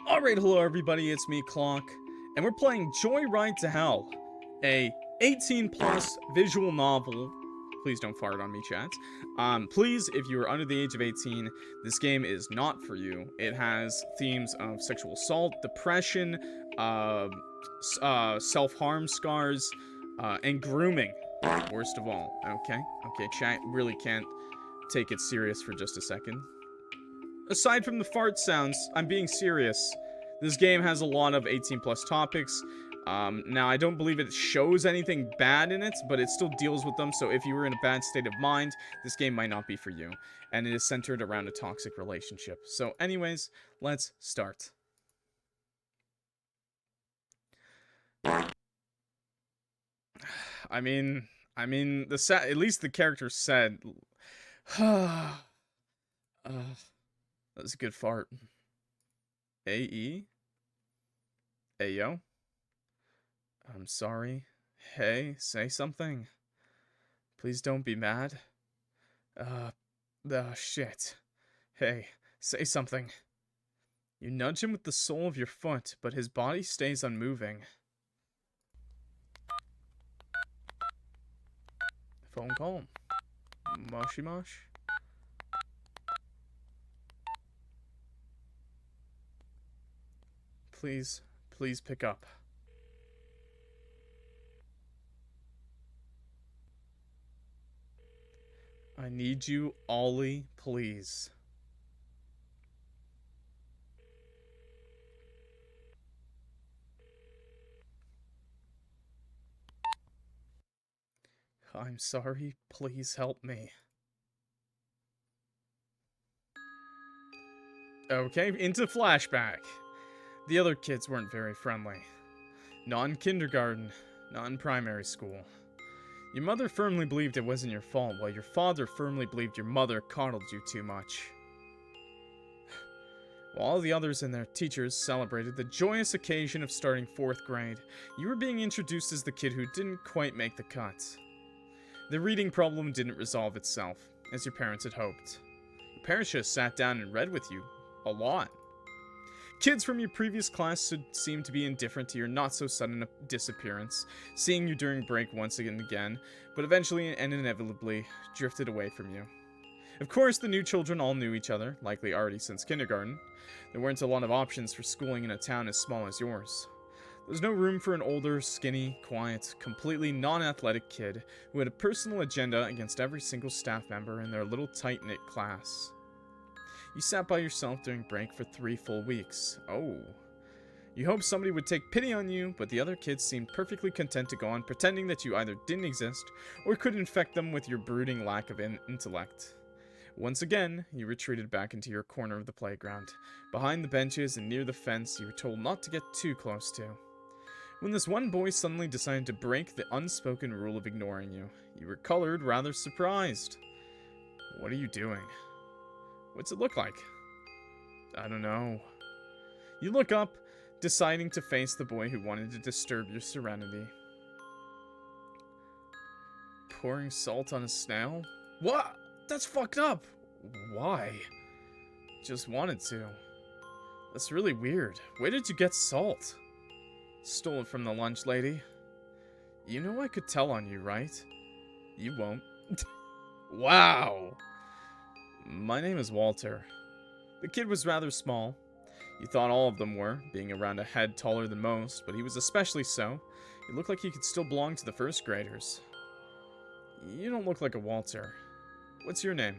Alright, hello everybody, it's me, Clock, and we're playing Joyride to Hell, a 18 plus visual novel. Please don't fart on me, chat. Please, if you are under the age of 18, this game is not for you. It has themes of sexual assault, depression, self-harm scars, and grooming, worst of all. Okay, chat really can't take it serious for just a second. Aside from the fart sounds, I'm being serious. This game has a lot of 18 plus topics. Now, I don't believe it shows anything bad in it, but it still deals with them, so if you were in a bad state of mind, this game might not be for you. And it is centered around a toxic relationship. So anyways, let's start. I mean, at least the character said, that was a good fart. A-E? Ayo? I'm sorry. Hey, say something. Please don't be mad. Shit. Hey, say something. You nudge him with the sole of your foot, but his body stays unmoving. Phone call. Moshy mosh. Please pick up. I need you, Ollie, please. I'm sorry, please help me. Okay, into Flashback. The other kids weren't very friendly. Not in kindergarten, not in primary school. Your mother firmly believed it wasn't your fault, while your father firmly believed your mother coddled you too much. While all the others and their teachers celebrated the joyous occasion of starting 4th grade, you were being introduced as the kid who didn't quite make the cut. The reading problem didn't resolve itself, as your parents had hoped. Your parents should have sat down and read with you. A lot. Kids from your previous class seemed to be indifferent to your not-so-sudden disappearance, seeing you during break once and again, but eventually and inevitably drifted away from you. Of course, the new children all knew each other, likely already since kindergarten. There weren't a lot of options for schooling in a town as small as yours. There was no room for an older, skinny, quiet, completely non-athletic kid who had a personal agenda against every single staff member in their little tight-knit class. You sat by yourself during break for 3 full weeks. Oh. You hoped somebody would take pity on you, but the other kids seemed perfectly content to go on pretending that you either didn't exist or could infect them with your brooding lack of intellect. Once again, you retreated back into your corner of the playground, behind the benches and near the fence you were told not to get too close to. When this one boy suddenly decided to break the unspoken rule of ignoring you, you were colored rather surprised. What are you doing? What's it look like? I don't know. You look up, deciding to face the boy who wanted to disturb your serenity. Pouring salt on a snail? What? That's fucked up. Why? Just wanted to. That's really weird. Where did you get salt? Stole it from the lunch lady. You know I could tell on you, right? You won't. Wow. My name is Walter. The kid was rather small. You thought all of them were, being around a head taller than most, but he was especially so. He looked like he could still belong to the 1st graders. You don't look like a Walter. What's your name?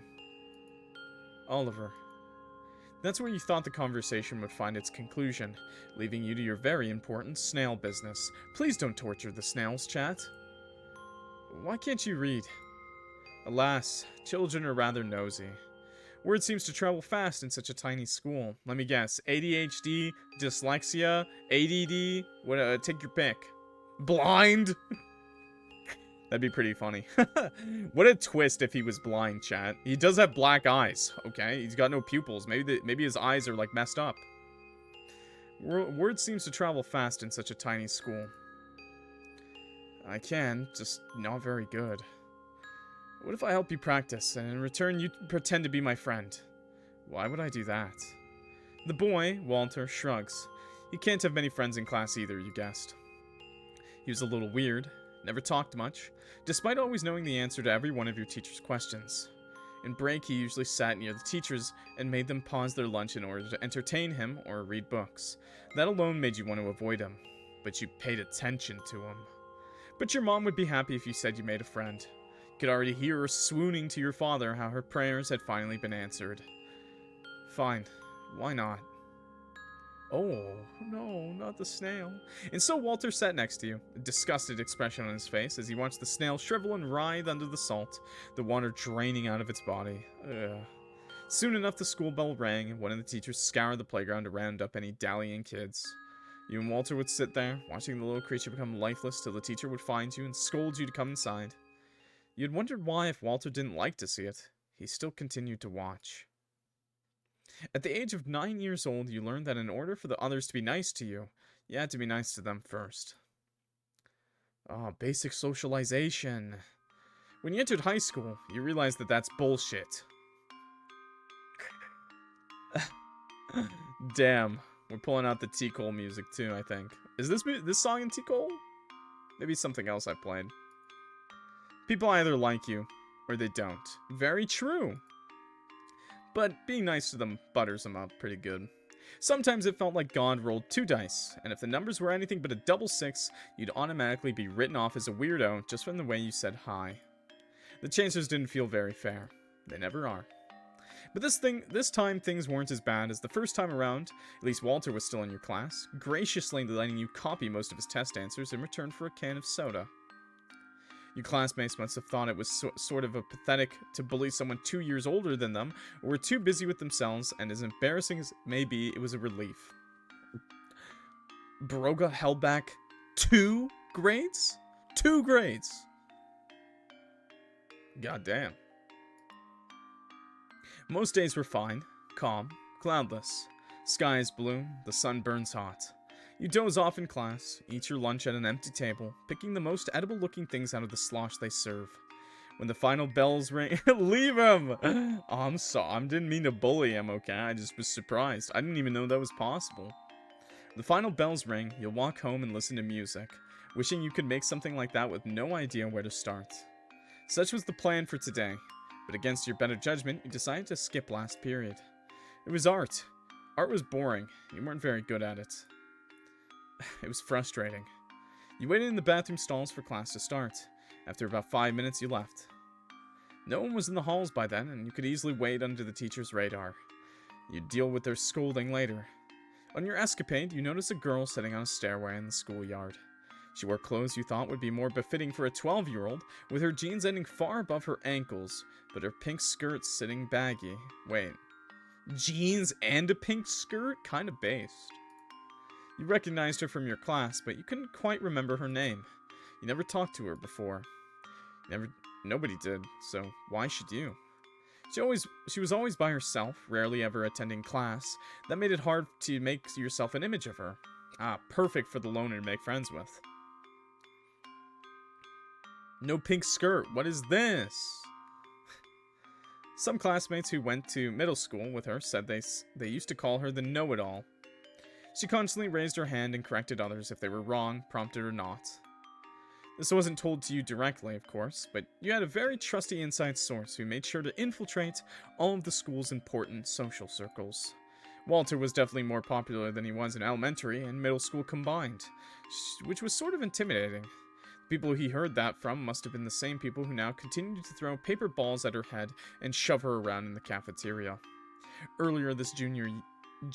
Oliver. That's where you thought the conversation would find its conclusion, leaving you to your very important snail business. Please don't torture the snails, chat. Why can't you read? Alas, children are rather nosy. Word seems to travel fast in such a tiny school. Let me guess. ADHD, dyslexia, ADD, take your pick. Blind? That'd be pretty funny. What a twist if he was blind, chat. He does have black eyes, okay? He's got no pupils. Maybe his eyes are, like, messed up. Word seems to travel fast in such a tiny school. I can, just not very good. What if I help you practice, and in return you pretend to be my friend? Why would I do that? The boy, Walter, shrugs. He can't have many friends in class either, you guessed. He was a little weird, never talked much, despite always knowing the answer to every one of your teacher's questions. In break, he usually sat near the teachers and made them pause their lunch in order to entertain him or read books. That alone made you want to avoid him, but you paid attention to him. But your mom would be happy if you said you made a friend. You could already hear her swooning to your father how her prayers had finally been answered. Fine, why not? Oh, no, not the snail. And so Walter sat next to you, a disgusted expression on his face as he watched the snail shrivel and writhe under the salt, the water draining out of its body. Ugh. Soon enough, the school bell rang, and one of the teachers scoured the playground to round up any dallying kids. You and Walter would sit there, watching the little creature become lifeless till the teacher would find you and scold you to come inside. You had wondered why, if Walter didn't like to see it, he still continued to watch. At the age of 9 years old, you learned that in order for the others to be nice to you, you had to be nice to them first. Oh, basic socialization. When you entered high school, you realized that that's bullshit. Damn, we're pulling out the T-Cole music too, I think. Is this song in T-Cole? Maybe something else I played. People either like you, or they don't. Very true. But being nice to them butters them up pretty good. Sometimes it felt like God rolled 2 dice, and if the numbers were anything but a double 6, you'd automatically be written off as a weirdo just from the way you said hi. The chances didn't feel very fair. They never are. But this time things weren't as bad as the first time around. At least Walter was still in your class, graciously letting you copy most of his test answers in return for a can of soda. Your classmates must have thought it was sort of pathetic to bully someone 2 years older than them, or were too busy with themselves, and as embarrassing as it may be, it was a relief. Broga held back 2 grades? 2 grades! Goddamn. Most days were fine, calm, cloudless. Sky is blue, the sun burns hot. You doze off in class, eat your lunch at an empty table, picking the most edible-looking things out of the slosh they serve. When the final bells ring... Leave him! Oh, I'm sorry. I didn't mean to bully him, okay? I just was surprised. I didn't even know that was possible. When the final bells ring, you'll walk home and listen to music, wishing you could make something like that with no idea where to start. Such was the plan for today, but against your better judgment, you decided to skip last period. It was art. Art was boring. You weren't very good at it. It was frustrating. You waited in the bathroom stalls for class to start. After about 5 minutes, you left. No one was in the halls by then, and you could easily wade under the teacher's radar. You'd deal with their scolding later. On your escapade, you noticed a girl sitting on a stairway in the schoolyard. She wore clothes you thought would be more befitting for a 12-year-old, with her jeans ending far above her ankles, but her pink skirt sitting baggy. Wait. Jeans and a pink skirt? Kind of based. You recognized her from your class, but you couldn't quite remember her name. You never talked to her before. Nobody did, so why should you? She was always by herself, rarely ever attending class. That made it hard to make yourself an image of her. Ah, perfect for the loner to make friends with. No pink skirt, what is this? Some classmates who went to middle school with her said they used to call her the know-it-all. She constantly raised her hand and corrected others if they were wrong, prompted or not. This wasn't told to you directly, of course, but you had a very trusty inside source who made sure to infiltrate all of the school's important social circles. Walter was definitely more popular than he was in elementary and middle school combined, which was sort of intimidating. The people he heard that from must have been the same people who now continued to throw paper balls at her head and shove her around in the cafeteria. Earlier this junior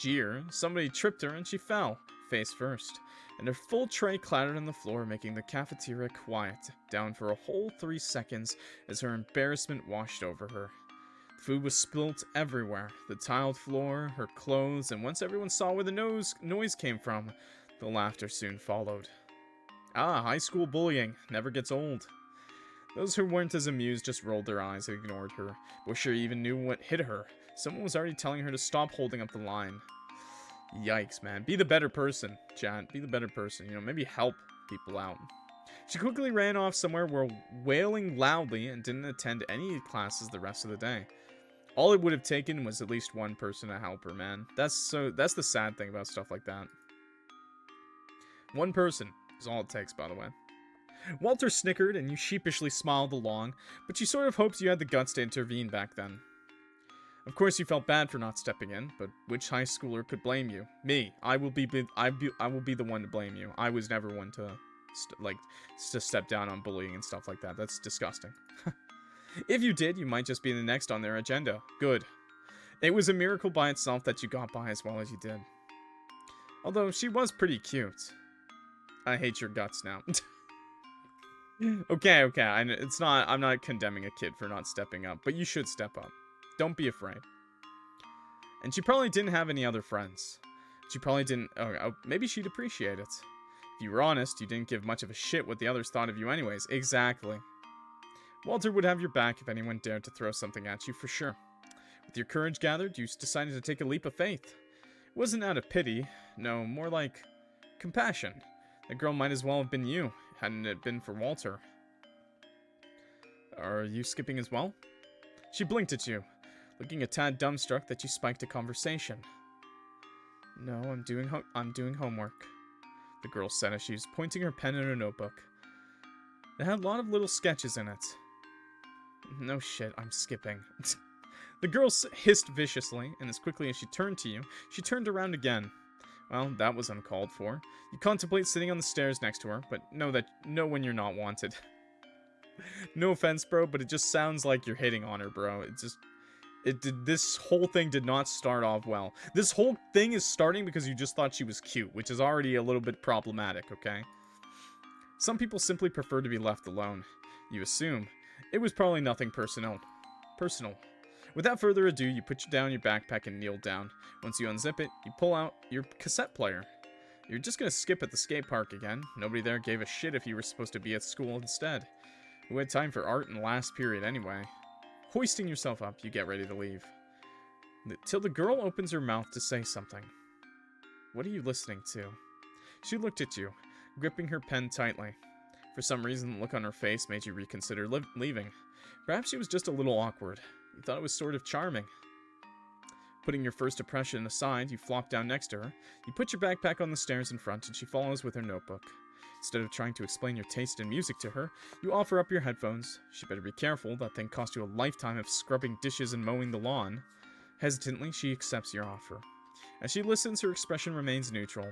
year, somebody tripped her and she fell, face first, and her full tray clattered on the floor, making the cafeteria quiet down for a whole 3 seconds as her embarrassment washed over her. The food was spilt everywhere, the tiled floor, her clothes, and once everyone saw where the noise came from, the laughter soon followed. Ah, high school bullying never gets old. Those who weren't as amused just rolled their eyes and ignored her, but sure even knew what hit her. Someone was already telling her to stop holding up the line. Yikes, man. Be the better person, chat. Be the better person. You know, maybe help people out. She quickly ran off somewhere while wailing loudly and didn't attend any classes the rest of the day. All it would have taken was at least one person to help her, man. That's the sad thing about stuff like that. One person is all it takes, by the way. Walter snickered, and you sheepishly smiled along, but you sort of hoped you had the guts to intervene back then. Of course, you felt bad for not stepping in, but which high schooler could blame you? Me. I will be the one to blame you. I was never one to step down on bullying and stuff like that. That's disgusting. If you did, you might just be the next on their agenda. Good. It was a miracle by itself that you got by as well as you did. Although, she was pretty cute. I hate your guts now. Okay, I'm not condemning a kid for not stepping up, but you should step up. Don't be afraid. And she probably didn't have any other friends. She probably didn't... Oh, maybe she'd appreciate it. If you were honest, you didn't give much of a shit what the others thought of you anyways. Exactly. Walter would have your back if anyone dared to throw something at you, for sure. With your courage gathered, you decided to take a leap of faith. It wasn't out of pity. No, more like compassion. That girl might as well have been you, hadn't it been for Walter. Are you skipping as well? She blinked at you, looking a tad dumbstruck that you spiked a conversation. No, I'm doing homework, the girl said as she was pointing her pen at her notebook. It had a lot of little sketches in it. No shit, I'm skipping. The girl hissed viciously, and as quickly as she turned to you, she turned around again. Well, that was uncalled for. You contemplate sitting on the stairs next to her, but know when you're not wanted. No offense, bro, but it just sounds like you're hitting on her, bro. This whole thing did not start off well. This whole thing is starting because you just thought she was cute, which is already a little bit problematic, okay? Some people simply prefer to be left alone. You assume. It was probably nothing personal. Without further ado, you put down your backpack and kneel down. Once you unzip it, you pull out your cassette player. You're just gonna skip at the skate park again. Nobody there gave a shit if you were supposed to be at school instead. Who had time for art in last period anyway? Hoisting yourself up, you get ready to leave. Till the girl opens her mouth to say something. What are you listening to? She looked at you, gripping her pen tightly. For some reason, the look on her face made you reconsider leaving. Perhaps she was just a little awkward. You thought it was sort of charming. Putting your first impression aside, you flop down next to her. You put your backpack on the stairs in front, and she follows with her notebook. Instead of trying to explain your taste in music to her, you offer up your headphones. She better be careful, that thing cost you a lifetime of scrubbing dishes and mowing the lawn. Hesitantly, she accepts your offer. As she listens, her expression remains neutral.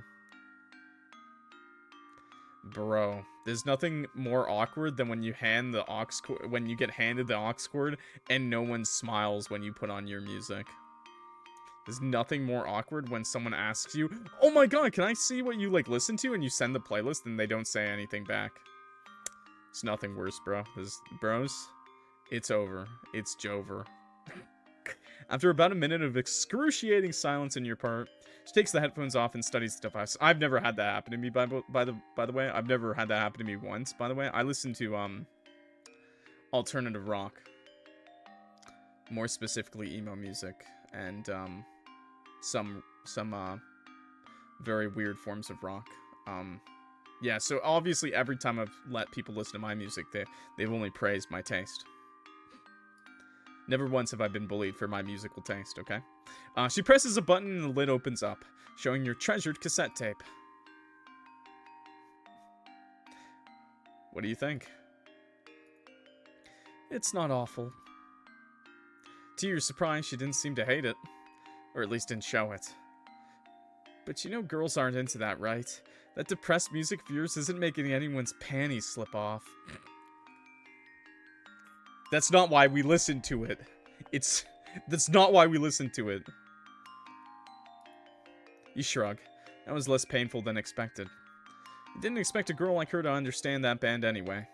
Bro, there's nothing more awkward than when you hand the when you get handed the aux cord and no one smiles when you put on your music. There's nothing more awkward when someone asks you, "Oh my god, can I see what you listen to?" and you send the playlist and they don't say anything back. It's nothing worse, bro. Bros, it's over. It's Jover. After about a minute of excruciating silence on your part, she takes the headphones off and studies the device. I've never had that happen to me, by the way. I've never had that happen to me once, by the way. I listen to, alternative rock. More specifically, emo music. And, some very weird forms of rock. Yeah, so obviously every time I've let people listen to my music, they've only praised my taste. Never once have I been bullied for my musical taste, okay? She presses a button and the lid opens up, showing your treasured cassette tape. What do you think? It's not awful. To your surprise, she didn't seem to hate it. Or at least didn't show it. But you know girls aren't into that, right? That depressed music of yours isn't making anyone's panties slip off. That's not why we listen to it. That's not why we listen to it. You shrug. That was less painful than expected. You didn't expect a girl like her to understand that band anyway.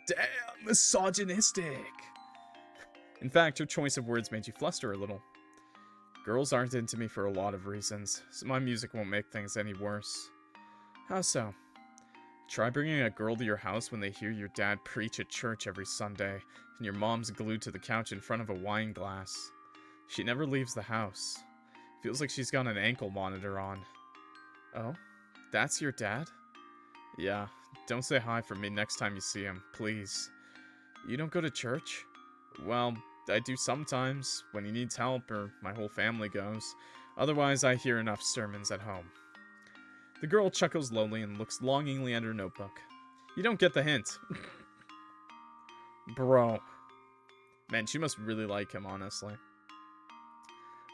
Damn, misogynistic! In fact, her choice of words made you fluster a little. Girls aren't into me for a lot of reasons, so my music won't make things any worse. How so? Try bringing a girl to your house when they hear your dad preach at church every Sunday, and your mom's glued to the couch in front of a wine glass. She never leaves the house. Feels like she's got an ankle monitor on. Oh? That's your dad? Yeah, don't say hi for me next time you see him, please. You don't go to church? Well, I do sometimes, when he needs help or my whole family goes. Otherwise, I hear enough sermons at home. The girl chuckles lowly and looks longingly at her notebook. You don't get the hint. Bro. Man, she must really like him, honestly.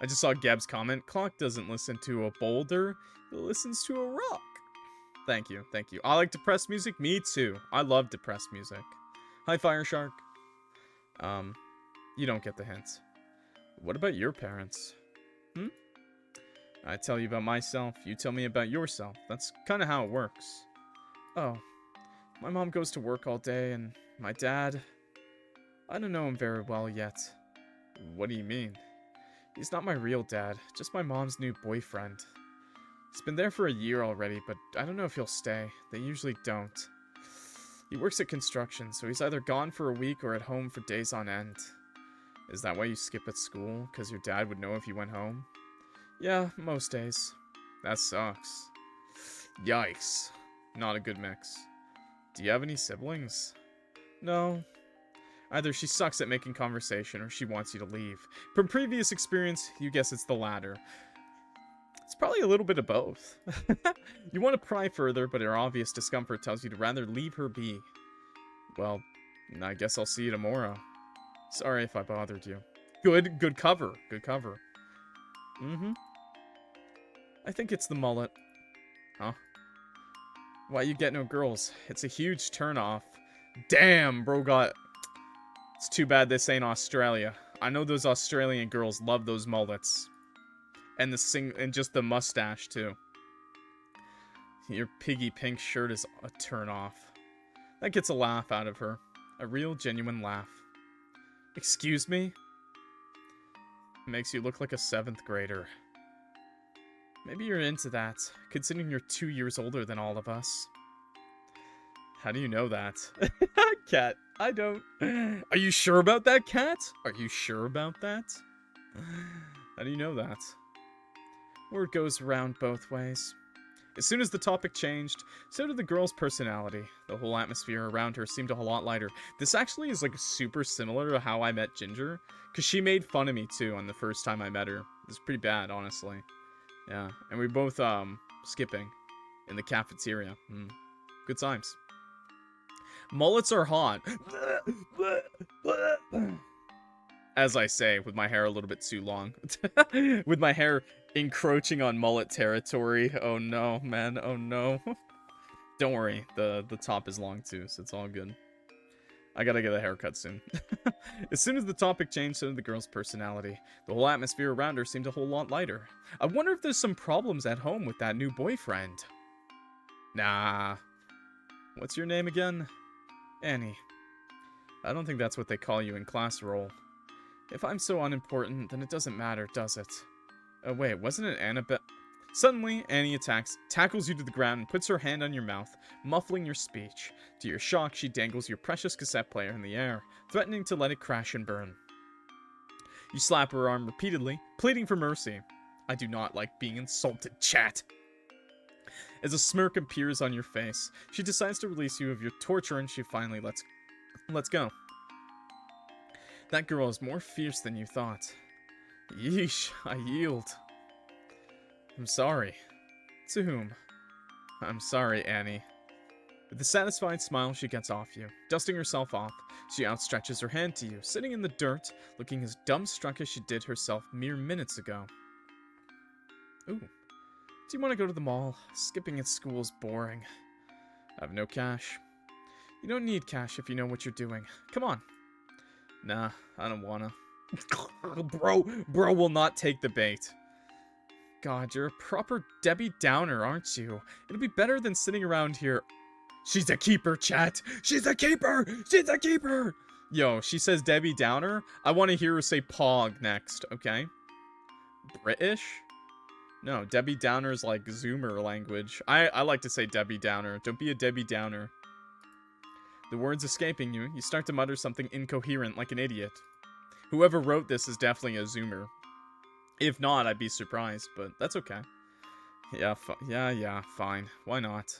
I just saw Gab's comment. Clock doesn't listen to a boulder, he listens to a rock. Thank you, thank you. I like depressed music. Me too. I love depressed music. Hi, Fire Shark. You don't get the hint. What about your parents? I tell you about myself, you tell me about yourself. That's kind of how it works. Oh, my mom goes to work all day, and my dad... I don't know him very well yet. What do you mean? He's not my real dad, just my mom's new boyfriend. He's been there for a year already, but I don't know if he'll stay. They usually don't. He works at construction, so he's either gone for a week or at home for days on end. Is that why you skip at school? Because your dad would know if you went home? Yeah, most days. That sucks. Yikes. Not a good mix. Do you have any siblings? No. Either she sucks at making conversation or she wants you to leave. From previous experience, you guess it's the latter. It's probably a little bit of both. You want to pry further, but her obvious discomfort tells you to rather leave her be. Well, I guess I'll see you tomorrow. Sorry if I bothered you. Good cover. Good cover. I think it's the mullet. Huh? Why you get no girls? It's a huge turnoff. Damn, bro got... It's too bad this ain't Australia. I know those Australian girls love those mullets. And just the mustache, too. Your piggy pink shirt is a turn-off. That gets a laugh out of her. A real, genuine laugh. Excuse me? Makes you look like a 7th grader. Maybe you're into that, considering you're 2 years older than all of us. How do you know that? Cat, I don't. Are you sure about that, Cat? Are you sure about that? How do you know that? Word goes around both ways. As soon as the topic changed, so did the girl's personality. The whole atmosphere around her seemed a lot lighter. This actually is like super similar to how I met Ginger, because she made fun of me too on the first time I met her. It was pretty bad, honestly. Yeah, and we both skipping in the cafeteria. Good times. Mullets are hot. As I say, with my hair a little bit too long. With my hair encroaching on mullet territory. Oh no, man. Oh no. Don't worry. The top is long too, so it's all good. I gotta get a haircut soon. As soon as the topic changed, so did the girl's personality. The whole atmosphere around her seemed a whole lot lighter. I wonder if there's some problems at home with that new boyfriend. Nah. What's your name again? Annie. I don't think that's what they call you in class roll. If I'm so unimportant, then it doesn't matter, does it? Oh wait, wasn't it Annabelle? Suddenly, Annie tackles you to the ground and puts her hand on your mouth, muffling your speech. To your shock, she dangles your precious cassette player in the air, threatening to let it crash and burn. You slap her arm repeatedly, pleading for mercy. I do not like being insulted, chat. As a smirk appears on your face, she decides to release you of your torture and she finally lets go. That girl is more fierce than you thought. Yeesh, I yield. I'm sorry. To whom? I'm sorry, Annie. With a satisfied smile, she gets off you. Dusting herself off, she outstretches her hand to you, sitting in the dirt, looking as dumbstruck as she did herself mere minutes ago. Ooh. Do you want to go to the mall? Skipping at school's boring. I have no cash. You don't need cash if you know what you're doing. Come on. Nah, I don't wanna. Bro will not take the bait. God, you're a proper Debbie Downer, aren't you? It'll be better than sitting around here. She's a keeper, chat! She's a keeper! She's a keeper! Yo, she says Debbie Downer. I want to hear her say Pog next, okay? British? No, Debbie Downer is like Zoomer language. I like to say Debbie Downer. Don't be a Debbie Downer. The words escaping you, you start to mutter something incoherent like an idiot. Whoever wrote this is definitely a Zoomer. If not, I'd be surprised, but that's okay. Yeah, fine. Why not?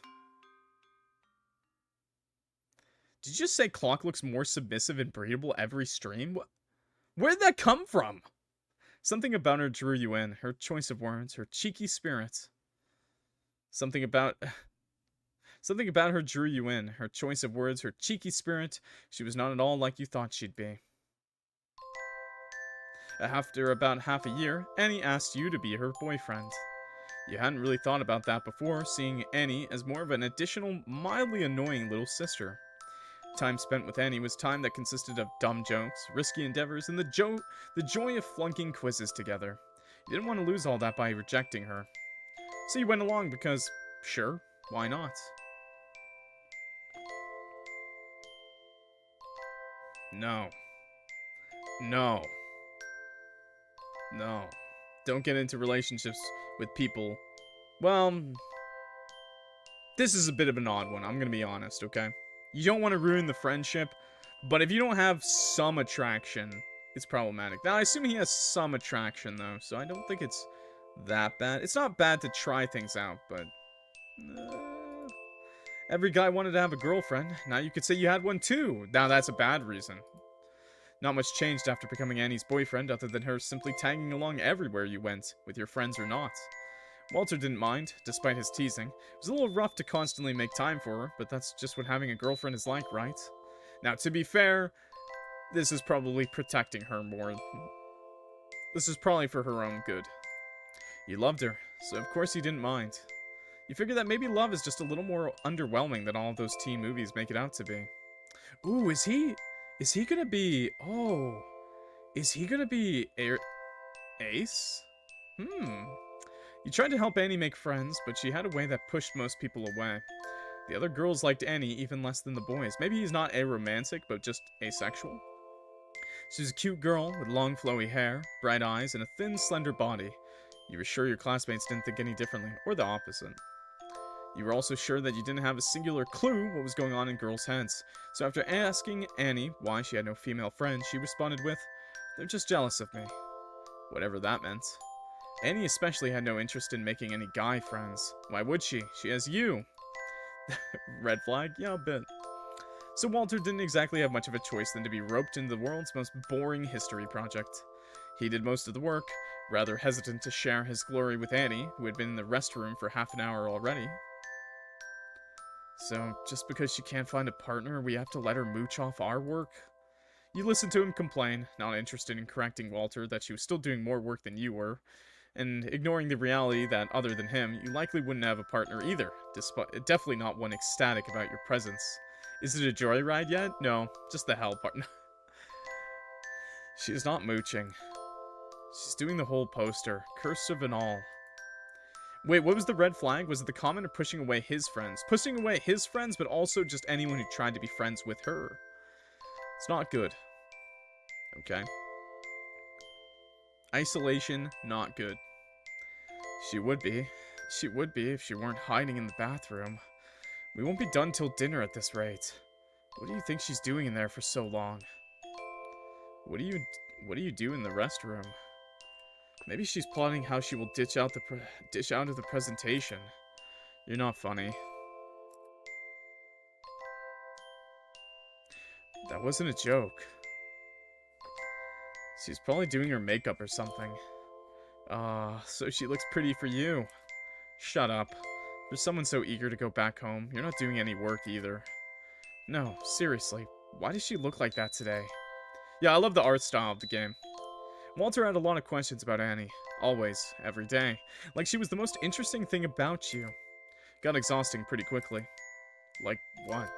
Did you just say Clock looks more submissive and breedable every stream? Where'd that come from? Something about her drew you in. Her choice of words, her cheeky spirit. Something about her drew you in. Her choice of words, her cheeky spirit. She was not at all like you thought she'd be. After about half a year, Annie asked you to be her boyfriend. You hadn't really thought about that before, seeing Annie as more of an additional, mildly annoying little sister. Time spent with Annie was time that consisted of dumb jokes, risky endeavors, and the joy of flunking quizzes together. You didn't want to lose all that by rejecting her. So you went along because, sure, why not? No. No. No. Don't get into relationships with people. Well, this is a bit of an odd one, I'm gonna be honest, okay? You don't want to ruin the friendship, but if you don't have some attraction, it's problematic. Now, I assume he has some attraction, though, so I don't think it's that bad. It's not bad to try things out, but... every guy wanted to have a girlfriend. Now you could say you had one, too. Now, that's a bad reason. Not much changed after becoming Annie's boyfriend, other than her simply tagging along everywhere you went, with your friends or not. Walter didn't mind, despite his teasing. It was a little rough to constantly make time for her, but that's just what having a girlfriend is like, right? Now, to be fair, this is probably protecting her more. This is probably for her own good. You loved her, so of course you didn't mind. You figured that maybe love is just a little more underwhelming than all of those teen movies make it out to be. Ooh, is he gonna be... Oh, is he gonna be Ace? You tried to help Annie make friends, but she had a way that pushed most people away. The other girls liked Annie even less than the boys. Maybe he's not aromantic, but just asexual. She's a cute girl with long flowy hair, bright eyes, and a thin, slender body. You were sure your classmates didn't think any differently, or the opposite. You were also sure that you didn't have a singular clue what was going on in girls' heads. So after asking Annie why she had no female friends, she responded with, "They're just jealous of me." Whatever that meant. Annie especially had no interest in making any guy friends. Why would she? She has you. Red flag? Yeah, a bit. So Walter didn't exactly have much of a choice than to be roped into the world's most boring history project. He did most of the work, rather hesitant to share his glory with Annie, who had been in the restroom for half an hour already. So, just because she can't find a partner, we have to let her mooch off our work? You listened to him complain, not interested in correcting Walter that she was still doing more work than you were, and ignoring the reality that, other than him, you likely wouldn't have a partner either, definitely not one ecstatic about your presence. Is it a joyride yet? No, just the hell part. She is not mooching. She's doing the whole poster, cursive and all. Wait, what was the red flag? Was it the comment of pushing away his friends? Pushing away his friends, but also just anyone who tried to be friends with her. It's not good. Okay. Isolation, not good. She would be. She would be if she weren't hiding in the bathroom. We won't be done till dinner at this rate. What do you think she's doing in there for so long? What do you do in the restroom? Maybe she's plotting how she will ditch out of the presentation. You're not funny. That wasn't a joke. She's probably doing her makeup or something. So she looks pretty for you. Shut up. For someone so eager to go back home, you're not doing any work either. No, seriously, why does she look like that today? Yeah, I love the art style of the game. Walter had a lot of questions about Annie. Always, every day. Like she was the most interesting thing about you. Got exhausting pretty quickly. Like what?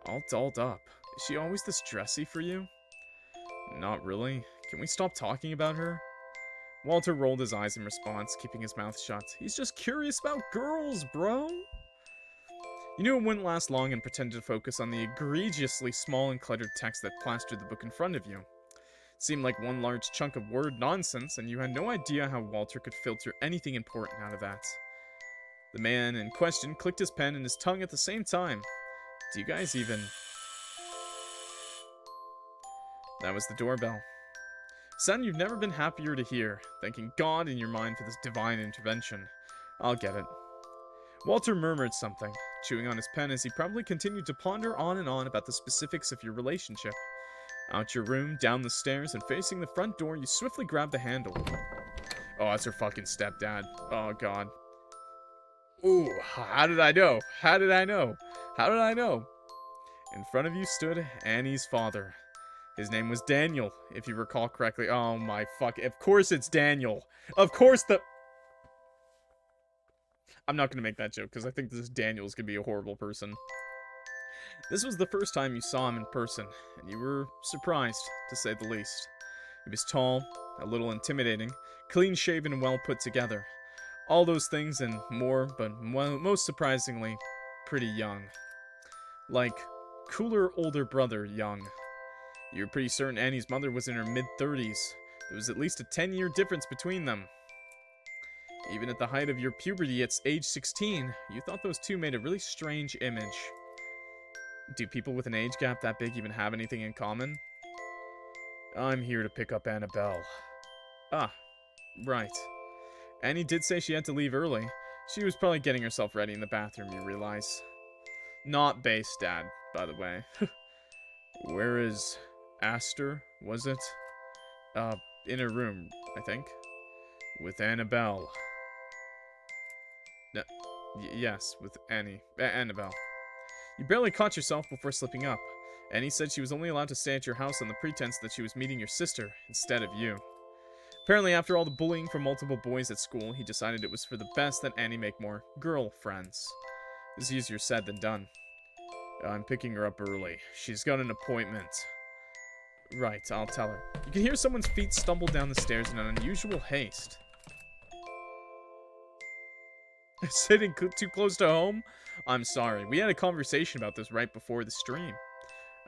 All dolled up. Is she always this dressy for you? Not really. Can we stop talking about her? Walter rolled his eyes in response, keeping his mouth shut. He's just curious about girls, bro. You knew it wouldn't last long and pretended to focus on the egregiously small and cluttered text that plastered the book in front of you. It seemed like one large chunk of word nonsense, and you had no idea how Walter could filter anything important out of that. The man in question clicked his pen and his tongue at the same time. Do you guys even... That was the doorbell. Son, you've never been happier to hear, thanking God in your mind for this divine intervention. I'll get it. Walter murmured something, chewing on his pen as he probably continued to ponder on and on about the specifics of your relationship. Out your room, down the stairs, and facing the front door, you swiftly grab the handle. Oh, that's her fucking stepdad. Oh, God. Ooh, how did I know? How did I know? How did I know? In front of you stood Annie's father. His name was Daniel, if you recall correctly. Oh my fuck. Of course it's Daniel. Of course the... I'm not gonna make that joke, because I think this Daniel's gonna be a horrible person. This was the first time you saw him in person, and you were surprised, to say the least. He was tall, a little intimidating, clean-shaven and well put together. All those things and more, but most surprisingly, pretty young. Like, cooler older brother young. You were pretty certain Annie's mother was in her mid-30s. There was at least a 10-year difference between them. Even at the height of your puberty at age 16, you thought those two made a really strange image. Do people with an age gap that big even have anything in common? I'm here to pick up Annabelle. Ah, right. Annie did say she had to leave early. She was probably getting herself ready in the bathroom, you realize. Not base, Dad, by the way. Where is Aster, was it? In her room, I think. With Annabelle. No, yes, with Annabelle. You barely caught yourself before slipping up. Annie said she was only allowed to stay at your house on the pretense that she was meeting your sister instead of you. Apparently, after all the bullying from multiple boys at school, he decided it was for the best that Annie make more girl friends. It was easier said than done. I'm picking her up early. She's got an appointment. Right, I'll tell her. You can hear someone's feet stumble down the stairs in an unusual haste. Sitting too close to home? I'm sorry. We had a conversation about this right before the stream.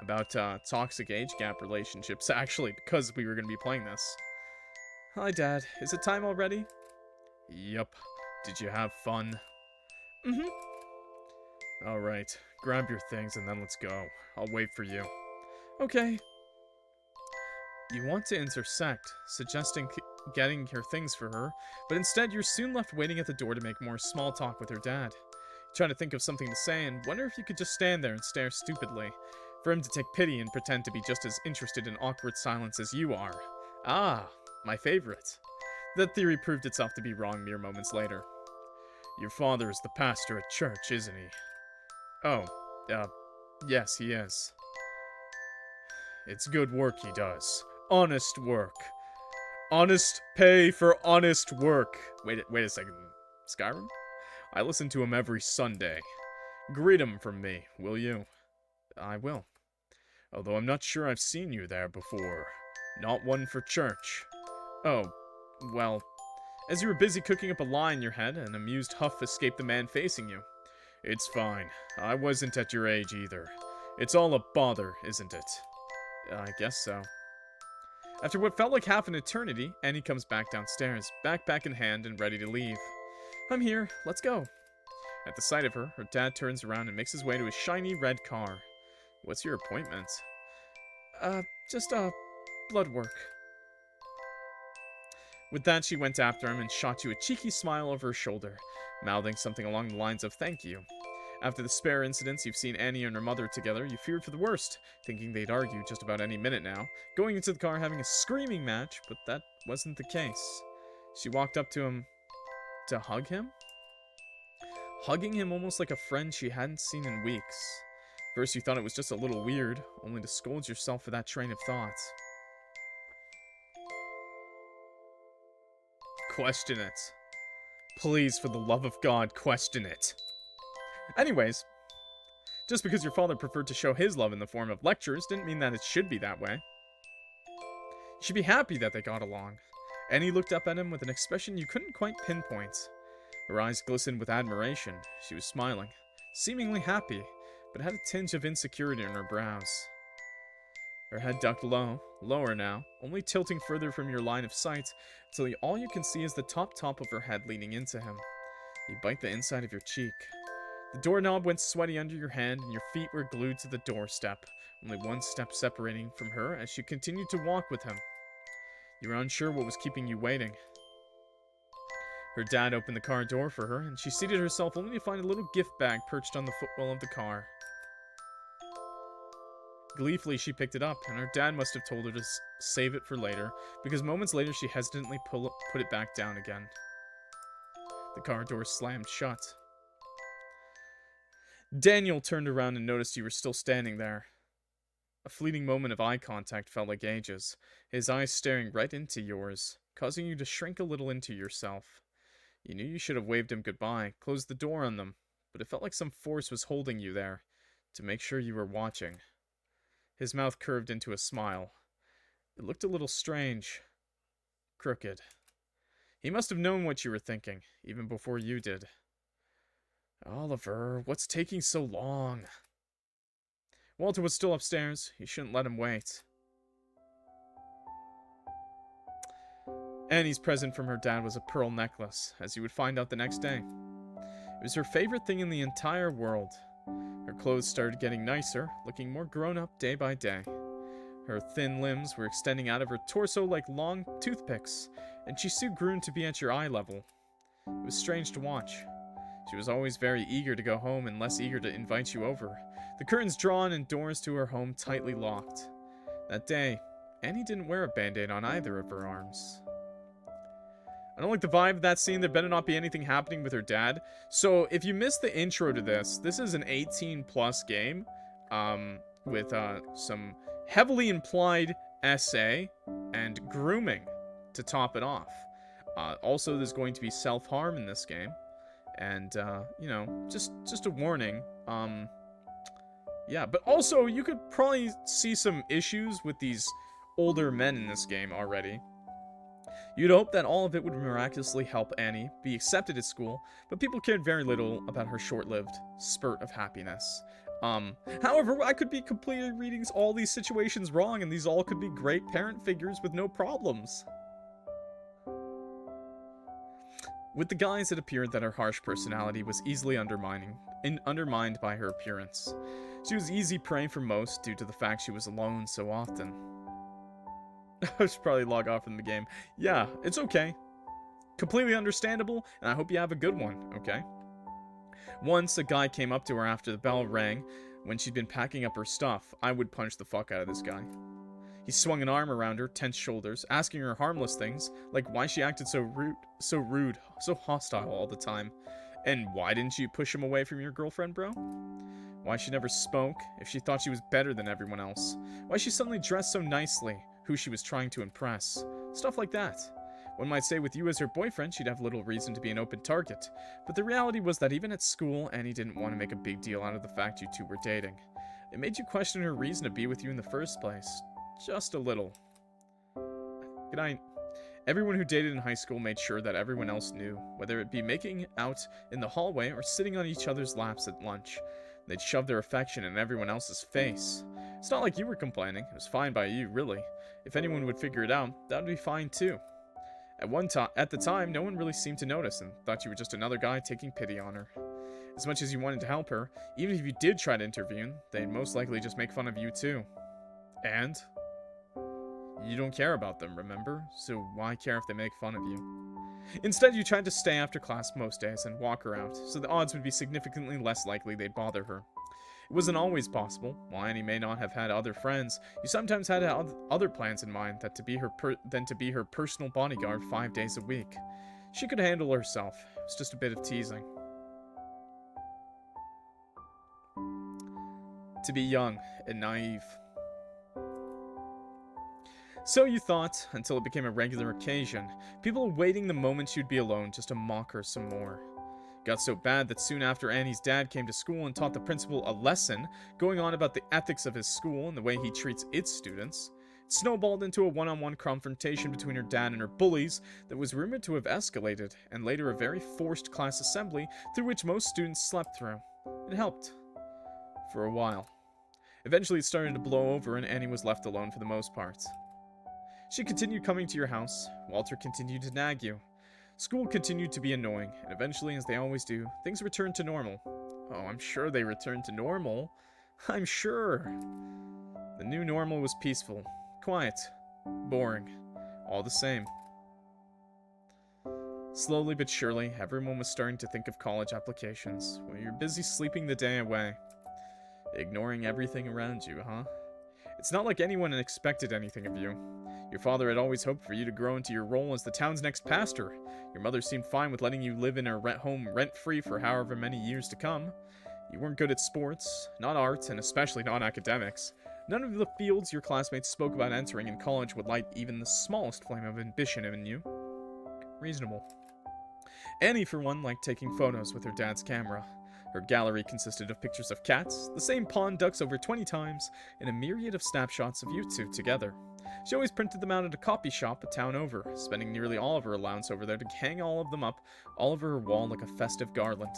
About toxic age gap relationships, actually, because we were going to be playing this. Hi, Dad. Is it time already? Yup. Did you have fun? Mm-hmm. Alright. Grab your things and then let's go. I'll wait for you. Okay. You want to intersect, suggesting getting her things for her, but instead you're soon left waiting at the door to make more small talk with her dad. You try to think of something to say and wonder if you could just stand there and stare stupidly, for him to take pity and pretend to be just as interested in awkward silence as you are. Ah, my favorite. That theory proved itself to be wrong mere moments later. Your father is the pastor at church, isn't he? Oh, yes, he is. It's good work he does. Honest work. Honest pay for honest work. Wait a second. Skyrim? I listen to him every Sunday. Greet him from me, will you? I will. Although I'm not sure I've seen you there before. Not one for church. Oh, well. As you were busy cooking up a lie in your head, an amused huff escaped the man facing you. It's fine. I wasn't at your age either. It's all a bother, isn't it? I guess so. After what felt like half an eternity, Annie comes back downstairs, backpack in hand and ready to leave. I'm here. Let's go. At the sight of her, her dad turns around and makes his way to his shiny red car. What's your appointment? Just, blood work. With that, she went after him and shot you a cheeky smile over her shoulder, mouthing something along the lines of thank you. After the spare incidents you've seen Annie and her mother together, you feared for the worst, thinking they'd argue just about any minute now, going into the car having a screaming match, but that wasn't the case. She walked up to him to hug him? Hugging him almost like a friend she hadn't seen in weeks. First you thought it was just a little weird, only to scold yourself for that train of thought. Question it. Please, for the love of God, question it. Anyways, just because your father preferred to show his love in the form of lectures didn't mean that it should be that way. You should be happy that they got along. Annie looked up at him with an expression you couldn't quite pinpoint. Her eyes glistened with admiration. She was smiling, seemingly happy, but had a tinge of insecurity in her brows. Her head ducked low, lower now, only tilting further from your line of sight, until all you can see is the top of her head leaning into him. You bite the inside of your cheek. The doorknob went sweaty under your hand, and your feet were glued to the doorstep, only one step separating from her as she continued to walk with him. You were unsure what was keeping you waiting. Her dad opened the car door for her, and she seated herself only to find a little gift bag perched on the footwell of the car. Gleefully, she picked it up, and her dad must have told her to save it for later, because moments later she hesitantly put it back down again. The car door slammed shut. Daniel turned around and noticed you were still standing there. A fleeting moment of eye contact felt like ages, his eyes staring right into yours, causing you to shrink a little into yourself. You knew you should have waved him goodbye, closed the door on them, but it felt like some force was holding you there, to make sure you were watching. His mouth curved into a smile. It looked a little strange. Crooked. He must have known what you were thinking, even before you did. Oliver, what's taking so long? Walter was still upstairs. You shouldn't let him wait. Annie's present from her dad was a pearl necklace, as you would find out the next day. It was her favorite thing in the entire world. Her clothes started getting nicer, looking more grown-up day by day. Her thin limbs were extending out of her torso like long toothpicks, and she soon grew to be at your eye level. It was strange to watch. She was always very eager to go home and less eager to invite you over, the curtains drawn and doors to her home tightly locked. That day, Annie didn't wear a band-aid on either of her arms. I don't like the vibe of that scene. There better not be anything happening with her dad. So, if you missed the intro to this, this is an 18-plus game, with some heavily implied SA and grooming to top it off. Also, there's going to be self-harm in this game. And, you know, just a warning. Yeah, but also, you could probably see some issues with these older men in this game already. You'd hope that all of it would miraculously help Annie be accepted at school, but people cared very little about her short-lived spurt of happiness. However, I could be completely reading all these situations wrong, and these all could be great parent figures with no problems. With the guise, it appeared that her harsh personality was easily undermined by her appearance. She was easy prey for most due to the fact she was alone so often. I should probably log off from the game. Yeah, it's okay. Completely understandable, and I hope you have a good one, okay? Once, a guy came up to her after the bell rang when she'd been packing up her stuff. I would punch the fuck out of this guy. He swung an arm around her tense shoulders, asking her harmless things, like why she acted so rude, so hostile all the time. And why didn't you push him away from your girlfriend, bro? Why she never spoke, if she thought she was better than everyone else. Why she suddenly dressed so nicely, who she was trying to impress. Stuff like that. One might say with you as her boyfriend, she'd have little reason to be an open target. But the reality was that even at school, Annie didn't want to make a big deal out of the fact you two were dating. It made you question her reason to be with you in the first place. Just a little. Good night. Everyone who dated in high school made sure that everyone else knew, whether it be making out in the hallway or sitting on each other's laps at lunch. They'd shove their affection in everyone else's face. It's not like you were complaining. It was fine by you, really. If anyone would figure it out, that would be fine too. At the time, no one really seemed to notice and thought you were just another guy taking pity on her. As much as you wanted to help her, even if you did try to intervene, they'd most likely just make fun of you too. And you don't care about them, remember? So why care if they make fun of you? Instead, you tried to stay after class most days and walk her out, so the odds would be significantly less likely they'd bother her. It wasn't always possible. While Annie may not have had other friends, you sometimes had other plans in mind than to be her personal bodyguard 5 days a week. She could handle herself. It was just a bit of teasing. To be young and naive. So you thought, until it became a regular occasion, people awaiting the moment she'd be alone just to mock her some more. It got so bad that soon after Annie's dad came to school and taught the principal a lesson, going on about the ethics of his school and the way he treats its students, it snowballed into a one-on-one confrontation between her dad and her bullies that was rumored to have escalated, and later a very forced class assembly through which most students slept through. It helped. For a while. Eventually it started to blow over and Annie was left alone for the most part. She continued coming to your house. Walter continued to nag you. School continued to be annoying, and eventually, as they always do, things returned to normal. Oh, I'm sure they returned to normal. I'm sure. The new normal was peaceful, quiet, boring, all the same. Slowly but surely, everyone was starting to think of college applications, while you're busy sleeping the day away. Ignoring everything around you, huh? It's not like anyone expected anything of you. Your father had always hoped for you to grow into your role as the town's next pastor. Your mother seemed fine with letting you live in her home rent-free for however many years to come. You weren't good at sports, not art, and especially not academics. None of the fields your classmates spoke about entering in college would light even the smallest flame of ambition in you. Reasonable. Annie, for one, liked taking photos with her dad's camera. Her gallery consisted of pictures of cats, the same pond ducks over 20 times, and a myriad of snapshots of you two together. She always printed them out at a copy shop a town over, spending nearly all of her allowance over there to hang all of them up all over her wall like a festive garland.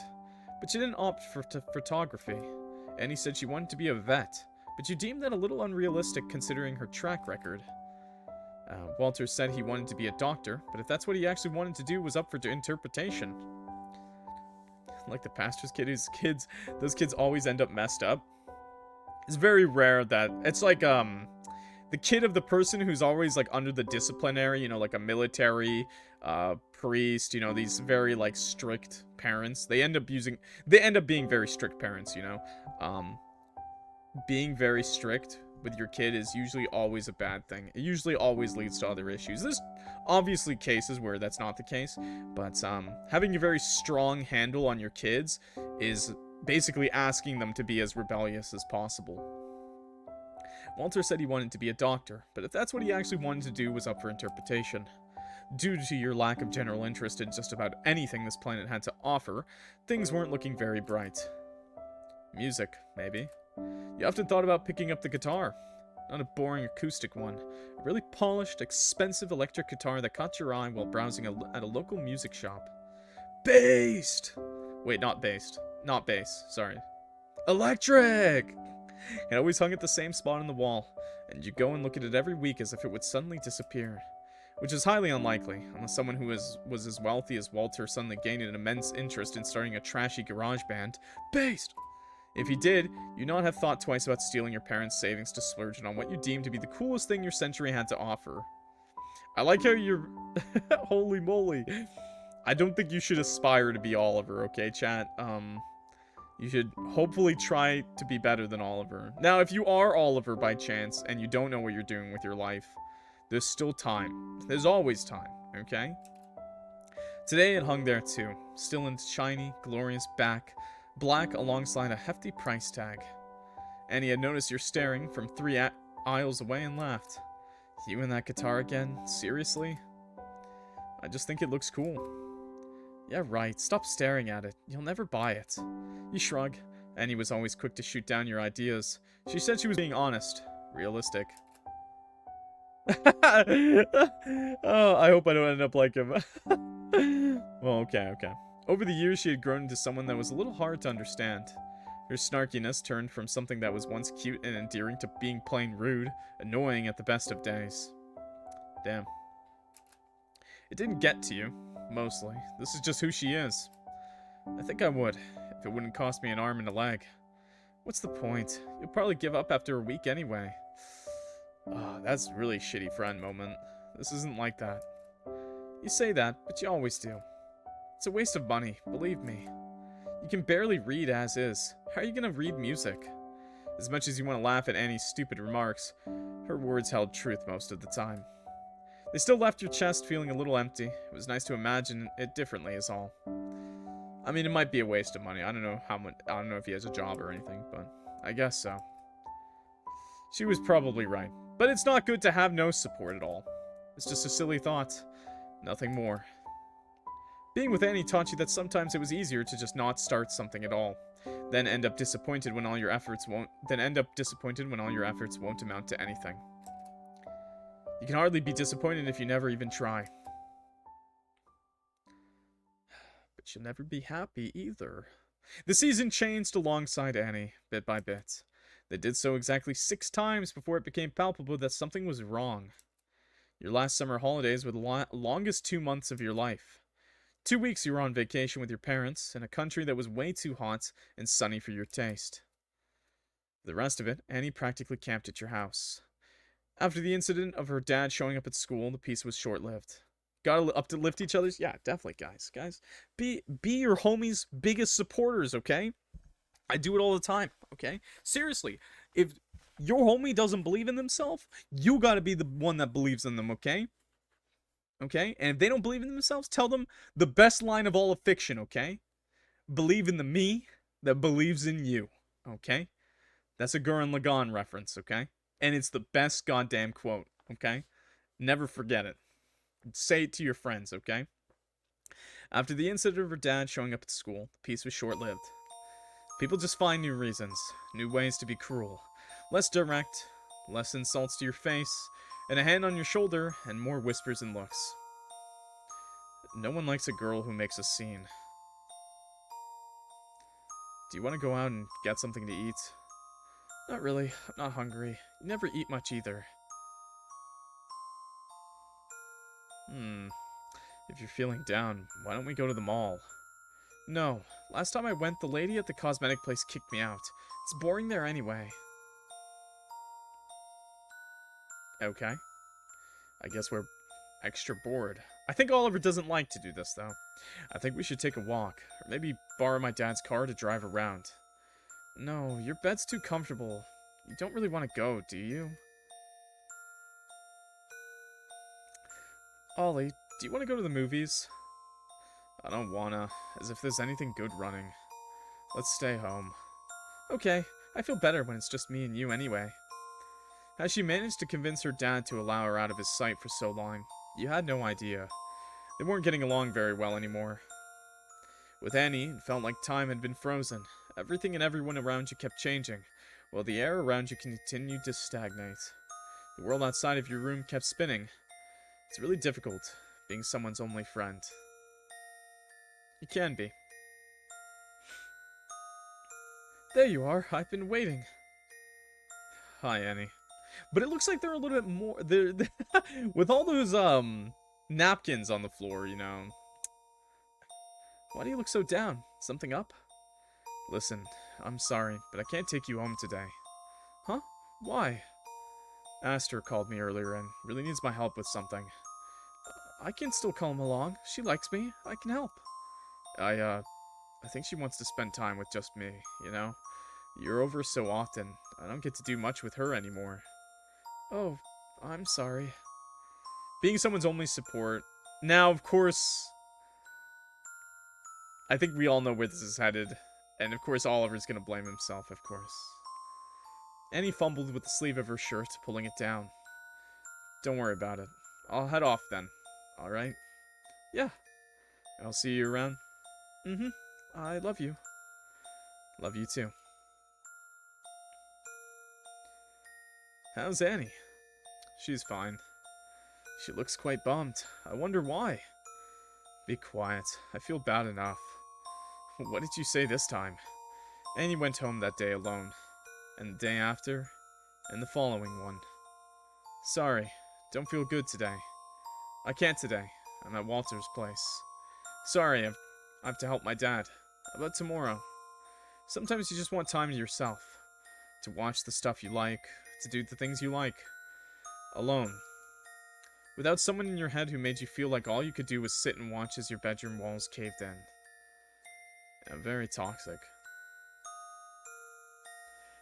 But she didn't opt for photography. Annie said she wanted to be a vet, but you deemed that a little unrealistic considering her track record. Walter said he wanted to be a doctor, but if that's what he actually wanted to do, was up for interpretation. Like the pastor's kid, those kids always end up messed up. It's very rare that, it's like, the kid of the person who's always, like, under the disciplinary, you know, like a military, priest, you know, these very, like, strict parents. They end up being very strict parents, you know. Being very strict with your kid is usually always a bad thing. It usually always leads to other issues. There's obviously cases where that's not the case, but having a very strong handle on your kids is basically asking them to be as rebellious as possible. Walter said he wanted to be a doctor, but if that's what he actually wanted to do, was up for interpretation. Due to your lack of general interest in just about anything this planet had to offer, things weren't looking very bright. Music, maybe. You often thought about picking up the guitar. Not a boring acoustic one. A really polished, expensive electric guitar that caught your eye while browsing at a local music shop. Based! Wait, not based. Not bass, sorry. Electric! It always hung at the same spot on the wall, and you go and look at it every week as if it would suddenly disappear. Which is highly unlikely, unless someone who was as wealthy as Walter suddenly gained an immense interest in starting a trashy garage band. Based! If he did, you'd not have thought twice about stealing your parents' savings to splurge it on what you deemed to be the coolest thing your century had to offer. I like how you're... Holy moly. I don't think you should aspire to be Oliver, okay, chat? You should hopefully try to be better than Oliver. Now, if you are Oliver by chance, and you don't know what you're doing with your life, there's still time. There's always time, okay? Today it hung there too, still in its shiny, glorious back, black alongside a hefty price tag. Annie had noticed you're staring from 3 aisles away and laughed. You and that guitar again? Seriously? I just think it looks cool. Yeah, right. Stop staring at it. You'll never buy it. You shrug. Annie was always quick to shoot down your ideas. She said she was being honest. Realistic. Oh, I hope I don't end up like him. Well, okay. Over the years, she had grown into someone that was a little hard to understand. Her snarkiness turned from something that was once cute and endearing to being plain rude, annoying at the best of days. Damn. It didn't get to you, mostly. This is just who she is. I think I would, if it wouldn't cost me an arm and a leg. What's the point? You'll probably give up after a week anyway. Oh, that's a really shitty friend moment. This isn't like that. You say that, but you always do. It's a waste of money, believe me. You can barely read as is. How are you gonna read music? As much as you want to laugh at Annie's stupid remarks, her words held truth most of the time. They still left your chest feeling a little empty. It was nice to imagine it differently is all. I mean, it might be a waste of money. I don't know how much. I don't know if he has a job or anything, but I guess so. She was probably right. But it's not good to have no support at all. It's just a silly thought. Nothing more. Being with Annie taught you that sometimes it was easier to just not start something at all. Then end up disappointed when all your efforts won't amount to anything. You can hardly be disappointed if you never even try. But you'll never be happy either. The season changed alongside Annie, bit by bit. They did so exactly 6 times before it became palpable that something was wrong. Your last summer holidays were the longest 2 months of your life. 2 weeks you were on vacation with your parents in a country that was way too hot and sunny for your taste. For the rest of it, Annie practically camped at your house. After the incident of her dad showing up at school, the peace was short-lived. Gotta uplift each other's... Yeah, definitely, guys. Guys, be your homies' biggest supporters, okay? I do it all the time, okay? Seriously, if Your homie doesn't believe in themselves, you gotta be the one that believes in them, okay? Okay? And if they don't believe in themselves, tell them the best line of all of fiction, okay? Believe in the me that believes in you, okay? That's a Gurren Lagann reference, okay? And it's the best goddamn quote, okay? Never forget it. Say it to your friends, okay? After the incident of her dad showing up at school, the peace was short-lived. People just find new reasons, new ways to be cruel. Less direct, less insults to your face, and a hand on your shoulder, and more whispers and looks. No one likes a girl who makes a scene. Do you want to go out and get something to eat? Not really. I'm not hungry. You never eat much either. If you're feeling down, why don't we go to the mall? No. Last time I went, the lady at the cosmetic place kicked me out. It's boring there anyway. Okay. I guess we're extra bored. I think Oliver doesn't like to do this, though. I think we should take a walk, or maybe borrow my dad's car to drive around. No, your bed's too comfortable. You don't really want to go, do you? Ollie, do you want to go to the movies? I don't wanna, as if there's anything good running. Let's stay home. Okay, I feel better when it's just me and you anyway. How she managed to convince her dad to allow her out of his sight for so long, you had no idea. They weren't getting along very well anymore. With Annie, it felt like time had been frozen. Everything and everyone around you kept changing, while the air around you continued to stagnate. The world outside of your room kept spinning. It's really difficult, being someone's only friend. It can be. There you are, I've been waiting. Hi, Annie. But it looks like they're a little bit more... They're with all those, napkins on the floor, you know. Why do you look so down? Something up? Listen, I'm sorry, but I can't take you home today. Huh? Why? Aster called me earlier and really needs my help with something. I can still come along. She likes me. I can help. I think she wants to spend time with just me, you know? You're over so often, I don't get to do much with her anymore. Oh, I'm sorry. Being someone's only support. Now, of course, I think we all know where this is headed. And of course, Oliver's gonna blame himself, of course. Annie fumbled with the sleeve of her shirt, pulling it down. Don't worry about it. I'll head off then. Alright? Yeah. I'll see you around. Mm-hmm. I love you. Love you too. How's Annie? She's fine. She looks quite bummed. I wonder why. Be quiet. I feel bad enough. What did you say this time? Annie went home that day alone. And the day after. And the following one. Sorry. Don't feel good today. I can't today. I'm at Walter's place. Sorry, I have to help my dad. How about tomorrow? Sometimes you just want time to yourself. To watch the stuff you like. To do the things you like. Alone. Without someone in your head who made you feel like all you could do was sit and watch as your bedroom walls caved in. Yeah, very toxic.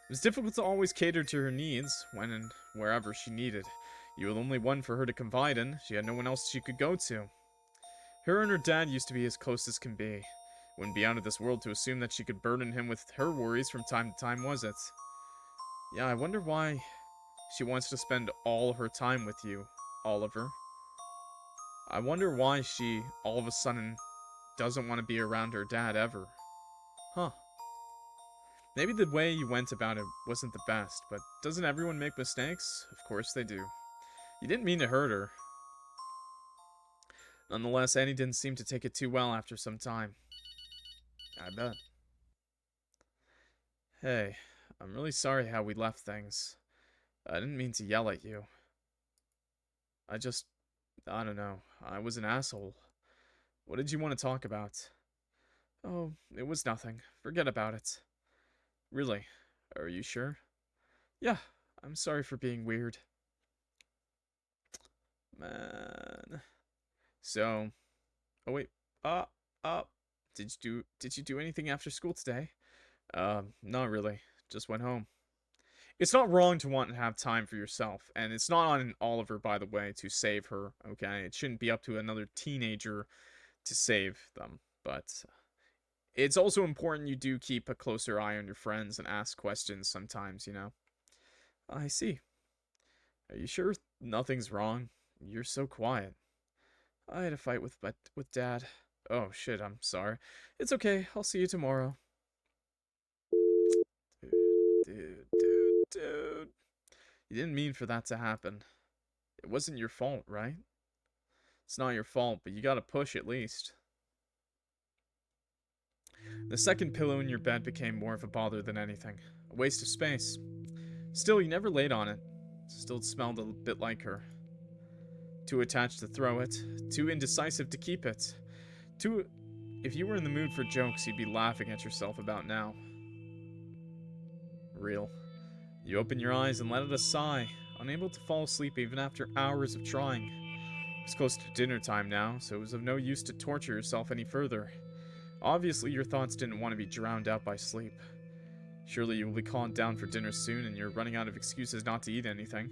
It was difficult to always cater to her needs, when and wherever she needed. You were the only one for her to confide in. She had no one else she could go to. Her and her dad used to be as close as can be. Wouldn't be out of this world to assume that she could burden him with her worries from time to time, was it? Yeah, I wonder why she wants to spend all her time with you, Oliver. I wonder why she, all of a sudden, doesn't want to be around her dad ever. Huh. Maybe the way you went about it wasn't the best, but doesn't everyone make mistakes? Of course they do. You didn't mean to hurt her. Nonetheless, Annie didn't seem to take it too well after some time. I bet. Hey, I'm really sorry how we left things. I didn't mean to yell at you. I don't know. I was an asshole. What did you want to talk about? Oh, it was nothing. Forget about it. Really? Are you sure? Yeah, I'm sorry for being weird. Man. So, oh wait. Did you do anything after school today? Not really. Just went home. It's not wrong to want to have time for yourself, and it's not on Oliver, by the way, to save her, okay? It shouldn't be up to another teenager to save them, but it's also important you do keep a closer eye on your friends and ask questions sometimes, you know? I see. Are you sure nothing's wrong? You're so quiet. I had a fight with Dad. Oh, shit, I'm sorry. It's okay, I'll see you tomorrow. Dude. You didn't mean for that to happen. It wasn't your fault, right? It's not your fault, but you gotta push at least. The second pillow in your bed became more of a bother than anything. A waste of space. Still, you never laid on it. Still smelled a bit like her. Too attached to throw it. Too indecisive to keep it. If you were in the mood for jokes, you'd be laughing at yourself about now. Real. You open your eyes and let out a sigh, unable to fall asleep even after hours of trying. It was close to dinner time now, so it was of no use to torture yourself any further. Obviously, your thoughts didn't want to be drowned out by sleep. Surely you will be calmed down for dinner soon, and you're running out of excuses not to eat anything.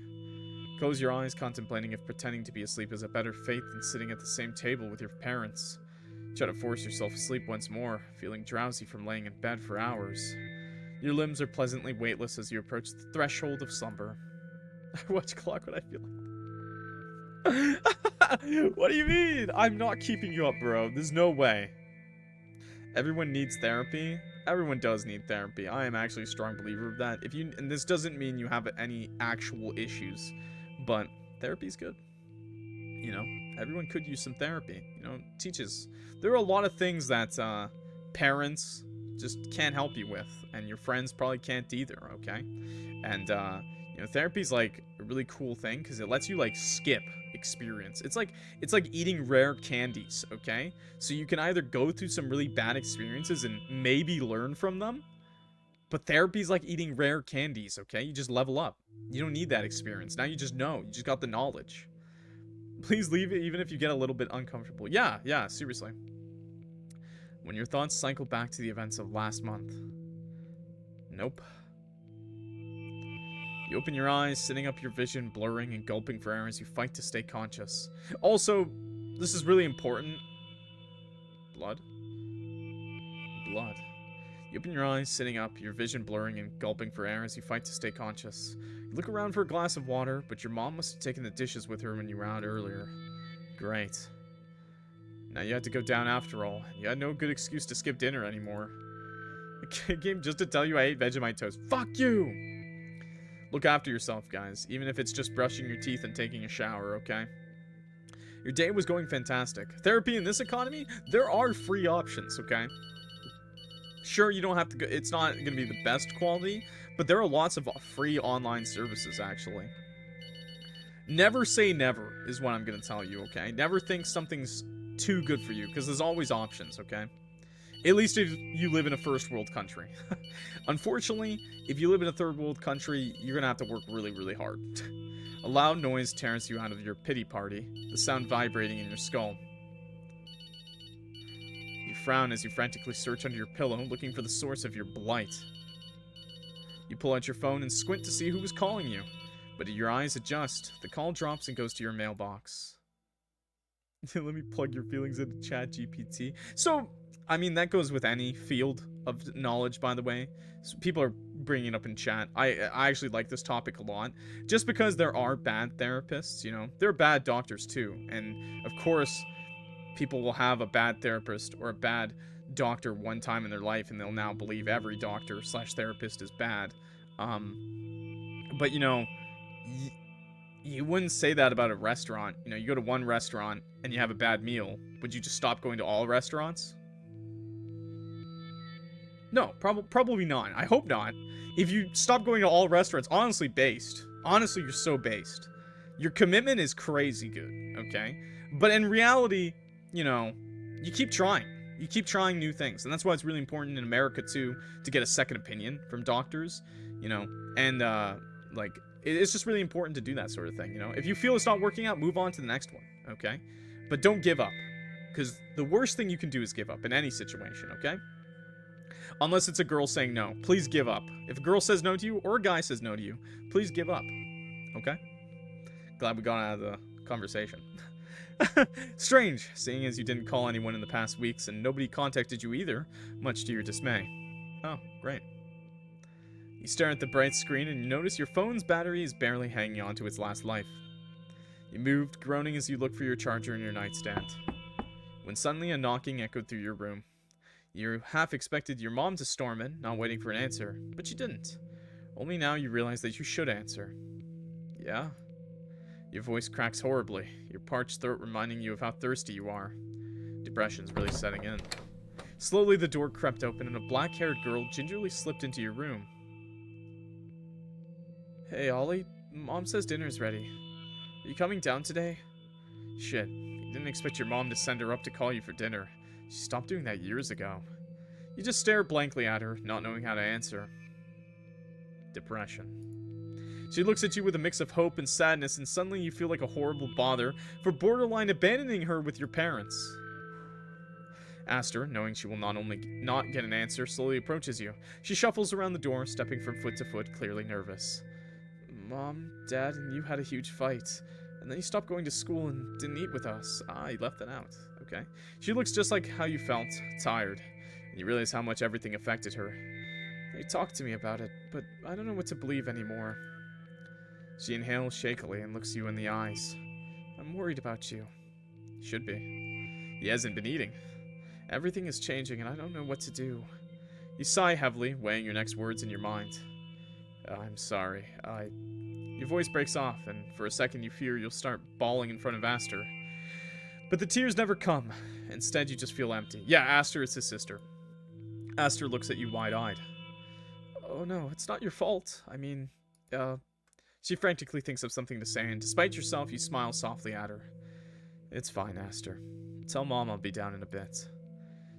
Close your eyes, contemplating if pretending to be asleep is a better fate than sitting at the same table with your parents. Try to force yourself asleep once more, feeling drowsy from laying in bed for hours. Your limbs are pleasantly weightless as you approach the threshold of slumber. I watch clock when I feel like... What do you mean? I'm not keeping you up, bro. There's no way. Everyone needs therapy. Everyone does need therapy. I am actually a strong believer of that. And this doesn't mean you have any actual issues, but therapy's good. You know, everyone could use some therapy. You know, teaches. There are a lot of things that parents just can't help you with, and your friends probably can't either, okay? And, you know, therapy's, like, a really cool thing, because it lets you, like, skip experience. It's like eating rare candies, okay? So you can either go through some really bad experiences and maybe learn from them, but therapy's like eating rare candies, okay? You just level up. You don't need that experience. Now you just know. You just got the knowledge. Please leave it even if you get a little bit uncomfortable. Yeah, seriously. When your thoughts cycle back to the events of last month. Nope. You open your eyes, sitting up your vision, blurring and gulping for air as you fight to stay conscious. Also, this is really important. Blood. You open your eyes, sitting up, your vision blurring and gulping for air as you fight to stay conscious. You look around for a glass of water, but your mom must have taken the dishes with her when you were out earlier. Great. Now you had to go down after all. You had no good excuse to skip dinner anymore. I came just to tell you I ate Vegemite toast. Fuck you! Look after yourself, guys. Even if it's just brushing your teeth and taking a shower, okay? Your day was going fantastic. Therapy in this economy? There are free options, okay? Sure, you don't have to go... It's not going to be the best quality, but there are lots of free online services, actually. Never say never is what I'm going to tell you, okay? Never think something's too good for you, because there's always options, okay? At least if you live in a first world country. Unfortunately, if you live in a third world country, you're gonna have to work really, really hard. A loud noise tears you out of your pity party, the sound vibrating in your skull. You frown as you frantically search under your pillow, looking for the source of your blight. You pull out your phone and squint to see who was calling you, but your eyes adjust. The call drops and goes to your mailbox. Let me plug your feelings into ChatGPT. So, I mean, that goes with any field of knowledge, by the way. So people are bringing it up in chat. I actually like this topic a lot. Just because there are bad therapists, you know. There are bad doctors, too. And, of course, people will have a bad therapist or a bad doctor one time in their life, and they'll now believe every doctor / therapist is bad. But, you know... You wouldn't say that about a restaurant. You know, you go to one restaurant and you have a bad meal. Would you just stop going to all restaurants? No, probably not. I hope not. If you stop going to all restaurants, honestly, you're so based. Your commitment is crazy good, okay? But in reality, you know, you keep trying. You keep trying new things. And that's why it's really important in America, too, to get a second opinion from doctors, you know? And, like... It's just really important to do that sort of thing, you know? If you feel it's not working out, move on to the next one, okay? But don't give up, because the worst thing you can do is give up in any situation, okay? Unless it's a girl saying no. Please give up. If a girl says no to you, or a guy says no to you, please give up. Okay? Glad we got out of the conversation. Strange, seeing as you didn't call anyone in the past weeks and nobody contacted you either, much to your dismay. Oh, great. You stare at the bright screen and you notice your phone's battery is barely hanging on to its last life. You moved, groaning as you look for your charger in your nightstand, when suddenly a knocking echoed through your room. You half expected your mom to storm in, not waiting for an answer, but she didn't. Only now you realize that you should answer. Yeah? Your voice cracks horribly, your parched throat reminding you of how thirsty you are. Depression's really setting in. Slowly the door crept open and a black-haired girl gingerly slipped into your room. Hey, Ollie, Mom says dinner's ready. Are you coming down today? Shit, you didn't expect your mom to send her up to call you for dinner. She stopped doing that years ago. You just stare blankly at her, not knowing how to answer. Depression. She looks at you with a mix of hope and sadness, and suddenly you feel like a horrible bother for borderline abandoning her with your parents. Aster, knowing she will not only not get an answer, slowly approaches you. She shuffles around the door, stepping from foot to foot, clearly nervous. Mom, Dad, and you had a huge fight. And then you stopped going to school and didn't eat with us. Ah, you left that out. Okay. She looks just like how you felt, tired. And you realize how much everything affected her. You talked to me about it, but I don't know what to believe anymore. She inhales shakily and looks you in the eyes. I'm worried about you. Should be. He hasn't been eating. Everything is changing and I don't know what to do. You sigh heavily, weighing your next words in your mind. I'm sorry. Your voice breaks off, and for a second you fear you'll start bawling in front of Aster. But the tears never come. Instead, you just feel empty. Yeah, Aster is his sister. Aster looks at you wide-eyed. Oh no, it's not your fault. I mean, She frantically thinks of something to say, and despite yourself, you smile softly at her. It's fine, Aster. Tell Mom I'll be down in a bit.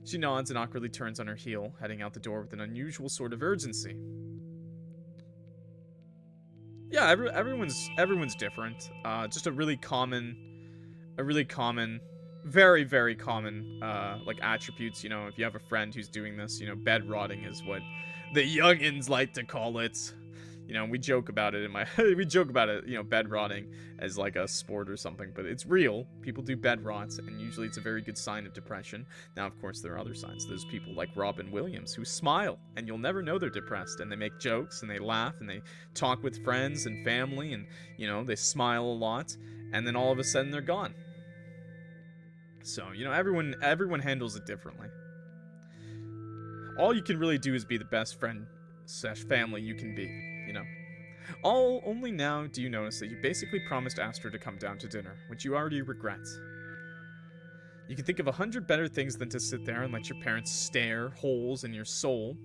She nods and awkwardly turns on her heel, heading out the door with an unusual sort of urgency. Yeah, everyone's different. Just a really common, very, very common, like attributes. You know, if you have a friend who's doing this, you know, bed rotting is what the youngins like to call it. You know, we joke about it you know, bed rotting as like a sport or something, but it's real. People do bed rots, and usually it's a very good sign of depression. Now, of course, there are other signs. There's people like Robin Williams who smile, and you'll never know they're depressed, and they make jokes, and they laugh, and they talk with friends and family, and, you know, they smile a lot, and then all of a sudden they're gone. So, you know, everyone handles it differently. All you can really do is be the best friend / family you can be, you know. Only now do you notice that you basically promised Aster to come down to dinner, which you already regret. You can think of 100 better things than to sit there and let your parents stare holes in your soul.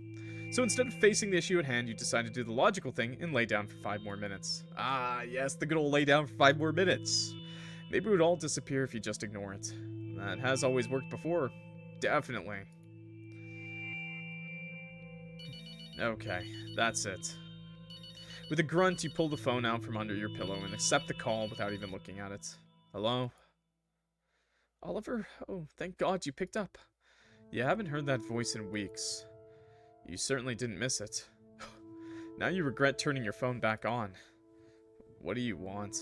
So instead of facing the issue at hand, you decide to do the logical thing and lay down for 5 more minutes. Ah, yes, the good old lay down for 5 more minutes. Maybe it would all disappear if you just ignore it. That has always worked before. Definitely. Okay, that's it. With a grunt, you pull the phone out from under your pillow and accept the call without even looking at it. Hello? Oliver? Oh, thank God you picked up. You haven't heard that voice in weeks. You certainly didn't miss it. Now you regret turning your phone back on. What do you want?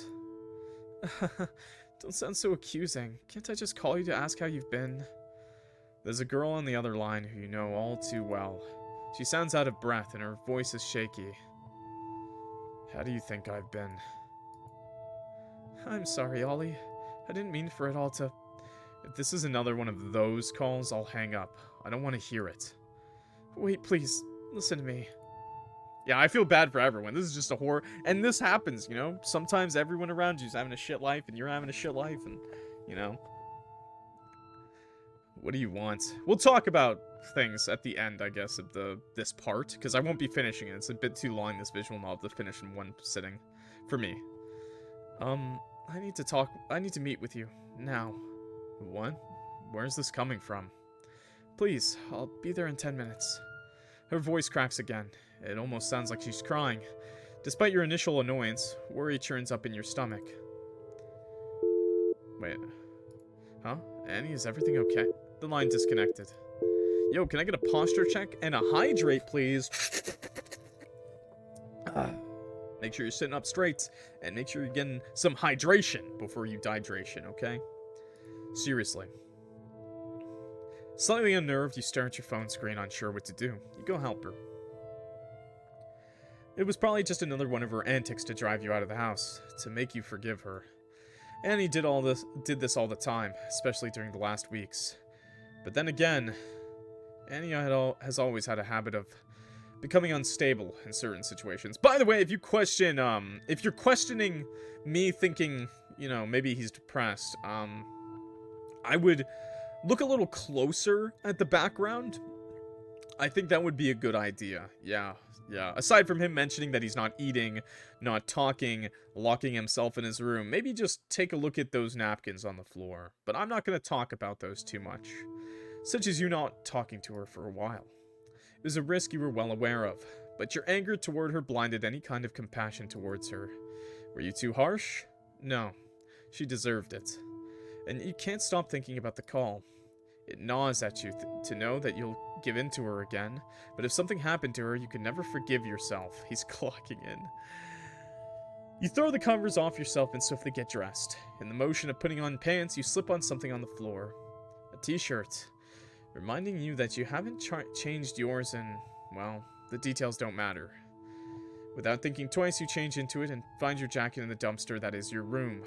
Don't sound so accusing. Can't I just call you to ask how you've been? There's a girl on the other line who you know all too well. She sounds out of breath and her voice is shaky. How do you think I've been? I'm sorry, Ollie. I didn't mean for it all to... If this is another one of those calls, I'll hang up. I don't want to hear it. Wait, please. Listen to me. Yeah, I feel bad for everyone. This is just a horror. And this happens, you know? Sometimes everyone around you is having a shit life and you're having a shit life and, you know... What do you want? We'll talk about things at the end, I guess, of this part, because I won't be finishing it. It's a bit too long, this visual novel, to finish in one sitting. For me. I need to meet with you. Now. What? Where's this coming from? Please, I'll be there in 10 minutes. Her voice cracks again. It almost sounds like she's crying. Despite your initial annoyance, worry churns up in your stomach. Wait. Huh? Annie, is everything okay? The line disconnected. Yo, can I get a posture check and a hydrate, please? Make sure you're sitting up straight, and make sure you're getting some hydration before you dehydration, okay? Seriously. Slightly unnerved, you stare at your phone screen, unsure what to do. You go help her. It was probably just another one of her antics to drive you out of the house, to make you forgive her. Annie did this all the time, especially during the last weeks. But then again, Annie has always had a habit of becoming unstable in certain situations. By the way, if you're questioning me thinking, you know, maybe he's depressed, I would look a little closer at the background. I think that would be a good idea. Yeah. Aside from him mentioning that he's not eating, not talking, locking himself in his room, maybe just take a look at those napkins on the floor. But I'm not going to talk about those too much. Such as you not talking to her for a while. It was a risk you were well aware of, but your anger toward her blinded any kind of compassion towards her. Were you too harsh? No. She deserved it. And you can't stop thinking about the call. It gnaws at you to know that you'll give in to her again, but if something happened to her, you can never forgive yourself. He's clocking in. You throw the covers off yourself and swiftly get dressed. In the motion of putting on pants, you slip on something on the floor. A t-shirt. Reminding you that you haven't changed yours and, well, the details don't matter. Without thinking twice, you change into it and find your jacket in the dumpster that is your room.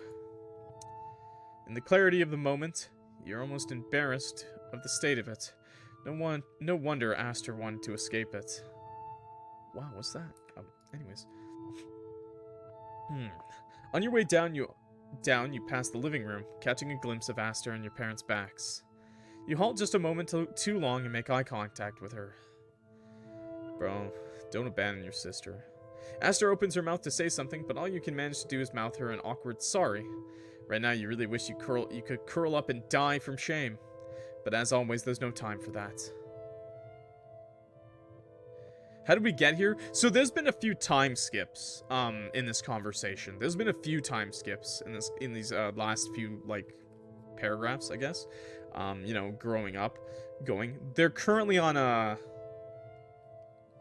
In the clarity of the moment, you're almost embarrassed of the state of it. No wonder Aster wanted to escape it. Wow, what's that? Anyways. On your way down, you pass the living room, catching a glimpse of Aster and your parents' backs. You halt just a moment too long and make eye contact with her. Bro, don't abandon your sister. Aster opens her mouth to say something, but all you can manage to do is mouth her an awkward sorry. Right now, you really wish you could curl up and die from shame. But as always, there's no time for that. How did we get here? So there's been a few time skips in this conversation. There's been a few time skips in these last few like paragraphs, I guess. You know, growing up, They're currently on a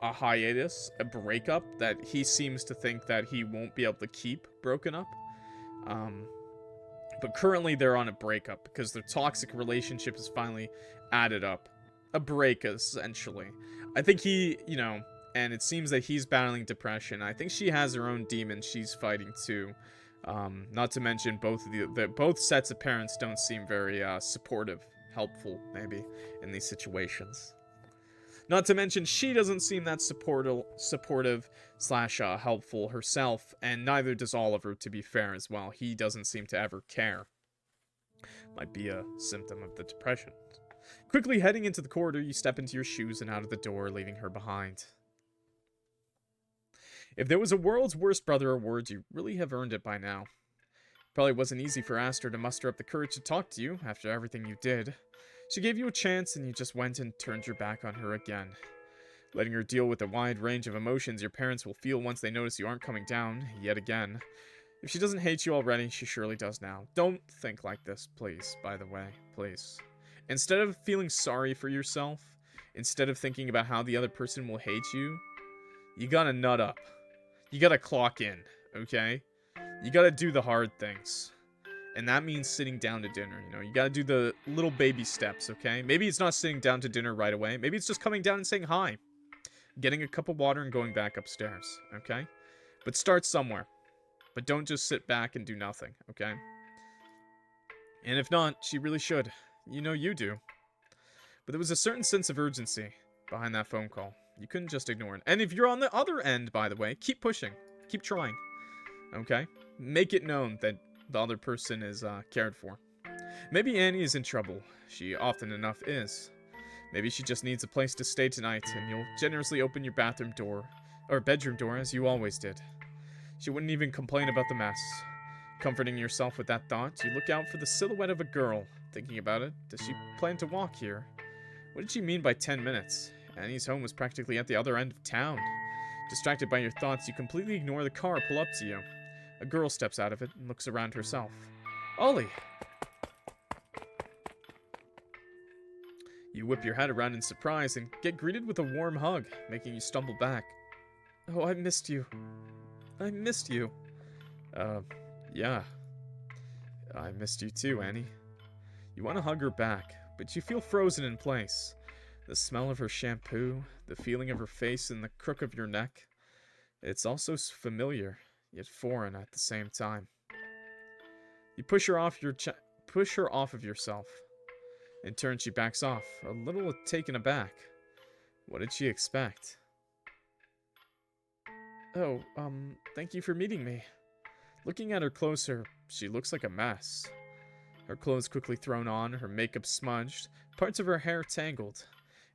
hiatus, a breakup that he seems to think that he won't be able to keep broken up. But currently they're on a breakup because their toxic relationship is finally added up. A break, essentially. I think he, you know, and it seems that he's battling depression. I think she has her own demons she's fighting too. Not to mention both sets of parents don't seem very supportive, helpful, maybe, in these situations. Not to mention, she doesn't seem that supportive / helpful herself, and neither does Oliver, to be fair, as well. He doesn't seem to ever care. Might be a symptom of the depression. Quickly heading into the corridor, you step into your shoes and out of the door, leaving her behind. If there was a World's Worst Brother award, you really have earned it by now. Probably wasn't easy for Aster to muster up the courage to talk to you after everything you did. She gave you a chance, and you just went and turned your back on her again. Letting her deal with the wide range of emotions your parents will feel once they notice you aren't coming down, yet again. If she doesn't hate you already, she surely does now. Don't think like this, please, by the way, please. Instead of feeling sorry for yourself, instead of thinking about how the other person will hate you, you gotta nut up. You gotta clock in, okay? You gotta do the hard things. And that means sitting down to dinner, you know? You gotta do the little baby steps, okay? Maybe it's not sitting down to dinner right away. Maybe it's just coming down and saying hi. Getting a cup of water and going back upstairs, okay? But start somewhere. But don't just sit back and do nothing, okay? And if not, she really should. You know you do. But there was a certain sense of urgency behind that phone call. You couldn't just ignore it. And if you're on the other end, by the way, keep pushing. Keep trying. Okay? Make it known that the other person is cared for. Maybe Annie is in trouble. She often enough is. Maybe she just needs a place to stay tonight, and you'll generously open your bathroom door, or bedroom door, as you always did. She wouldn't even complain about the mess. Comforting yourself with that thought, you look out for the silhouette of a girl. Thinking about it, does she plan to walk here? What did she mean by 10 minutes? Annie's home was practically at the other end of town. Distracted by your thoughts, you completely ignore the car pull up to you. A girl steps out of it and looks around herself. Ollie! You whip your head around in surprise and get greeted with a warm hug, making you stumble back. Oh, I missed you. I missed you. Yeah. I missed you too, Annie. You want to hug her back, but you feel frozen in place. The smell of her shampoo, the feeling of her face in the crook of your neck. It's also familiar, yet foreign at the same time. You push her off of yourself. In turn, she backs off, a little taken aback. What did she expect? Oh, thank you for meeting me. Looking at her closer, she looks like a mess. Her clothes quickly thrown on, her makeup smudged, parts of her hair tangled.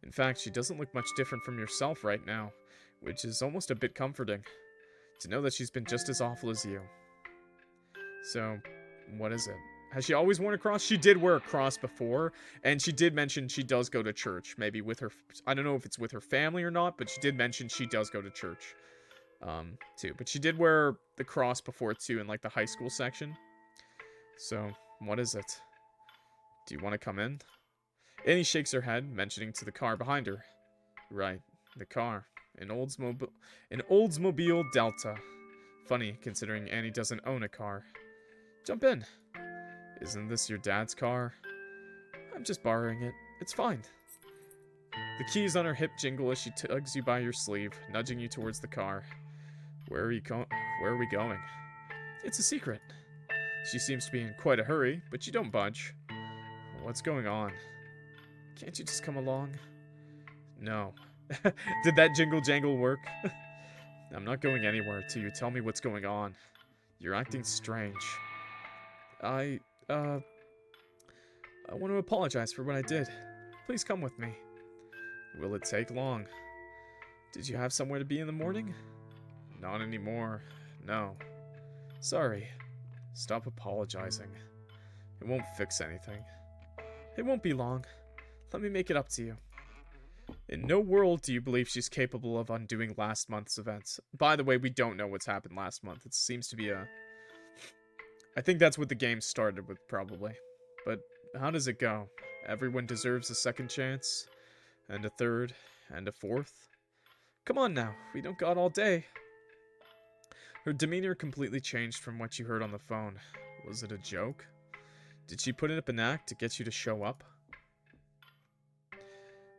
In fact, she doesn't look much different from yourself right now, which is almost a bit comforting. To know that she's been just as awful as you. So, what is it? Has she always worn a cross? She did wear a cross before, and she did mention she does go to church. Maybe with her, I don't know if it's with her family or not, but she did mention she does go to church, too. But she did wear the cross before, too, in, like, the high school section. So, what is it? Do you want to come in? Annie shakes her head, mentioning to the car behind her. Right, the car. An Oldsmobile Delta. Funny, considering Annie doesn't own a car. Jump in. Isn't this your dad's car? I'm just borrowing it. It's fine. The keys on her hip jingle as she tugs you by your sleeve, nudging you towards the car. Where are we going? It's a secret. She seems to be in quite a hurry, but you don't budge. What's going on? Can't you just come along? No. Did that jingle jangle work? I'm not going anywhere till you tell me what's going on. You're acting strange. I want to apologize for what I did. Please come with me. Will it take long? Did you have somewhere to be in the morning? Not anymore. No. Sorry. Stop apologizing. It won't fix anything. It won't be long. Let me make it up to you. In no world do you believe she's capable of undoing last month's events. By the way, we don't know what's happened last month. It seems to be a... I think that's what the game started with, probably. But how does it go? Everyone deserves a second chance? And a third? And a fourth? Come on now, we don't got all day. Her demeanor completely changed from what you heard on the phone. Was it a joke? Did she put up an act to get you to show up?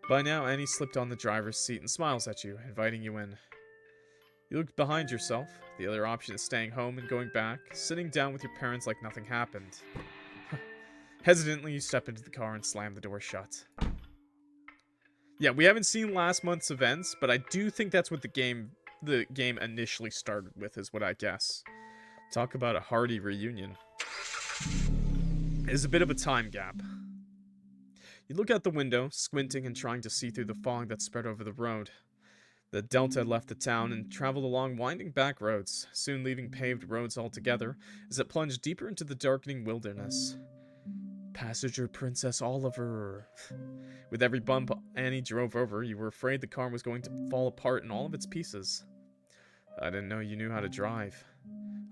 By now, Annie slipped on the driver's seat and smiles at you, inviting you in. You look behind yourself. The other option is staying home and going back, sitting down with your parents like nothing happened. Hesitantly, you step into the car and slam the door shut. Yeah, we haven't seen last month's events, but I do think that's what the game initially started with, is what I guess. Talk about a hearty reunion. There's a bit of a time gap. You look out the window, squinting and trying to see through the fog that spread over the road. The Delta had left the town and traveled along winding back roads, soon leaving paved roads altogether as it plunged deeper into the darkening wilderness. Passenger Princess Oliver. With every bump Annie drove over, you were afraid the car was going to fall apart in all of its pieces. I didn't know you knew how to drive.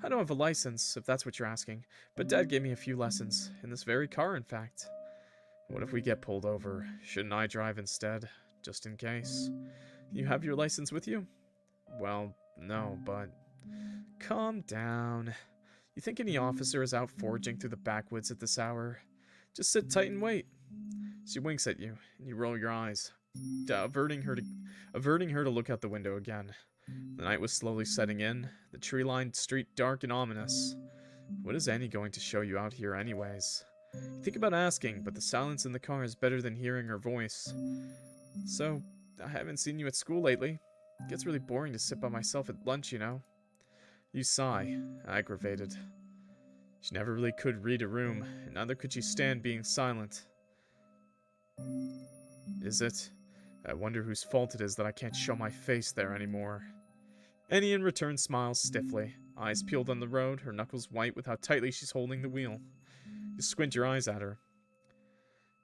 I don't have a license, if that's what you're asking, but Dad gave me a few lessons, in this very car, in fact. What if we get pulled over? Shouldn't I drive instead, just in case? You have your license with you? Well, no, but... Calm down. You think any officer is out foraging through the backwoods at this hour? Just sit tight and wait. She winks at you, and you roll your eyes, averting her to look out the window again. The night was slowly setting in, the tree-lined street dark and ominous. What is Annie going to show you out here anyways? You think about asking, but the silence in the car is better than hearing her voice. So, I haven't seen you at school lately. It gets really boring to sit by myself at lunch, you know. You sigh, aggravated. She never really could read a room, and neither could she stand being silent. Is it? I wonder whose fault it is that I can't show my face there anymore. Annie in return smiles stiffly, eyes peeled on the road, her knuckles white with how tightly she's holding the wheel. You squint your eyes at her.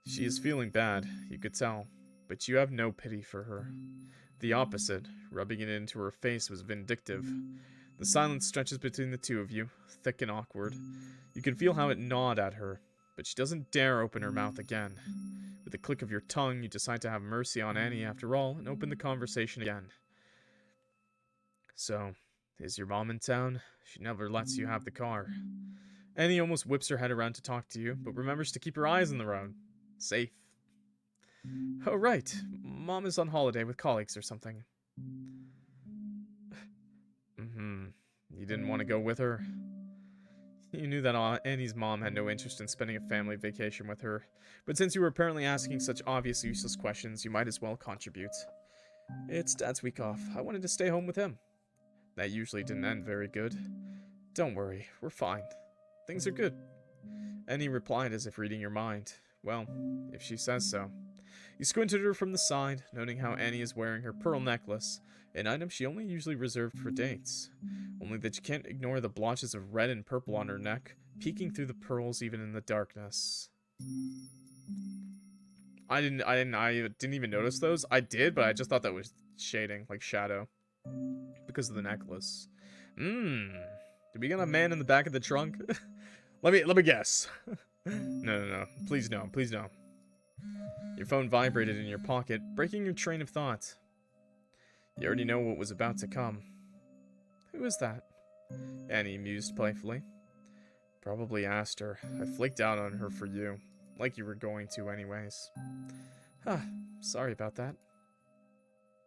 She is feeling bad, you could tell, but you have no pity for her. The opposite, rubbing it into her face, was vindictive. The silence stretches between the two of you, thick and awkward. You can feel how it gnawed at her, but she doesn't dare open her mouth again. With a click of your tongue, you decide to have mercy on Annie after all and open the conversation again. So, is your mom in town? She never lets you have the car. Annie almost whips her head around to talk to you, but remembers to keep her eyes on the road. Safe. Oh, right. Mom is on holiday with colleagues or something. You didn't want to go with her? You knew that Annie's mom had no interest in spending a family vacation with her, but since you were apparently asking such obvious useless questions, you might as well contribute. It's Dad's week off. I wanted to stay home with him. That usually didn't end very good. Don't worry, we're fine. Things are good. Annie replied as if reading your mind. Well, if she says so. You squinted at her from the side, noting how Annie is wearing her pearl necklace, an item she only usually reserved for dates. Only that you can't ignore the blotches of red and purple on her neck, peeking through the pearls even in the darkness. I didn't even notice those. I did, but I just thought that was shading, like shadow. Because of the necklace. Did we get a man in the back of the trunk? let me guess. No. Please no. Your phone vibrated in your pocket, breaking your train of thought. You already know what was about to come. Who is that? Annie mused playfully. Probably asked her. I flaked out on her for you. Like you were going to anyways. Sorry about that.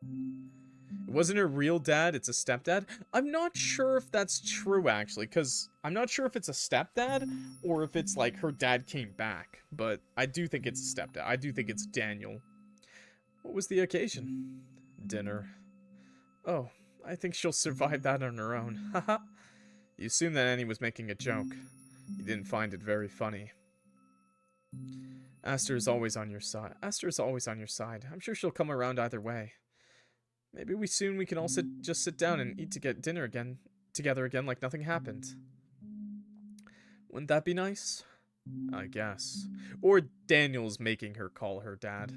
It wasn't her real dad, it's a stepdad. I'm not sure if that's true, actually, because I'm not sure if it's a stepdad or if it's like her dad came back. But I do think it's a stepdad. I do think it's Daniel. What was the occasion? Dinner. Oh, I think she'll survive that on her own. Haha. You assumed that Annie was making a joke. You didn't find it very funny. Aster is always on your side. I'm sure she'll come around either way. Maybe we can all just sit down and eat dinner together again like nothing happened. Wouldn't that be nice? I guess. Or Daniel's making her call her dad.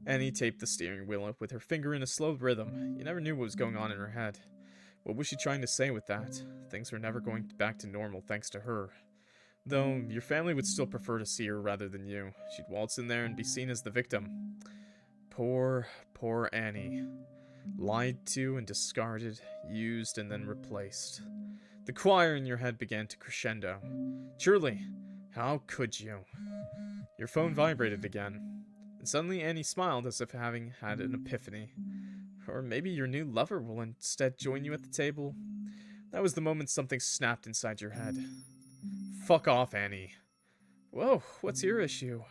Annie taped the steering wheel up with her finger in a slow rhythm. You never knew what was going on in her head. What was she trying to say with that? Things were never going back to normal thanks to her. Though, your family would still prefer to see her rather than you. She'd waltz in there and be seen as the victim. Poor Annie. Lied to and discarded, used and then replaced. The choir in your head began to crescendo. Truly, how could you? Your phone vibrated again. And suddenly Annie smiled as if having had an epiphany. Or maybe your new lover will instead join you at the table. That was the moment something snapped inside your head. Fuck off, Annie. Whoa, what's your issue?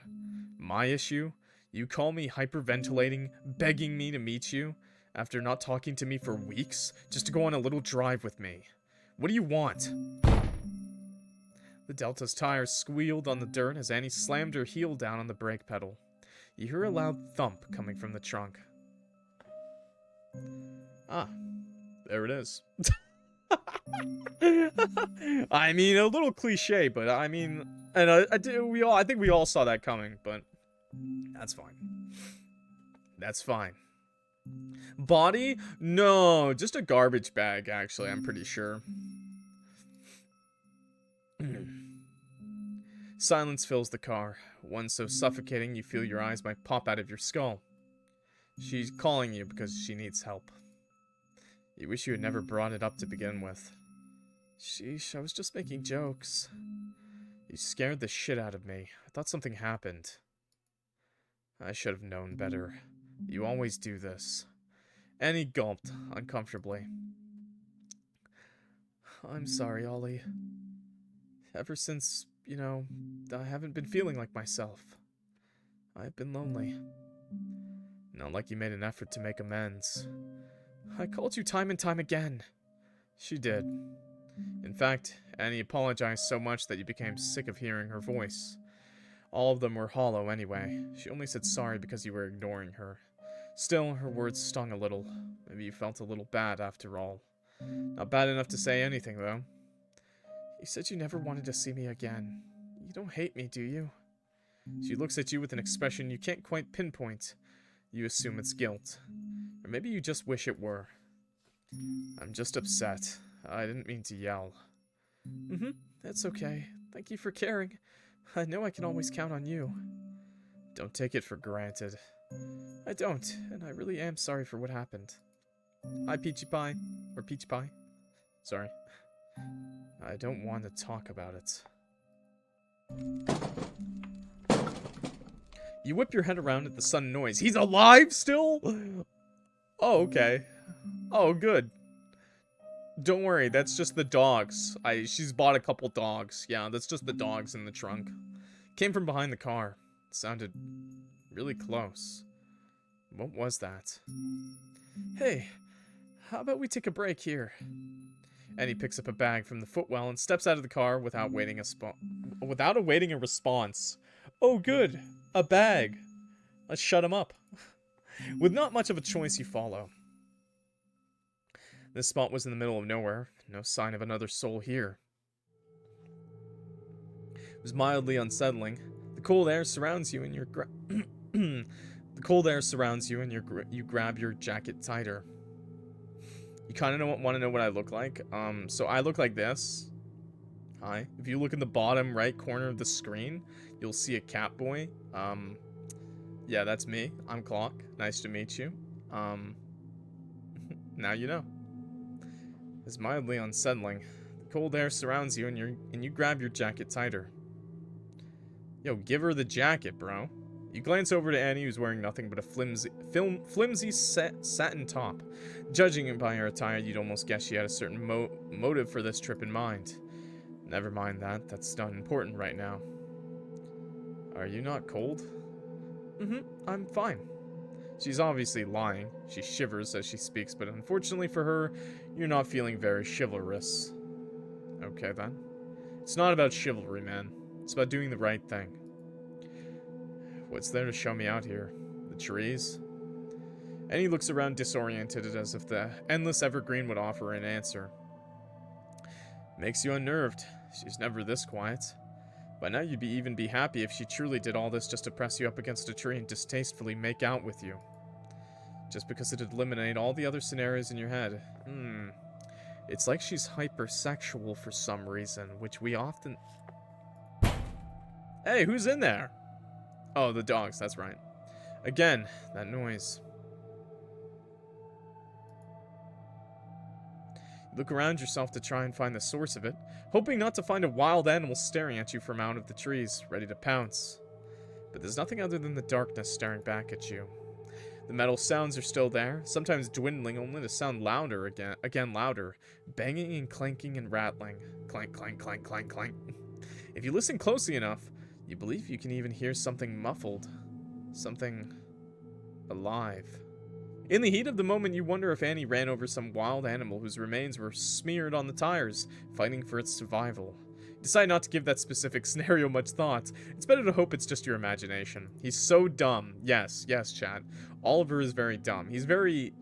My issue? You call me hyperventilating, begging me to meet you, after not talking to me for weeks, just to go on a little drive with me. What do you want? The Delta's tires squealed on the dirt as Annie slammed her heel down on the brake pedal. You hear a loud thump coming from the trunk. Ah, there it is. I mean, a little cliche, but I mean, and I think we all saw that coming, but that's fine. That's fine. Body? No, just a garbage bag, actually, I'm pretty sure. Silence fills the car, one so suffocating you feel your eyes might pop out of your skull. She's calling you because she needs help. You wish you had never brought it up to begin with. Sheesh, I was just making jokes. You scared the shit out of me. I thought something happened. I should have known better. You always do this. Annie gulped, uncomfortably. I'm sorry, Ollie. Ever since, I haven't been feeling like myself. I've been lonely. Not like you made an effort to make amends. I called you time and time again. She did. In fact, Annie apologized so much that you became sick of hearing her voice. All of them were hollow anyway. She only said sorry because you were ignoring her. Still, her words stung a little. Maybe you felt a little bad after all. Not bad enough to say anything, though. You said you never wanted to see me again. You don't hate me, do you? She looks at you with an expression you can't quite pinpoint. You assume it's guilt. Or maybe you just wish it were. I'm just upset. I didn't mean to yell. That's okay. Thank you for caring. I know I can always count on you. Don't take it for granted. I don't, and I really am sorry for what happened. Hi, Peachy Pie. Or Peach Pie. Sorry. I don't want to talk about it. You whip your head around at the sudden noise. He's alive still? Oh, okay. Oh, good. Don't worry, that's just the dogs. She's bought a couple dogs. Yeah, that's just the dogs in the trunk. Came from behind the car. Sounded really close. What was that? Hey, how about we take a break here? And he picks up a bag from the footwell and steps out of the car without awaiting a response. Oh, good. A bag. Let's shut him up. With not much of a choice, you follow. This spot was in the middle of nowhere. No sign of another soul here. It was mildly unsettling. The cold air surrounds you and you grab your jacket tighter. You kind of want to know what I look like. So I look like this. Hi. If you look in the bottom right corner of the screen, you'll see a cat boy. Yeah, that's me. I'm Clock. Nice to meet you. Now you know. It's mildly unsettling. The cold air surrounds you and you grab your jacket tighter. Yo, give her the jacket, bro. You glance over to Annie, who's wearing nothing but a flimsy satin top. Judging by her attire, you'd almost guess she had a certain motive for this trip in mind. Never mind that. That's not important right now. Are you not cold? I'm fine. She's obviously lying. She shivers as she speaks, but unfortunately for her, you're not feeling very chivalrous. Okay, then. It's not about chivalry, man. It's about doing the right thing. What's there to show me out here? The trees? Annie looks around disoriented as if the endless evergreen would offer an answer. Makes you unnerved. She's never this quiet. By now you'd even be happy if she truly did all this just to press you up against a tree and distastefully make out with you. Just because it'd eliminate all the other scenarios in your head. It's like she's hypersexual for some reason, which we often... Hey, who's in there? Oh, the dogs, that's right. Again, that noise. You look around yourself to try and find the source of it, hoping not to find a wild animal staring at you from out of the trees, ready to pounce. But there's nothing other than the darkness staring back at you. The metal sounds are still there, sometimes dwindling only to sound louder again louder, banging and clanking and rattling. Clank, clank, clank, clank, clank. If you listen closely enough, you believe you can even hear something muffled. Something alive. In the heat of the moment, you wonder if Annie ran over some wild animal whose remains were smeared on the tires, fighting for its survival. You decide not to give that specific scenario much thought. It's better to hope it's just your imagination. He's so dumb. Yes, chat. Oliver is very dumb. He's very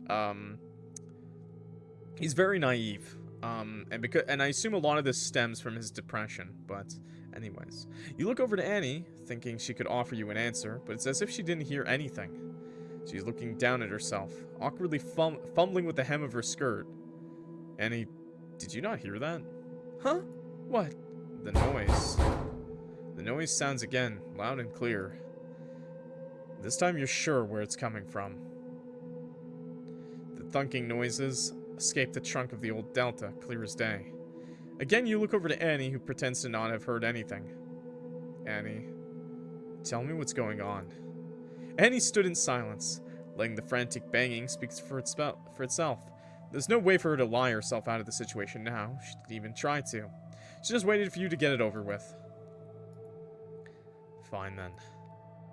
naive. And I assume a lot of this stems from his depression, but anyways. You look over to Annie, thinking she could offer you an answer, but it's as if she didn't hear anything. She's looking down at herself, awkwardly fumbling with the hem of her skirt. Annie, did you not hear that? Huh? What? The noise. The noise sounds again, loud and clear. This time you're sure where it's coming from. The thunking noises escape the trunk of the old Delta, clear as day. Again, you look over to Annie, who pretends to not have heard anything. Annie, tell me what's going on. Annie stood in silence, letting the frantic banging speak for itself. There's no way for her to lie herself out of the situation now. She didn't even try to. She just waited for you to get it over with. Fine, then.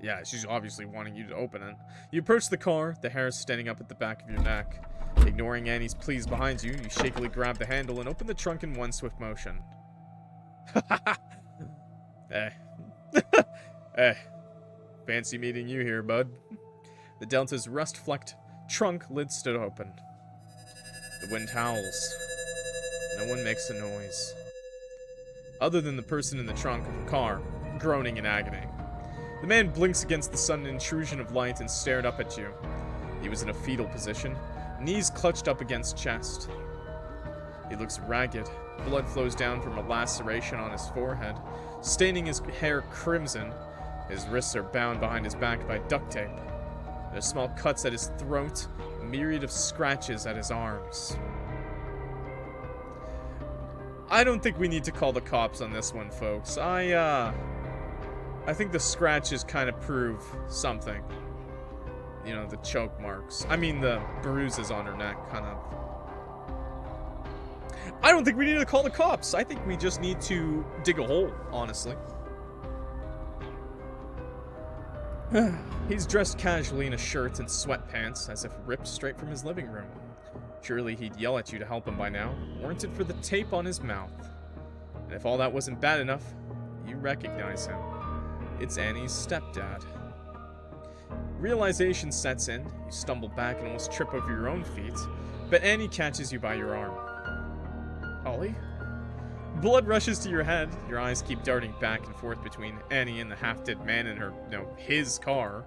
Yeah, she's obviously wanting you to open it. You approach the car, the hair standing up at the back of your neck. Ignoring Annie's pleas behind you, you shakily grab the handle and open the trunk in one swift motion. Hey. Fancy meeting you here, bud. The Delta's rust-flecked trunk lid stood open. The wind howls. No one makes a noise. Other than the person in the trunk of the car, groaning in agony. The man blinks against the sudden intrusion of light and stared up at you. He was in a fetal position, knees clutched up against chest. He looks ragged. Blood flows down from a laceration on his forehead, staining his hair crimson. His wrists are bound behind his back by duct tape. There's small cuts at his throat, a myriad of scratches at his arms. I don't think we need to call the cops on this one, folks. I think the scratches kind of prove something. You know, the choke marks. I mean, the bruises on her neck, kind of. I don't think we need to call the cops. I think we just need to dig a hole, honestly. He's dressed casually in a shirt and sweatpants, as if ripped straight from his living room. Surely he'd yell at you to help him by now, weren't it for the tape on his mouth. And if all that wasn't bad enough, you recognize him. It's Annie's stepdad. Realization sets in, you stumble back and almost trip over your own feet, but Annie catches you by your arm. Ollie? Blood rushes to your head, your eyes keep darting back and forth between Annie and the half-dead man in her, his car.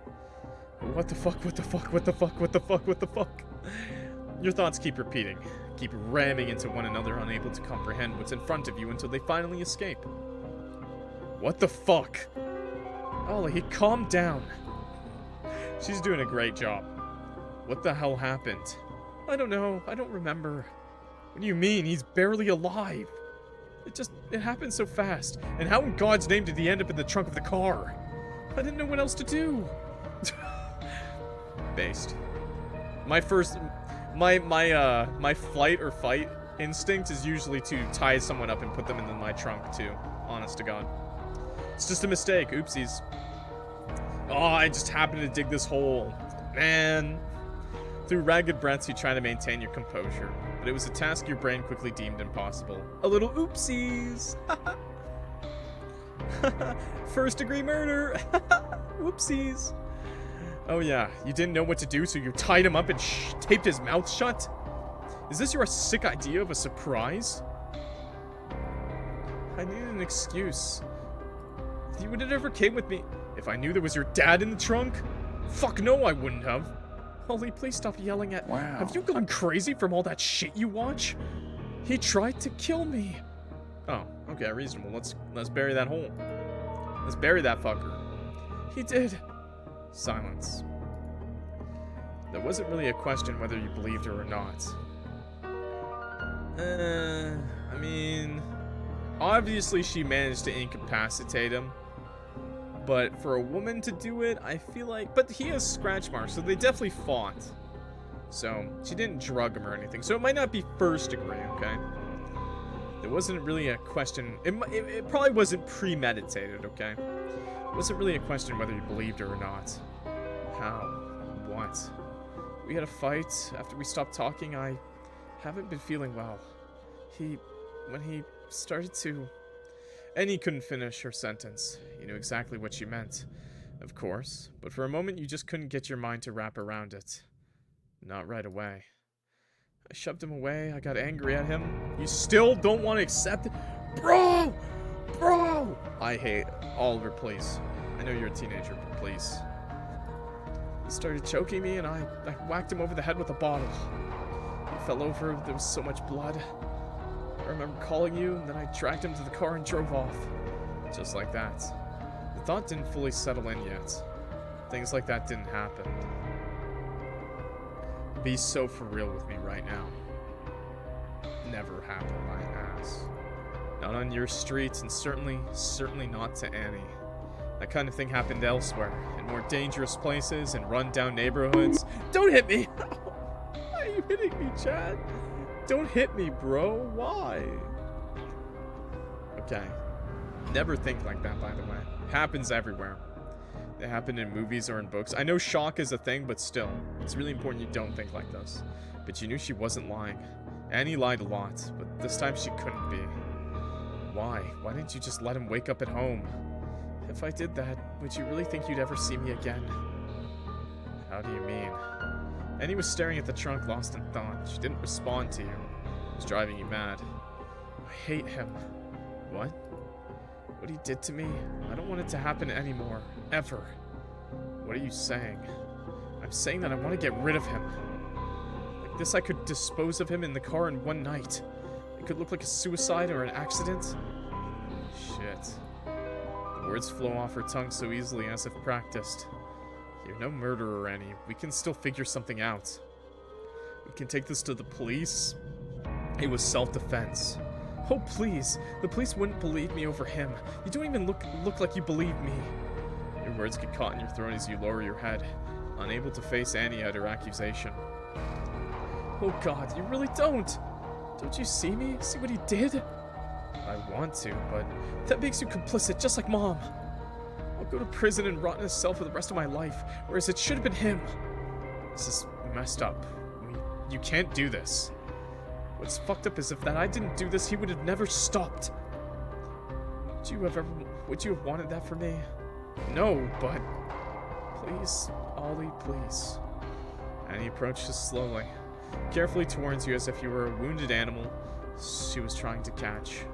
What the fuck, what the fuck, what the fuck, what the fuck, what the fuck? Your thoughts keep repeating, keep ramming into one another, unable to comprehend what's in front of you until they finally escape. What the fuck? Ollie, calm down. She's doing a great job. What the hell happened? I don't know, I don't remember. What do you mean? He's barely alive. It happened so fast. And how in God's name did he end up in the trunk of the car? I didn't know what else to do. Based. My flight or fight instinct is usually to tie someone up and put them in my trunk too. Honest to God. It's just a mistake. Oopsies. Oh, I just happened to dig this hole. Man. Through ragged breaths, you try to maintain your composure, but it was a task your brain quickly deemed impossible. A little oopsies. First-degree murder. Whoopsies. Oh yeah, you didn't know what to do, so you tied him up and taped his mouth shut? Is this your sick idea of a surprise? I needed an excuse. You would have ever came with me if I knew there was your dad in the trunk? Fuck no, I wouldn't have. Ollie, please stop yelling at me. Wow. Have you gone crazy from all that shit you watch? He tried to kill me. Oh, okay, reasonable. Let's bury that hole. Let's bury that fucker. He did. Silence. There wasn't really a question whether you believed her or not. I mean, obviously she managed to incapacitate him. But for a woman to do it, I feel like... But he has scratch marks, so they definitely fought. So, she didn't drug him or anything. So it might not be first degree, okay? There wasn't really a question... It probably wasn't premeditated, okay? It wasn't really a question whether you believed her or not. How? What? We had a fight. After we stopped talking, I haven't been feeling well. When he started to... Annie couldn't finish her sentence. You knew exactly what she meant, of course, but for a moment you just couldn't get your mind to wrap around it. Not right away. I shoved him away, I got angry at him. You still don't want to accept it? Bro! Bro! I hate Oliver, please. I know you're a teenager, but please. He started choking me and I whacked him over the head with a bottle. He fell over, there was so much blood. I remember calling you, and then I dragged him to the car and drove off. Just like that. The thought didn't fully settle in yet. Things like that didn't happen. Be so for real with me right now. Never happened, my ass. Not on your streets, and certainly not to Annie. That kind of thing happened elsewhere, in more dangerous places, in run-down neighborhoods. Don't hit me! Why are you hitting me, Chad? Don't hit me, bro. Why? Okay. Never think like that, by the way. It happens everywhere. They happen in movies or in books. I know shock is a thing, but still. It's really important you don't think like this. But you knew she wasn't lying. Annie lied a lot, but this time she couldn't be. Why? Why didn't you just let him wake up at home? If I did that, would you really think you'd ever see me again? How do you mean? Annie was staring at the trunk, lost in thought. She didn't respond to you. It was driving you mad. I hate him. What? What he did to me? I don't want it to happen anymore. Ever. What are you saying? I'm saying that I want to get rid of him. Like this, I could dispose of him in the car in one night. It could look like a suicide or an accident. Shit. Words flow off her tongue so easily as if practiced. You're no murderer, Annie. We can still figure something out. We can take this to the police. It was self-defense. Oh, please. The police wouldn't believe me over him. You don't even look like you believe me. Your words get caught in your throat as you lower your head, unable to face Annie at her accusation. Oh God, you really don't! Don't you see me? See what he did? I want to, but that makes you complicit, just like Mom. I'll go to prison and rot in a cell for the rest of my life, whereas it should have been him. This is messed up. You can't do this. What's fucked up is if that I didn't do this, he would have never stopped. Would you have wanted that for me? No, but please, Ollie, please. And he approaches slowly, carefully towards you as if you were a wounded animal she was trying to catch.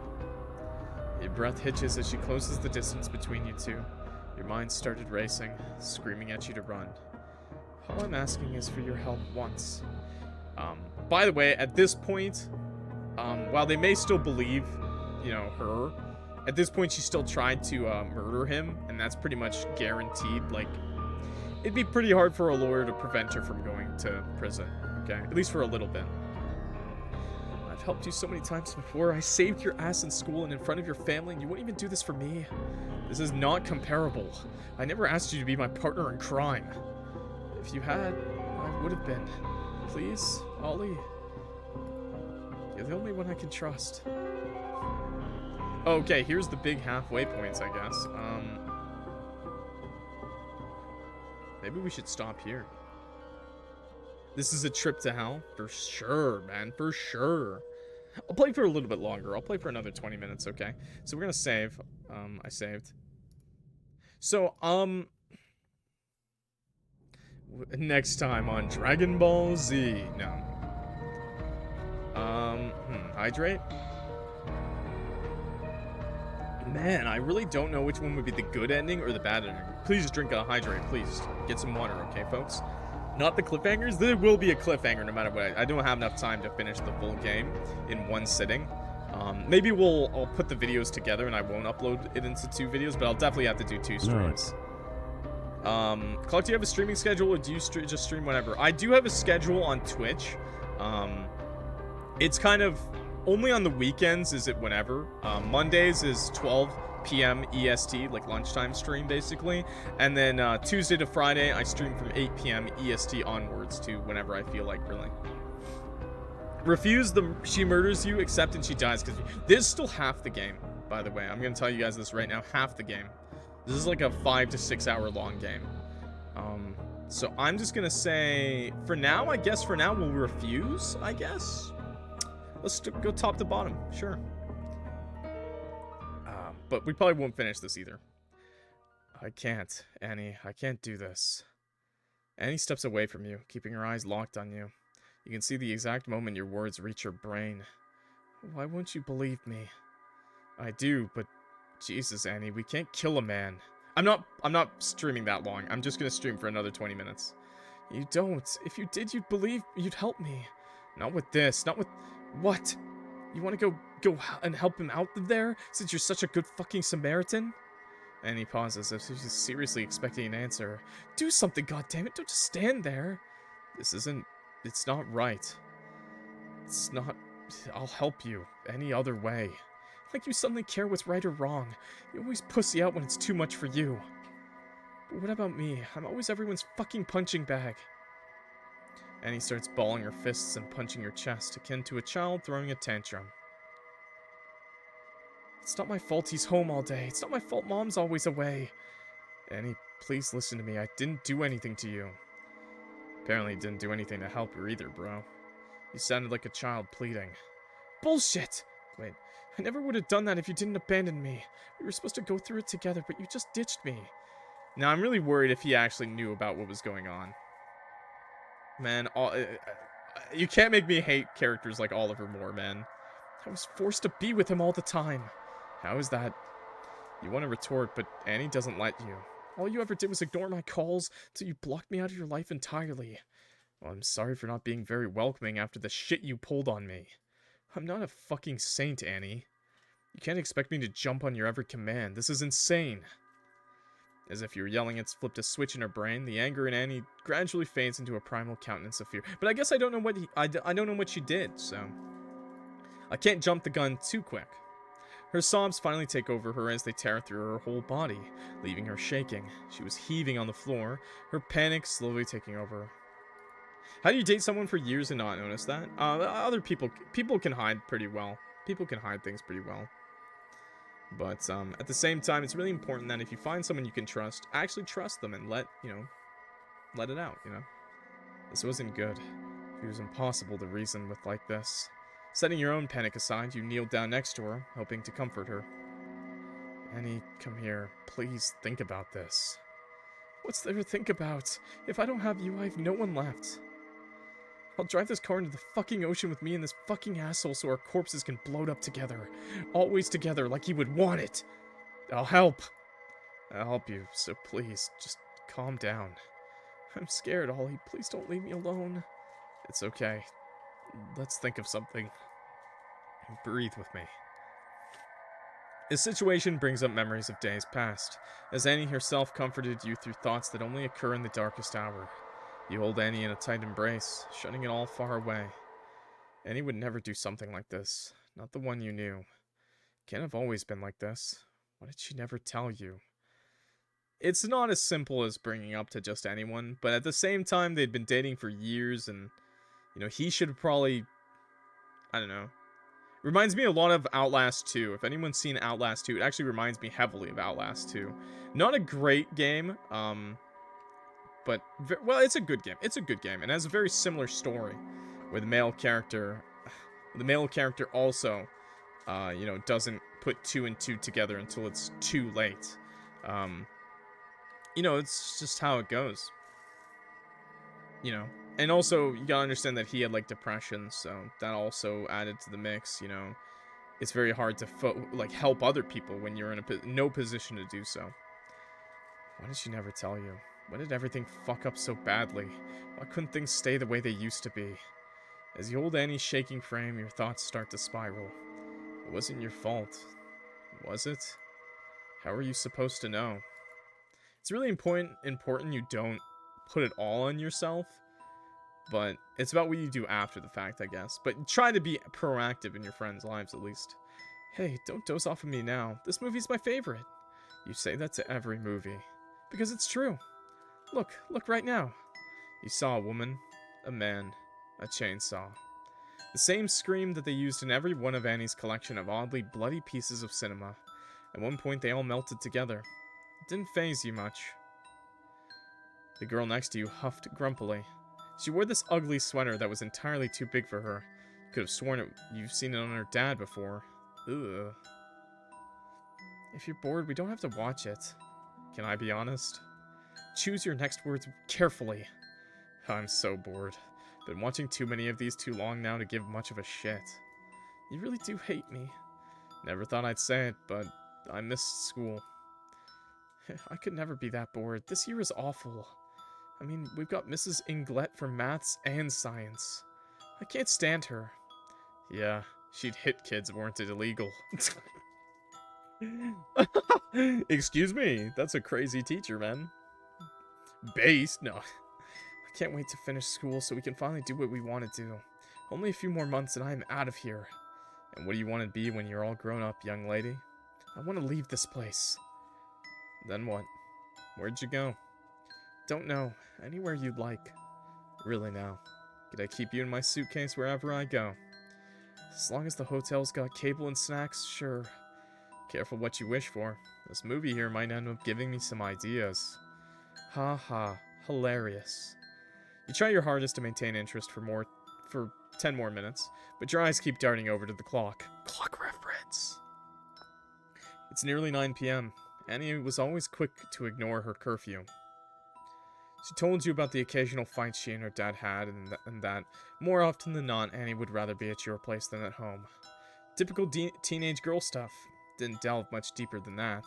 Your breath hitches as she closes the distance between you two. Your mind started racing, screaming at you to run. All I'm asking is for your help once. By the way, at this point, while they may still believe, you know, her, at this point she still tried to murder him, and that's pretty much guaranteed. Like, it'd be pretty hard for a lawyer to prevent her from going to prison, okay? At least for a little bit. I've helped you so many times before. I saved your ass in school and in front of your family, and you wouldn't even do this for me. This is not comparable. I never asked you to be my partner in crime. If you had, I would have been. Please, Ollie. You're the only one I can trust. Okay, here's the big halfway points, I guess. Maybe we should stop here. This is a trip to hell? For sure, man. For sure. I'll play for a little bit longer. I'll play for another 20 minutes, okay? So we're gonna save. I saved. So, next time on Dragon Ball Z. No. Hydrate? Man, I really don't know which one would be the good ending or the bad ending. Please just drink a hydrate, please. Get some water, okay, folks? Not the cliffhangers. There will be a cliffhanger no matter what. I don't have enough time to finish the full game in one sitting. Maybe I'll put the videos together and I won't upload it into 2 videos, but I'll definitely have to do 2 streams. Clock, do you have a streaming schedule or do you just stream whenever? I do have a schedule on Twitch. It's kind of only on the weekends is it whenever. Mondays is 12 p.m. EST, like lunchtime stream basically. And then Tuesday to Friday, I stream from 8 p.m. EST onwards to whenever I feel like, really. Refuse she murders you, accept and she dies. Because there's still half the game, by the way. I'm going to tell you guys this right now, half the game. This is like a 5 to 6 hour long game. So I'm just going to say, for now, we'll refuse, I guess. Let's go top to bottom, sure. But we probably won't finish this either. I can't, Annie. I can't do this. Annie steps away from you, keeping her eyes locked on you. You can see the exact moment your words reach her brain. Why won't you believe me? I do, but Jesus, Annie, we can't kill a man. I'm not streaming that long. I'm just gonna stream for another 20 minutes. You don't. If you did, you'd believe, you'd help me. Not with this, not with... What? You want to go and help him out there, since you're such a good fucking Samaritan? And he pauses, as if he's seriously expecting an answer. Do something, goddammit, don't just stand there. It's not right. It's not... I'll help you, any other way. Like you suddenly care what's right or wrong. You always pussy out when it's too much for you. But what about me? I'm always everyone's fucking punching bag. And he starts balling her fists and punching her chest, akin to a child throwing a tantrum. It's not my fault he's home all day. It's not my fault Mom's always away. Annie, please listen to me. I didn't do anything to you. Apparently didn't do anything to help her either, bro. You sounded like a child pleading. Bullshit! Wait, I never would have done that if you didn't abandon me. We were supposed to go through it together, but you just ditched me. Now, I'm really worried if he actually knew about what was going on. Man, you can't make me hate characters like Oliver more, man. I was forced to be with him all the time. How is that? You want to retort, but Annie doesn't let you. All you ever did was ignore my calls till you blocked me out of your life entirely. Well, I'm sorry for not being very welcoming after the shit you pulled on me. I'm not a fucking saint, Annie. You can't expect me to jump on your every command. This is insane. As if you were yelling, it's flipped a switch in her brain. The anger in Annie gradually fades into a primal countenance of fear. But I guess I don't know what I don't know what she did, so I can't jump the gun too quick. Her sobs finally take over her as they tear through her whole body, leaving her shaking. She was heaving on the floor, her panic slowly taking over her. How do you date someone for years and not notice that? Other people can hide pretty well. People can hide things pretty well. But at the same time, it's really important that if you find someone you can trust, actually trust them and let it out, This wasn't good. It was impossible to reason with like this. Setting your own panic aside, you kneeled down next to her, hoping to comfort her. Annie, come here. Please think about this. What's there to think about? If I don't have you, I have no one left. I'll drive this car into the fucking ocean with me and this fucking asshole so our corpses can bloat up together. Always together, like he would want it. I'll help. I'll help you, so please, just calm down. I'm scared, Ollie. Please don't leave me alone. It's okay. Let's think of something. Breathe with me. This situation brings up memories of days past, as Annie herself comforted you through thoughts that only occur in the darkest hour. You hold Annie in a tight embrace, shutting it all far away. Annie would never do something like this. Not the one you knew. Can't have always been like this. Why did she never tell you? It's not as simple as bringing up to just anyone, but at the same time, they'd been dating for years, and, he should probably, I don't know. Reminds me a lot of Outlast 2. If anyone's seen Outlast 2, it actually reminds me heavily of Outlast 2. Not a great game, but, well, it's a good game. It's a good game, and has a very similar story, where the male character also, doesn't put 2 and 2 together until it's too late. It's just how it goes. And also, you gotta understand that he had, depression, so that also added to the mix, It's very hard to, help other people when you're in no position to do so. Why did she never tell you? Why did everything fuck up so badly? Why couldn't things stay the way they used to be? As you hold Annie's shaking frame, your thoughts start to spiral. It wasn't your fault. Was it? How are you supposed to know? It's really important you don't put it all on yourself, but it's about what you do after the fact, I guess. But try to be proactive in your friends' lives, at least. Hey, don't doze off of me now. This movie's my favorite. You say that to every movie. Because it's true. Look right now. You saw a woman, a man, a chainsaw. The same scream that they used in every one of Annie's collection of oddly bloody pieces of cinema. At one point, they all melted together. It didn't faze you much. The girl next to you huffed grumpily. She wore this ugly sweater that was entirely too big for her. You could have sworn you've seen it on her dad before. Ugh. If you're bored, we don't have to watch it. Can I be honest? Choose your next words carefully. I'm so bored. Been watching too many of these too long now to give much of a shit. You really do hate me. Never thought I'd say it, but I missed school. I could never be that bored. This year is awful. I mean, we've got Mrs. Inglet for maths and science. I can't stand her. Yeah, she'd hit kids, weren't it illegal? Excuse me, that's a crazy teacher, man. Based? No. I can't wait to finish school so we can finally do what we want to do. Only a few more months and I am out of here. And what do you want to be when you're all grown up, young lady? I want to leave this place. Then what? Where'd you go? Don't know. Anywhere you'd like. Really now. Could I keep you in my suitcase wherever I go? As long as the hotel's got cable and snacks, sure. Careful what you wish for. This movie here might end up giving me some ideas. Ha ha. Hilarious. You try your hardest to maintain interest for 10 more minutes, but your eyes keep darting over to the clock. Clock reference. It's nearly 9 p.m. Annie was always quick to ignore her curfew. She told you about the occasional fights she and her dad had, and that, more often than not, Annie would rather be at your place than at home. Typical teenage girl stuff. Didn't delve much deeper than that.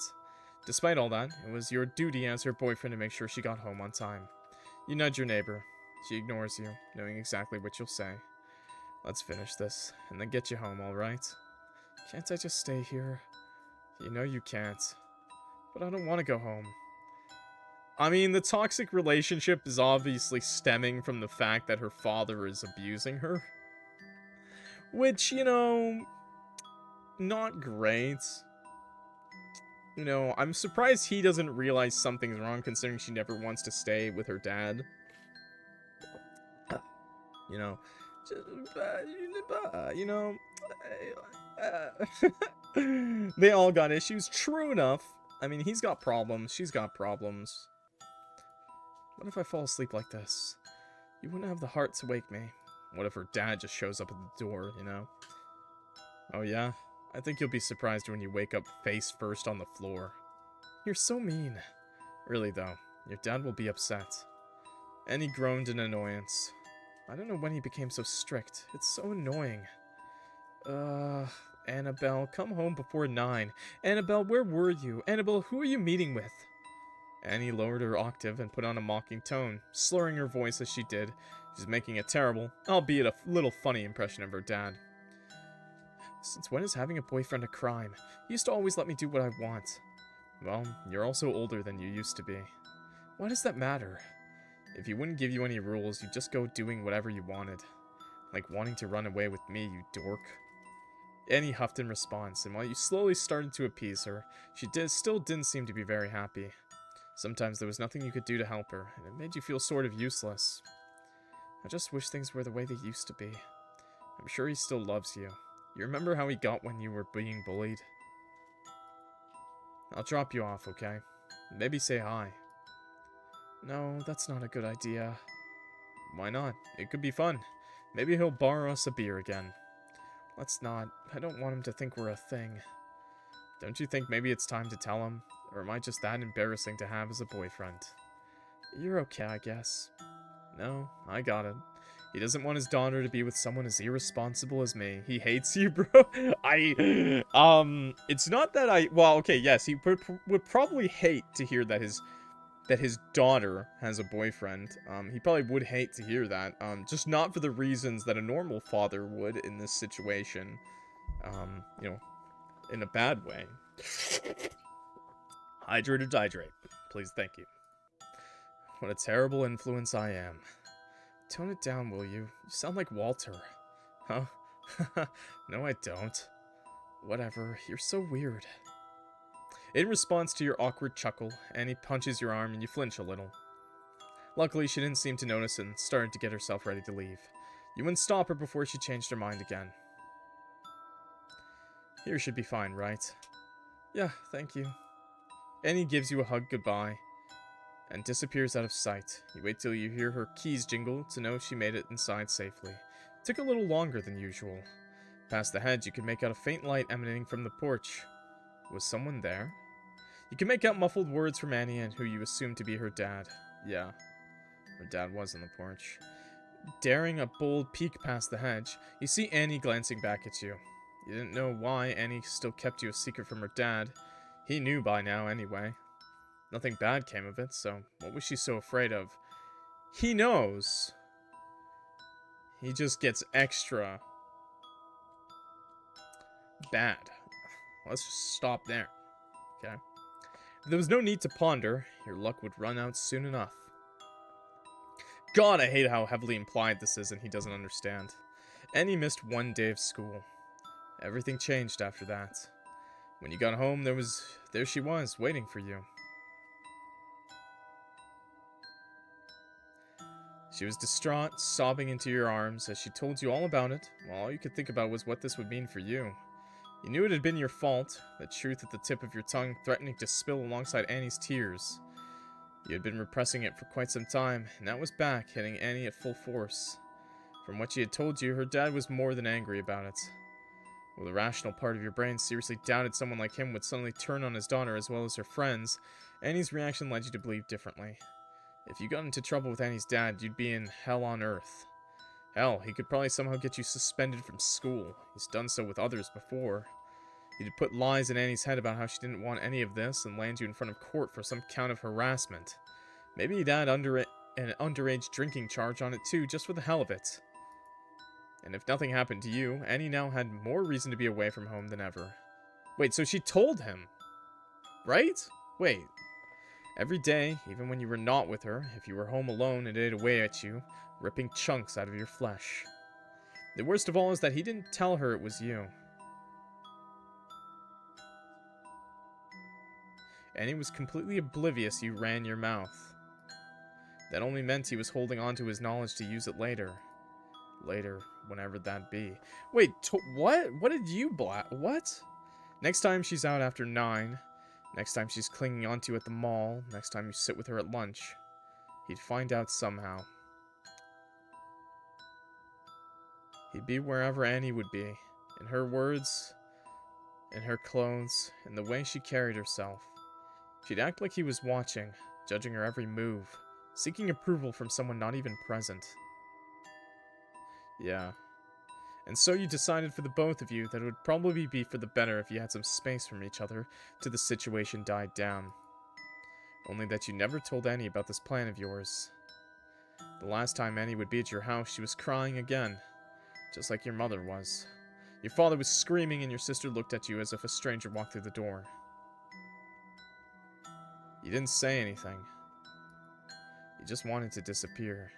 Despite all that, it was your duty as her boyfriend to make sure she got home on time. You nudge your neighbor. She ignores you, knowing exactly what you'll say. Let's finish this, and then get you home, alright? Can't I just stay here? You know you can't. But I don't want to go home. I mean, the toxic relationship is obviously stemming from the fact that her father is abusing her. Which, you know, not great. You know, I'm surprised he doesn't realize something's wrong considering she never wants to stay with her dad. You know, you know, they all got issues. True enough. I mean, he's got problems. She's got problems. What if I fall asleep like this? You wouldn't have the heart to wake me. What if her dad just shows up at the door, you know? Oh yeah? I think you'll be surprised when you wake up face first on the floor. You're so mean. Really though, your dad will be upset. And he groaned in annoyance. I don't know when he became so strict. It's so annoying. Annabelle, come home before 9. Annabelle, where were you? Annabelle, who are you meeting with? Annie lowered her octave and put on a mocking tone, slurring her voice as she did. She's making a terrible, albeit a little funny impression of her dad. Since when is having a boyfriend a crime? You used to always let me do what I want. Well, you're also older than you used to be. Why does that matter? If he wouldn't give you any rules, you'd just go doing whatever you wanted. Like wanting to run away with me, you dork. Annie huffed in response, and while you slowly started to appease her, she still didn't seem to be very happy. Sometimes there was nothing you could do to help her, and it made you feel sort of useless. I just wish things were the way they used to be. I'm sure he still loves you. You remember how he got when you were being bullied? I'll drop you off, okay? Maybe say hi. No, that's not a good idea. Why not? It could be fun. Maybe he'll borrow us a beer again. Let's not. I don't want him to think we're a thing. Don't you think maybe it's time to tell him? Or am I just that embarrassing to have as a boyfriend? You're okay, I guess. No, I got it. He doesn't want his daughter to be with someone as irresponsible as me. He hates you, bro. It's not that well, okay, yes, he would probably hate to hear that his daughter has a boyfriend. He probably would hate to hear that. Just not for the reasons that a normal father would in this situation. You know, in a bad way. Hydrate or dihydrate. Please, thank you. What a terrible influence I am. Tone it down, will you? You sound like Walter. Huh? No, I don't. Whatever, you're so weird. In response to your awkward chuckle, Annie punches your arm and you flinch a little. Luckily, she didn't seem to notice and started to get herself ready to leave. You wouldn't stop her before she changed her mind again. Here should be fine, right? Yeah, thank you. Annie gives you a hug goodbye and disappears out of sight. You wait till you hear her keys jingle to know she made it inside safely. It took a little longer than usual. Past the hedge, you could make out a faint light emanating from the porch. Was someone there? You can make out muffled words from Annie and who you assume to be her dad. Yeah, her dad was on the porch. Daring a bold peek past the hedge, you see Annie glancing back at you. You didn't know why Annie still kept you a secret from her dad. He knew by now anyway. Nothing bad came of it, so what was she so afraid of? He knows. He just gets extra bad. Let's just stop there. Okay? If there was no need to ponder, your luck would run out soon enough. God, I hate how heavily implied this is and he doesn't understand. And he missed one day of school. Everything changed after that. When you got home, there she was, waiting for you. She was distraught, sobbing into your arms as she told you all about it, while all you could think about was what this would mean for you. You knew it had been your fault, the truth at the tip of your tongue threatening to spill alongside Annie's tears. You had been repressing it for quite some time, and now it was back, hitting Annie at full force. From what she had told you, her dad was more than angry about it. Well, the rational part of your brain seriously doubted someone like him would suddenly turn on his daughter as well as her friends. Annie's reaction led you to believe differently. If you got into trouble with Annie's dad, you'd be in hell on earth. Hell, he could probably somehow get you suspended from school. He's done so with others before. He'd put lies in Annie's head about how she didn't want any of this and land you in front of court for some count of harassment. Maybe he'd add an underage drinking charge on it too, just for the hell of it. And if nothing happened to you, Annie now had more reason to be away from home than ever. Wait, so she told him, right? Wait. Every day, even when you were not with her, if you were home alone, it ate away at you, ripping chunks out of your flesh. The worst of all is that he didn't tell her it was you. Annie was completely oblivious you ran your mouth. That only meant he was holding on to his knowledge to use it later. Later, whenever that be. Wait, what? What did you what? Next time she's out after 9. Next time she's clinging onto you at the mall. Next time you sit with her at lunch. He'd find out somehow. He'd be wherever Annie would be. In her words, in her clothes, in the way she carried herself. She'd act like he was watching, judging her every move, seeking approval from someone not even present. Yeah. And so you decided for the both of you that it would probably be for the better if you had some space from each other till the situation died down. Only that you never told Annie about this plan of yours. The last time Annie would be at your house, she was crying again, just like your mother was. Your father was screaming and your sister looked at you as if a stranger walked through the door. You didn't say anything. You just wanted to disappear.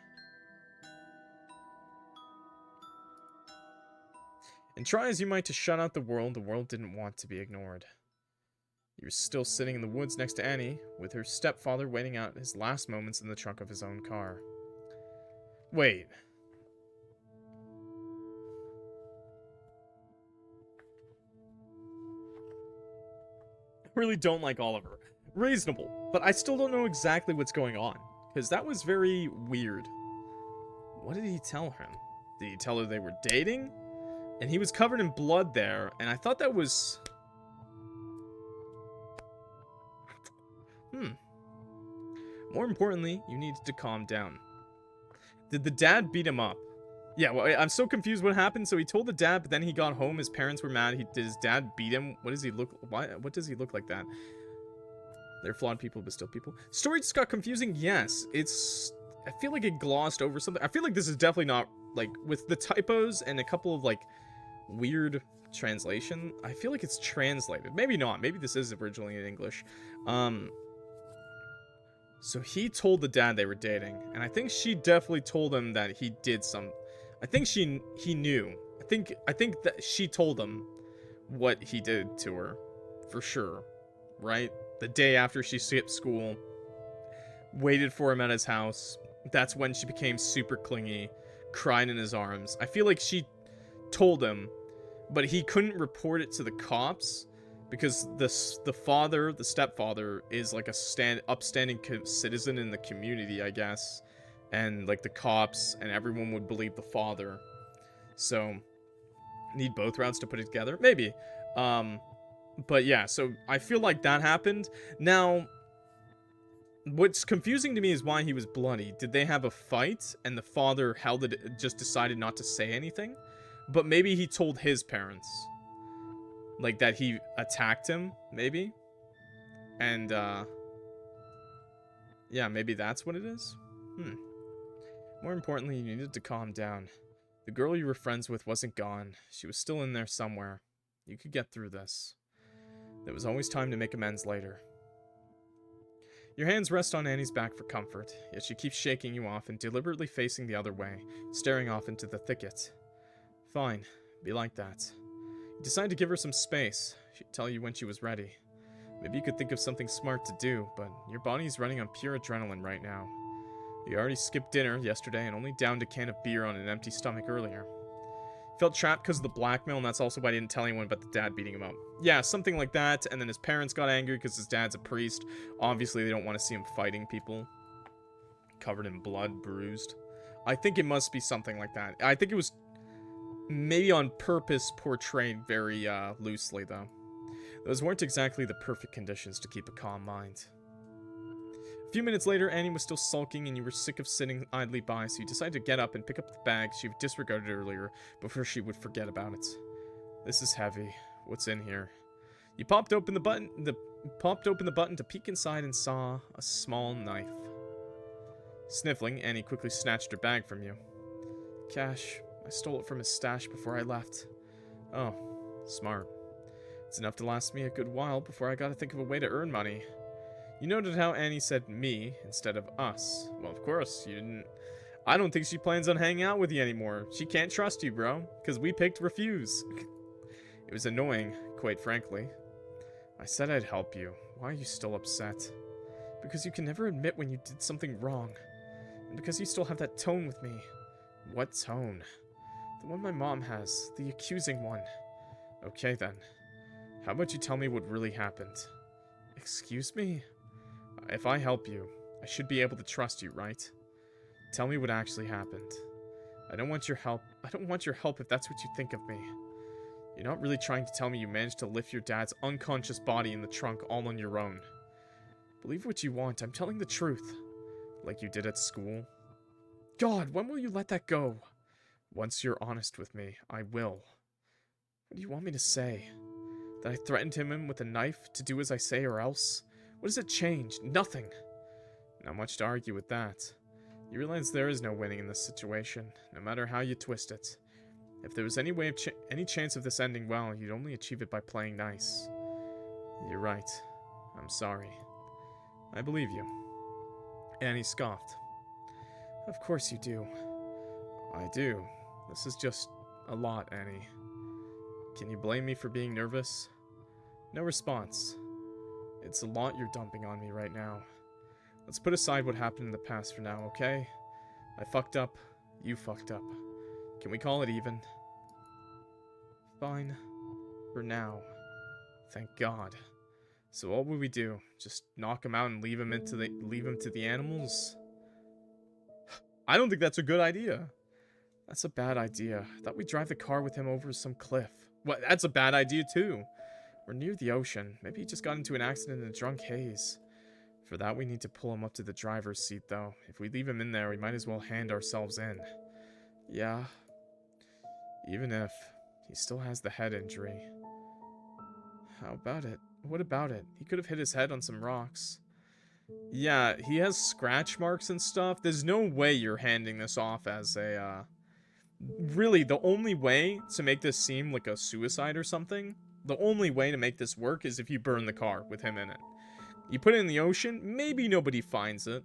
And try as you might to shut out the world didn't want to be ignored. You were still sitting in the woods next to Annie, with her stepfather waiting out his last moments in the trunk of his own car. Wait. I really don't like Oliver. Reasonable, but I still don't know exactly what's going on, because that was very weird. What did he tell him? Did he tell her they were dating? And he was covered in blood there, and I thought that was... More importantly, you needed to calm down. Did the dad beat him up? Yeah, well, I'm so confused what happened. So he told the dad, but then he got home, his parents were mad. Did his dad beat him? What does he look... What does he look like that? They're flawed people, but still people. Story just got confusing, yes. It's... I feel like it glossed over something. I feel like this is definitely not, like, with the typos and a couple of, like, weird translation. I feel like it's translated. Maybe not. Maybe this is originally in English. So he told the dad they were dating, and I think she definitely told him that he did some... I think he knew. I think that she told him what he did to her, for sure, right? The day after she skipped school, waited for him at his house. That's when she became super clingy, cried in his arms. I feel like she told him, but he couldn't report it to the cops because the stepfather, is like a upstanding citizen in the community, I guess, and like the cops and everyone would believe the father. So, need both routes to put it together? Maybe. But yeah, so I feel like that happened. Now, what's confusing to me is why he was bloody. Did they have a fight and the father held it, just decided not to say anything? But maybe he told his parents, like, that he attacked him, maybe? And, yeah, maybe that's what it is? More importantly, you needed to calm down. The girl you were friends with wasn't gone. She was still in there somewhere. You could get through this. There was always time to make amends later. Your hands rest on Annie's back for comfort, yet she keeps shaking you off and deliberately facing the other way, staring off into the thicket. Fine, be like that. You decide to give her some space. She'd tell you when she was ready. Maybe you could think of something smart to do, but your body's running on pure adrenaline right now. You already skipped dinner yesterday and only downed a can of beer on an empty stomach earlier. Felt trapped because of the blackmail, and that's also why I didn't tell anyone about the dad beating him up. Yeah, something like that, and then his parents got angry because his dad's a priest. Obviously, they don't want to see him fighting people. Covered in blood, bruised. I think it must be something like that. I think it was maybe on purpose portrayed very loosely, though. Those weren't exactly the perfect conditions to keep a calm mind. A few minutes later, Annie was still sulking and you were sick of sitting idly by, so you decided to get up and pick up the bag she disregarded earlier before she would forget about it. This is heavy. What's in here? You popped open the button to peek inside and saw a small knife. Sniffling, Annie quickly snatched her bag from you. Cash, I stole it from his stash before I left. Oh, smart. It's enough to last me a good while before I gotta think of a way to earn money. You noted how Annie said me instead of us. Well, of course, you didn't. I don't think she plans on hanging out with you anymore. She can't trust you, bro, because we picked refuse. It was annoying, quite frankly. I said I'd help you. Why are you still upset? Because you can never admit when you did something wrong. And because you still have that tone with me. What tone? The one my mom has. The accusing one. Okay, then. How about you tell me what really happened? Excuse me? If I help you, I should be able to trust you, right? Tell me what actually happened. I don't want your help. I don't want your help if that's what you think of me. You're not really trying to tell me you managed to lift your dad's unconscious body in the trunk all on your own. Believe what you want. I'm telling the truth. Like you did at school. God, when will you let that go? Once you're honest with me, I will. What do you want me to say? That I threatened him with a knife to do as I say or else? What does it change? Nothing. Not much to argue with that. You realize there is no winning in this situation, no matter how you twist it. If there was any way of any chance of this ending well, you'd only achieve it by playing nice. You're right. I'm sorry. I believe you. Annie scoffed. Of course you do. I do. This is just a lot, Annie. Can you blame me for being nervous? No response. It's a lot you're dumping on me right now. Let's put aside what happened in the past for now, okay? I fucked up. You fucked up. Can we call it even? Fine. For now. Thank God. So what would we do? Just knock him out and leave him to the animals? I don't think that's a good idea. That's a bad idea. I thought we'd drive the car with him over some cliff. What? That's a bad idea too. We're near the ocean. Maybe he just got into an accident in a drunk haze. For that, we need to pull him up to the driver's seat, though. If we leave him in there, we might as well hand ourselves in. Yeah. Even if he still has the head injury. How about it? What about it? He could have hit his head on some rocks. Yeah, he has scratch marks and stuff. There's no way you're handing this off as a, Really, the only way to make this seem like a suicide or something, the only way to make this work is if you burn the car with him in it. You put it in the ocean, maybe nobody finds it,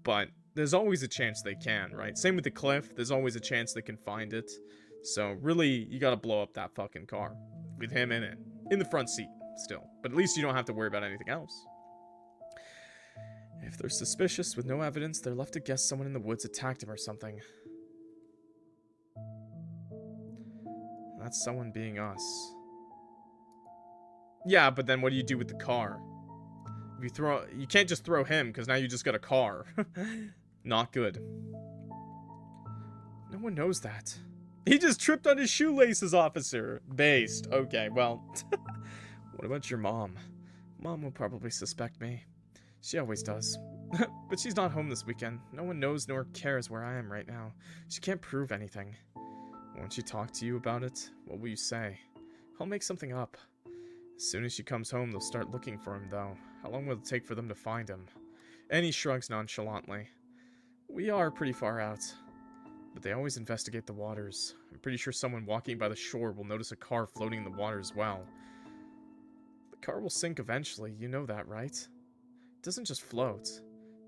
but there's always a chance they can, right? Same with the cliff, there's always a chance they can find it. So really, you gotta blow up that fucking car with him in it. In the front seat, still. But at least you don't have to worry about anything else. If they're suspicious with no evidence, they're left to guess someone in the woods attacked him or something. That's someone being us. Yeah, but then what do you do with the car? If you can't just throw him, because now you just got a car. Not good. No one knows that. He just tripped on his shoelaces, officer. Based. Okay, well. What about your mom? Mom will probably suspect me. She always does. But she's not home this weekend. No one knows nor cares where I am right now. She can't prove anything. Won't she talk to you about it? What will you say? I'll make something up. As soon as she comes home, they'll start looking for him, though. How long will it take for them to find him? And he shrugs nonchalantly. We are pretty far out. But they always investigate the waters. I'm pretty sure someone walking by the shore will notice a car floating in the water as well. The car will sink eventually, you know that, right? It doesn't just float.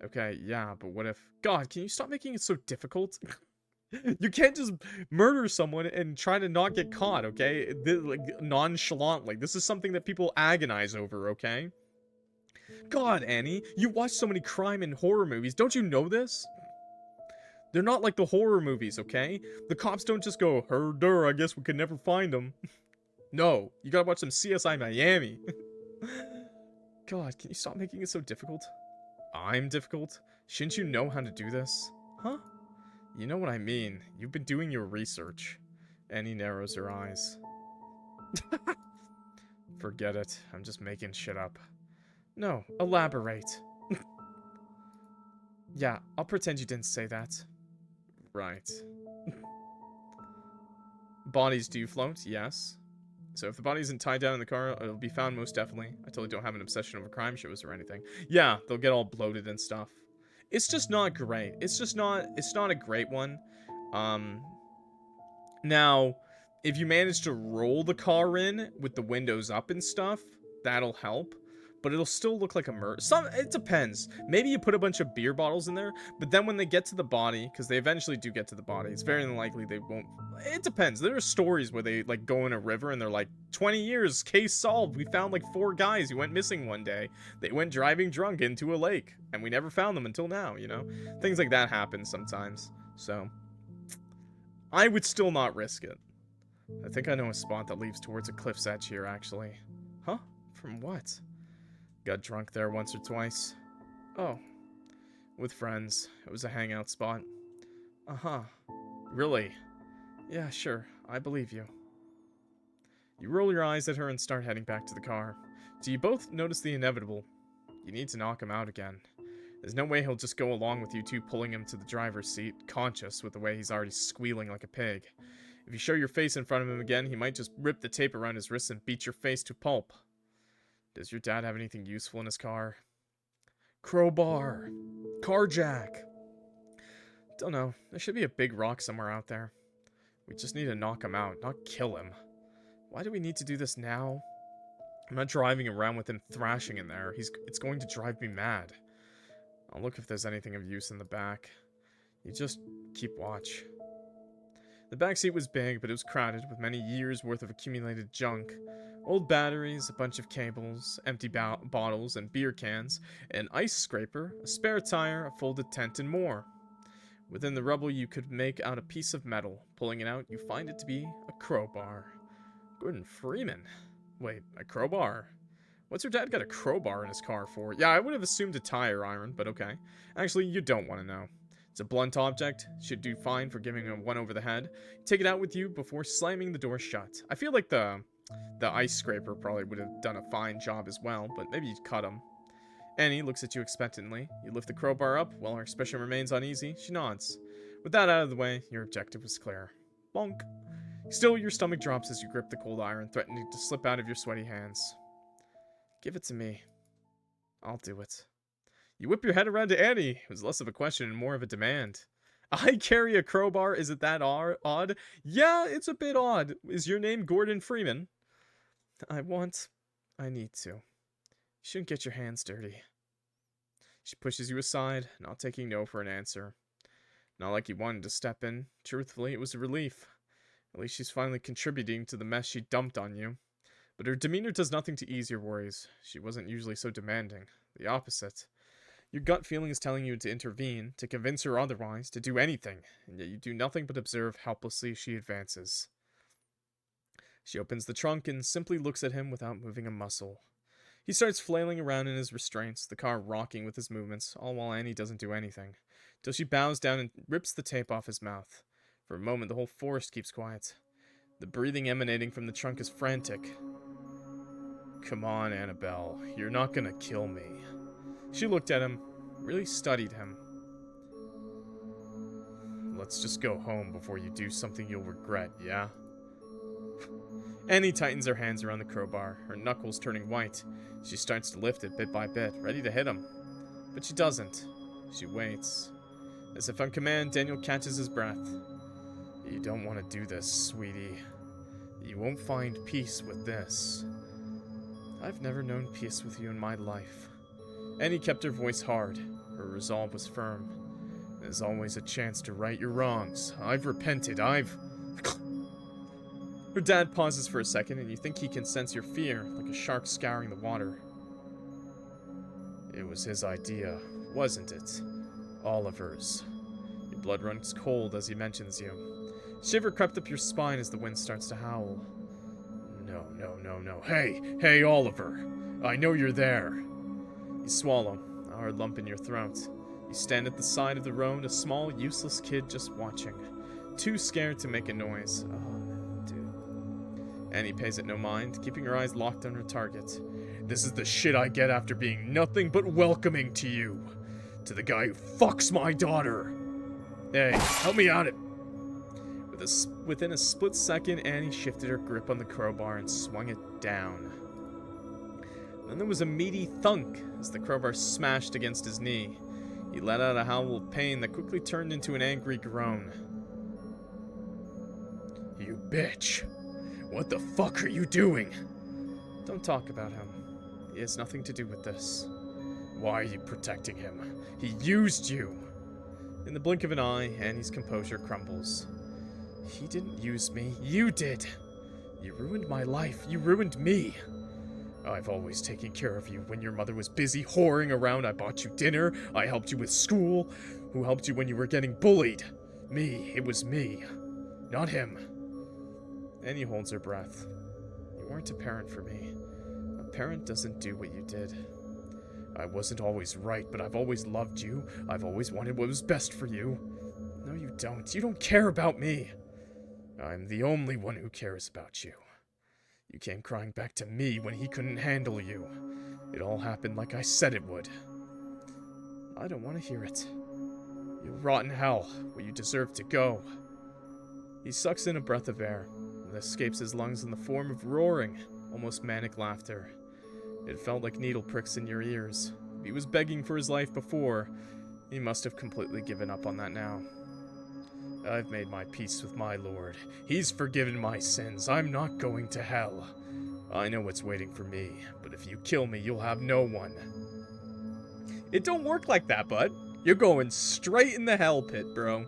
Okay, yeah, but what if... God, can you stop making it so difficult? You can't just murder someone and try to not get caught, okay? Like, nonchalantly. This is something that people agonize over, okay? God, Annie, you watch so many crime and horror movies. Don't you know this? They're not like the horror movies, okay? The cops don't just go, herder, I guess we could never find them. No, you gotta watch some CSI Miami. God, can you stop making it so difficult? I'm difficult? Shouldn't you know how to do this? Huh? You know what I mean. You've been doing your research. Annie narrows her eyes. Forget it. I'm just making shit up. No, elaborate. Yeah, I'll pretend you didn't say that. Right. Bodies do float, yes. So if the body isn't tied down in the car, it'll be found most definitely. I totally don't have an obsession over crime shows or anything. Yeah, they'll get all bloated and stuff. It's just not great. It's not a great one. Now, if you manage to roll the car in with the windows up and stuff, that'll help. But it'll still look like a murder. It depends. Maybe you put a bunch of beer bottles in there, but then when they get to the body, because they eventually do get to the body, it's very unlikely they won't. It depends. There are stories where they like go in a river and they're like, 20 years, case solved. We found like 4 guys who went missing one day. They went driving drunk into a lake, and we never found them until now, you know? Things like that happen sometimes. So, I would still not risk it. I think I know a spot that leads towards a cliff's edge here, actually. Huh? From what? Got drunk there once or twice. Oh. With friends. It was a hangout spot. Uh-huh. Really? Yeah, sure. I believe you. You roll your eyes at her and start heading back to the car. Do you both notice the inevitable? You need to knock him out again. There's no way he'll just go along with you two pulling him to the driver's seat, conscious with the way he's already squealing like a pig. If you show your face in front of him again, he might just rip the tape around his wrists and beat your face to pulp. Does your dad have anything useful in his car? Crowbar. Car jack. Don't know. There should be a big rock somewhere out there. We just need to knock him out, not kill him. Why do we need to do this now? I'm not driving around with him thrashing in there. It's going to drive me mad. I'll look if there's anything of use in the back. You just keep watch. The backseat was big, but it was crowded with many years' worth of accumulated junk. Old batteries, a bunch of cables, empty bottles and beer cans, an ice scraper, a spare tire, a folded tent, and more. Within the rubble, you could make out a piece of metal. Pulling it out, you find it to be a crowbar. Gordon Freeman. Wait, a crowbar? What's your dad got a crowbar in his car for? Yeah, I would have assumed a tire iron, but okay. Actually, you don't want to know. It's a blunt object. Should do fine for giving him one over the head. Take it out with you before slamming the door shut. I feel like the ice scraper probably would have done a fine job as well, but maybe you'd cut him. Annie looks at you expectantly. You lift the crowbar up while her expression remains uneasy. She nods. With that out of the way, your objective was clear. Bonk. Still, your stomach drops as you grip the cold iron, threatening to slip out of your sweaty hands. Give it to me. I'll do it. You whip your head around to Annie. It was less of a question and more of a demand. I carry a crowbar? Is it that odd? Yeah, it's a bit odd. Is your name Gordon Freeman? I need to. You shouldn't get your hands dirty. She pushes you aside, not taking no for an answer. Not like you wanted to step in. Truthfully, it was a relief. At least she's finally contributing to the mess she dumped on you. But her demeanor does nothing to ease your worries. She wasn't usually so demanding. The opposite. Your gut feeling is telling you to intervene, to convince her otherwise, to do anything, and yet you do nothing but observe helplessly as she advances. She opens the trunk and simply looks at him without moving a muscle. He starts flailing around in his restraints, the car rocking with his movements, all while Annie doesn't do anything, till she bows down and rips the tape off his mouth. For a moment, the whole forest keeps quiet. The breathing emanating from the trunk is frantic. Come on, Annabelle. You're not gonna kill me. She looked at him, really studied him. Let's just go home before you do something you'll regret, yeah? Annie tightens her hands around the crowbar, her knuckles turning white. She starts to lift it bit by bit, ready to hit him. But she doesn't. She waits. As if on command, Daniel catches his breath. You don't want to do this, sweetie. You won't find peace with this. I've never known peace with you in my life. Annie kept her voice hard. Her resolve was firm. There's always a chance to right your wrongs. I've repented. Her dad pauses for a second, and you think he can sense your fear, like a shark scouring the water. It was his idea, wasn't it? Oliver's. Your blood runs cold as he mentions you. Shiver crept up your spine as the wind starts to howl. No. Hey, Oliver. I know you're there. You swallow, a hard lump in your throat. You stand at the side of the road, a small, useless kid just watching. Too scared to make a noise. Oh, dude. Annie pays it no mind, keeping her eyes locked on her target. This is the shit I get after being nothing but welcoming to you. To the guy who fucks my daughter. Hey, help me out. Within a split second, Annie shifted her grip on the crowbar and swung it down. Then there was a meaty thunk as the crowbar smashed against his knee. He let out a howl of pain that quickly turned into an angry groan. bitch. What the fuck are you doing? Don't talk about him. He has nothing to do with this. Why are you protecting him? He used you. In the blink of an eye, Annie's composure crumbles. He didn't use me. You did. You ruined my life. You ruined me. I've always taken care of you. When your mother was busy whoring around, I bought you dinner. I helped you with school. Who helped you when you were getting bullied? Me. It was me. Not him. Annie holds her breath. You weren't a parent for me. A parent doesn't do what you did. I wasn't always right, but I've always loved you. I've always wanted what was best for you. No, you don't. You don't care about me. I'm the only one who cares about you. You came crying back to me when he couldn't handle you. It all happened like I said it would. I don't want to hear it. You'll rot in hell, where you deserve to go. He sucks in a breath of air, and escapes his lungs in the form of roaring, almost manic laughter. It felt like needle pricks in your ears. If he was begging for his life before, he must have completely given up on that now. I've made my peace with my lord. He's forgiven my sins. I'm not going to hell. I know what's waiting for me, but if you kill me, you'll have no one. It don't work like that, bud. You're going straight in the hell pit, bro.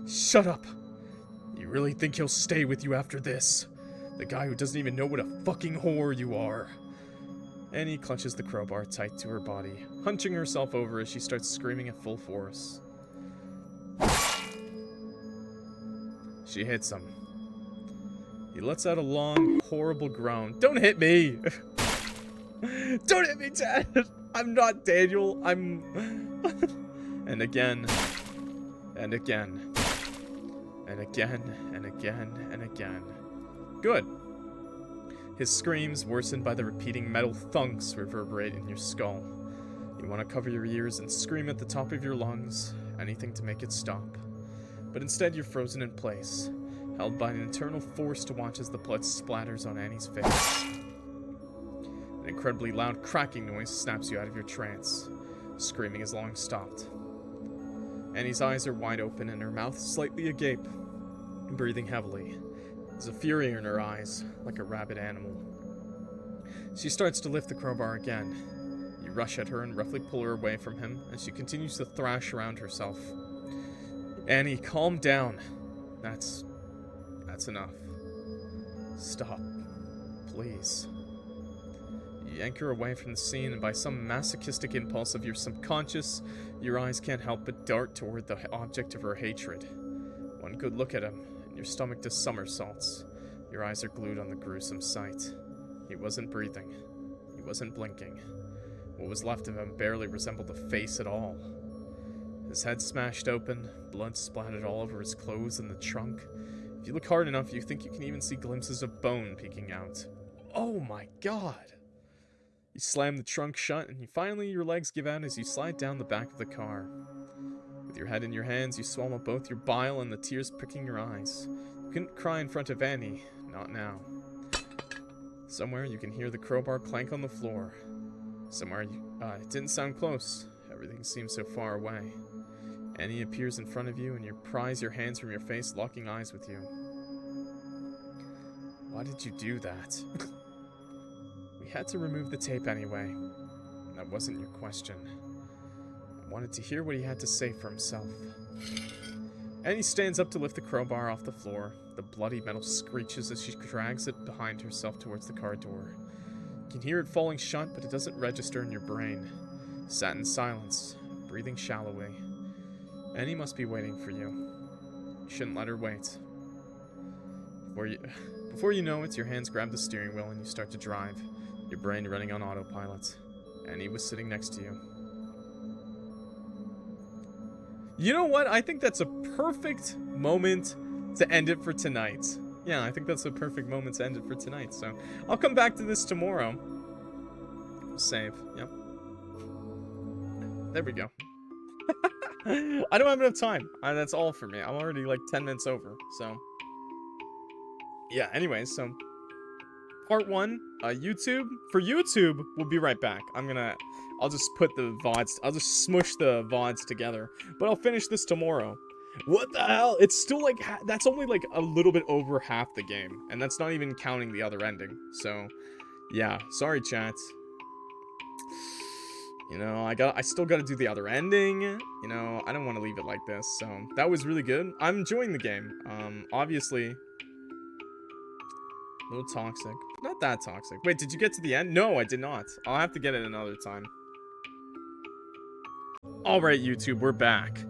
Shut up. You really think he'll stay with you after this? The guy who doesn't even know what a fucking whore you are. Annie clutches the crowbar tight to her body, hunching herself over as she starts screaming at full force. She hits him. He lets out a long, horrible groan. Don't hit me! Don't hit me, Dad! I'm not Daniel, I'm... And again. And again. And again, and again, and again. Good. His screams, worsened by the repeating metal thunks, reverberate in your skull. You want to cover your ears and scream at the top of your lungs, anything to make it stop. But instead you're frozen in place, held by an internal force to watch as the blood splatters on Annie's face. An incredibly loud cracking noise snaps you out of your trance. Screaming has long stopped. Annie's eyes are wide open and her mouth slightly agape, breathing heavily. There's a fury in her eyes, like a rabid animal. She starts to lift the crowbar again. You rush at her and roughly pull her away from him as she continues to thrash around herself. Annie, calm down. That's enough. Stop. Please. You yank her away from the scene, and by some masochistic impulse of your subconscious, your eyes can't help but dart toward the object of her hatred. One good look at him, and your stomach does somersaults. Your eyes are glued on the gruesome sight. He wasn't breathing. He wasn't blinking. What was left of him barely resembled a face at all. His head smashed open, blood splattered all over his clothes and the trunk. If you look hard enough, you think you can even see glimpses of bone peeking out. Oh my god! You slam the trunk shut, and finally your legs give out as you slide down the back of the car. With your head in your hands, you swallow both your bile and the tears pricking your eyes. You couldn't cry in front of Annie, not now. Somewhere you can hear the crowbar clank on the floor. Somewhere it didn't sound close. Everything seems so far away. Annie appears in front of you, and you prise your hands from your face, locking eyes with you. Why did you do that? We had to remove the tape anyway. That wasn't your question. I wanted to hear what he had to say for himself. Annie stands up to lift the crowbar off the floor. The bloody metal screeches as she drags it behind herself towards the car door. You can hear it falling shut, but it doesn't register in your brain. Sat in silence, breathing shallowly. Annie must be waiting for you. You shouldn't let her wait. Before you know it, your hands grab the steering wheel and you start to drive, your brain running on autopilot. Annie was sitting next to you. You know what? I think that's a perfect moment to end it for tonight. Yeah, I think that's a perfect moment to end it for tonight. So I'll come back to this tomorrow. Save. Yep. There we go. I don't have enough time. That's all for me. I'm already like 10 minutes over. So yeah, anyways, so part 1, YouTube. For YouTube, we'll be right back. I'll just put the VODs, I'll just smush the VODs together. But I'll finish this tomorrow. What the hell? It's still like, that's only like a little bit over half the game. And that's not even counting the other ending. So, yeah. Sorry, chat. You know, I still gotta do the other ending. You know, I don't want to leave it like this. So, that was really good. I'm enjoying the game. Obviously, a little toxic. Not that toxic. Wait, did you get to the end? No, I did not. I'll have to get it another time. Alright, YouTube, we're back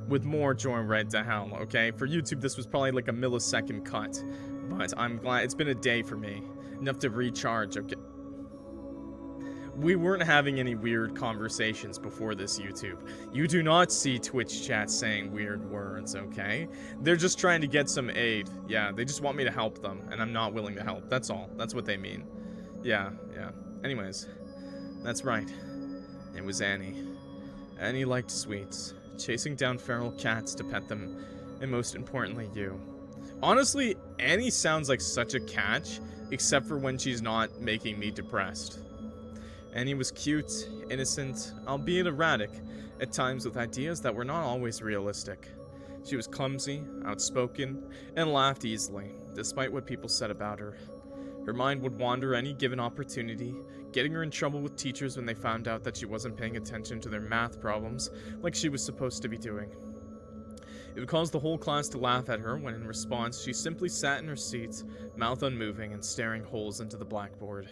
with more Joyride to Hell, okay? For YouTube, this was probably like a millisecond cut, but I'm glad it's been a day for me. Enough to recharge, okay? We weren't having any weird conversations before this, YouTube. You do not see Twitch chat saying weird words, okay? They're just trying to get some aid. Yeah, they just want me to help them, and I'm not willing to help. That's all. That's what they mean. Yeah. Anyways, that's right. It was Annie. Annie liked sweets, chasing down feral cats to pet them, and most importantly, you. Honestly, Annie sounds like such a catch, except for when she's not making me depressed. Annie was cute, innocent, albeit erratic, at times with ideas that were not always realistic. She was clumsy, outspoken, and laughed easily, despite what people said about her. Her mind would wander any given opportunity, getting her in trouble with teachers when they found out that she wasn't paying attention to their math problems like she was supposed to be doing. It would cause the whole class to laugh at her when in response she simply sat in her seat, mouth unmoving and staring holes into the blackboard.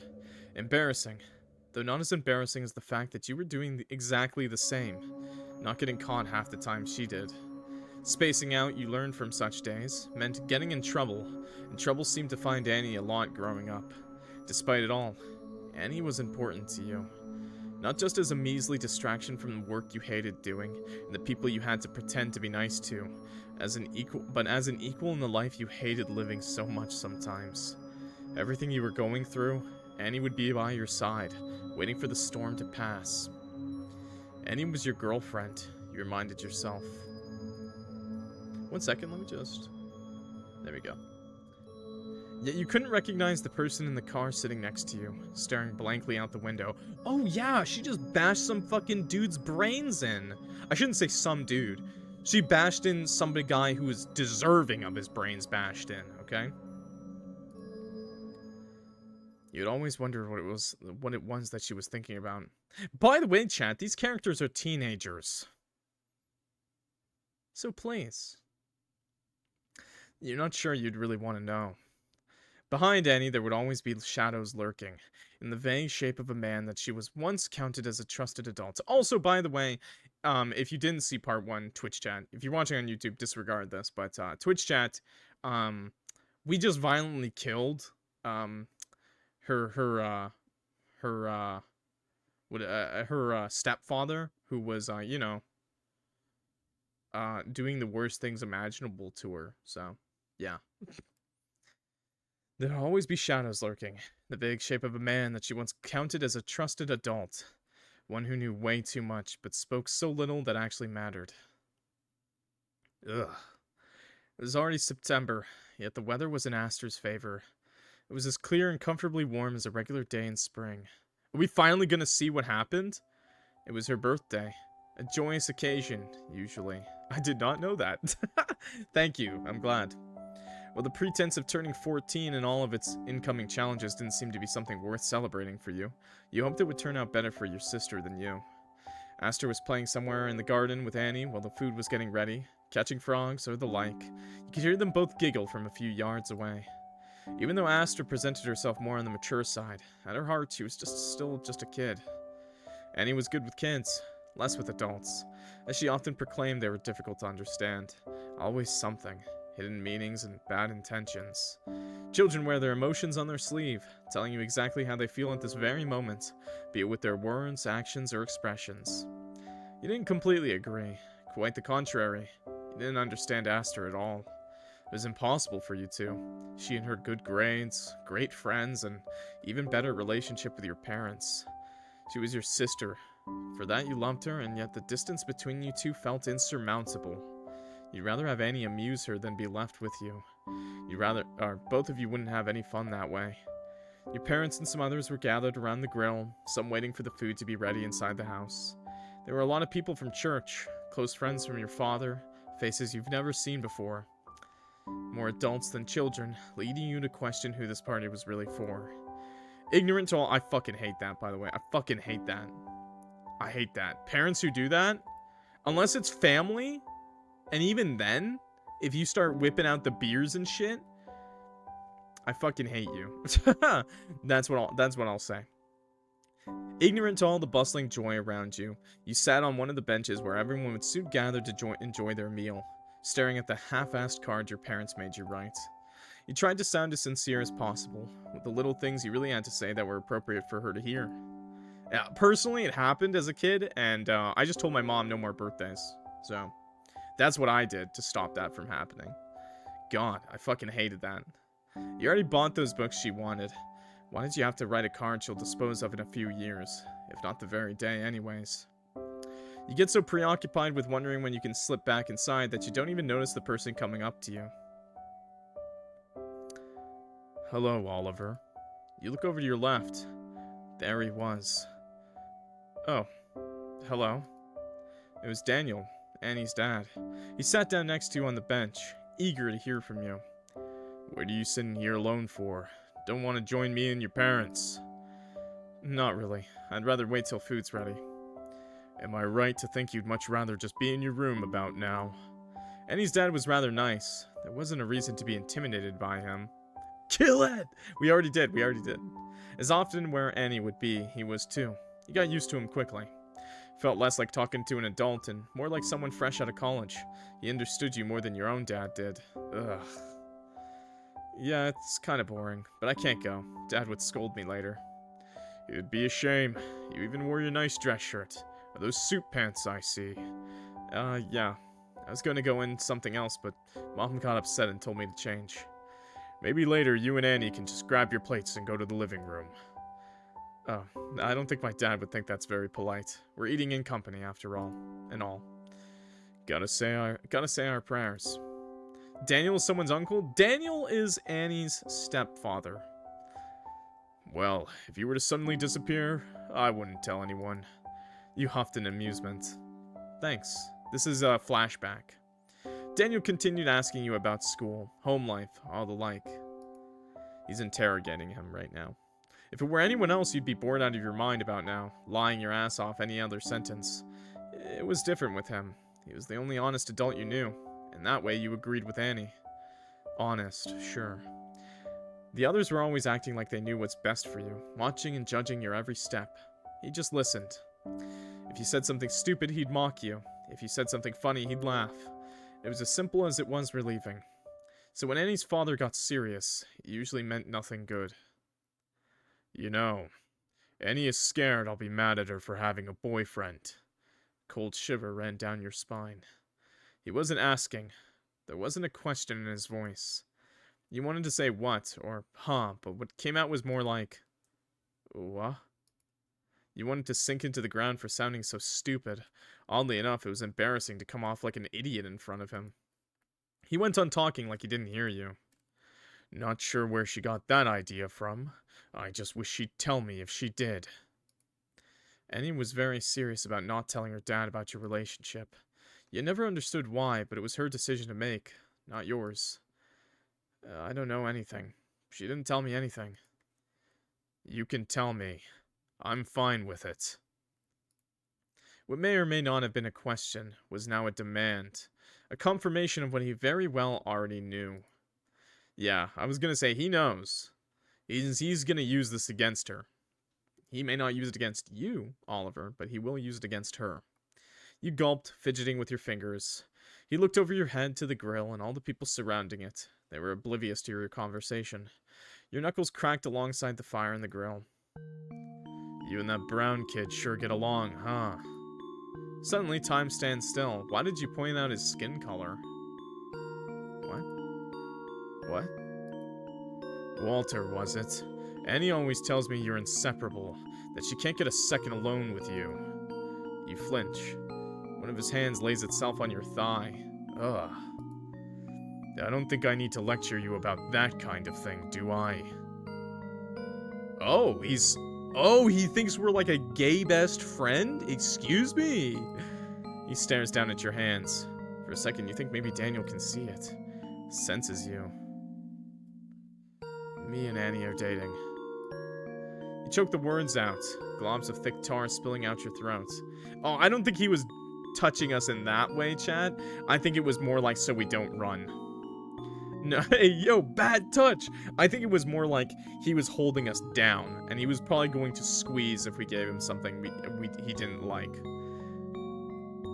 Embarrassing, though not as embarrassing as the fact that you were doing exactly the same, not getting caught half the time she did. Spacing out, you learned from such days, meant getting in trouble, and trouble seemed to find Annie a lot growing up. Despite it all, Annie was important to you. Not just as a measly distraction from the work you hated doing, and the people you had to pretend to be nice to, but as an equal in the life you hated living so much sometimes. Everything you were going through, Annie would be by your side, waiting for the storm to pass. Annie was your girlfriend, you reminded yourself. 1 second, let me just... There we go. Yet you couldn't recognize the person in the car sitting next to you, staring blankly out the window. Oh yeah, she just bashed some fucking dude's brains in. I shouldn't say some dude. She bashed in some guy who was deserving of his brains bashed in, okay? You'd always wondered what it was that she was thinking about. By the way, chat, these characters are teenagers. So please. You're not sure you'd really want to know. Behind Annie, there would always be shadows lurking, in the vague shape of a man that she was once counted as a trusted adult. Also, by the way, if you didn't see part 1, Twitch chat, if you're watching on YouTube, disregard this, but Twitch chat, we just violently killed her stepfather, who was, you know, doing the worst things imaginable to her, so, yeah. There'd always be shadows lurking, the vague shape of a man that she once counted as a trusted adult, one who knew way too much, but spoke so little that actually mattered. Ugh. It was already September, yet the weather was in Aster's favor. It was as clear and comfortably warm as a regular day in spring. Are we finally gonna see what happened? It was her birthday. A joyous occasion, usually. I did not know that. Thank you, I'm glad. Well, the pretense of turning 14 and all of its incoming challenges didn't seem to be something worth celebrating for you. You hoped it would turn out better for your sister than you. Aster was playing somewhere in the garden with Annie while the food was getting ready, catching frogs or the like. You could hear them both giggle from a few yards away. Even though Aster presented herself more on the mature side, at her heart she was still just a kid. Annie was good with kids, less with adults, as she often proclaimed they were difficult to understand. Always something. Hidden meanings and bad intentions. Children wear their emotions on their sleeve, telling you exactly how they feel at this very moment, be it with their words, actions, or expressions. You didn't completely agree. Quite the contrary. You didn't understand Aster at all. It was impossible for you to. She and her good grades, great friends, and even better relationship with your parents. She was your sister. For that you loved her, and yet the distance between you two felt insurmountable. You'd rather have Annie amuse her than be left with you. Both of you wouldn't have any fun that way. Your parents and some others were gathered around the grill, some waiting for the food to be ready inside the house. There were a lot of people from church, close friends from your father, Faces you've never seen before. More adults than children, leading you to question who this party was really for. Ignorant to all. I fucking hate that, by the way. I fucking hate that. I hate that. Parents who do that, unless it's family, and even then, if you start whipping out the beers and shit, I fucking hate you. That's what I'll say. Ignorant to all the bustling joy around you, you sat on one of the benches where everyone would soon gather to enjoy their meal, staring at the half-assed card your parents made you write. You tried to sound as sincere as possible, with the little things you really had to say that were appropriate for her to hear. Personally, it happened as a kid, and I just told my mom no more birthdays. So, that's what I did to stop that from happening. God, I fucking hated that. You already bought those books she wanted. Why did you have to write a card she'll dispose of in a few years? If not the very day, anyways. You get so preoccupied with wondering when you can slip back inside that you don't even notice the person coming up to you. Hello, Oliver. You look over to your left. There he was. Oh, hello. It was Daniel, Annie's dad. He sat down next to you on the bench, eager to hear from you. What are you sitting here alone for? Don't want to join me and your parents? Not really. I'd rather wait till food's ready. Am I right to think you'd much rather just be in your room about now? Annie's dad was rather nice. There wasn't a reason to be intimidated by him. Kill it! We already did. As often where Annie would be, he was too. You got used to him quickly. Felt less like talking to an adult and more like someone fresh out of college. He understood you more than your own dad did. Ugh. Yeah, it's kind of boring, but I can't go. Dad would scold me later. It'd be a shame. You even wore your nice dress shirt. Are those suit pants I see? Yeah. I was going to go in something else, but Mom got upset and told me to change. Maybe later you and Annie can just grab your plates and go to the living room. Oh, I don't think my dad would think that's very polite. We're eating in company after all, and all. Gotta say our prayers. Daniel is someone's uncle? Daniel is Annie's stepfather. Well, if you were to suddenly disappear, I wouldn't tell anyone. You huffed in amusement. Thanks. This is a flashback. Daniel continued asking you about school, home life, all the like. He's interrogating him right now. If it were anyone else, you'd be bored out of your mind about now, lying your ass off any other sentence. It was different with him. He was the only honest adult you knew. And that way you agreed with Annie. Honest, sure. The others were always acting like they knew what's best for you, watching and judging your every step. He just listened. If you said something stupid, he'd mock you. If you said something funny, he'd laugh. It was as simple as it was relieving. So when Annie's father got serious, it usually meant nothing good. You know, Annie is scared I'll be mad at her for having a boyfriend. Cold shiver ran down your spine. He wasn't asking. There wasn't a question in his voice. You wanted to say what, or huh, but what came out was more like, what? You wanted to sink into the ground for sounding so stupid. Oddly enough, it was embarrassing to come off like an idiot in front of him. He went on talking like he didn't hear you. Not sure where she got that idea from. I just wish she'd tell me if she did. Annie was very serious about not telling her dad about your relationship. You never understood why, but it was her decision to make, not yours. I don't know anything. She didn't tell me anything. You can tell me. I'm fine with it. What may or may not have been a question was now a demand, a confirmation of what he very well already knew. Yeah, I was gonna say he knows. He's gonna use this against her. He may not use it against you, Oliver, but he will use it against her. You gulped, fidgeting with your fingers. He looked over your head to the grill and all the people surrounding it. They were oblivious to your conversation. Your knuckles cracked alongside the fire in the grill. You and that brown kid sure get along, huh? Suddenly, time stands still. Why did you point out his skin color? What? Walter, was it? Annie always tells me you're inseparable, that she can't get a second alone with you. You flinch. One of his hands lays itself on your thigh. Ugh. I don't think I need to lecture you about that kind of thing, do I? Oh, he thinks we're like a gay best friend? Excuse me? He stares down at your hands. For a second, you think maybe Daniel can see it. Senses you. Me and Annie are dating. You choke the words out, globs of thick tar spilling out your throat. Oh, I don't think he was touching us in that way, chat. I think it was more like so we don't run. No, hey, yo, bad touch! I think it was more like he was holding us down, and he was probably going to squeeze if we gave him something he didn't like.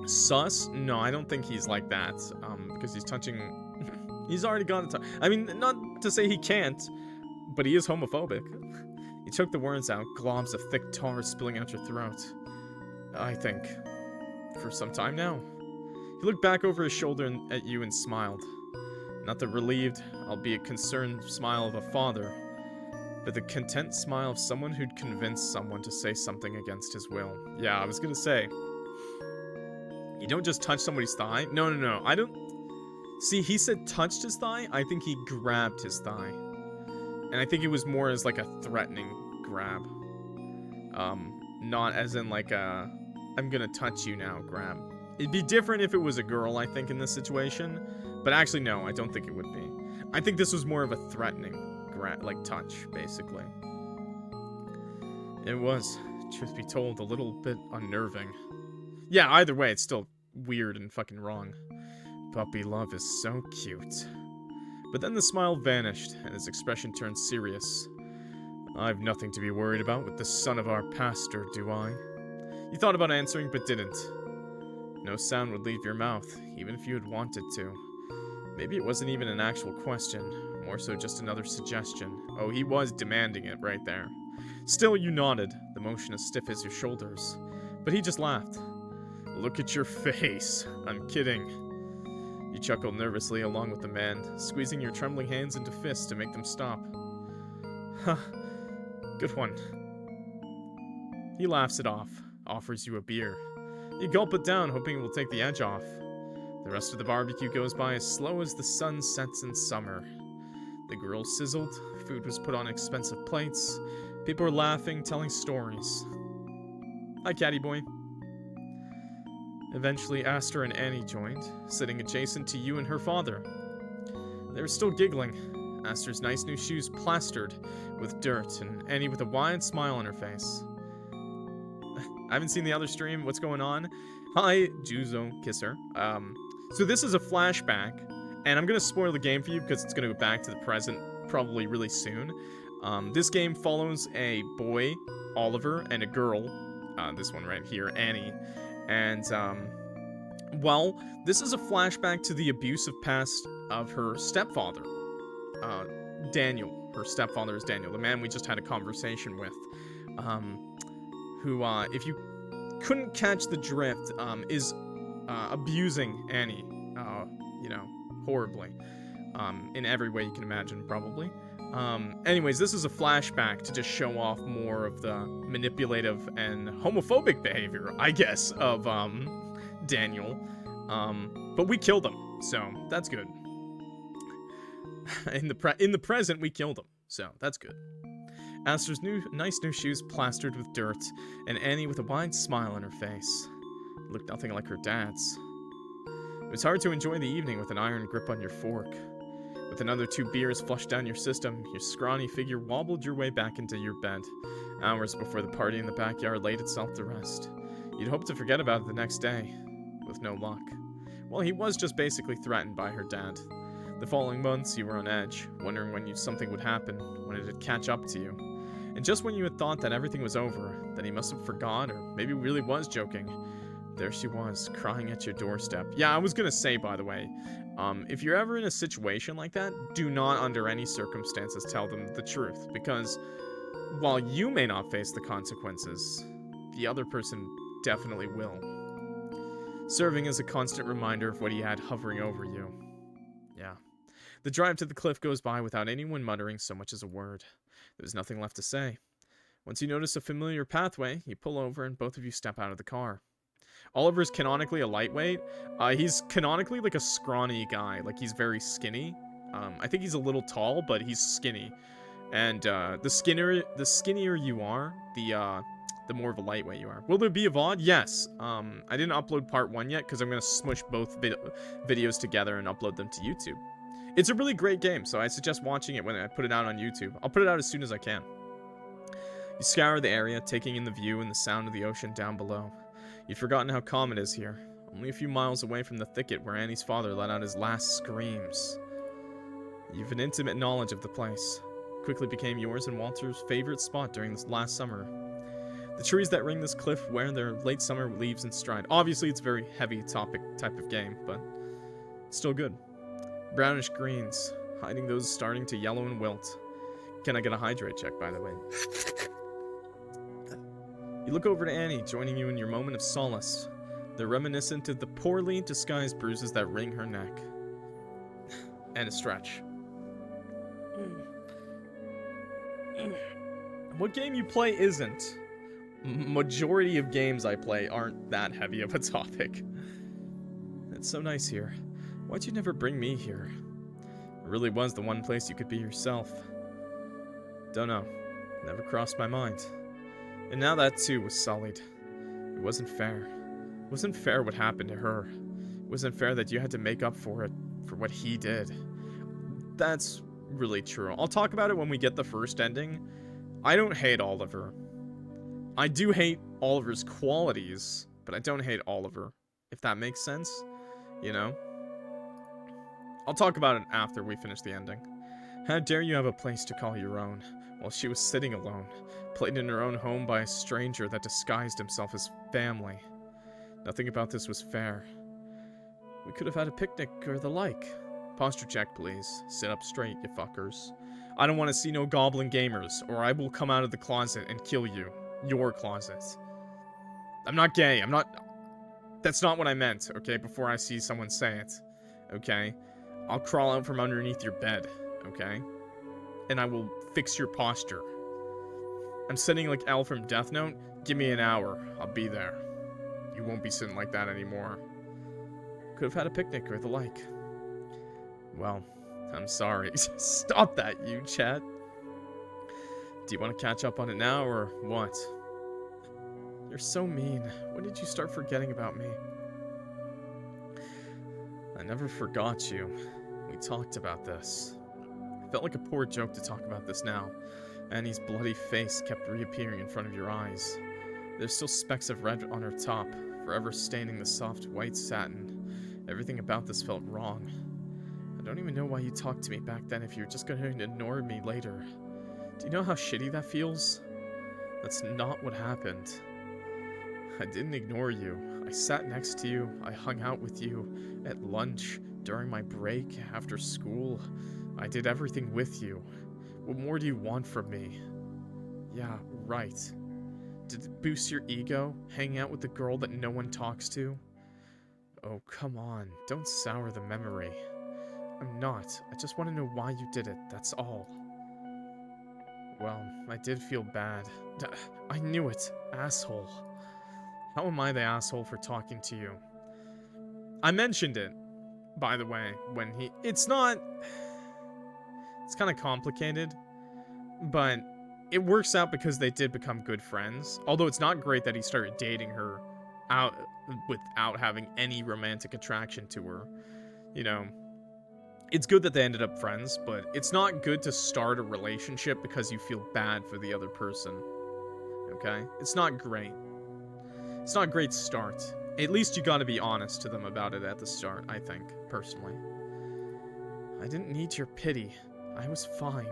Sus? No, I don't think he's like that, because he's touching... he's already gone to touch. I mean, not to say he can't, but he is homophobic. You choke the words out, globs of thick tar spilling out your throat. I think. For some time now. He looked back over his shoulder at you and smiled. Not the relieved, albeit concerned smile of a father, but the content smile of someone who'd convinced someone to say something against his will. Yeah, I was gonna say. You don't just touch somebody's thigh. No. I don't... See, he said touched his thigh. I think he grabbed his thigh. And I think it was more as like a threatening grab. Not as in like a, I'm gonna touch you now grab. It'd be different if it was a girl, I think, in this situation. But actually, no, I don't think it would be. I think this was more of a threatening like touch, basically. It was, truth be told, a little bit unnerving. Yeah, either way, it's still weird and fucking wrong. Puppy love is so cute. But then the smile vanished, and his expression turned serious. I've nothing to be worried about with the son of our pastor, do I? You thought about answering, but didn't. No sound would leave your mouth, even if you had wanted to. Maybe it wasn't even an actual question, more so just another suggestion. Oh, he was demanding it right there. Still, you nodded, the motion as stiff as your shoulders. But he just laughed. Look at your face. I'm kidding. You chuckled nervously along with the man, squeezing your trembling hands into fists to make them stop. Huh. Good one. He laughs it off, offers you a beer. You gulp it down, hoping it will take the edge off. The rest of the barbecue goes by as slow as the sun sets in summer. The grill sizzled, food was put on expensive plates, people were laughing, telling stories. Hi, Catty Boy. Eventually, Aster and Annie joined, sitting adjacent to you and her father. They were still giggling, Aster's nice new shoes plastered with dirt, and Annie with a wide smile on her face. I haven't seen the other stream. What's going on? Hi, Juzo Kisser. So this is a flashback, and I'm going to spoil the game for you because it's going to go back to the present probably really soon. This game follows a boy, Oliver, and a girl, this one right here, Annie. And, well, this is a flashback to the abusive past of her stepfather, Daniel. Her stepfather is Daniel, the man we just had a conversation with, who, if you couldn't catch the drift, is abusing Annie, you know, horribly, in every way you can imagine, probably. Anyways, this is a flashback to just show off more of the manipulative and homophobic behavior, I guess, of, Daniel. But we killed him, so that's good. In the present, we killed him, so that's good. Aster's nice new shoes plastered with dirt, and Annie with a wide smile on her face. It looked nothing like her dad's. It was hard to enjoy the evening with an iron grip on your fork. With another 2 beers flushed down your system, your scrawny figure wobbled your way back into your bed, hours before the party in the backyard laid itself to rest. You'd hoped to forget about it the next day, with no luck. Well, he was just basically threatened by her dad. The following months, you were on edge, wondering when something would happen, when it'd catch up to you. And just when you had thought that everything was over, that he must have forgot, or maybe really was joking, there she was, crying at your doorstep. Yeah, I was gonna say, by the way, if you're ever in a situation like that, do not under any circumstances tell them the truth, because while you may not face the consequences, the other person definitely will. Serving as a constant reminder of what he had hovering over you. Yeah. The drive to the cliff goes by without anyone muttering so much as a word. There's nothing left to say. Once you notice a familiar pathway, you pull over and both of you step out of the car. Oliver's canonically a lightweight. He's canonically like a scrawny guy. Like, he's very skinny. I think he's a little tall, but he's skinny. And the skinnier you are, the more of a lightweight you are. Will there be a VOD? Yes. I didn't upload part 1 yet because I'm going to smush both videos together and upload them to YouTube. It's a really great game, so I suggest watching it when I put it out on YouTube. I'll put it out as soon as I can. You scour the area, taking in the view and the sound of the ocean down below. You'd forgotten how calm it is here. Only a few miles away from the thicket where Annie's father let out his last screams. You've an intimate knowledge of the place. It quickly became yours and Walter's favorite spot during this last summer. The trees that ring this cliff wear their late summer leaves in stride. Obviously, it's a very heavy topic type of game, but still good. Brownish greens, hiding those starting to yellow and wilt. Can I get a hydrate check, by the way? You look over to Annie, joining you in your moment of solace. They're reminiscent of the poorly disguised bruises that wring her neck. And a stretch. What game you play isn't. Majority of games I play aren't that heavy of a topic. It's so nice here. Why'd you never bring me here? It really was the one place you could be yourself. Don't know. Never crossed my mind. And now that too was sullied. It wasn't fair. It wasn't fair what happened to her. It wasn't fair that you had to make up for it, for what he did. That's really true. I'll talk about it when we get the first ending. I don't hate Oliver. I do hate Oliver's qualities, but I don't hate Oliver, if that makes sense, you know? I'll talk about it after we finish the ending. How dare you have a place to call your own, while she was sitting alone, played in her own home by a stranger that disguised himself as family. Nothing about this was fair. We could have had a picnic or the like. Posture check, please. Sit up straight, you fuckers. I don't want to see no goblin gamers, or I will come out of the closet and kill you. Your closet. I'm not gay, I'm not... That's not what I meant, okay, before I see someone say it. Okay? I'll crawl out from underneath your bed, okay? And I will fix your posture. I'm sitting like L from Death Note. Give me an hour, I'll be there. You won't be sitting like that anymore. Could have had a picnic or the like. Well, I'm sorry. Stop that, you chat. Do you want to catch up on it now, or what? You're so mean. When did you start forgetting about me? I never forgot you. We talked about this. It felt like a poor joke to talk about this now. Annie's bloody face kept reappearing in front of your eyes. There's still specks of red on her top, forever staining the soft white satin. Everything about this felt wrong. I don't even know why you talked to me back then if you're just going to ignore me later. Do you know how shitty that feels? That's not what happened. I didn't ignore you. I sat next to you. I hung out with you at lunch, during my break, after school. I did everything with you. What more do you want from me? Yeah, right. Did it boost your ego, hanging out with the girl that no one talks to? Oh, come on. Don't sour the memory. I'm not. I just want to know why you did it, that's all. Well, I did feel bad. I knew it. Asshole. How am I the asshole for talking to you? I mentioned it, by the way, when he... It's not... It's kind of complicated, but it works out because they did become good friends. Although it's not great that he started dating her out without having any romantic attraction to her. You know, it's good that they ended up friends, but it's not good to start a relationship because you feel bad for the other person. Okay? It's not great. It's not a great start. At least you gotta be honest to them about it at the start, I think, personally. I didn't need your pity. I was fine.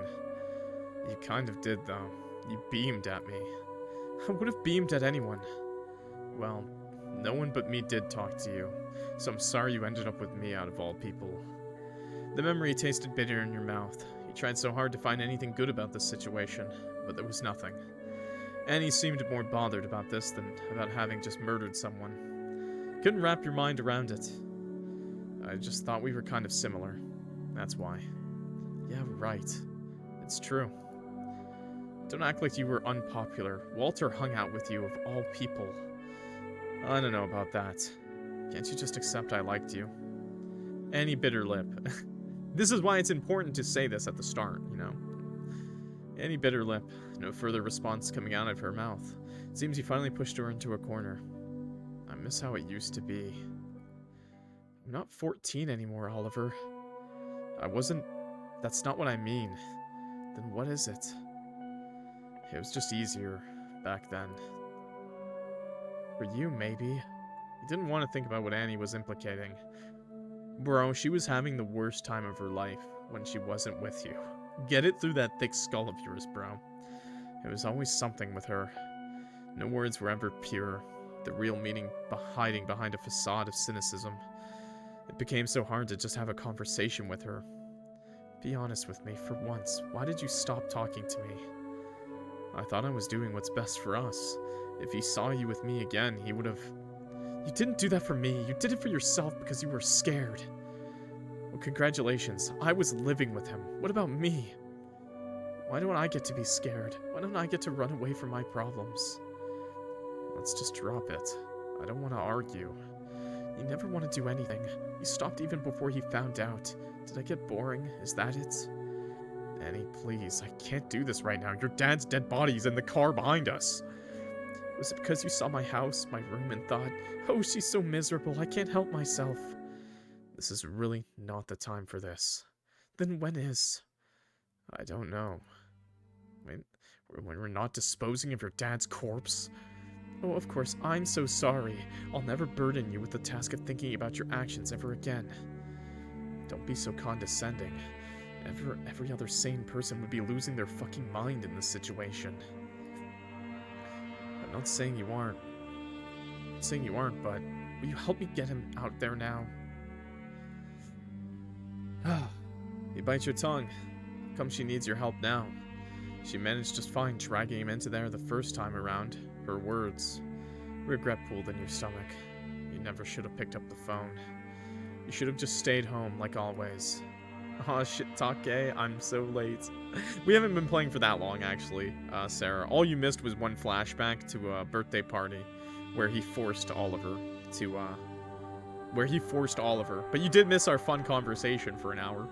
You kind of did, though. You beamed at me. I would have beamed at anyone. Well, no one but me did talk to you, so I'm sorry you ended up with me out of all people. The memory tasted bitter in your mouth. You tried so hard to find anything good about this situation, but there was nothing. Annie seemed more bothered about this than about having just murdered someone. Couldn't wrap your mind around it. I just thought we were kind of similar. That's why. Yeah, right. It's true. Don't act like you were unpopular. Walter hung out with you of all people. I don't know about that. Can't you just accept I liked you? Annie bit her lip. This is why it's important to say this at the start, you know? Annie bit her lip, no further response coming out of her mouth. It seems he finally pushed her into a corner. I miss how it used to be. I'm not 14 anymore, Oliver. I wasn't... That's not what I mean. Then what is it? It was just easier back then. For you, maybe. You didn't want to think about what Annie was implicating. Bro, she was having the worst time of her life when she wasn't with you. Get it through that thick skull of yours, bro. It was always something with her. No words were ever pure. The real meaning hiding behind a facade of cynicism. It became so hard to just have a conversation with her. Be honest with me, for once. Why did you stop talking to me? I thought I was doing what's best for us. If he saw you with me again, he would have... You didn't do that for me. You did it for yourself because you were scared. Well, congratulations. I was living with him. What about me? Why don't I get to be scared? Why don't I get to run away from my problems? Let's just drop it. I don't want to argue. You never want to do anything. You stopped even before he found out. Did I get boring? Is that it? Annie, please. I can't do this right now. Your dad's dead body's in the car behind us. Was it because you saw my house, my room, and thought, oh, she's so miserable, I can't help myself? This is really not the time for this. Then when is? I don't know. When we're not disposing of your dad's corpse? Oh, of course, I'm so sorry. I'll never burden you with the task of thinking about your actions ever again. Don't be so condescending. Every other sane person would be losing their fucking mind in this situation. I'm not saying you aren't. But will you help me get him out there now? You bite your tongue. How come she needs your help now? She managed just fine dragging him into there the first time around. Her words. Regret pooled in your stomach. You never should have picked up the phone. You should have just stayed home, like always. Aw, shit talk, eh? I'm so late. We haven't been playing for that long, actually, Sarah. All you missed was one flashback to a birthday party where he forced Oliver to, But you did miss our fun conversation for an hour.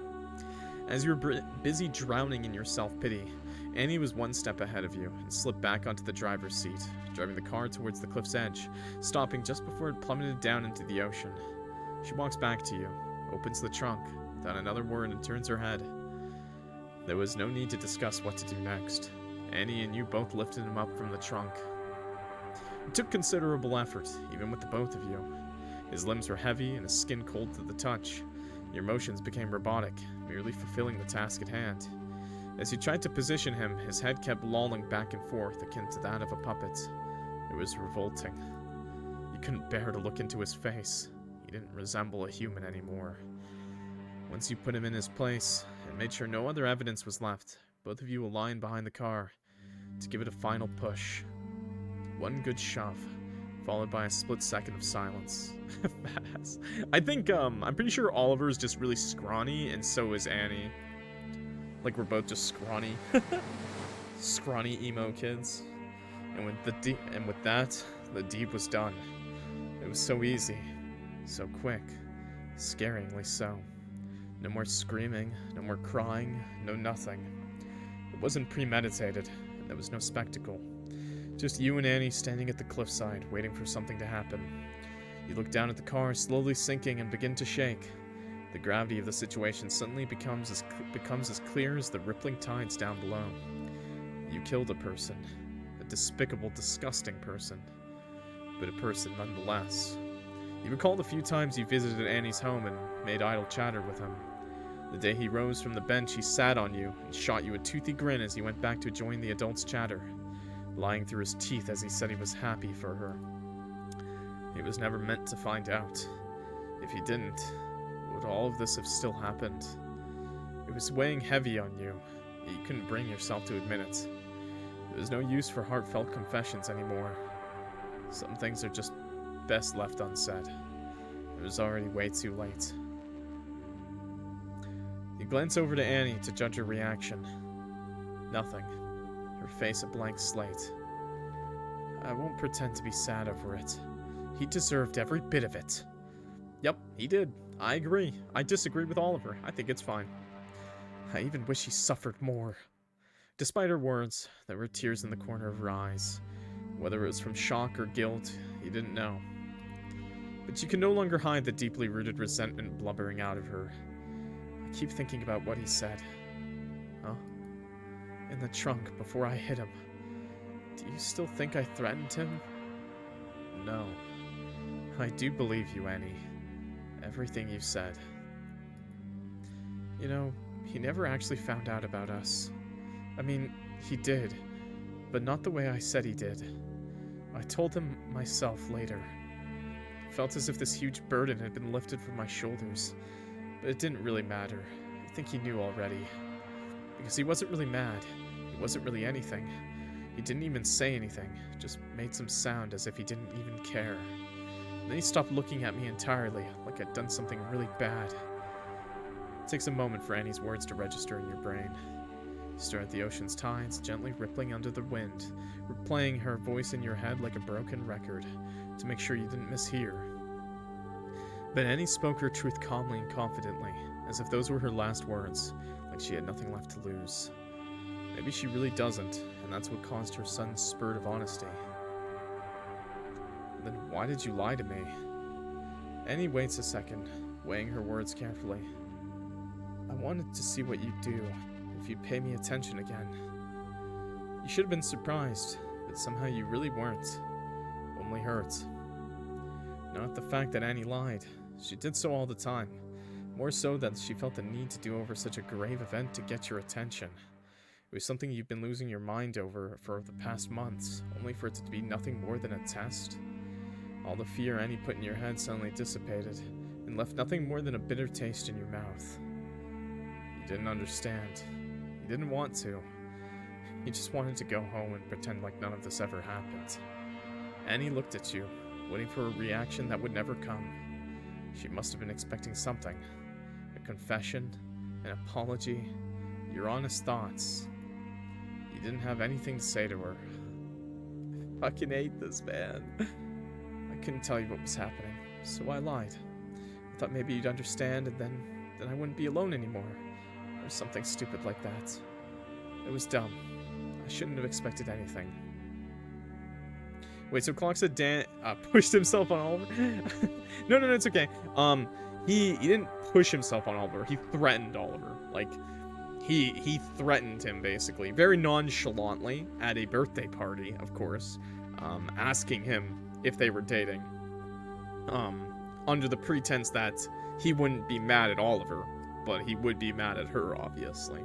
As you were busy drowning in your self-pity, Annie was one step ahead of you and slipped back onto the driver's seat, driving the car towards the cliff's edge, stopping just before it plummeted down into the ocean. She walks back to you, opens the trunk, without another word, and turns her head. There was no need to discuss what to do next. Annie and you both lifted him up from the trunk. It took considerable effort, even with the both of you. His limbs were heavy and his skin cold to the touch. Your motions became robotic, merely fulfilling the task at hand. As you tried to position him, his head kept lolling back and forth, akin to that of a puppet. It was revolting. You couldn't bear to look into his face. He didn't resemble a human anymore. Once you put him in his place, and made sure no other evidence was left, both of you aligned behind the car, to give it a final push. One good shove, followed by a split second of silence. Fast. I think, I'm pretty sure Oliver is just really scrawny, and so is Annie. Like, we're both just scrawny. Scrawny emo kids. And with that, the deed was done. It was so easy. So quick. Scaringly so. No more screaming, no more crying, no nothing. It wasn't premeditated, and there was no spectacle. Just you and Annie standing at the cliffside, waiting for something to happen. You look down at the car, slowly sinking, and begin to shake. The gravity of the situation suddenly becomes as clear as the rippling tides down below. You killed a person. A despicable, disgusting person. But a person nonetheless. You recall the few times you visited Annie's home and made idle chatter with him. The day he rose from the bench, he sat on you and shot you a toothy grin as he went back to join the adults' chatter, lying through his teeth as he said he was happy for her. He was never meant to find out. If he didn't, would all of this have still happened? It was weighing heavy on you, yet you couldn't bring yourself to admit it. There was no use for heartfelt confessions anymore. Some things are just best left unsaid. It was already way too late. You glance over to Annie to judge her reaction. Nothing. Her face a blank slate. I won't pretend to be sad over it. He deserved every bit of it. Yep, he did. I agree. I disagree with Oliver. I think it's fine. I even wish he suffered more. Despite her words, there were tears in the corner of her eyes. Whether it was from shock or guilt, he didn't know. But she could no longer hide the deeply rooted resentment blubbering out of her. I keep thinking about what he said. Huh? In the trunk, before I hit him. Do you still think I threatened him? No. I do believe you, Annie. Everything you said. You know, he never actually found out about us. I mean, he did, but not the way I said he did. I told him myself later. It felt as if this huge burden had been lifted from my shoulders, but it didn't really matter. I think he knew already. Because he wasn't really mad. He wasn't really anything. He didn't even say anything, just made some sound as if he didn't even care. And then he stopped looking at me entirely, like I'd done something really bad. It takes a moment for Annie's words to register in your brain. You stare at the ocean's tides, gently rippling under the wind, replaying her voice in your head like a broken record, to make sure you didn't mishear. But Annie spoke her truth calmly and confidently, as if those were her last words, like she had nothing left to lose. Maybe she really doesn't, and that's what caused her sudden spurt of honesty. Then why did you lie to me? Annie waits a second, weighing her words carefully. I wanted to see what you'd do, if you'd pay me attention again. You should have been surprised, but somehow you really weren't. Only hurt. Not the fact that Annie lied. She did so all the time. More so that she felt the need to do over such a grave event to get your attention. It was something you've been losing your mind over for the past months, only for it to be nothing more than a test. All the fear Annie put in your head suddenly dissipated, and left nothing more than a bitter taste in your mouth. You didn't understand. You didn't want to. You just wanted to go home and pretend like none of this ever happened. Annie looked at you, waiting for a reaction that would never come. She must have been expecting something. A confession, an apology, your honest thoughts. You didn't have anything to say to her. I fucking hate this, man. I couldn't tell you what was happening, so I lied. I thought maybe you'd understand, and then I wouldn't be alone anymore. Or something stupid like that. It was dumb. I shouldn't have expected anything. Wait, so Clock said Dan pushed himself on Oliver? No, it's okay. He didn't push himself on Oliver. He threatened Oliver. Like, he threatened him, basically. Very nonchalantly, at a birthday party, of course. Asking him if they were dating. Under the pretense that he wouldn't be mad at Oliver, but he would be mad at her, obviously.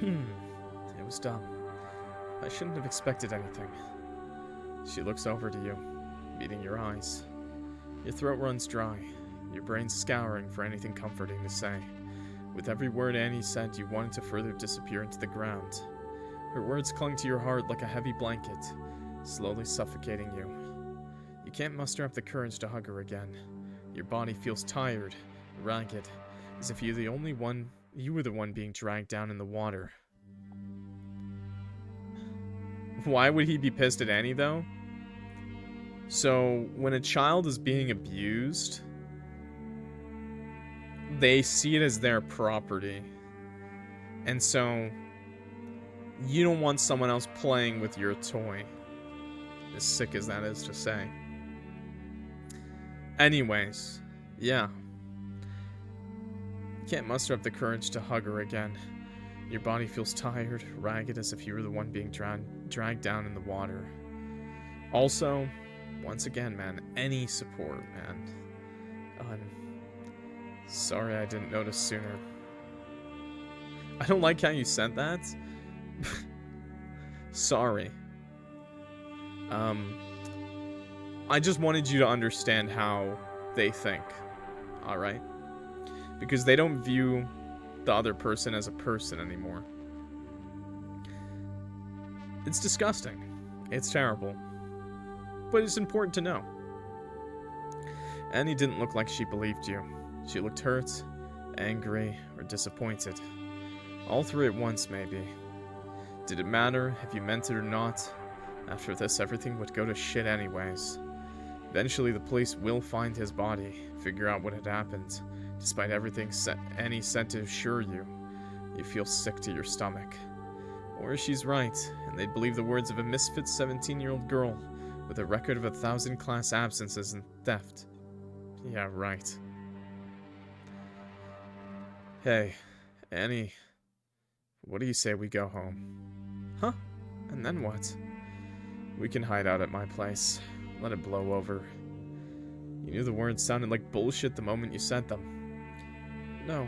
It was dumb. I shouldn't have expected anything. She looks over to you, meeting your eyes. Your throat runs dry, your brain scouring for anything comforting to say. With every word Annie said, you wanted to further disappear into the ground. Her words clung to your heart like a heavy blanket, slowly suffocating you. You can't muster up the courage to hug her again. Your body feels tired, ragged, as if you were the one being dragged down in the water. Why would he be pissed at Annie, though? So, when a child is being abused, they see it as their property. And so, you don't want someone else playing with your toy. As sick as that is to say. Anyways, yeah. You can't muster up the courage to hug her again. Your body feels tired, ragged, as if you were the one being dragged down in the water. Also, once again, man, any support, man. I'm sorry I didn't notice sooner. I don't like how you said that. Sorry. I just wanted you to understand how they think. Alright? Because they don't view the other person as a person anymore. It's disgusting. It's terrible. But it's important to know. Annie didn't look like she believed you. She looked hurt, angry, or disappointed. All three at once, maybe. Did it matter if you meant it or not? After this, everything would go to shit anyways. Eventually, the police will find his body, figure out what had happened, despite everything Annie said to assure you. You feel sick to your stomach. Or she's right, and they'd believe the words of a misfit 17-year-old girl with a record of 1,000 class absences and theft. Yeah, right. Hey, Annie, what do you say we go home? Huh? And then what? We can hide out at my place. Let it blow over. You knew the words sounded like bullshit the moment you said them. No,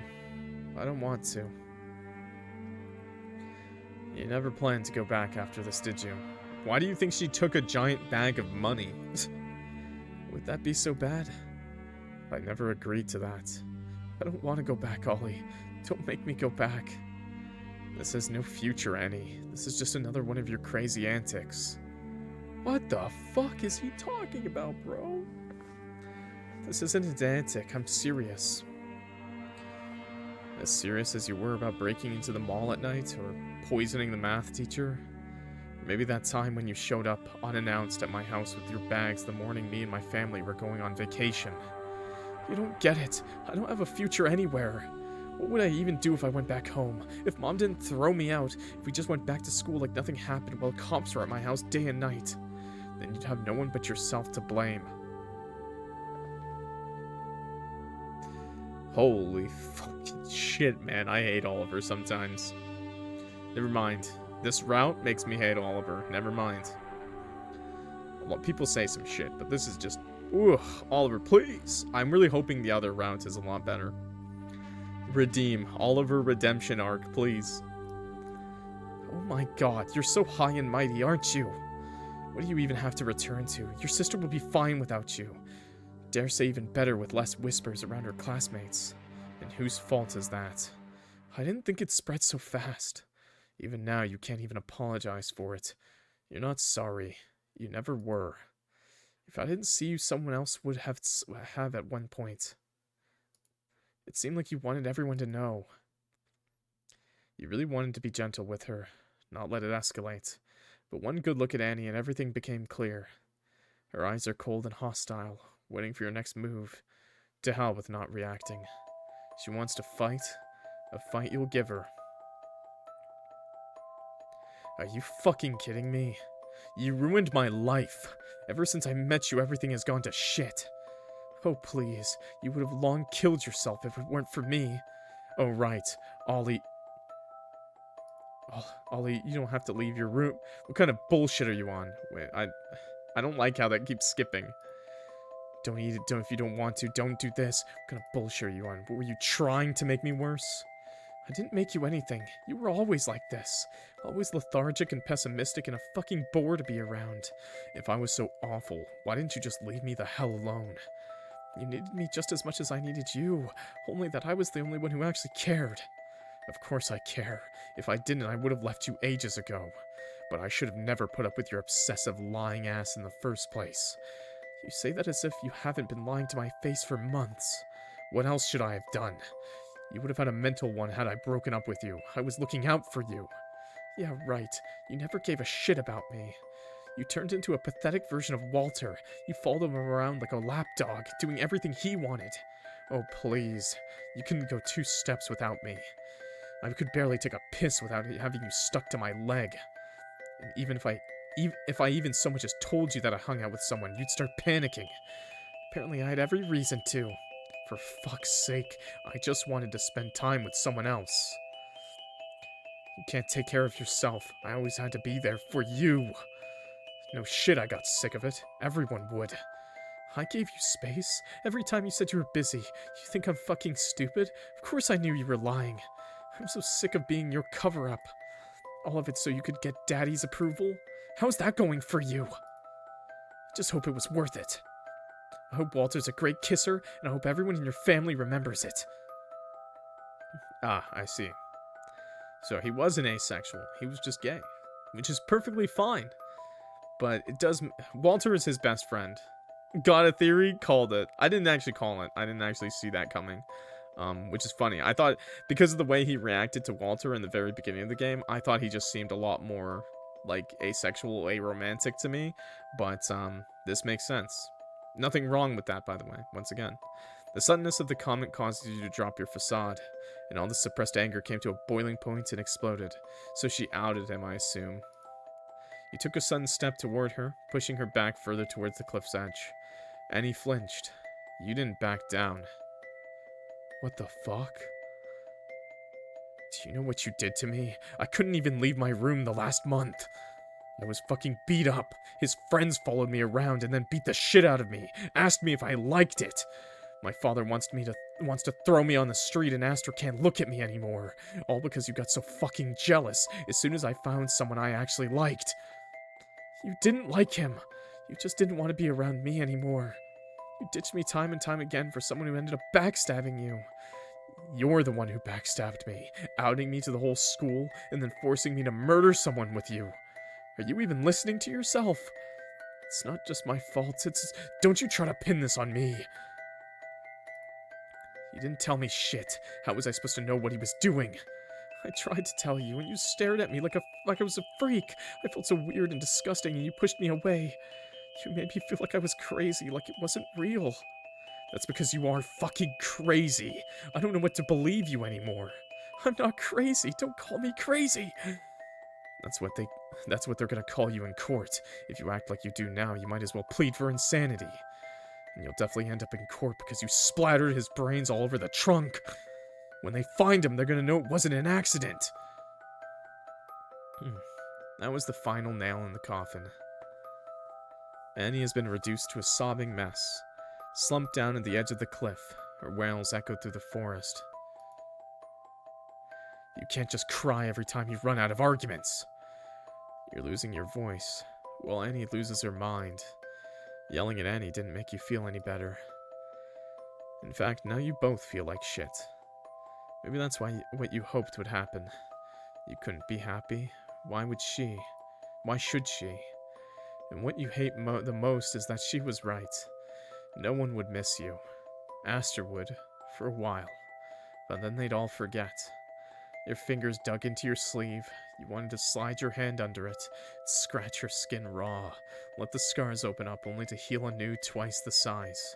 I don't want to. You never planned to go back after this, did you? Why do you think she took a giant bag of money? Would that be so bad? I never agreed to that. I don't want to go back, Ollie. Don't make me go back. This has no future, Annie. This is just another one of your crazy antics. What the fuck is he talking about, bro? This isn't an antic. I'm serious. As serious as you were about breaking into the mall at night, or poisoning the math teacher? Or maybe that time when you showed up unannounced at my house with your bags the morning me and my family were going on vacation. You don't get it. I don't have a future anywhere. What would I even do if I went back home? If Mom didn't throw me out? If we just went back to school like nothing happened while cops were at my house day and night? Then you'd have no one but yourself to blame. Holy fucking shit, man. I hate Oliver sometimes. Never mind. This route makes me hate Oliver. Never mind. Well, people say some shit, but this is just... Ugh, Oliver, please. I'm really hoping the other route is a lot better. Redeem. Oliver redemption arc, please. Oh my god, you're so high and mighty, aren't you? What do you even have to return to? Your sister will be fine without you. Dare say even better with less whispers around her classmates. And whose fault is that? I didn't think it spread so fast. Even now, you can't even apologize for it. You're not sorry. You never were. If I didn't see you, someone else would have at one point. It seemed like you wanted everyone to know. You really wanted to be gentle with her, not let it escalate. But one good look at Annie and everything became clear. Her eyes are cold and hostile, waiting for your next move. To hell with not reacting. She wants to fight. A fight you'll give her. Are you fucking kidding me? You ruined my life. Ever since I met you, everything has gone to shit. Oh, please. You would have long killed yourself if it weren't for me. Oh, right. Ollie... Ollie, you don't have to leave your room. What kind of bullshit are you on? Wait, I don't like how that keeps skipping. Don't eat it, if you don't want to. Don't do this. What kind of bullshit are you on? Were you trying to make me worse? I didn't make you anything. You were always like this. Always lethargic and pessimistic and a fucking bore to be around. If I was so awful, why didn't you just leave me the hell alone? You needed me just as much as I needed you. Only that I was the only one who actually cared. Of course I care. If I didn't, I would have left you ages ago. But I should have never put up with your obsessive lying ass in the first place. You say that as if you haven't been lying to my face for months. What else should I have done? You would have had a mental one had I broken up with you. I was looking out for you. Yeah, right. You never gave a shit about me. You turned into a pathetic version of Walter. You followed him around like a lapdog, doing everything he wanted. Oh, please. You couldn't go 2 steps without me. I could barely take a piss without having you stuck to my leg. And even if I even so much as told you that I hung out with someone, you'd start panicking. Apparently I had every reason to. For fuck's sake, I just wanted to spend time with someone else. You can't take care of yourself. I always had to be there for you. No shit, I got sick of it. Everyone would. I gave you space. Every time you said you were busy. You think I'm fucking stupid? Of course I knew you were lying. I'm so sick of being your cover-up. All of it so you could get Daddy's approval? How's that going for you? I just hope it was worth it. I hope Walter's a great kisser, and I hope everyone in your family remembers it. Ah, I see. So he wasn't asexual. He was just gay. Which is perfectly fine. But it does... Walter is his best friend. Got a theory? Called it. I didn't actually call it. I didn't actually see that coming. Which is funny. I thought, because of the way he reacted to Walter in the very beginning of the game, I thought he just seemed a lot more, like, asexual, aromantic to me. But, this makes sense. Nothing wrong with that, by the way, once again. The suddenness of the comment caused you to drop your facade, and all the suppressed anger came to a boiling point and exploded. So she outed him, I assume. You took a sudden step toward her, pushing her back further towards the cliff's edge. Annie flinched. You didn't back down. What the fuck? Do you know what you did to me? I couldn't even leave my room the last month. I was fucking beat up. His friends followed me around and then beat the shit out of me. Asked me if I liked it. My father wants to throw me on the street and Astor can't look at me anymore. All because you got so fucking jealous as soon as I found someone I actually liked. You didn't like him. You just didn't want to be around me anymore. You ditched me time and time again for someone who ended up backstabbing you. You're the one who backstabbed me, outing me to the whole school, and then forcing me to murder someone with you. Are you even listening to yourself? It's not just my fault, Don't you try to pin this on me. You didn't tell me shit. How was I supposed to know what he was doing? I tried to tell you, and you stared at me like I was a freak. I felt so weird and disgusting, and you pushed me away. You made me feel like I was crazy, like it wasn't real. That's because you are fucking crazy. I don't know what to believe you anymore. I'm not crazy. Don't call me crazy. That's what they're gonna call you in court. If you act like you do now, you might as well plead for insanity. And you'll definitely end up in court because you splattered his brains all over the trunk. When they find him, they're gonna know it wasn't an accident. That was the final nail in the coffin. Annie has been reduced to a sobbing mess, slumped down at the edge of the cliff. Her wails echoed through the forest. You can't just cry every time you run out of arguments. You're losing your voice, while Annie loses her mind. Yelling at Annie didn't make you feel any better. In fact, now you both feel like shit. Maybe that's what you hoped would happen. You couldn't be happy. Why would she? Why should she? And what you hate the most is that she was right. No one would miss you. Astor would, for a while. But then they'd all forget. Your fingers dug into your sleeve. You wanted to slide your hand under it, scratch her skin raw, let the scars open up only to heal anew twice the size.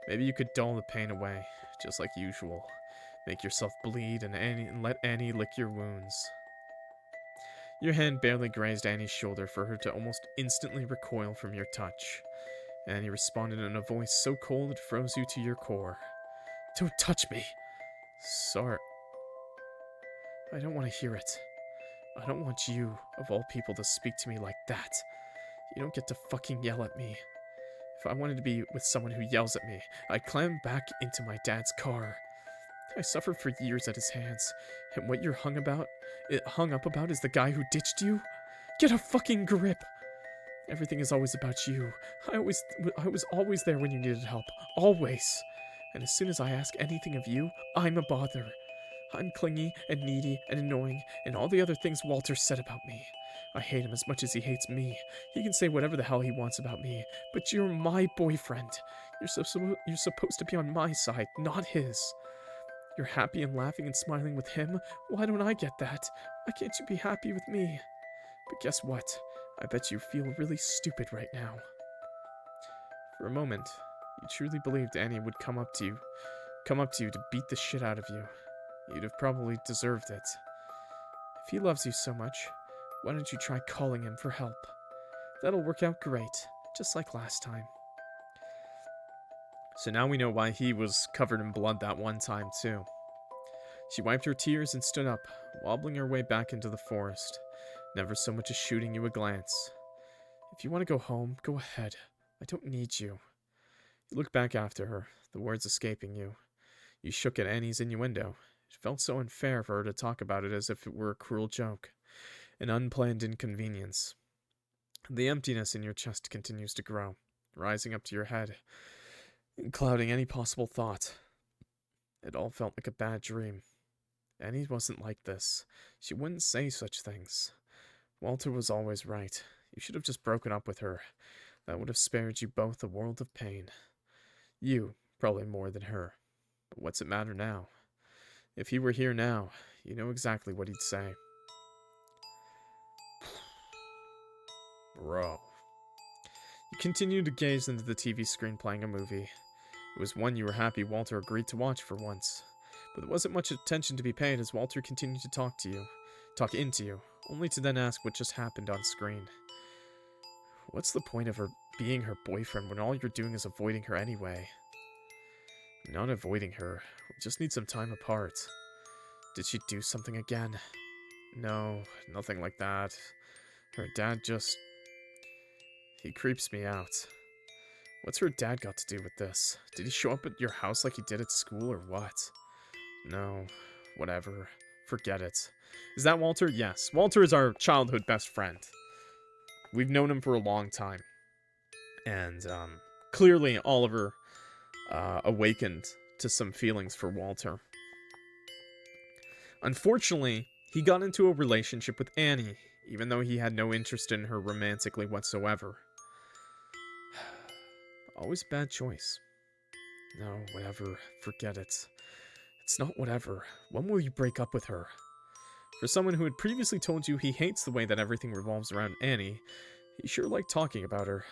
Maybe you could dull the pain away, just like usual. Make yourself bleed and let Annie lick your wounds. Your hand barely grazed Annie's shoulder for her to almost instantly recoil from your touch. Annie responded in a voice so cold it froze you to your core. Don't touch me! Sorry. I don't want to hear it. I don't want you, of all people, to speak to me like that. You don't get to fucking yell at me. If I wanted to be with someone who yells at me, I'd climb back into my dad's car. I suffered for years at his hands, and what you're hung up about is the guy who ditched you? Get a fucking grip! Everything is always about you. I was always there when you needed help. Always. And as soon as I ask anything of you, I'm a bother. I'm clingy and needy and annoying and all the other things Walter said about me. I hate him as much as he hates me. He can say whatever the hell he wants about me, but you're my boyfriend. You're supposed to be on my side, not his. You're happy and laughing and smiling with him? Why don't I get that? Why can't you be happy with me? But guess what? I bet you feel really stupid right now. For a moment, you truly believed Annie would come up to you to beat the shit out of you. You'd have probably deserved it. If he loves you so much, why don't you try calling him for help? That'll work out great, just like last time. So now we know why he was covered in blood that one time, too. She wiped her tears and stood up, wobbling her way back into the forest, never so much as shooting you a glance. If you want to go home, go ahead. I don't need you. You looked back after her, the words escaping you. You shook at Annie's innuendo. It felt so unfair for her to talk about it as if it were a cruel joke, an unplanned inconvenience. The emptiness in your chest continues to grow, rising up to your head, and clouding any possible thought. It all felt like a bad dream. Annie wasn't like this. She wouldn't say such things. Walter was always right. You should have just broken up with her. That would have spared you both a world of pain. You, probably more than her. But what's it matter now? If he were here now, you know exactly what he'd say. Bro. You continue to gaze into the TV screen playing a movie. It was one you were happy Walter agreed to watch for once. But there wasn't much attention to be paid as Walter continued to talk into you, only to then ask what just happened on screen. What's the point of her being her boyfriend when all you're doing is avoiding her anyway? Not avoiding her. We just need some time apart. Did she do something again? No, nothing like that. Her dad just... He creeps me out. What's her dad got to do with this? Did he show up at your house like he did at school or what? No, whatever. Forget it. Is that Walter? Yes. Walter is our childhood best friend. We've known him for a long time. And clearly Oliver awakened to some feelings for Walter. Unfortunately, he got into a relationship with Annie, even though he had no interest in her romantically whatsoever. Always a bad choice. No, whatever. Forget it. It's not whatever. When will you break up with her? For someone who had previously told you he hates the way that everything revolves around Annie, he sure liked talking about her.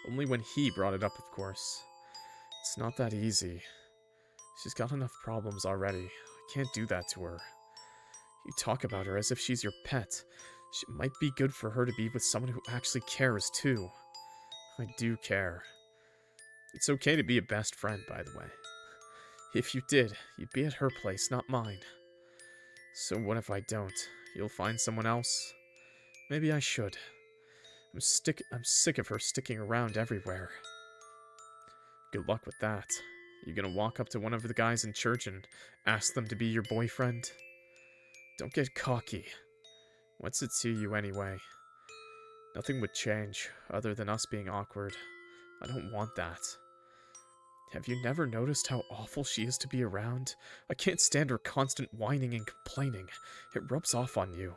Only when he brought it up, of course. It's not that easy. She's got enough problems already. I can't do that to her. You talk about her as if she's your pet. It might be good for her to be with someone who actually cares, too. I do care. It's okay to be a best friend, by the way. If you did, you'd be at her place, not mine. So what if I don't? You'll find someone else? Maybe I should. I'm sick of her sticking around everywhere. Good luck with that. You gonna walk up to one of the guys in church and ask them to be your boyfriend? Don't get cocky. What's it to you anyway? Nothing would change, other than us being awkward. I don't want that. Have you never noticed how awful she is to be around? I can't stand her constant whining and complaining. It rubs off on you.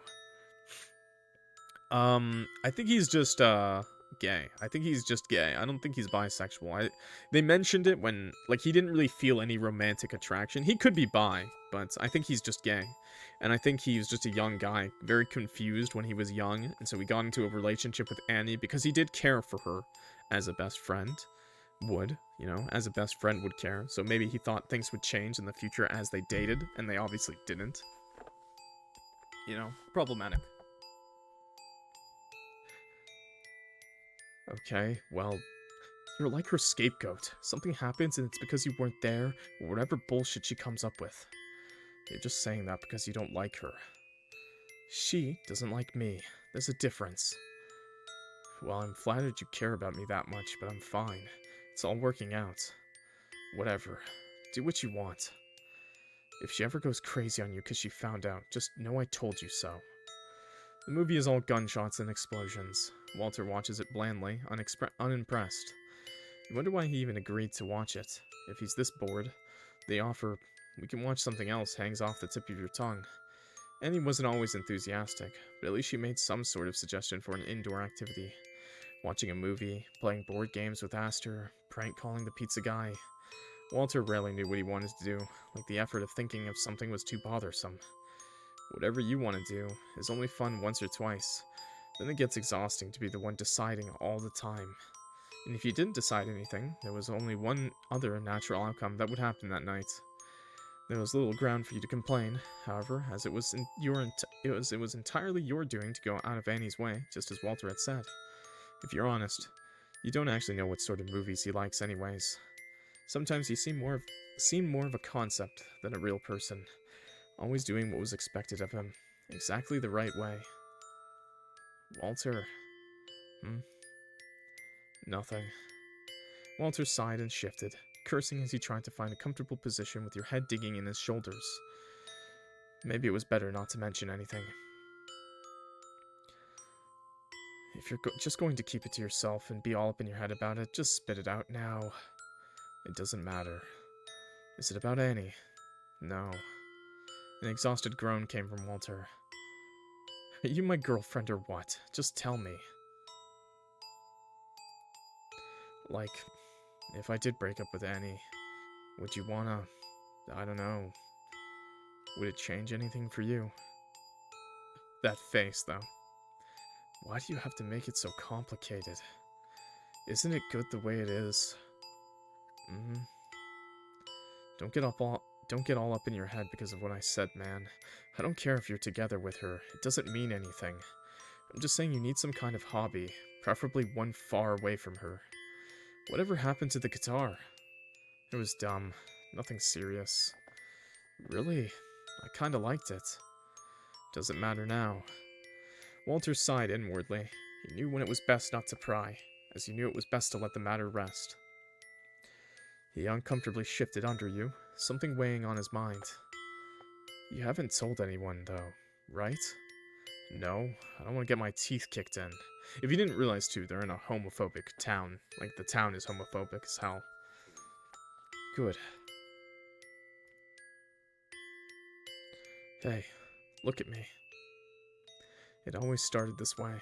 I think he's just, gay. I think he's just gay. I don't think he's bisexual. They mentioned it when, like, he didn't really feel any romantic attraction. He could be bi, but I think he's just gay. And I think he was just a young guy, very confused when he was young, and so he got into a relationship with Annie because he did care for her as a best friend would, you know, as a best friend would care. So maybe he thought things would change in the future as they dated, and they obviously didn't. You know, problematic. Okay, well, you're like her scapegoat. Something happens and it's because you weren't there, or whatever bullshit she comes up with. You're just saying that because you don't like her. She doesn't like me. There's a difference. Well, I'm flattered you care about me that much, but I'm fine. It's all working out. Whatever. Do what you want. If she ever goes crazy on you because she found out, just know I told you so. The movie is all gunshots and explosions. Walter watches it blandly, unimpressed. You wonder why he even agreed to watch it. If he's this bored, the offer, we can watch something else, hangs off the tip of your tongue. Annie wasn't always enthusiastic, but at least she made some sort of suggestion for an indoor activity. Watching a movie, playing board games with Aster, prank calling the pizza guy. Walter rarely knew what he wanted to do, like the effort of thinking of something was too bothersome. Whatever you want to do is only fun once or twice. Then it gets exhausting to be the one deciding all the time. And if you didn't decide anything, there was only one other natural outcome that would happen that night. There was little ground for you to complain, however, as it was entirely your doing to go out of Annie's way, just as Walter had said. If you're honest, you don't actually know what sort of movies he likes anyways. Sometimes he seemed more of a concept than a real person, always doing what was expected of him, exactly the right way. Walter. Nothing. Walter sighed and shifted, cursing as he tried to find a comfortable position with your head digging in his shoulders. Maybe it was better not to mention anything. If you're just going to keep it to yourself and be all up in your head about it, just spit it out now. It doesn't matter. Is it about Annie? No. An exhausted groan came from Walter. Are you my girlfriend or what? Just tell me. Like, if I did break up with Annie, would you wanna... I don't know. Would it change anything for you? That face, though. Why do you have to make it so complicated? Isn't it good the way it is? Don't get all up in your head because of what I said, man. I don't care if you're together with her. It doesn't mean anything. I'm just saying you need some kind of hobby, preferably one far away from her. Whatever happened to the guitar? It was dumb. Nothing serious. Really, I kinda liked it. Doesn't matter now. Walter sighed inwardly. He knew when it was best not to pry, as he knew it was best to let the matter rest. He uncomfortably shifted under you, something weighing on his mind. You haven't told anyone, though, right? No, I don't want to get my teeth kicked in. If you didn't realize, too, they're in a homophobic town. Like, the town is homophobic as hell. Good. Hey, look at me. It always started this way.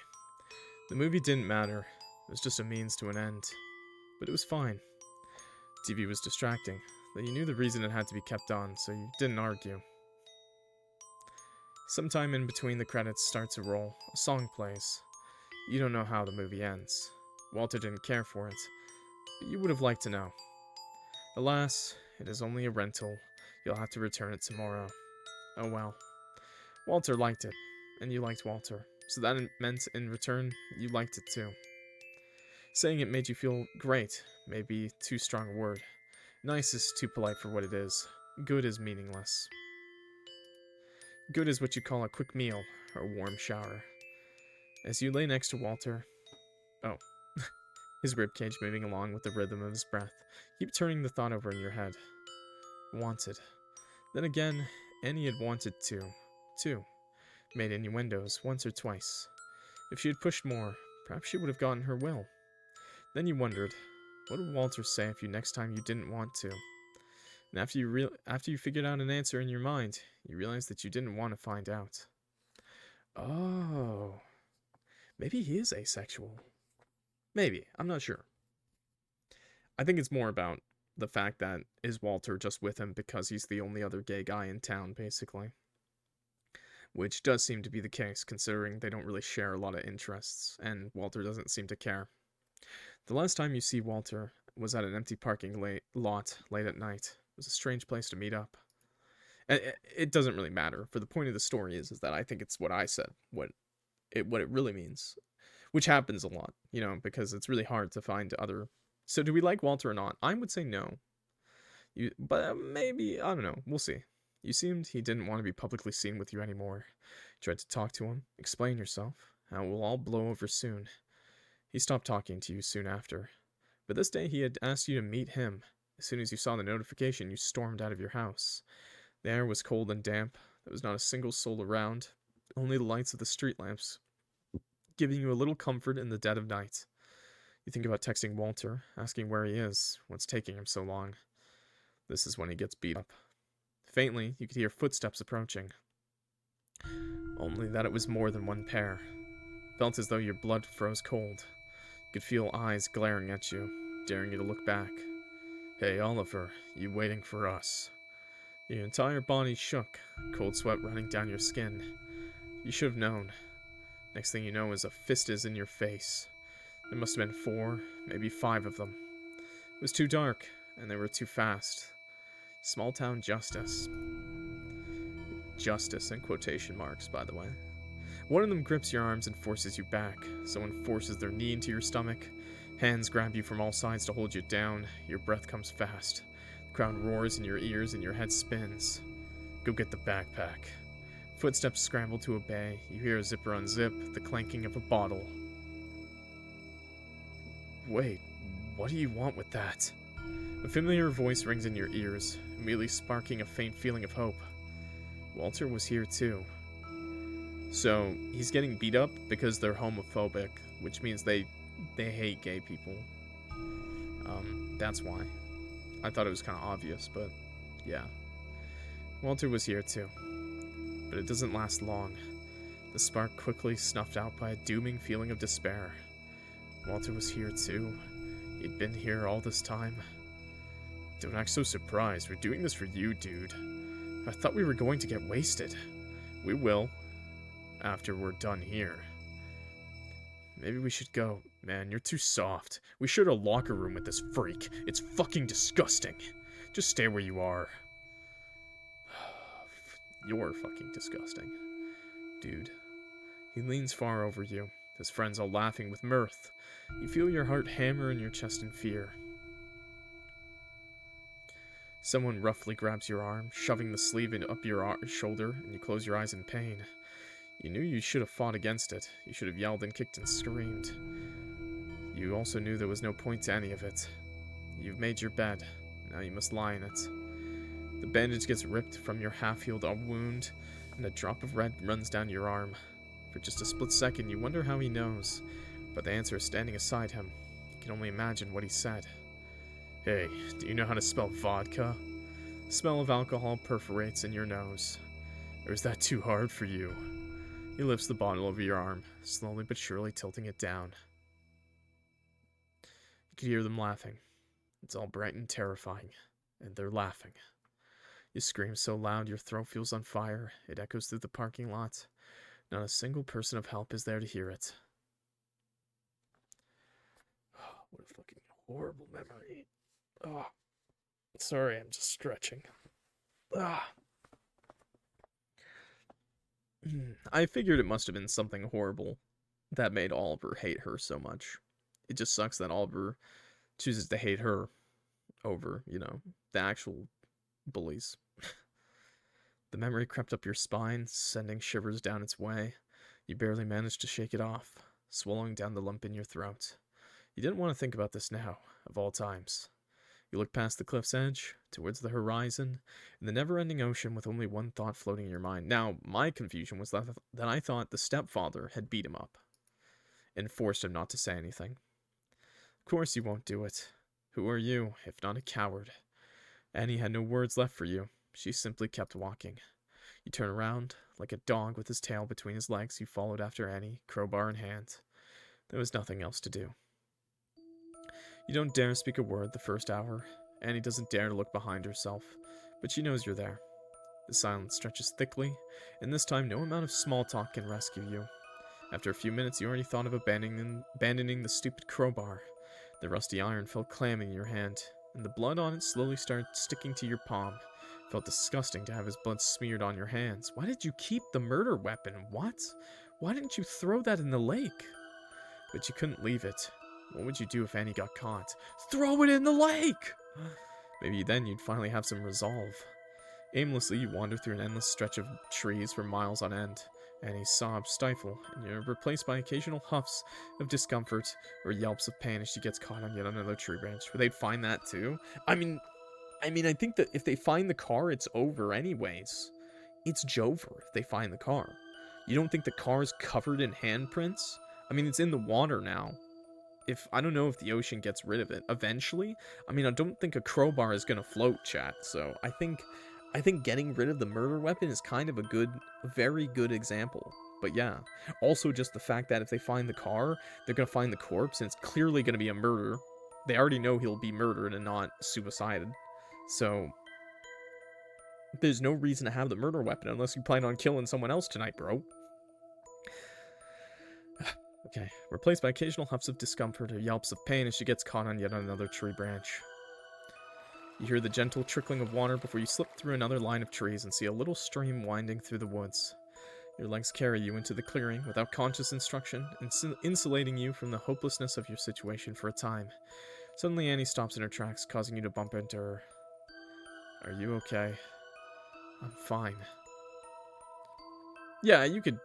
The movie didn't matter. It was just a means to an end. But it was fine. TV was distracting, though you knew the reason it had to be kept on, so you didn't argue. Sometime in between the credits start to roll, a song plays. You don't know how the movie ends. Walter didn't care for it, but you would have liked to know. Alas, it is only a rental. You'll have to return it tomorrow. Oh well. Walter liked it, and you liked Walter, so that meant in return, you liked it too. Saying it made you feel great, may be too strong a word. Nice is too polite for what it is. Good is meaningless. Good is what you call a quick meal, or a warm shower. As you lay next to Walter... Oh. His ribcage moving along with the rhythm of his breath. Keep turning the thought over in your head. Wanted. Then again, Annie had wanted to, too. Made innuendos once or twice. If she had pushed more, perhaps she would have gotten her will. Then you wondered, what would Walter say if next time you didn't want to? And after you figured out an answer in your mind, you realized that you didn't want to find out. Oh. Maybe he is asexual. Maybe. I'm not sure. I think it's more about the fact that is Walter just with him because he's the only other gay guy in town, basically. Which does seem to be the case, considering they don't really share a lot of interests, and Walter doesn't seem to care. The last time you see Walter was at an empty parking lot late at night. It was a strange place to meet up. And it doesn't really matter, for the point of the story is that I think it's what I said, what it really means. Which happens a lot, you know, because it's really hard to find other... So do we like Walter or not? I would say no. But maybe, I don't know, we'll see. You seemed he didn't want to be publicly seen with you anymore. You tried to talk to him, explain yourself, how it will all blow over soon. He stopped talking to you soon after. But this day he had asked you to meet him. As soon as you saw the notification, you stormed out of your house. The air was cold and damp. There was not a single soul around, only the lights of the street lamps, giving you a little comfort in the dead of night. You think about texting Walter, asking where he is, what's taking him so long. This is when he gets beat up. Faintly, you could hear footsteps approaching. Only that it was more than one pair. Felt as though your blood froze cold. You could feel eyes glaring at you, daring you to look back. Hey, Oliver, you waiting for us? Your entire body shook, cold sweat running down your skin. You should have known. Next thing you know is a fist is in your face. There must have been 4, maybe 5 of them. It was too dark, and they were too fast. Small town justice. Justice in quotation marks, by the way. One of them grips your arms and forces you back. Someone forces their knee into your stomach. Hands grab you from all sides to hold you down. Your breath comes fast. The crowd roars in your ears and your head spins. Go get the backpack. Footsteps scramble to obey. You hear a zipper unzip, the clanking of a bottle. Wait, what do you want with that? A familiar voice rings in your ears, immediately sparking a faint feeling of hope. Walter was here too. So, he's getting beat up because they're homophobic, which means they hate gay people. That's why. I thought it was kind of obvious, but yeah. Walter was here too. But it doesn't last long. The spark quickly snuffed out by a dooming feeling of despair. Walter was here too. He'd been here all this time. Don't act so surprised. We're doing this for you, dude. I thought we were going to get wasted. We will. After we're done here. Maybe we should go. Man, you're too soft. We shared a locker room with this freak. It's fucking disgusting. Just stay where you are. You're fucking disgusting. Dude. He leans far over you, his friends all laughing with mirth. You feel your heart hammer in your chest in fear. Someone roughly grabs your arm, shoving the sleeve up your shoulder, and you close your eyes in pain. You knew you should have fought against it. You should have yelled and kicked and screamed. You also knew there was no point to any of it. You've made your bed. Now you must lie in it. The bandage gets ripped from your half-healed wound, and a drop of red runs down your arm. For just a split second, you wonder how he knows, but the answer is standing aside him. You can only imagine what he said. Hey, do you know how to spell vodka? The smell of alcohol perforates in your nose. Or is that too hard for you? He lifts the bottle over your arm, slowly but surely tilting it down. You can hear them laughing. It's all bright and terrifying, and they're laughing. You scream so loud your throat feels on fire. It echoes through the parking lot. Not a single person of help is there to hear it. What a fucking horrible memory. Oh, sorry, I'm just stretching. I figured it must have been something horrible that made Oliver hate her so much. It just sucks that Oliver chooses to hate her over, the actual bullies. The memory crept up your spine, sending shivers down its way. You barely managed to shake it off, swallowing down the lump in your throat. You didn't want to think about this now, of all times. You looked past the cliff's edge, towards the horizon, and the never-ending ocean with only one thought floating in your mind. Now, my confusion was that I thought the stepfather had beat him up and forced him not to say anything. Of course you won't do it. Who are you, if not a coward? Annie had no words left for you. She simply kept walking. You turn around, like a dog with his tail between his legs. You followed after Annie, crowbar in hand. There was nothing else to do. You don't dare speak a word the first hour. Annie doesn't dare to look behind herself, but she knows you're there. The silence stretches thickly, and this time no amount of small talk can rescue you. After a few minutes, you already thought of abandoning the stupid crowbar. The rusty iron felt clammy in your hand, and the blood on it slowly started sticking to your palm. It felt disgusting to have his blood smeared on your hands. Why did you keep the murder weapon? What? Why didn't you throw that in the lake? But you couldn't leave it. What would you do if Annie got caught? Throw it in the lake! Maybe then you'd finally have some resolve. Aimlessly, you wander through an endless stretch of trees for miles on end. Annie's sobs stifle, and you're replaced by occasional huffs of discomfort or yelps of pain as she gets caught on yet another tree branch. Would they find that too? I mean, I think that if they find the car, it's over anyways. It's Jover if they find the car. You don't think the car's covered in handprints? I mean, it's in the water now. I don't know if the ocean gets rid of it eventually. I mean, I don't think a crowbar is gonna float, chat. So I think getting rid of the murder weapon is kind of a very good example. But yeah, also just the fact that if they find the car, they're gonna find the corpse, and it's clearly gonna be a murder. They already know he'll be murdered and not suicided. So there's no reason to have the murder weapon unless you plan on killing someone else tonight, bro. Okay, replaced by occasional huffs of discomfort or yelps of pain as she gets caught on yet another tree branch. You hear the gentle trickling of water before you slip through another line of trees and see a little stream winding through the woods. Your legs carry you into the clearing without conscious instruction, insulating you from the hopelessness of your situation for a time. Suddenly Annie stops in her tracks, causing you to bump into her. Are you okay? I'm fine. Yeah, you could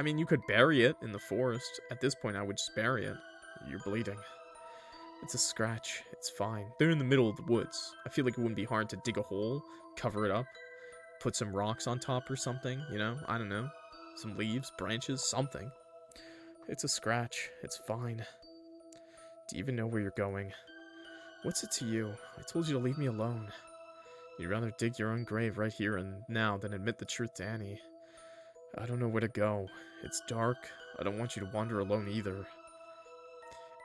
you could bury it in the forest. At this point, I would just bury it. You're bleeding. It's a scratch. It's fine. They're in the middle of the woods. I feel like it wouldn't be hard to dig a hole, cover it up, put some rocks on top or something, I don't know. Some leaves, branches, something. It's a scratch. It's fine. Do you even know where you're going? What's it to you? I told you to leave me alone. You'd rather dig your own grave right here and now than admit the truth to Annie. I don't know where to go. It's dark. I don't want you to wander alone either.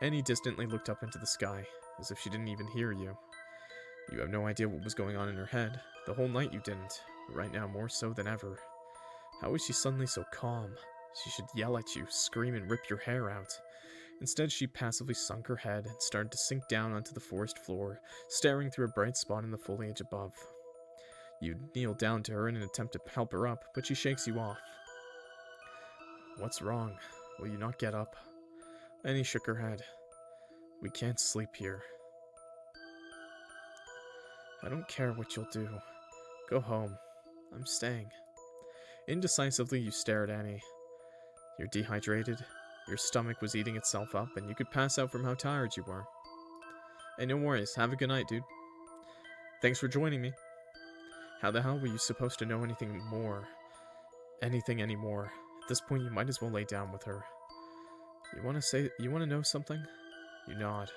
Annie distantly looked up into the sky, as if she didn't even hear you. You have no idea what was going on in her head. The whole night you didn't. But right now more so than ever. How is she suddenly so calm? She should yell at you, scream and rip your hair out. Instead, she passively sunk her head and started to sink down onto the forest floor, staring through a bright spot in the foliage above. You kneel down to her in an attempt to help her up, but she shakes you off. What's wrong? Will you not get up? Annie shook her head. We can't sleep here. I don't care what you'll do. Go home. I'm staying. Indecisively, you stare at Annie. You're dehydrated, your stomach was eating itself up, and you could pass out from how tired you were. Hey, no worries. Have a good night, dude. Thanks for joining me. How the hell were you supposed to know anything more? Anything anymore? At this point, you might as well lay down with her. You want to know something? You nod.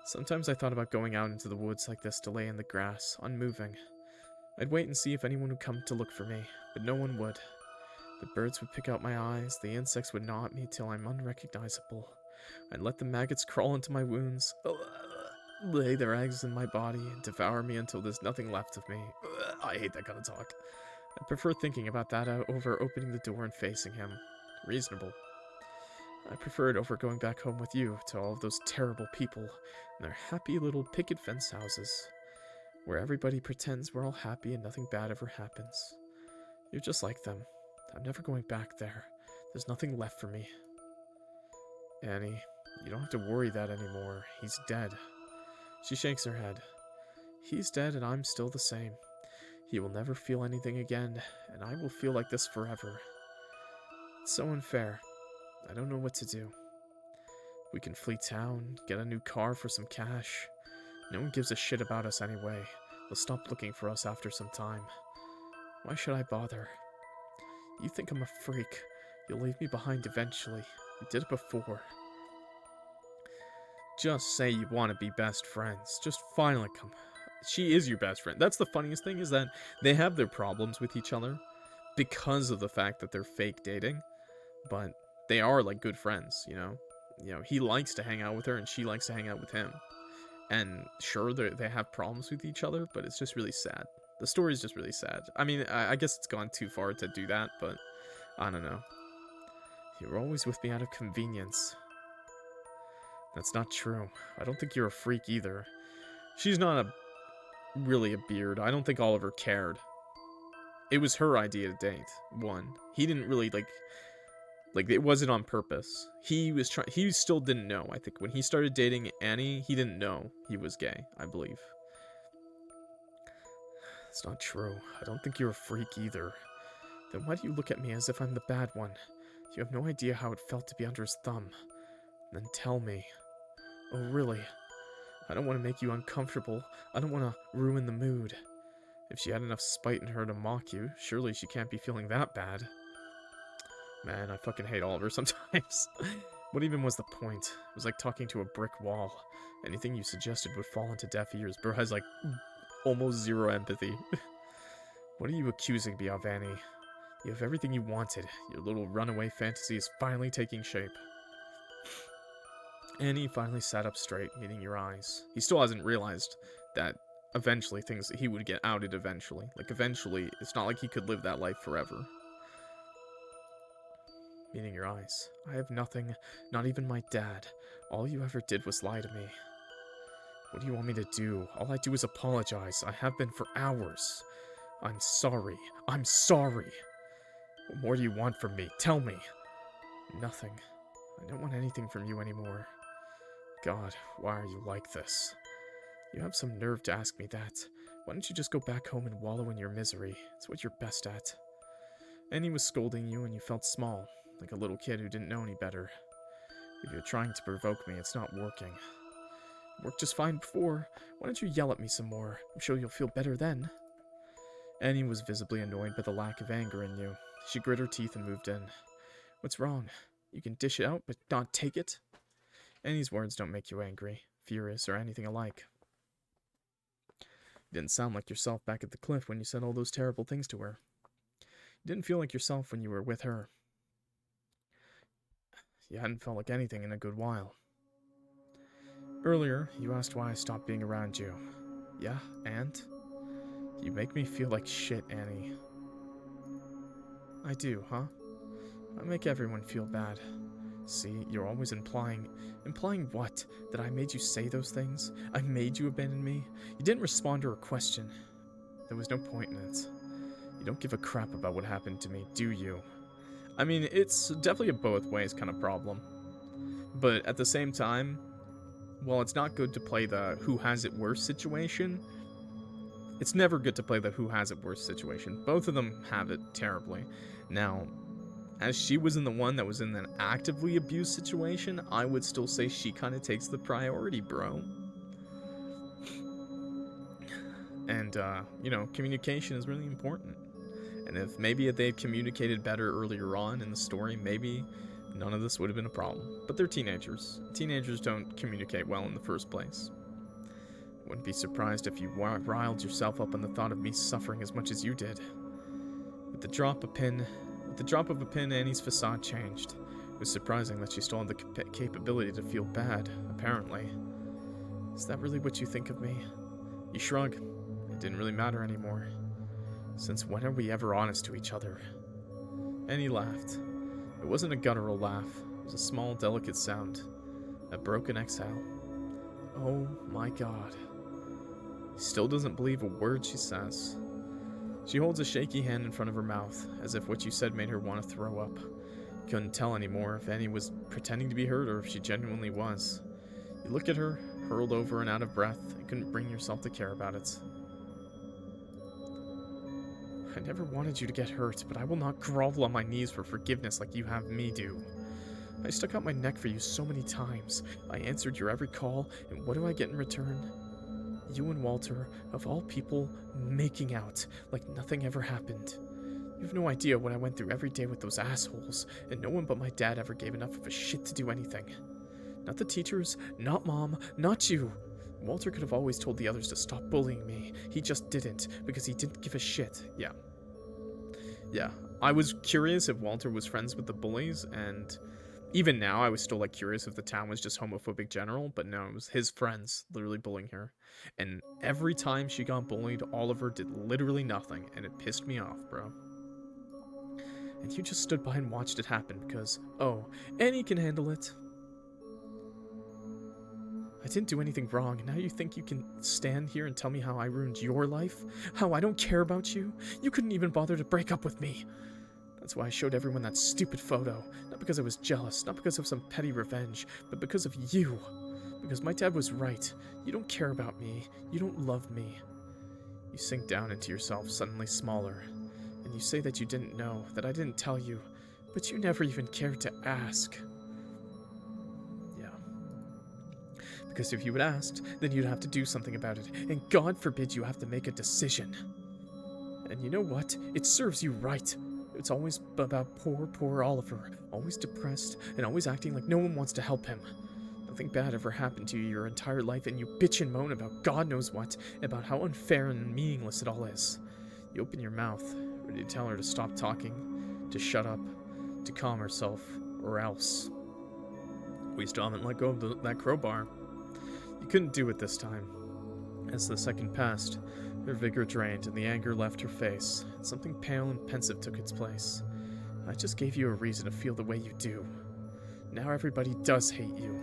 Sometimes I thought about going out into the woods like this to lay in the grass, unmoving. I'd wait and see if anyone would come to look for me, but no one would. The birds would pick out my eyes, the insects would gnaw at me till I'm unrecognizable. I'd let the maggots crawl into my wounds, lay their eggs in my body, and devour me until there's nothing left of me. I hate that kind of talk. I prefer thinking about that over opening the door and facing him. Reasonable. I prefer it over going back home with you to all of those terrible people and their happy little picket fence houses, where everybody pretends we're all happy and nothing bad ever happens. You're just like them. I'm never going back there. There's nothing left for me. Annie, you don't have to worry that anymore. He's dead. She shakes her head. He's dead and I'm still the same. He will never feel anything again, and I will feel like this forever. It's so unfair. I don't know what to do. We can flee town, get a new car for some cash. No one gives a shit about us anyway. They'll stop looking for us after some time. Why should I bother? You think I'm a freak. You'll leave me behind eventually. You did it before. Just say you want to be best friends. Just finally come. She is your best friend. That's the funniest thing, is that they have their problems with each other because of the fact that they're fake dating, but they are like good friends, you know? You know, he likes to hang out with her and she likes to hang out with him. And sure, they have problems with each other, but it's just really sad. The story's just really sad. I mean, I guess it's gone too far to do that, but I don't know. You were always with me out of convenience. That's not true. I don't think you're a freak either. She's not really a beard. I don't think Oliver cared. It was her idea to date. One. He didn't really, like it wasn't on purpose. He still didn't know. I think when he started dating Annie, he didn't know he was gay, I believe. It's not true. I don't think you're a freak either. Then why do you look at me as if I'm the bad one? You have no idea how it felt to be under his thumb. Then tell me. Oh, really? I don't want to make you uncomfortable. I don't want to ruin the mood. If she had enough spite in her to mock you, surely she can't be feeling that bad. Man, I fucking hate Oliver sometimes. What even was the point? It was like talking to a brick wall. Anything you suggested would fall into deaf ears. Bro has, like, almost zero empathy. What are you accusing me of, Annie? You have everything you wanted. Your little runaway fantasy is finally taking shape. Annie finally sat up straight, meeting your eyes. He still hasn't realized that eventually he would get outed eventually. Like, eventually, it's not like he could live that life forever. Meeting your eyes. I have nothing, not even my dad. All you ever did was lie to me. What do you want me to do? All I do is apologize. I have been for hours. I'm sorry. I'm sorry. What more do you want from me? Tell me. Nothing. I don't want anything from you anymore. God, why are you like this? You have some nerve to ask me that. Why don't you just go back home and wallow in your misery? It's what you're best at. Annie was scolding you and you felt small, like a little kid who didn't know any better. If you're trying to provoke me, it's not working. It worked just fine before. Why don't you yell at me some more? I'm sure you'll feel better then. Annie was visibly annoyed by the lack of anger in you. She grit her teeth and moved in. What's wrong? You can dish it out, but not take it? Annie's words don't make you angry, furious, or anything alike. You didn't sound like yourself back at the cliff when you said all those terrible things to her. You didn't feel like yourself when you were with her. You hadn't felt like anything in a good while. Earlier, you asked why I stopped being around you. Yeah, and? You make me feel like shit, Annie. I do, huh? I make everyone feel bad. See, you're always implying... Implying what? That I made you say those things? I made you abandon me? You didn't respond to her question. There was no point in it. You don't give a crap about what happened to me, do you? I mean, it's definitely a both ways kind of problem. But at the same time, while it's not good to play the who has it worse situation, it's never good to play the who has it worse situation. Both of them have it terribly. Now, as she was in the one that was in an actively abused situation, I would still say she kind of takes the priority, bro. And, you know, communication is really important. And if maybe they had communicated better earlier on in the story, maybe none of this would have been a problem. But they're teenagers. Teenagers don't communicate well in the first place. Wouldn't be surprised if you riled yourself up on the thought of me suffering as much as you did. With the drop of a pin, Annie's facade changed. It was surprising that she still had the capability to feel bad, apparently. Is that really what you think of me? You shrug. It didn't really matter anymore. Since when are we ever honest to each other? Annie laughed. It wasn't a guttural laugh. It was a small, delicate sound. A broken exhale. Oh my god. He still doesn't believe a word she says. She holds a shaky hand in front of her mouth, as if what you said made her want to throw up. Couldn't tell anymore if Annie was pretending to be hurt or if she genuinely was. You look at her, hurled over and out of breath, and couldn't bring yourself to care about it. I never wanted you to get hurt, but I will not grovel on my knees for forgiveness like you have me do. I stuck out my neck for you so many times. I answered your every call, and what do I get in return? You and Walter, of all people, making out like nothing ever happened. You have no idea what I went through every day with those assholes, and no one but my dad ever gave enough of a shit to do anything. Not the teachers, not Mom, not you. Walter could have always told the others to stop bullying me. He just didn't, because he didn't give a shit. Yeah. I was curious if Walter was friends with the bullies, and even now I was still like curious if the town was just homophobic general, but no, it was his friends literally bullying her. And every time she got bullied, Oliver did literally nothing, and it pissed me off, bro. And you just stood by and watched it happen because, oh, Annie can handle it. I didn't do anything wrong, and now you think you can stand here and tell me how I ruined your life? How I don't care about you? You couldn't even bother to break up with me. That's why I showed everyone that stupid photo. Not because I was jealous, not because of some petty revenge, but because of you. Because my dad was right. You don't care about me. You don't love me. You sink down into yourself, suddenly smaller. And you say that you didn't know, that I didn't tell you, but you never even cared to ask. Because if you had asked, then you'd have to do something about it, and God forbid you have to make a decision. And you know what? It serves you right. It's always about poor Oliver, always depressed, and always acting like no one wants to help him. Nothing bad ever happened to you your entire life, and you bitch and moan about God knows what, about how unfair and meaningless it all is. You open your mouth, ready to tell her to stop talking, to shut up, to calm herself, or else. We still haven't let go of that crowbar. You couldn't do it this time. As the second passed, her vigor drained and the anger left her face, and something pale and pensive took its place. I just gave you a reason to feel the way you do. Now everybody does hate you.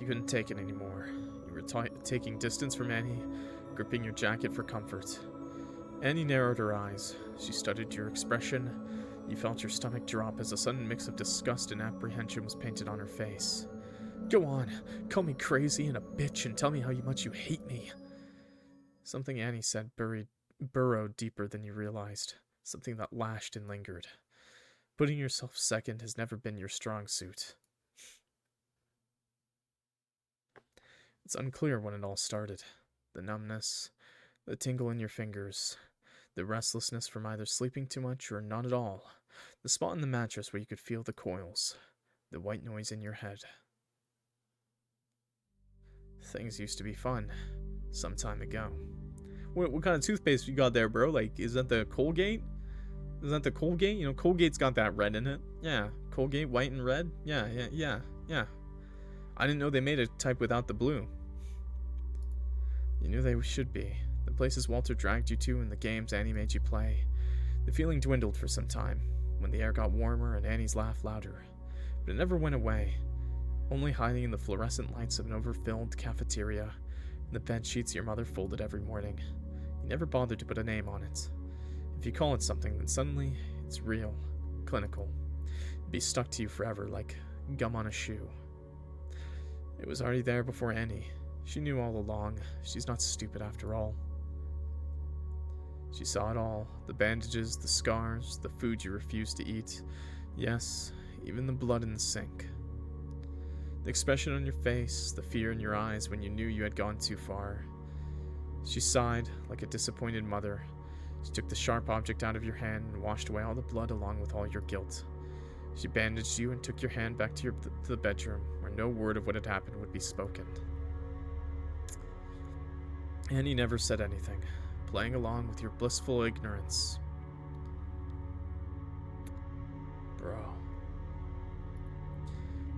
You couldn't take it anymore. You were taking distance from Annie, gripping your jacket for comfort. Annie narrowed her eyes. She studied your expression. You felt your stomach drop as a sudden mix of disgust and apprehension was painted on her face. Go on, call me crazy and a bitch and tell me how much you hate me. Something Annie said burrowed deeper than you realized, something that lashed and lingered. Putting yourself second has never been your strong suit. It's unclear when it all started. The numbness, the tingle in your fingers, the restlessness from either sleeping too much or not at all, the spot in the mattress where you could feel the coils, the white noise in your head. Things used to be fun, some time ago. What kind of toothpaste you got there, bro? Like, is that the Colgate? Is that the Colgate? You know, Colgate's got that red in it. Yeah, Colgate, white and red. Yeah. I didn't know they made a type without the blue. You knew they should be. The places Walter dragged you to and the games Annie made you play. The feeling dwindled for some time. when the air got warmer and Annie's laugh louder. But it never went away, only hiding in the fluorescent lights of an overfilled cafeteria and the bed sheets your mother folded every morning. You never bothered to put a name on it. If you call it something, then suddenly it's real, clinical. It'd be stuck to you forever like gum on a shoe. It was already there before Annie. She knew all along. She's not stupid after all. She saw it all. The bandages, the scars, the food you refused to eat. Yes, even the blood in the sink. The expression on your face, the fear in your eyes when you knew you had gone too far. She sighed like a disappointed mother. She took the sharp object out of your hand and washed away all the blood along with all your guilt. She bandaged you and took your hand back to the bedroom, where no word of what had happened would be spoken. Annie never said anything, playing along with your blissful ignorance. Bro.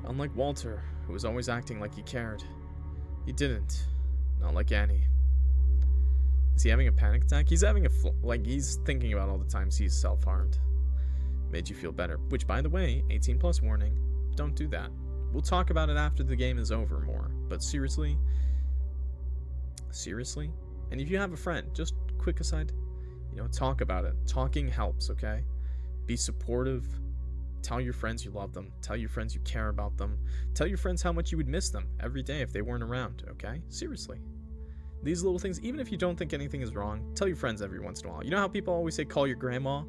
Unlike Walter, who was always acting like he cared, he didn't. Not like Annie. Is he having a panic attack? He's having he's thinking about all the times he's self-harmed. Made you feel better. Which, by the way, 18 plus warning, don't do that. We'll talk about it after the game is over more. But seriously? Seriously? And if you have a friend, just quick aside, talk about it. Talking helps, okay? Be supportive. Tell your friends you love them. Tell your friends you care about them. Tell your friends how much you would miss them every day if they weren't around, okay? Seriously. These little things, even if you don't think anything is wrong, tell your friends every once in a while. You know how people always say call your grandma?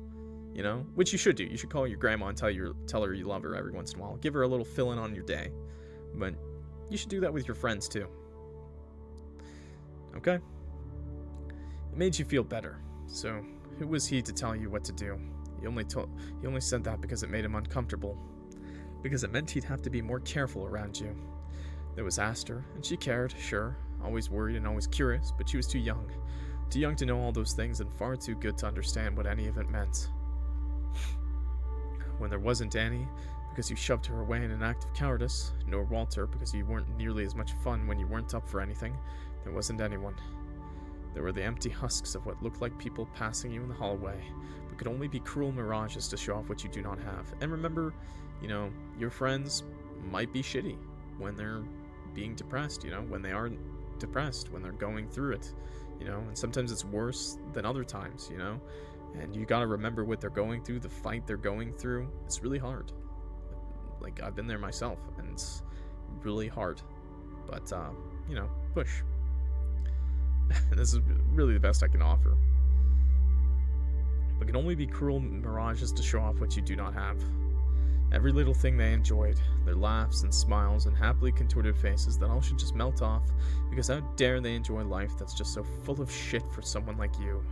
Which you should do. You should call your grandma and tell her you love her every once in a while. Give her a little fill-in on your day. But you should do that with your friends too. Okay? It made you feel better. So, who was he to tell you what to do? He only said that because it made him uncomfortable. Because it meant he'd have to be more careful around you. There was Aster, and she cared, sure. Always worried and always curious, but she was too young. Too young to know all those things and far too good to understand what any of it meant. When there wasn't Annie, because you shoved her away in an act of cowardice, nor Walter, because you weren't nearly as much fun when you weren't up for anything, there wasn't anyone. There were the empty husks of what looked like people passing you in the hallway, but could only be cruel mirages to show off what you do not have. And remember, your friends might be shitty when they're being depressed, when they aren't depressed, when they're going through it, and sometimes it's worse than other times, and you gotta remember what they're going through, the fight they're going through. It's really hard. Like, I've been there myself, and it's really hard, but, push. This is really the best I can offer. But can only be cruel mirages to show off what you do not have. Every little thing they enjoyed, their laughs and smiles and happily contorted faces, that all should just melt off, because how dare they enjoy life that's just so full of shit for someone like you,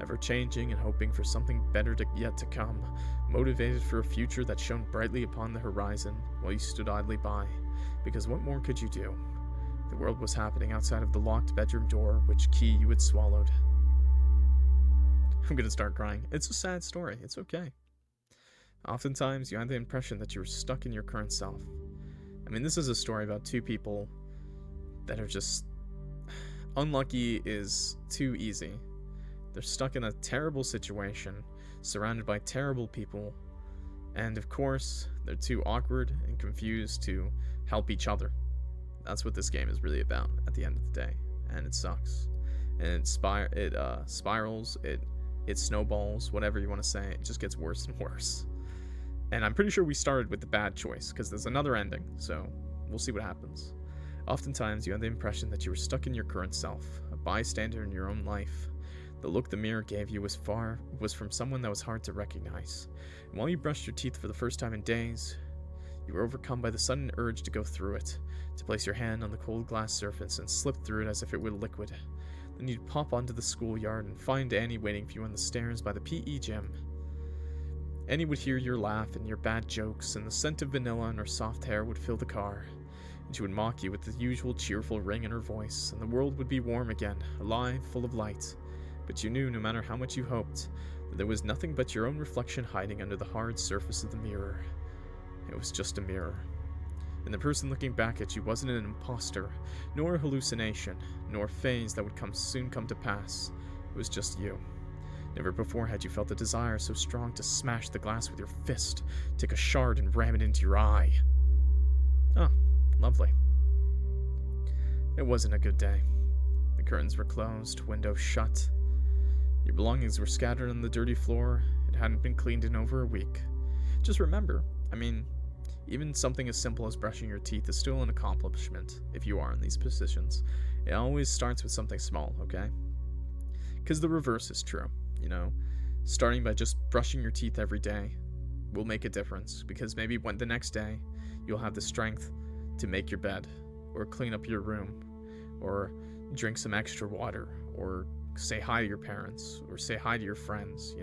ever changing and hoping for something better yet to come, motivated for a future that shone brightly upon the horizon while you stood idly by, because what more could you do? The world was happening outside of the locked bedroom door, which key you had swallowed. I'm gonna start crying. It's a sad story. It's okay. Oftentimes, you had the impression that you were stuck in your current self. I mean, this is a story about two people that are just... Unlucky is too easy. They're stuck in a terrible situation, surrounded by terrible people, and of course, they're too awkward and confused to help each other. That's what this game is really about at the end of the day, and it sucks. And it spirals, it snowballs, whatever you want to say. It just gets worse and worse. And I'm pretty sure we started with the bad choice, because there's another ending, so we'll see what happens. Oftentimes, you had the impression that you were stuck in your current self, a bystander in your own life. The look the mirror gave you was from someone that was hard to recognize. And while you brushed your teeth for the first time in days, you were overcome by the sudden urge to go through it, to place your hand on the cold glass surface and slip through it as if it were liquid. Then you'd pop onto the schoolyard and find Annie waiting for you on the stairs by the PE gym. Annie would hear your laugh and your bad jokes, and the scent of vanilla in her soft hair would fill the car. And she would mock you with the usual cheerful ring in her voice, and the world would be warm again, alive, full of light. But you knew, no matter how much you hoped, that there was nothing but your own reflection hiding under the hard surface of the mirror. It was just a mirror. And the person looking back at you wasn't an imposter, nor a hallucination, nor a phase that would soon come to pass. It was just you. Never before had you felt the desire so strong to smash the glass with your fist, take a shard and ram it into your eye. Oh, lovely. It wasn't a good day. The curtains were closed, windows shut. Your belongings were scattered on the dirty floor. It hadn't been cleaned in over a week. Just remember, even something as simple as brushing your teeth is still an accomplishment if you are in these positions. It always starts with something small, okay? Because the reverse is true, Starting by just brushing your teeth every day will make a difference, because maybe the next day you'll have the strength to make your bed, or clean up your room, or drink some extra water, or say hi to your parents, or say hi to your friends,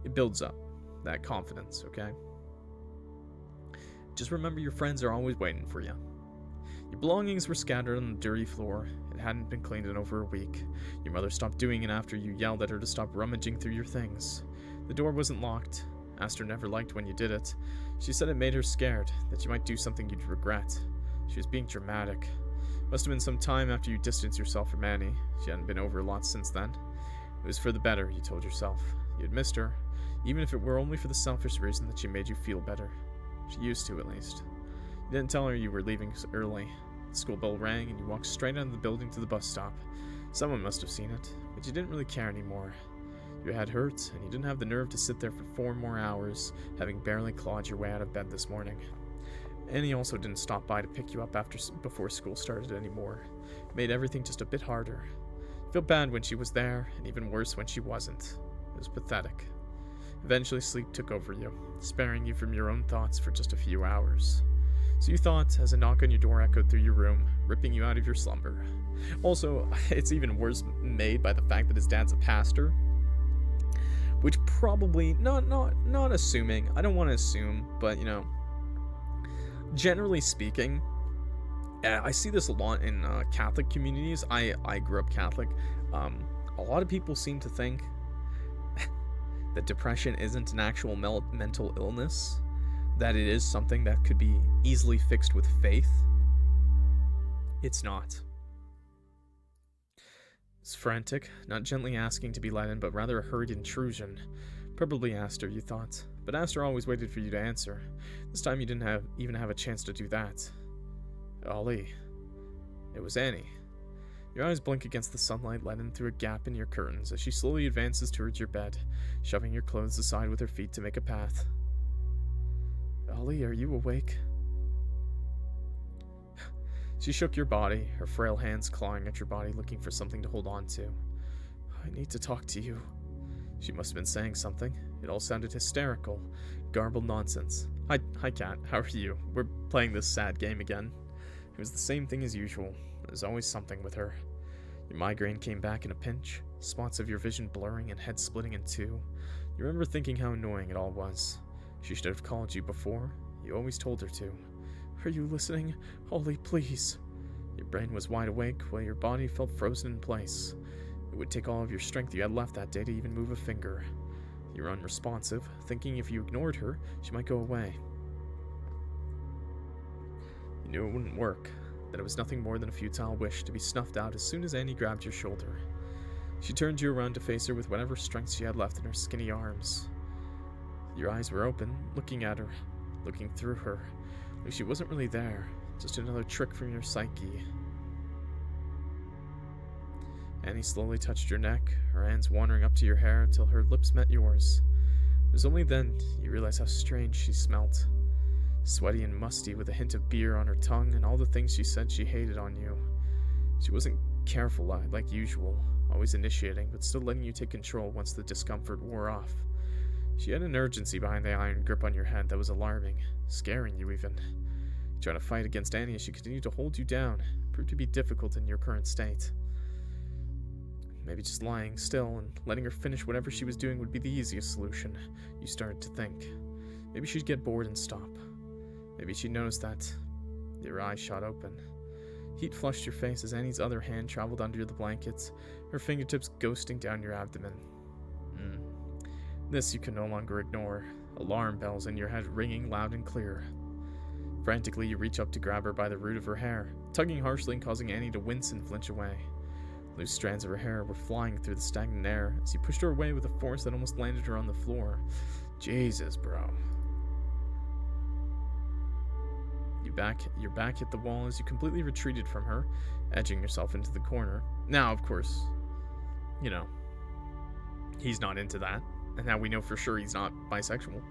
It builds up that confidence, okay? Just remember your friends are always waiting for you. Your belongings were scattered on the dirty floor. It hadn't been cleaned in over a week. Your mother stopped doing it after you yelled at her to stop rummaging through your things. The door wasn't locked. Aster never liked when you did it. She said it made her scared, that you might do something you'd regret. She was being dramatic. Must have been some time after you distanced yourself from Annie. She hadn't been over a lot since then. It was for the better, you told yourself. You'd missed her, even if it were only for the selfish reason that she made you feel better. She used to, at least. You didn't tell her you were leaving early. The school bell rang and you walked straight out of the building to the bus stop. Someone must have seen it, but you didn't really care anymore. Your head hurt, and you didn't have the nerve to sit there for 4 more hours, having barely clawed your way out of bed this morning. Annie also didn't stop by to pick you up before school started anymore. It made everything just a bit harder. You felt bad when she was there, and even worse when she wasn't. It was pathetic. Eventually sleep took over you, sparing you from your own thoughts for just a few hours. So you thought, as a knock on your door echoed through your room, ripping you out of your slumber. Also, it's even worse made by the fact that his dad's a pastor. Which probably, not assuming, I don't want to assume, but, generally speaking, I see this a lot in Catholic communities. I grew up Catholic. A lot of people seem to think that depression isn't an actual mental illness, that it is something that could be easily fixed with faith. It's not. It's frantic, not gently asking to be let in, but rather a hurried intrusion. Probably Aster, you thought, but Aster always waited for you to answer. This time you didn't even have a chance to do that. Ollie. It was Annie. Your eyes blink against the sunlight let in through a gap in your curtains as she slowly advances towards your bed, shoving your clothes aside with her feet to make a path. Ollie, are you awake? She shook your body, her frail hands clawing at your body, looking for something to hold on to. I need to talk to you. She must have been saying something. It all sounded hysterical, garbled nonsense. Hi, Cat. How are you? We're playing this sad game again. It was the same thing as usual. There's always something with her. Your migraine came back in a pinch, spots of your vision blurring and head splitting in two. You remember thinking how annoying it all was. She should have called you before. You always told her to. Are you listening? Ollie, please. Your brain was wide awake while your body felt frozen in place. It would take all of your strength you had left that day to even move a finger. You were unresponsive, thinking if you ignored her, she might go away. You knew it wouldn't work, that it was nothing more than a futile wish to be snuffed out as soon as Annie grabbed your shoulder. She turned you around to face her with whatever strength she had left in her skinny arms. Your eyes were open, looking at her, looking through her, like she wasn't really there, just another trick from your psyche. Annie slowly touched your neck, her hands wandering up to your hair until her lips met yours. It was only then you realized how strange she smelt. Sweaty and musty with a hint of beer on her tongue and all the things she said she hated on you. She wasn't careful like usual, always initiating, but still letting you take control once the discomfort wore off. She had an urgency behind the iron grip on your head that was alarming, scaring you even. Trying to fight against Annie as she continued to hold you down proved to be difficult in your current state. Maybe just lying still and letting her finish whatever she was doing would be the easiest solution, you started to think. Maybe she'd get bored and stop. Maybe she'd notice that. Your eyes shot open. Heat flushed your face as Annie's other hand traveled under the blankets, her fingertips ghosting down your abdomen. This you could no longer ignore, alarm bells in your head ringing loud and clear. Frantically, you reach up to grab her by the root of her hair, tugging harshly and causing Annie to wince and flinch away. Loose strands of her hair were flying through the stagnant air as he pushed her away with a force that almost landed her on the floor. Jesus, bro. Your back hit the wall as you completely retreated from her, edging yourself into the corner. Now, of course, you know, he's not into that. And now we know for sure he's not bisexual.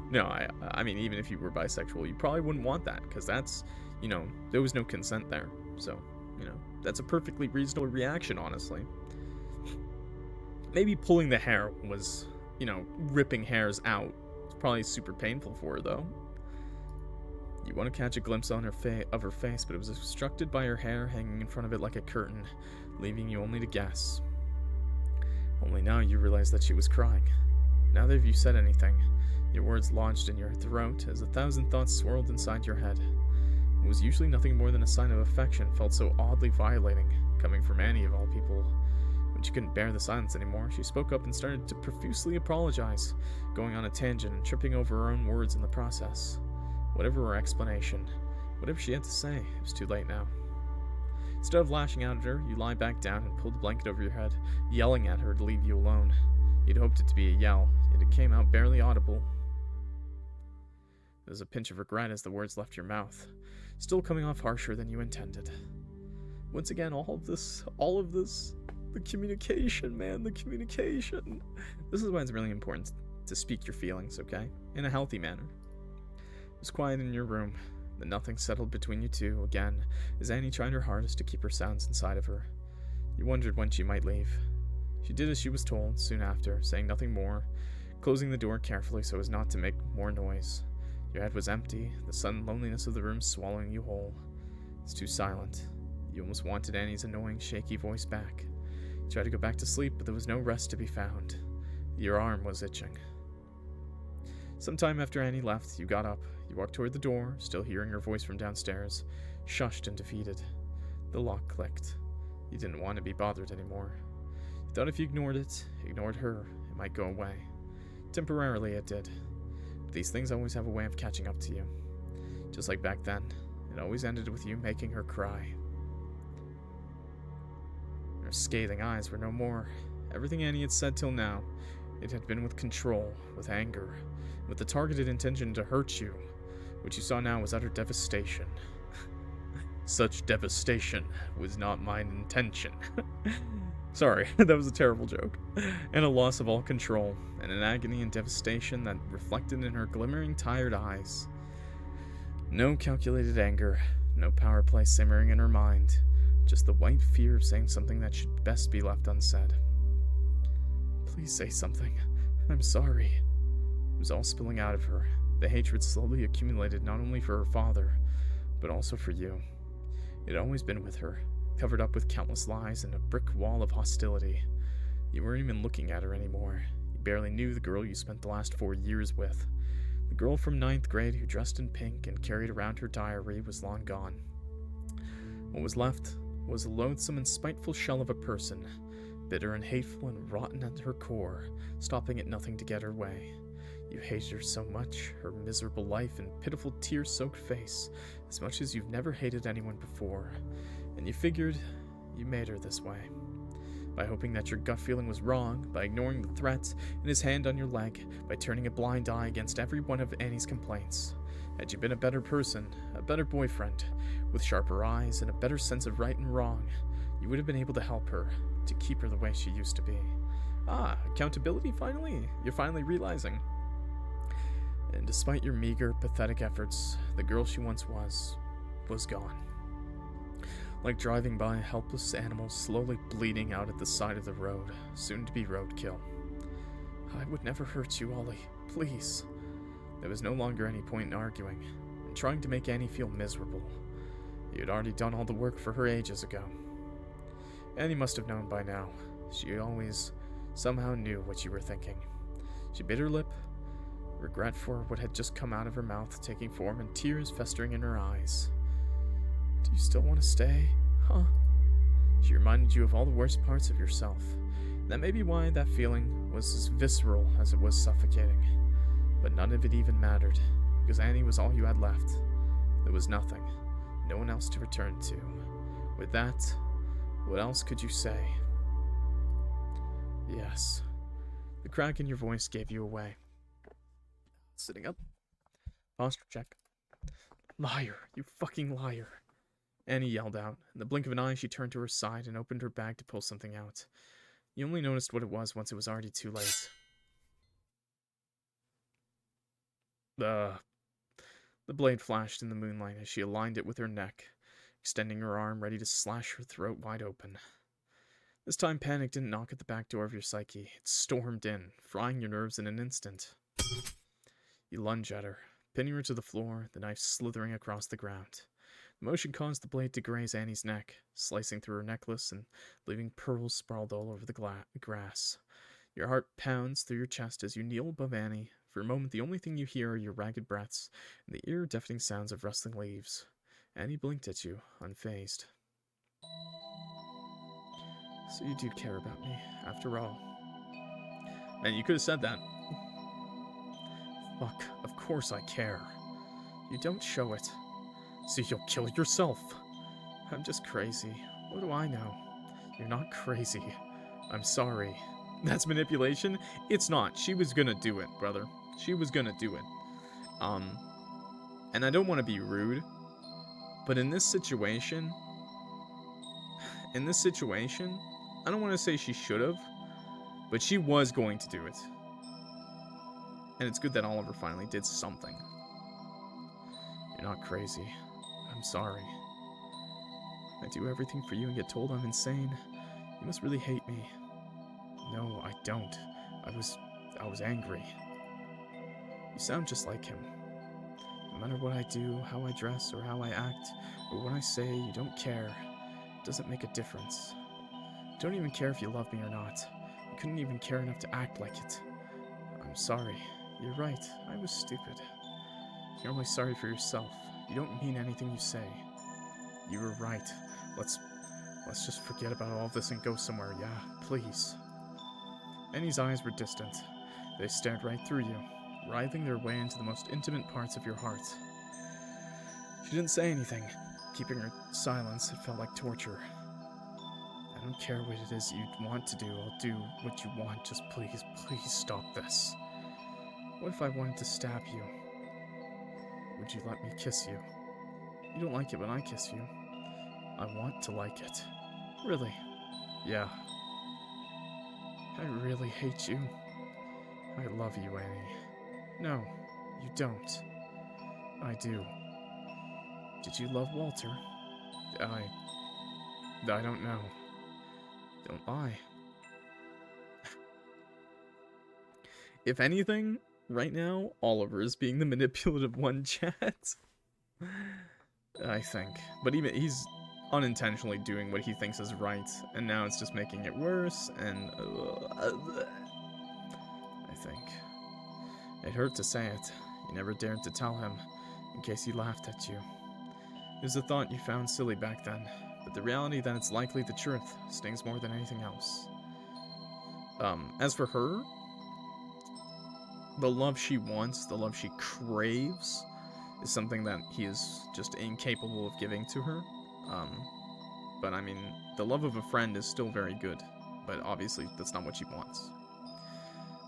No, I mean, even if you were bisexual, you probably wouldn't want that, because that's, you know, there was no consent there. So, you know, that's a perfectly reasonable reaction, honestly. Maybe pulling the hair was, you know, ripping hairs out. It's probably super painful for her, though. You want to catch a glimpse on her of her face, but it was obstructed by her hair hanging in front of it like a curtain, leaving you only to guess. Only now you realize that she was crying. Neither of you said anything, your words lodged in your throat as 1,000 thoughts swirled inside your head. What was usually nothing more than a sign of affection felt so oddly violating, coming from Annie of all people. When she couldn't bear the silence anymore, she spoke up and started to profusely apologize, going on a tangent and tripping over her own words in the process. Whatever her explanation, whatever she had to say, it was too late now. Instead of lashing out at her, you lie back down and pull the blanket over your head, yelling at her to leave you alone. You'd hoped it to be a yell, yet it came out barely audible. There was a pinch of regret as the words left your mouth, still coming off harsher than you intended. Once again, all of this, the communication, man, the communication. This is why it's really important to speak your feelings, okay? In a healthy manner. It was quiet in your room. Then nothing settled between you two again as Annie tried her hardest to keep her sounds inside of her. You wondered when she might leave. She did as she was told soon after, saying nothing more, closing the door carefully so as not to make more noise. Your head was empty, the sudden loneliness of the room swallowing you whole. It's too silent. You almost wanted Annie's annoying, shaky voice back. You tried to go back to sleep, but there was no rest to be found. Your arm was itching. Sometime after Annie left, you got up. You walked toward the door, still hearing her voice from downstairs, shushed and defeated. The lock clicked. You didn't want to be bothered anymore. You thought if you ignored her, it might go away. Temporarily it did. But these things always have a way of catching up to you. Just like back then, it always ended with you making her cry. Her scathing eyes were no more. Everything Annie had said till now, it had been with control, with anger, with the targeted intention to hurt you. What you saw now was utter devastation. Such devastation was not mine intention. Sorry, that was a terrible joke. And a loss of all control, and an agony and devastation that reflected in her glimmering, tired eyes. No calculated anger, no power play simmering in her mind, just the white fear of saying something that should best be left unsaid. Please say something. I'm sorry. It was all spilling out of her. The hatred slowly accumulated not only for her father, but also for you. It had always been with her, covered up with countless lies and a brick wall of hostility. You weren't even looking at her anymore. You barely knew the girl you spent the last 4 years with. The girl from 9th grade who dressed in pink and carried around her diary was long gone. What was left was a loathsome and spiteful shell of a person, bitter and hateful and rotten at her core, stopping at nothing to get her way. You hated her so much, her miserable life and pitiful tear-soaked face, as much as you've never hated anyone before, and you figured you made her this way. By hoping that your gut feeling was wrong, by ignoring the threats and his hand on your leg, by turning a blind eye against every one of Annie's complaints. Had you been a better person, a better boyfriend, with sharper eyes and a better sense of right and wrong, you would have been able to help her, to keep her the way she used to be. Ah, accountability finally? You're finally realizing. And despite your meager, pathetic efforts, the girl she once was gone. Like driving by a helpless animal slowly bleeding out at the side of the road, soon to be roadkill. I would never hurt you, Ollie. Please. There was no longer any point in arguing, and trying to make Annie feel miserable. You had already done all the work for her ages ago. Annie must have known by now. She always somehow knew what you were thinking. She bit her lip, regret for what had just come out of her mouth taking form and tears festering in her eyes. Do you still want to stay? Huh? She reminded you of all the worst parts of yourself. That may be why that feeling was as visceral as it was suffocating. But none of it even mattered, because Annie was all you had left. There was nothing, no one else to return to. With that, What else could you say? Yes. The crack in your voice gave you away. Sitting up. Posture check. Liar. You fucking liar. Annie yelled out. In the blink of an eye, she turned to her side and opened her bag to pull something out. You only noticed what it was once it was already too late. The blade flashed in the moonlight as she aligned it with her neck, extending her arm ready to slash her throat wide open. This time panic didn't knock at the back door of your psyche. It stormed in, frying your nerves in an instant. You lunge at her, pinning her to the floor, the knife slithering across the ground. The motion caused the blade to graze Annie's neck, slicing through her necklace and leaving pearls sprawled all over the grass. Your heart pounds through your chest as you kneel above Annie. For a moment, the only thing you hear are your ragged breaths and the ear-deafening sounds of rustling leaves. Annie blinked at you, unfazed. So you do care about me, after all. And you could have said that. Fuck, of course I care. You don't show it. So you'll kill yourself. I'm just crazy. What do I know? You're not crazy. I'm sorry. That's manipulation? It's not. She was gonna do it, brother. She was gonna do it. And I don't want to be rude, but in this situation, I don't want to say she should have, but she was going to do it. And it's good that Oliver finally did something. You're not crazy. I'm sorry. I do everything for you and get told I'm insane. You must really hate me. No, I don't. I was angry. You sound just like him. No matter what I do, how I dress, or how I act, or what I say, you don't care. It doesn't make a difference. You don't even care if you love me or not. You couldn't even care enough to act like it. I'm sorry. You're right. I was stupid. You're only sorry for yourself. You don't mean anything you say. You were right. Let's just forget about all this and go somewhere, yeah? Please. Annie's eyes were distant. They stared right through you, writhing their way into the most intimate parts of your heart. She didn't say anything. Keeping her silence, it felt like torture. I don't care what it is you want to do. I'll do what you want. Just please, please stop this. What if I wanted to stab you? Would you let me kiss you? You don't like it when I kiss you. I want to like it. Really? Yeah. I really hate you. I love you, Annie. No, you don't. I do. Did you love Walter? I don't know. Don't lie. If anything, right now, Oliver is being the manipulative one, chat. I think. But even he's unintentionally doing what he thinks is right, and now it's just making it worse, and I think. It hurt to say it. You never dared to tell him, in case he laughed at you. It was a thought you found silly back then, but the reality that it's likely the truth stings more than anything else. As for her, the love she wants, the love she craves, is something that he is just incapable of giving to her. But I mean, the love of a friend is still very good, but obviously that's not what she wants.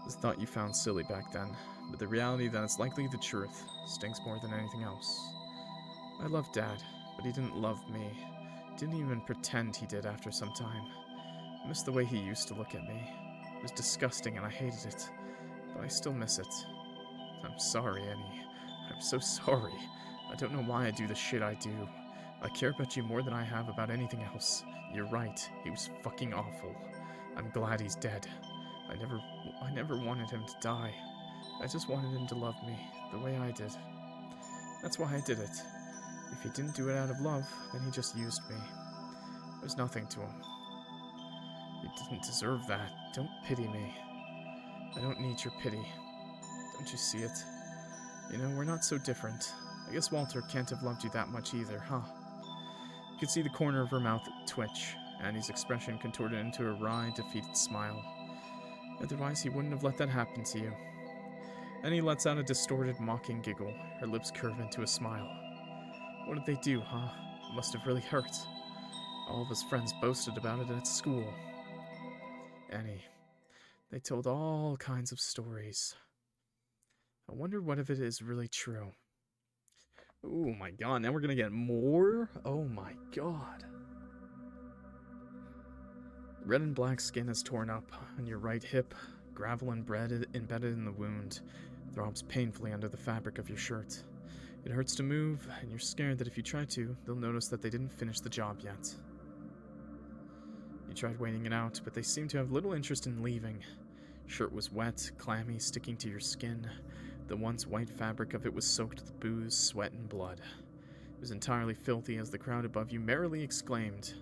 This thought you found silly back then, but the reality that it's likely the truth stings more than anything else. I loved Dad, but he didn't love me. Didn't even pretend he did after some time. I missed the way he used to look at me. It was disgusting and I hated it, but I still miss it. I'm sorry, Annie. I'm so sorry. I don't know why I do the shit I do. I care about you more than I have about anything else. You're right. He was fucking awful. I'm glad he's dead. I never wanted him to die. I just wanted him to love me, the way I did. That's why I did it. If he didn't do it out of love, then he just used me. There's nothing to him. He didn't deserve that. Don't pity me. I don't need your pity. Don't you see it? You know, we're not so different. I guess Walter can't have loved you that much either, huh? You could see the corner of her mouth twitch, Annie's expression contorted into a wry, defeated smile. Otherwise, he wouldn't have let that happen to you. Annie lets out a distorted, mocking giggle. Her lips curve into a smile. What did they do, huh? It must have really hurt. All of his friends boasted about it at school. Annie, they told all kinds of stories. I wonder what if it is really true. Oh my god, now we're gonna get more? Oh my god. Red and black skin is torn up on your right hip. Gravel and bread embedded in the wound throbs painfully under the fabric of your shirt. It hurts to move, and you're scared that if you try to, they'll notice that they didn't finish the job yet. You tried waiting it out, but they seemed to have little interest in leaving. Shirt was wet, clammy, sticking to your skin. The once white fabric of it was soaked with booze, sweat, and blood. It was entirely filthy as the crowd above you merrily exclaimed.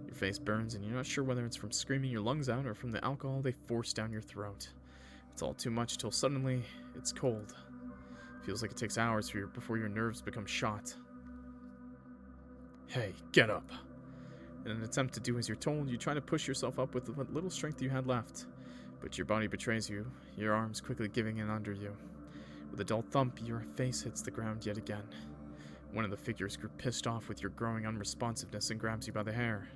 Your face burns, and you're not sure whether it's from screaming your lungs out or from the alcohol they force down your throat. It's all too much till suddenly, it's cold. Feels like it takes hours before your nerves become shot. Hey, get up! In an attempt to do as you're told, you try to push yourself up with what little strength you had left. But your body betrays you, your arms quickly giving in under you. With a dull thump, your face hits the ground yet again. One of the figures grew pissed off with your growing unresponsiveness and grabs you by the hair.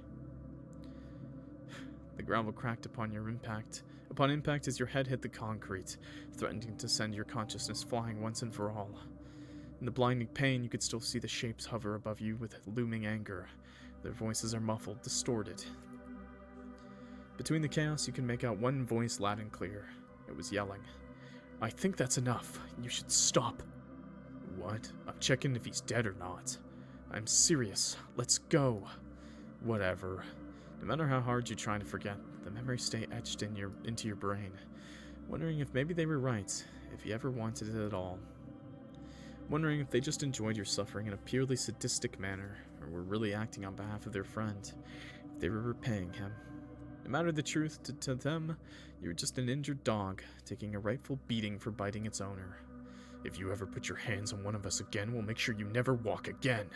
The gravel cracked upon impact. Upon impact as your head hit the concrete, threatening to send your consciousness flying once and for all. In the blinding pain, you could still see the shapes hover above you with looming anger. Their voices are muffled, distorted. Between the chaos, you can make out one voice loud and clear. It was yelling. I think that's enough. You should stop. What? I'm checking if he's dead or not. I'm serious. Let's go. Whatever. No matter how hard you try to forget, the memories stay etched into your brain, wondering if maybe they were right, if you ever wanted it at all. Wondering if they just enjoyed your suffering in a purely sadistic manner, or were really acting on behalf of their friend, if they were repaying him. No matter the truth, to them, you were just an injured dog, taking a rightful beating for biting its owner. If you ever put your hands on one of us again, we'll make sure you never walk again.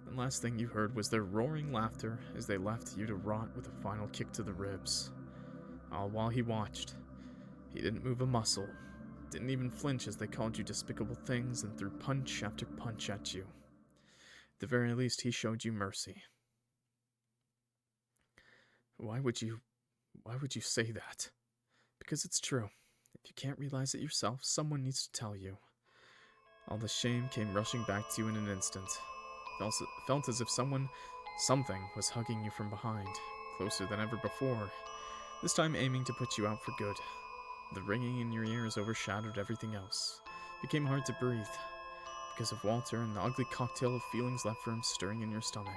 The last thing you heard was their roaring laughter as they left you to rot with a final kick to the ribs. All while he watched. He didn't move a muscle, didn't even flinch as they called you despicable things and threw punch after punch at you. At the very least, he showed you mercy. Why would you say that? Because it's true. If you can't realize it yourself, someone needs to tell you. All the shame came rushing back to you in an instant. Felt as if something was hugging you from behind, closer than ever before, this time aiming to put you out for good. The ringing in your ears overshadowed everything else. It became hard to breathe, because of Walter and the ugly cocktail of feelings left for him stirring in your stomach.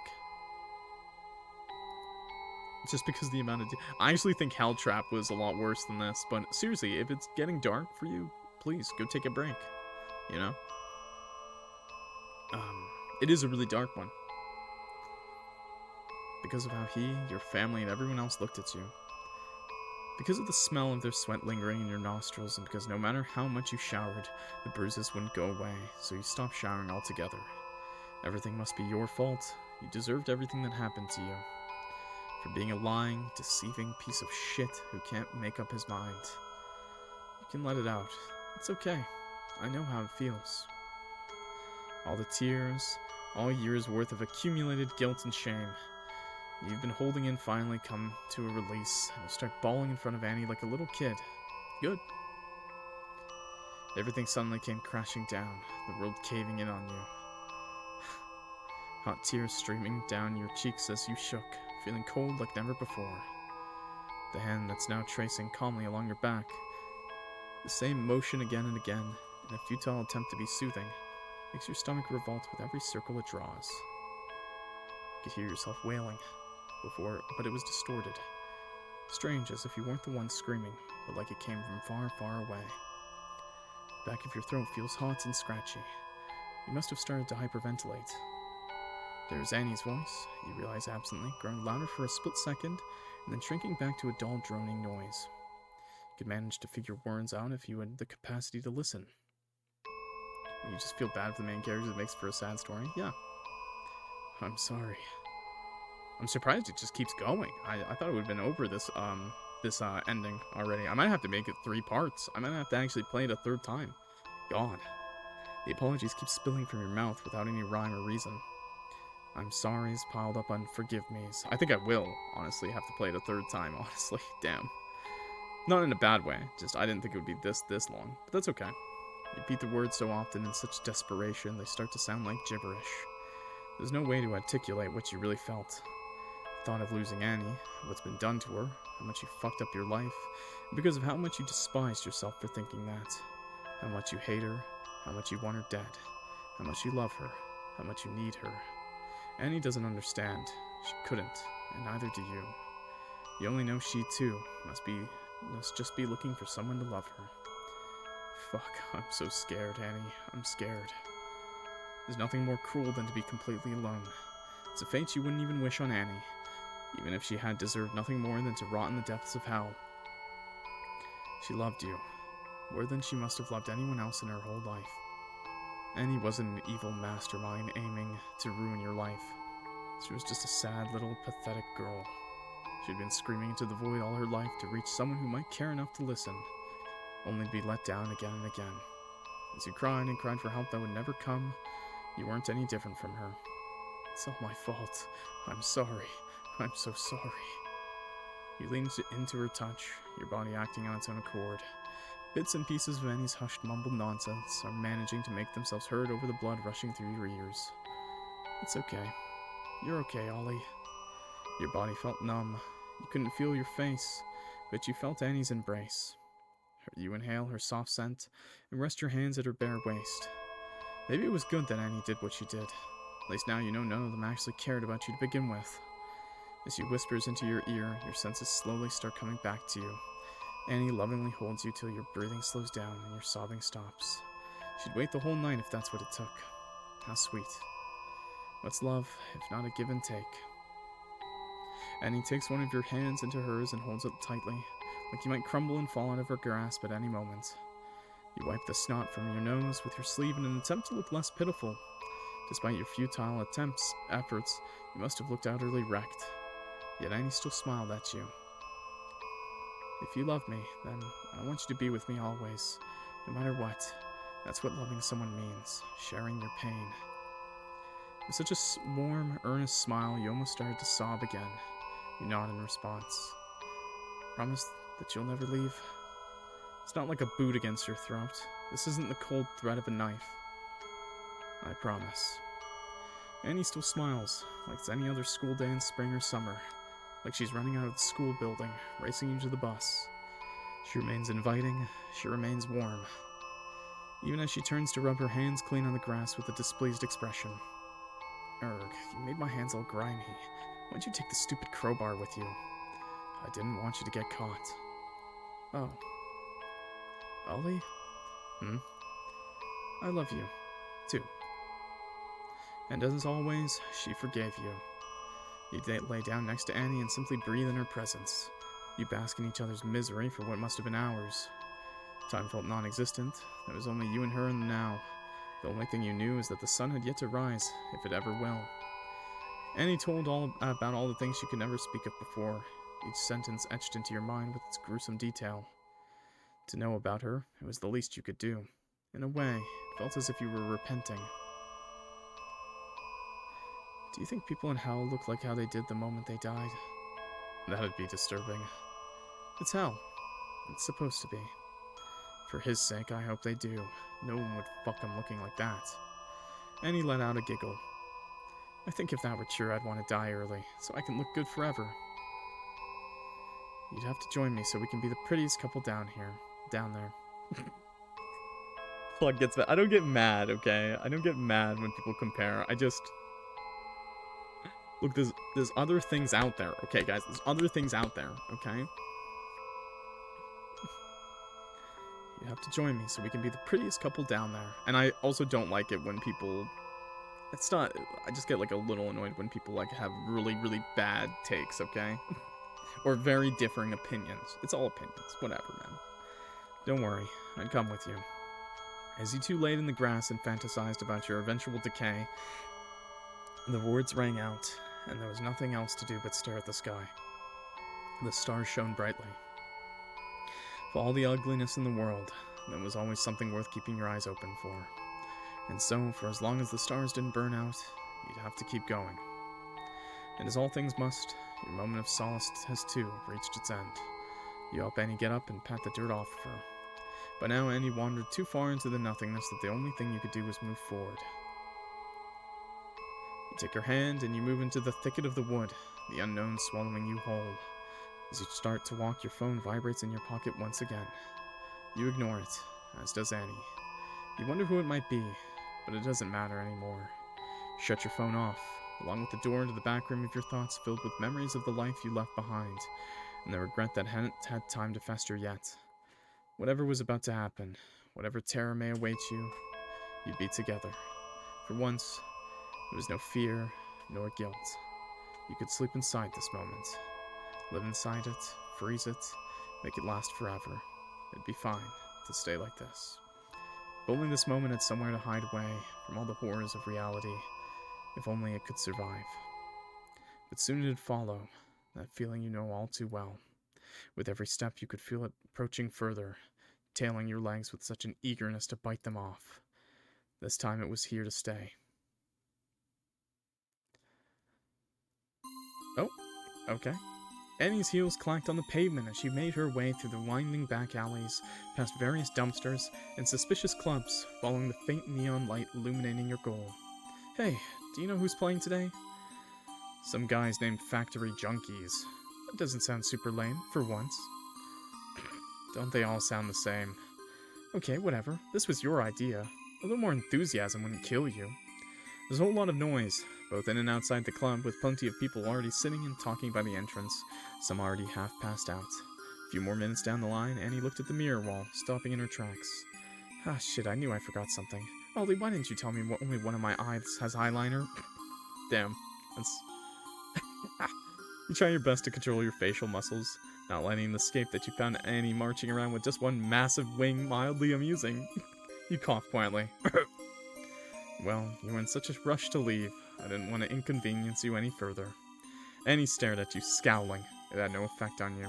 Just because the amount of... I actually think Hell Trap was a lot worse than this, but seriously, if it's getting dark for you, please, go take a break, you know? It is a really dark one. Because of how he, your family, and everyone else looked at you. Because of the smell of their sweat lingering in your nostrils, and because no matter how much you showered, the bruises wouldn't go away, so you stopped showering altogether. Everything must be your fault. You deserved everything that happened to you. For being a lying, deceiving piece of shit who can't make up his mind. You can let it out. It's okay. I know how it feels. All the tears, all years worth of accumulated guilt and shame. You've been holding in finally come to a release, and you start bawling in front of Annie like a little kid. Good. Everything suddenly came crashing down, the world caving in on you. Hot tears streaming down your cheeks as you shook, feeling cold like never before. The hand that's now tracing calmly along your back. The same motion again and again, in a futile attempt to be soothing, makes your stomach revolt with every circle it draws. You could hear yourself wailing, but it was distorted. Strange, as if you weren't the one screaming, but like it came from far, far away. The back of your throat feels hot and scratchy. You must have started to hyperventilate. There's Annie's voice, you realize absently, growing louder for a split second, and then shrinking back to a dull droning noise. You could manage to figure words out if you had the capacity to listen. You just feel bad for the main character that makes for a sad story? Yeah. I'm sorry. I'm surprised it just keeps going. I thought it would have been over this ending already. I might have to make it 3 parts. I might have to actually play it a 3rd time. God. The apologies keep spilling from your mouth without any rhyme or reason. I'm sorry's piled up on forgive me's. I think I will, honestly, have to play it a third time, honestly. Damn. Not in a bad way, just I didn't think it would be this long. But that's okay. You repeat the words so often in such desperation, they start to sound like gibberish. There's no way to articulate what you really felt. The thought of losing Annie, what's been done to her, how much you fucked up your life, and because of how much you despised yourself for thinking that. How much you hate her, how much you want her dead, how much you love her, how much you need her. Annie doesn't understand. She couldn't, and neither do you. You only know she, too, must just be looking for someone to love her. Fuck, I'm so scared, Annie. I'm scared. There's nothing more cruel than to be completely alone. It's a fate you wouldn't even wish on Annie, even if she had deserved nothing more than to rot in the depths of hell. She loved you, more than she must have loved anyone else in her whole life. Annie wasn't an evil mastermind aiming to ruin your life. She was just a sad little pathetic girl. She'd been screaming into the void all her life to reach someone who might care enough to listen, only to be let down again and again. As you cried and cried for help that would never come, you weren't any different from her. It's all my fault. I'm sorry. I'm so sorry. You leaned into her touch, your body acting on its own accord. Bits and pieces of Annie's hushed, mumbled nonsense are managing to make themselves heard over the blood rushing through your ears. It's okay. You're okay, Ollie. Your body felt numb. You couldn't feel your face, but you felt Annie's embrace. You inhale her soft scent and rest your hands at her bare waist. Maybe it was good that Annie did what she did. At least now you know none of them actually cared about you to begin with. As she whispers into your ear, your senses slowly start coming back to you. Annie lovingly holds you till your breathing slows down and your sobbing stops. She'd wait the whole night if that's what it took. How sweet. What's love, if not a give and take? Annie takes one of your hands into hers and holds it tightly, like you might crumble and fall out of her grasp at any moment. You wipe the snot from your nose with your sleeve in an attempt to look less pitiful. Despite your futile efforts, you must have looked utterly wrecked. Yet Annie still smiled at you. If you love me, then I want you to be with me always, no matter what. That's what loving someone means, sharing your pain. With such a warm, earnest smile, you almost started to sob again. You nod in response. Promise that you'll never leave? It's not like a boot against your throat. This isn't the cold threat of a knife. I promise. Annie still smiles, like it's any other school day in spring or summer. Like she's running out of the school building, racing you to the bus. She remains inviting, she remains warm. Even as she turns to rub her hands clean on the grass with a displeased expression. Erg, you made my hands all grimy. Why'd you take the stupid crowbar with you? I didn't want you to get caught. Oh. Ollie? I love you, too. And as always, she forgave you. You lay down next to Annie and simply breathe in her presence. You bask in each other's misery for what must have been hours. Time felt non-existent. There was only you and her in the now. The only thing you knew is that the sun had yet to rise, if it ever will. Annie told about all the things she could never speak of before, each sentence etched into your mind with its gruesome detail. To know about her, it was the least you could do. In a way, it felt as if you were repenting. Do you think people in hell look like how they did the moment they died? That'd be disturbing. It's hell. It's supposed to be. For his sake, I hope they do. No one would fuck him looking like that. Annie let out a giggle. I think if that were true, I'd want to die early, so I can look good forever. You'd have to join me so we can be the prettiest couple down there. Plug gets mad. I don't get mad, okay? I don't get mad when people compare. I just... Look, there's other things out there, okay, guys? There's other things out there, okay? You have to join me so we can be the prettiest couple down there. And I also don't like it when people... It's not... I just get, like, a little annoyed when people, like, have really, really bad takes, okay? Or very differing opinions. It's all opinions. Whatever, man. Don't worry. I'd come with you. As you two laid in the grass and fantasized about your eventual decay, the words rang out, and there was nothing else to do but stare at the sky. The stars shone brightly. For all the ugliness in the world, there was always something worth keeping your eyes open for. And so, for as long as the stars didn't burn out, you'd have to keep going. And as all things must, your moment of solace has too reached its end. You help Annie get up and pat the dirt off of her. By now, Annie wandered too far into the nothingness that the only thing you could do was move forward. You take her hand and you move into the thicket of the wood, the unknown swallowing you whole. As you start to walk, your phone vibrates in your pocket once again. You ignore it, as does Annie. You wonder who it might be, but it doesn't matter anymore. Shut your phone off, along with the door into the back room of your thoughts filled with memories of the life you left behind, and the regret that hadn't had time to fester yet. Whatever was about to happen, whatever terror may await you, you'd be together. For once, there was no fear, nor guilt. You could sleep inside this moment. Live inside it, freeze it, make it last forever. It'd be fine to stay like this. If only this moment had somewhere to hide away from all the horrors of reality. If only it could survive. But soon it'd follow, that feeling you know all too well. With every step you could feel it approaching further, tailing your legs with such an eagerness to bite them off. This time it was here to stay. Oh, okay. Annie's heels clacked on the pavement as she made her way through the winding back alleys, past various dumpsters and suspicious clubs, following the faint neon light illuminating your goal. Hey, do you know who's playing today? Some guys named Factory Junkies. That doesn't sound super lame, for once. Don't they all sound the same? Okay, whatever. This was your idea. A little more enthusiasm wouldn't kill you. There's a whole lot of noise, both in and outside the club, with plenty of people already sitting and talking by the entrance, some already half passed out. A few more minutes down the line, Annie looked at the mirror wall, stopping in her tracks. Ah, shit, I knew I forgot something. Ollie, why didn't you tell me only one of my eyes has eyeliner? Damn, that's... You try your best to control your facial muscles, not letting it escape that you found Annie marching around with just one massive wing mildly amusing. You cough quietly. Well, you were in such a rush to leave, I didn't want to inconvenience you any further. Annie stared at you, scowling. It had no effect on you.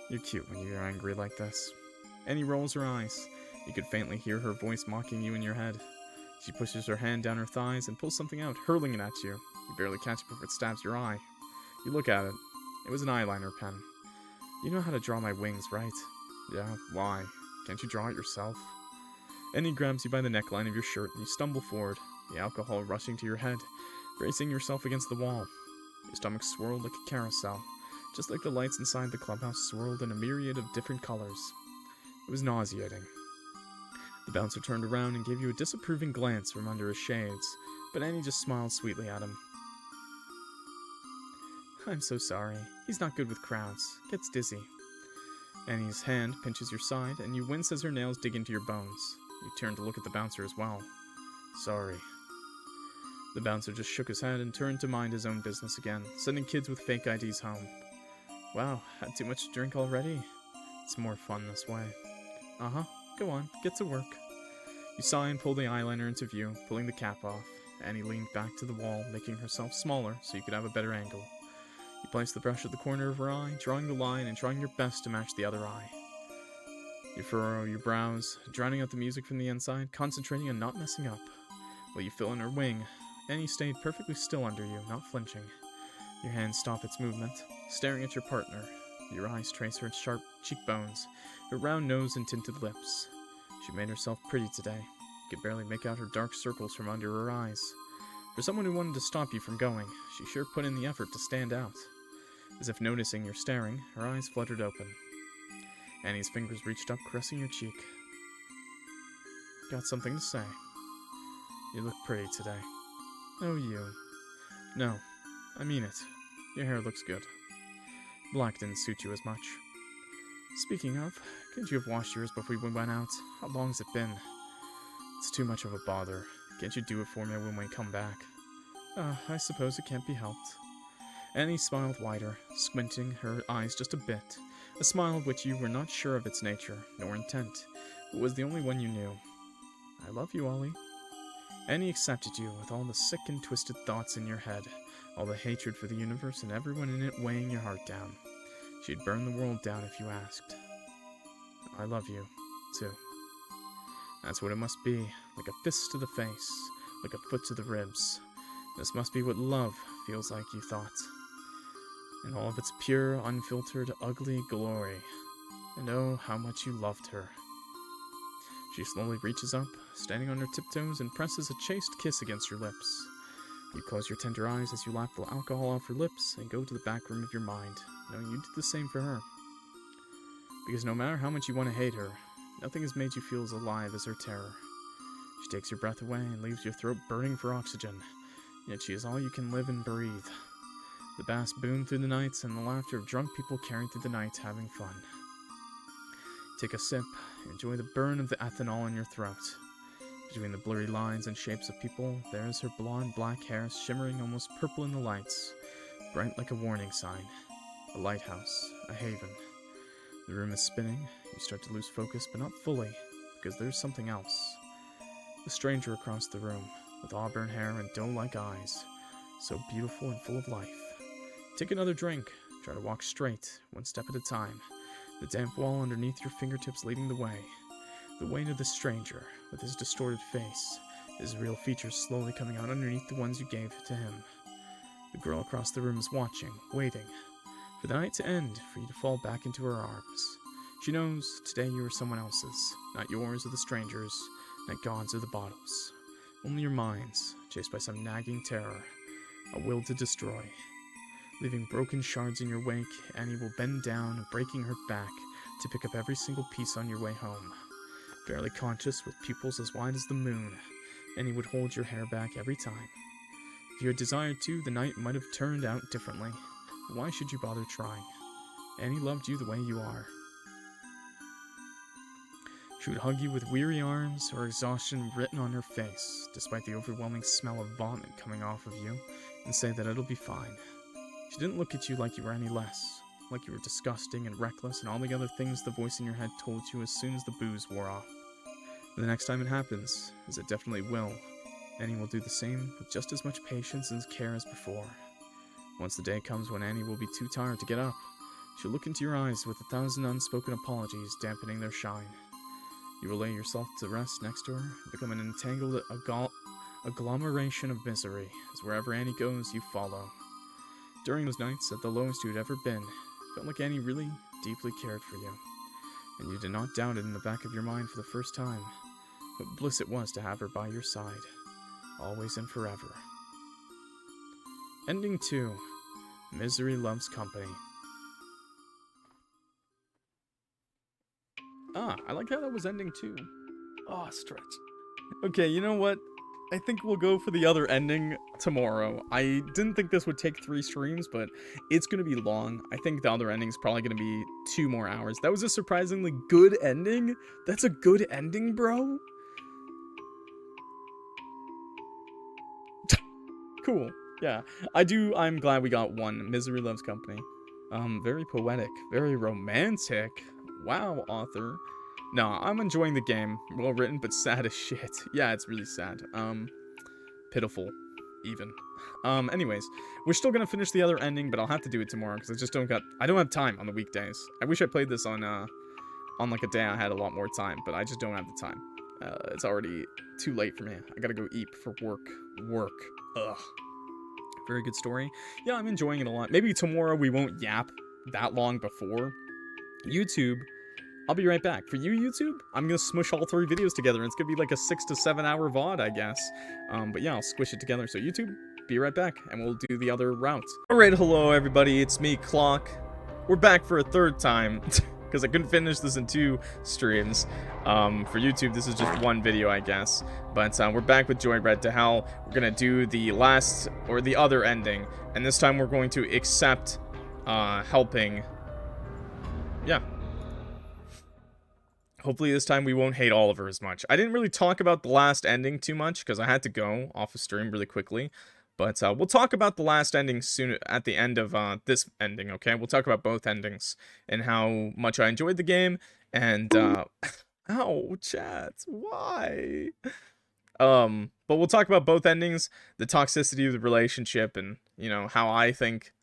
You're cute when you're angry like this. Annie rolls her eyes. You could faintly hear her voice mocking you in your head. She pushes her hand down her thighs and pulls something out, hurling it at you. You barely catch it before it stabs your eye. You look at it. It was an eyeliner pen. You know how to draw my wings, right? Yeah, why? Can't you draw it yourself? Annie grabs you by the neckline of your shirt and you stumble forward, the alcohol rushing to your head, bracing yourself against the wall. Your stomach swirled like a carousel, just like the lights inside the clubhouse swirled in a myriad of different colors. It was nauseating. The bouncer turned around and gave you a disapproving glance from under his shades, but Annie just smiled sweetly at him. I'm so sorry. He's not good with crowds. Gets dizzy. Annie's hand pinches your side, and you wince as her nails dig into your bones. You turn to look at the bouncer as well. Sorry. The bouncer just shook his head and turned to mind his own business again, sending kids with fake IDs home. Wow, had too much to drink already? It's more fun this way. Uh-huh. Go on, get to work. You sigh and pull the eyeliner into view, pulling the cap off. Annie leaned back to the wall, making herself smaller so you could have a better angle. You place the brush at the corner of her eye, drawing the line and trying your best to match the other eye. You furrow your brows, drowning out the music from the inside, concentrating on not messing up. While you fill in her wing, Annie stayed perfectly still under you, not flinching. Your hands stop its movement, staring at your partner. Your eyes trace her sharp cheekbones, her round nose and tinted lips. She made herself pretty today. You could barely make out her dark circles from under her eyes. For someone who wanted to stop you from going, she sure put in the effort to stand out. As if noticing your staring, her eyes fluttered open. Annie's fingers reached up, caressing your cheek. Got something to say. You look pretty today. Oh, you. No, I mean it. Your hair looks good. Black didn't suit you as much. Speaking of, couldn't you have washed yours before we went out? How long's it been? It's too much of a bother. Can't you do it for me when we come back? I suppose it can't be helped. Annie smiled wider, squinting her eyes just a bit, a smile of which you were not sure of its nature, nor intent, but was the only one you knew. I love you, Ollie. Annie accepted you with all the sick and twisted thoughts in your head, all the hatred for the universe and everyone in it weighing your heart down. She'd burn the world down if you asked. I love you, too. That's what it must be, like a fist to the face, like a foot to the ribs. This must be what love feels like, you thought. In all of its pure, unfiltered, ugly glory. And oh, how much you loved her. She slowly reaches up, standing on her tiptoes, and presses a chaste kiss against your lips. You close your tender eyes as you lap the alcohol off her lips and go to the back room of your mind, knowing you did the same for her. Because no matter how much you want to hate her, nothing has made you feel as alive as her terror. She takes your breath away and leaves your throat burning for oxygen, yet she is all you can live and breathe. The bass boom through the nights and the laughter of drunk people carrying through the night having fun. Take a sip, enjoy the burn of the ethanol in your throat. Between the blurry lines and shapes of people, there is her blonde black hair shimmering almost purple in the lights, bright like a warning sign. A lighthouse, a haven. The room is spinning, you start to lose focus, but not fully, because there's something else. A stranger across the room, with auburn hair and doe-like eyes, so beautiful and full of life. Take another drink, try to walk straight, one step at a time, the damp wall underneath your fingertips leading the way. The way to the stranger, with his distorted face, his real features slowly coming out underneath the ones you gave to him. The girl across the room is watching, waiting, for the night to end, for you to fall back into her arms. She knows today you are someone else's, not yours or the stranger's, not God's or the bottle's. Only your mind's, chased by some nagging terror, a will to destroy. Leaving broken shards in your wake, Annie will bend down, breaking her back, to pick up every single piece on your way home. Barely conscious, with pupils as wide as the moon, Annie would hold your hair back every time. If you had desired to, the night might have turned out differently. Why should you bother trying? Annie loved you the way you are. She would hug you with weary arms, or exhaustion written on her face, despite the overwhelming smell of vomit coming off of you, and say that it'll be fine. She didn't look at you like you were any less, like you were disgusting and reckless and all the other things the voice in your head told you as soon as the booze wore off. The next time it happens, as it definitely will, Annie will do the same with just as much patience and care as before. Once the day comes when Annie will be too tired to get up, she'll look into your eyes with 1,000 unspoken apologies dampening their shine. You will lay yourself to rest next to her, and become an entangled agglomeration of misery, as wherever Annie goes, you follow. During those nights, at the lowest you had ever been, it felt like Annie really, deeply cared for you, and you did not doubt it in the back of your mind for the first time, what bliss it was to have her by your side, always and forever. Ending 2. Misery Loves Company. I like how that was ending 2. Oh, stretch. Okay, you know what? I think we'll go for the other ending tomorrow. I didn't think this would take 3 streams, but it's going to be long. I think the other ending's probably going to be 2 more hours. That was a surprisingly good ending. That's a good ending, bro. Cool. Yeah. I'm glad we got one. Misery Loves Company. Very poetic. Very romantic. Wow, author. No, I'm enjoying the game. Well written, but sad as shit. Yeah, it's really sad. Pitiful, even. Anyways, we're still gonna finish the other ending, but I'll have to do it tomorrow, because I don't have time on the weekdays. I wish I played this on like a day I had a lot more time, but I just don't have the time. It's already too late for me. I gotta go eat for work. Ugh. Very good story. Yeah, I'm enjoying it a lot. Maybe tomorrow we won't yap that long before. YouTube, I'll be right back. For you, YouTube, I'm gonna smush all 3 videos together, and it's gonna be like a 6 to 7 hour VOD, I guess. But yeah, I'll squish it together. So YouTube, be right back, and we'll do the other route. Alright, hello everybody, it's me, Clock. We're back for a 3rd time, because I couldn't finish this in 2 streams. For YouTube, this is just 1 video, I guess. But we're back with Joyride to Hell. We're gonna do the last, or the other ending, and this time we're going to accept, helping. Yeah. Hopefully this time we won't hate Oliver as much. I didn't really talk about the last ending too much, because I had to go off of stream really quickly. But we'll talk about the last ending soon at the end of this ending, okay? We'll talk about both endings, and how much I enjoyed the game, and, ow, chat, why? But we'll talk about both endings, the toxicity of the relationship, and, you know, how I think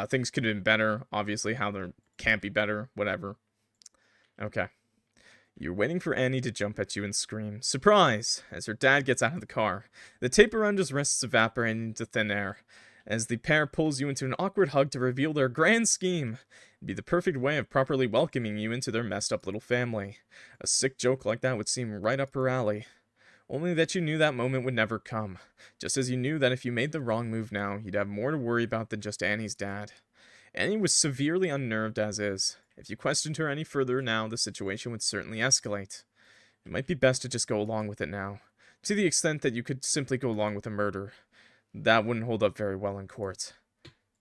things could have been better, obviously, how there can't be better, whatever. Okay. You're waiting for Annie to jump at you and scream, "Surprise!" as her dad gets out of the car. The tape around his wrists evaporating into thin air, as the pair pulls you into an awkward hug to reveal their grand scheme. It'd be the perfect way of properly welcoming you into their messed up little family. A sick joke like that would seem right up her alley. Only that you knew that moment would never come, just as you knew that if you made the wrong move now, you'd have more to worry about than just Annie's dad. Annie was severely unnerved as is. If you questioned her any further now, the situation would certainly escalate. It might be best to just go along with it now, to the extent that you could simply go along with a murder. That wouldn't hold up very well in court.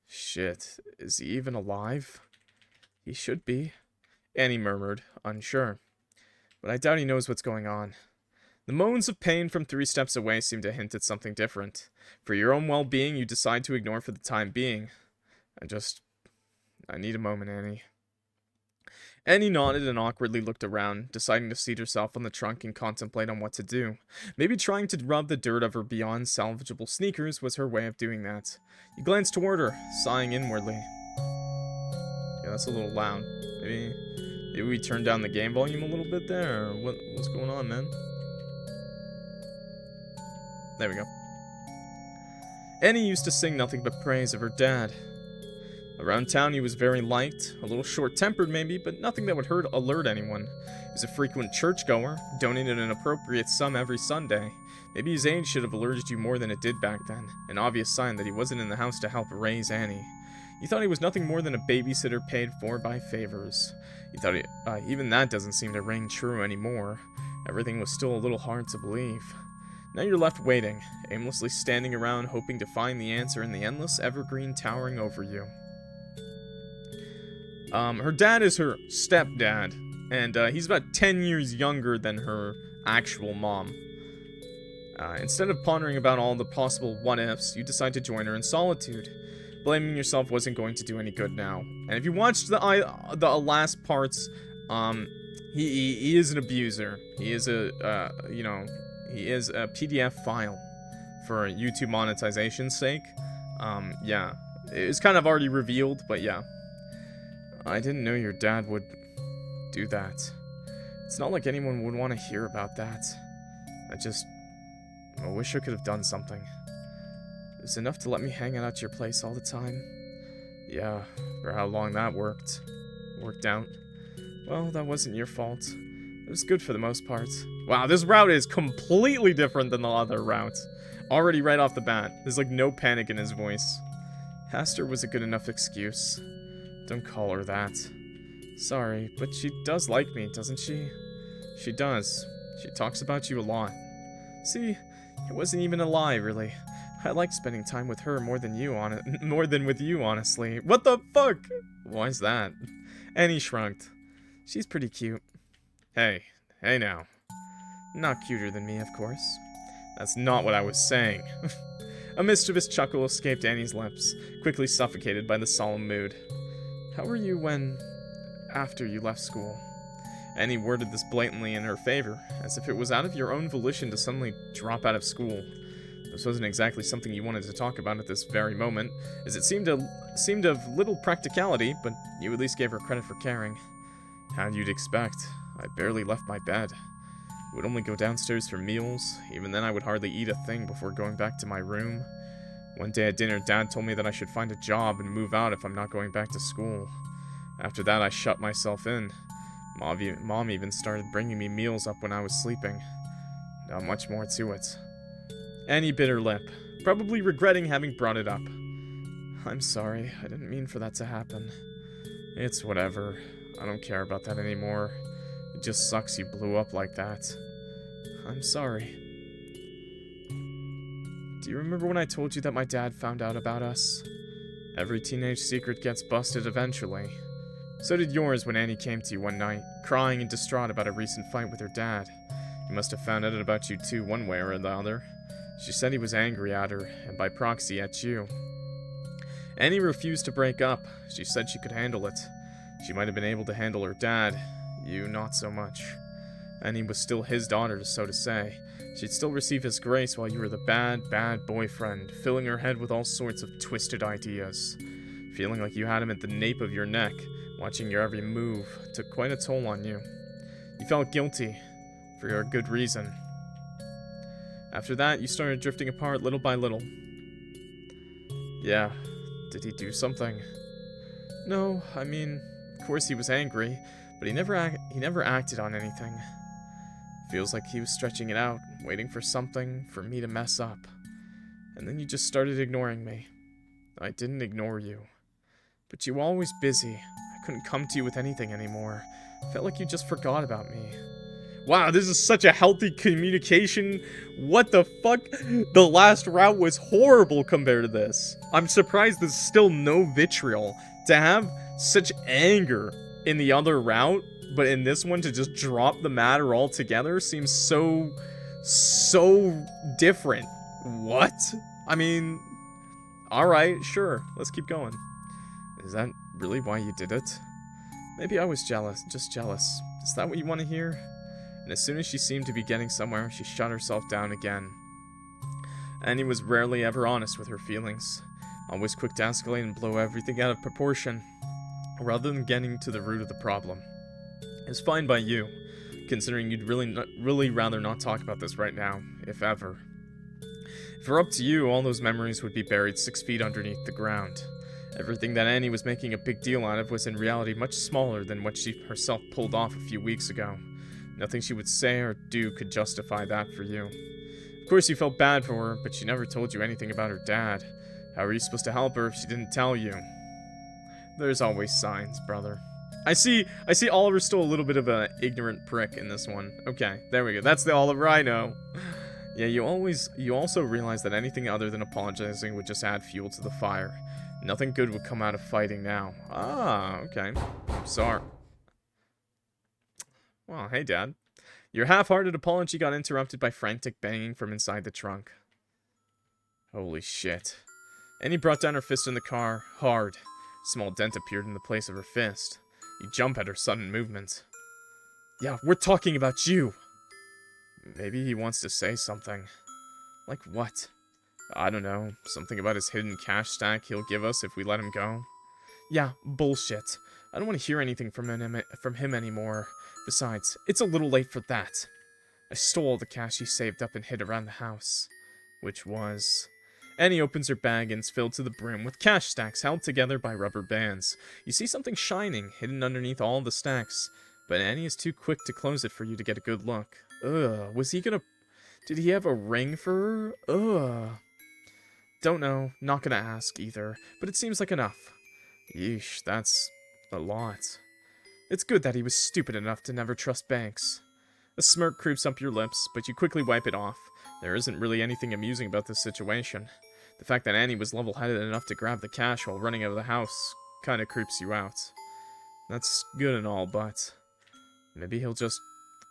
Shit, is he even alive? He should be, Annie murmured, unsure. But I doubt he knows what's going on. The moans of pain from 3 steps away seemed to hint at something different. For your own well-being, you decide to ignore for the time being. I need a moment, Annie. Annie nodded and awkwardly looked around, deciding to seat herself on the trunk and contemplate on what to do. Maybe trying to rub the dirt of her beyond salvageable sneakers was her way of doing that. You glanced toward her, sighing inwardly. Yeah, that's a little loud. Maybe we turn down the game volume a little bit there, or what's going on, man? There we go. Annie used to sing nothing but praise of her dad. Around town he was very liked, a little short-tempered maybe, but nothing that would alert anyone. He was a frequent churchgoer, donated an appropriate sum every Sunday. Maybe his age should have alerted you more than it did back then, an obvious sign that he wasn't in the house to help raise Annie. You thought he was nothing more than a babysitter paid for by favors. You thought even that doesn't seem to ring true anymore. Everything was still a little hard to believe. Now you're left waiting, aimlessly standing around hoping to find the answer in the endless evergreen towering over you. Her dad is her stepdad, and he's about 10 years younger than her actual mom. Instead of pondering about all the possible what-ifs, you decide to join her in solitude. Blaming yourself wasn't going to do any good now. And if you watched the last parts, he is an abuser. He is he is a PDF file for YouTube monetization's sake. Yeah. It's kind of already revealed, but yeah. I didn't know your dad would do that. It's not like anyone would want to hear about that. I wish I could have done something. It was enough to let me hang out at your place all the time. Yeah, for how long that worked out. Well, that wasn't your fault. It was good for the most part. Wow, this route is completely different than the other routes. Already right off the bat, there's like no panic in his voice. Hastur was a good enough excuse. Don't call her that. Sorry, but she does like me, doesn't she? She does. She talks about you a lot. See, it wasn't even a lie, really. I like spending time with her more than with you, honestly. What the fuck? Why's that? Annie shrugged. She's pretty cute. Hey now. Not cuter than me, of course. That's not what I was saying. A mischievous chuckle escaped Annie's lips, quickly suffocated by the solemn mood. How were you after you left school? Annie worded this blatantly in her favor, as if it was out of your own volition to suddenly drop out of school. This wasn't exactly something you wanted to talk about at this very moment, as it seemed of little practicality, but you at least gave her credit for caring. How'd you'd expect? I barely left my bed. I would only go downstairs for meals. Even then I would hardly eat a thing before going back to my room. One day at dinner, Dad told me that I should find a job and move out if I'm not going back to school. After that, I shut myself in. Mom even started bringing me meals up when I was sleeping. Not much more to it. Annie bit her lip, probably regretting having brought it up. I'm sorry, I didn't mean for that to happen. It's whatever. I don't care about that anymore. It just sucks you blew up like that. I'm sorry. Do you remember when I told you that my dad found out about us? Every teenage secret gets busted eventually. So did yours when Annie came to you one night, crying and distraught about a recent fight with her dad. He must have found out about you too one way or the other. She said he was angry at her, and by proxy at you. Annie refused to break up. She said she could handle it. She might have been able to handle her dad, you not so much. Annie was still his daughter, so to say. She'd still receive his grace while you were the bad boyfriend, filling her head with all sorts of twisted ideas. Feeling like you had him at the nape of your neck, watching your every move, took quite a toll on you. You felt guilty, for a good reason. After that, you started drifting apart little by little. Yeah, did he do something? No, I mean, of course he was angry, but he never acted on anything. Feels like he was stretching it out, waiting for something for me to mess up. And then you just started ignoring me. I didn't ignore you. But you were always busy. I couldn't come to you with anything anymore. Felt like you just forgot about me. Wow, this is such a healthy communication. What the fuck? The last route was horrible compared to this. I'm surprised there's still no vitriol. To have such anger in the other route, but in this one to just drop the matter altogether seems so different. What? I mean, alright, sure, let's keep going. Is that really why you did it? Maybe I was jealous, just jealous. Is that what you want to hear? And as soon as she seemed to be getting somewhere, she shut herself down again. Annie was rarely ever honest with her feelings, always quick to escalate and blow everything out of proportion, rather than getting to the root of the problem. It's fine by you, considering you'd really rather not talk about this right now, if ever. If it were up to you, all those memories would be buried 6 feet underneath the ground. Everything that Annie was making a big deal out of was in reality much smaller than what she herself pulled off a few weeks ago. Nothing she would say or do could justify that for you. Of course you felt bad for her, but she never told you anything about her dad. How are you supposed to help her if she didn't tell you? There's always signs, brother. I see Oliver's still a little bit of an ignorant prick in this one. Okay, there we go. That's the Oliver I know. Yeah, you also realize that anything other than apologizing would just add fuel to the fire. Nothing good would come out of fighting now. Ah, okay. Sorry. Well, hey, Dad. Your half-hearted apology got interrupted by frantic banging from inside the trunk. Holy shit. Annie brought down her fist in the car, hard. A small dent appeared in the place of her fist. You jump at her sudden movement. Yeah, we're talking about you! Maybe he wants to say something. Like what? I don't know. Something about his hidden cash stack he'll give us if we let him go? Yeah, bullshit. I don't want to hear anything from him anymore. Besides, it's a little late for that. I stole all the cash he saved up and hid around the house. Which was... Annie opens her bag and it's filled to the brim with cash stacks held together by rubber bands. You see something shining, hidden underneath all the stacks, but Annie is too quick to close it for you to get a good look. Ugh, was he gonna... Did he have a ring for her? Ugh. Don't know, not gonna ask either, but it seems like enough. Yeesh, that's a lot. It's good that he was stupid enough to never trust banks. A smirk creeps up your lips, but you quickly wipe it off. There isn't really anything amusing about this situation. The fact that Annie was level-headed enough to grab the cash while running out of the house kinda creeps you out. That's good and all, but... maybe he'll just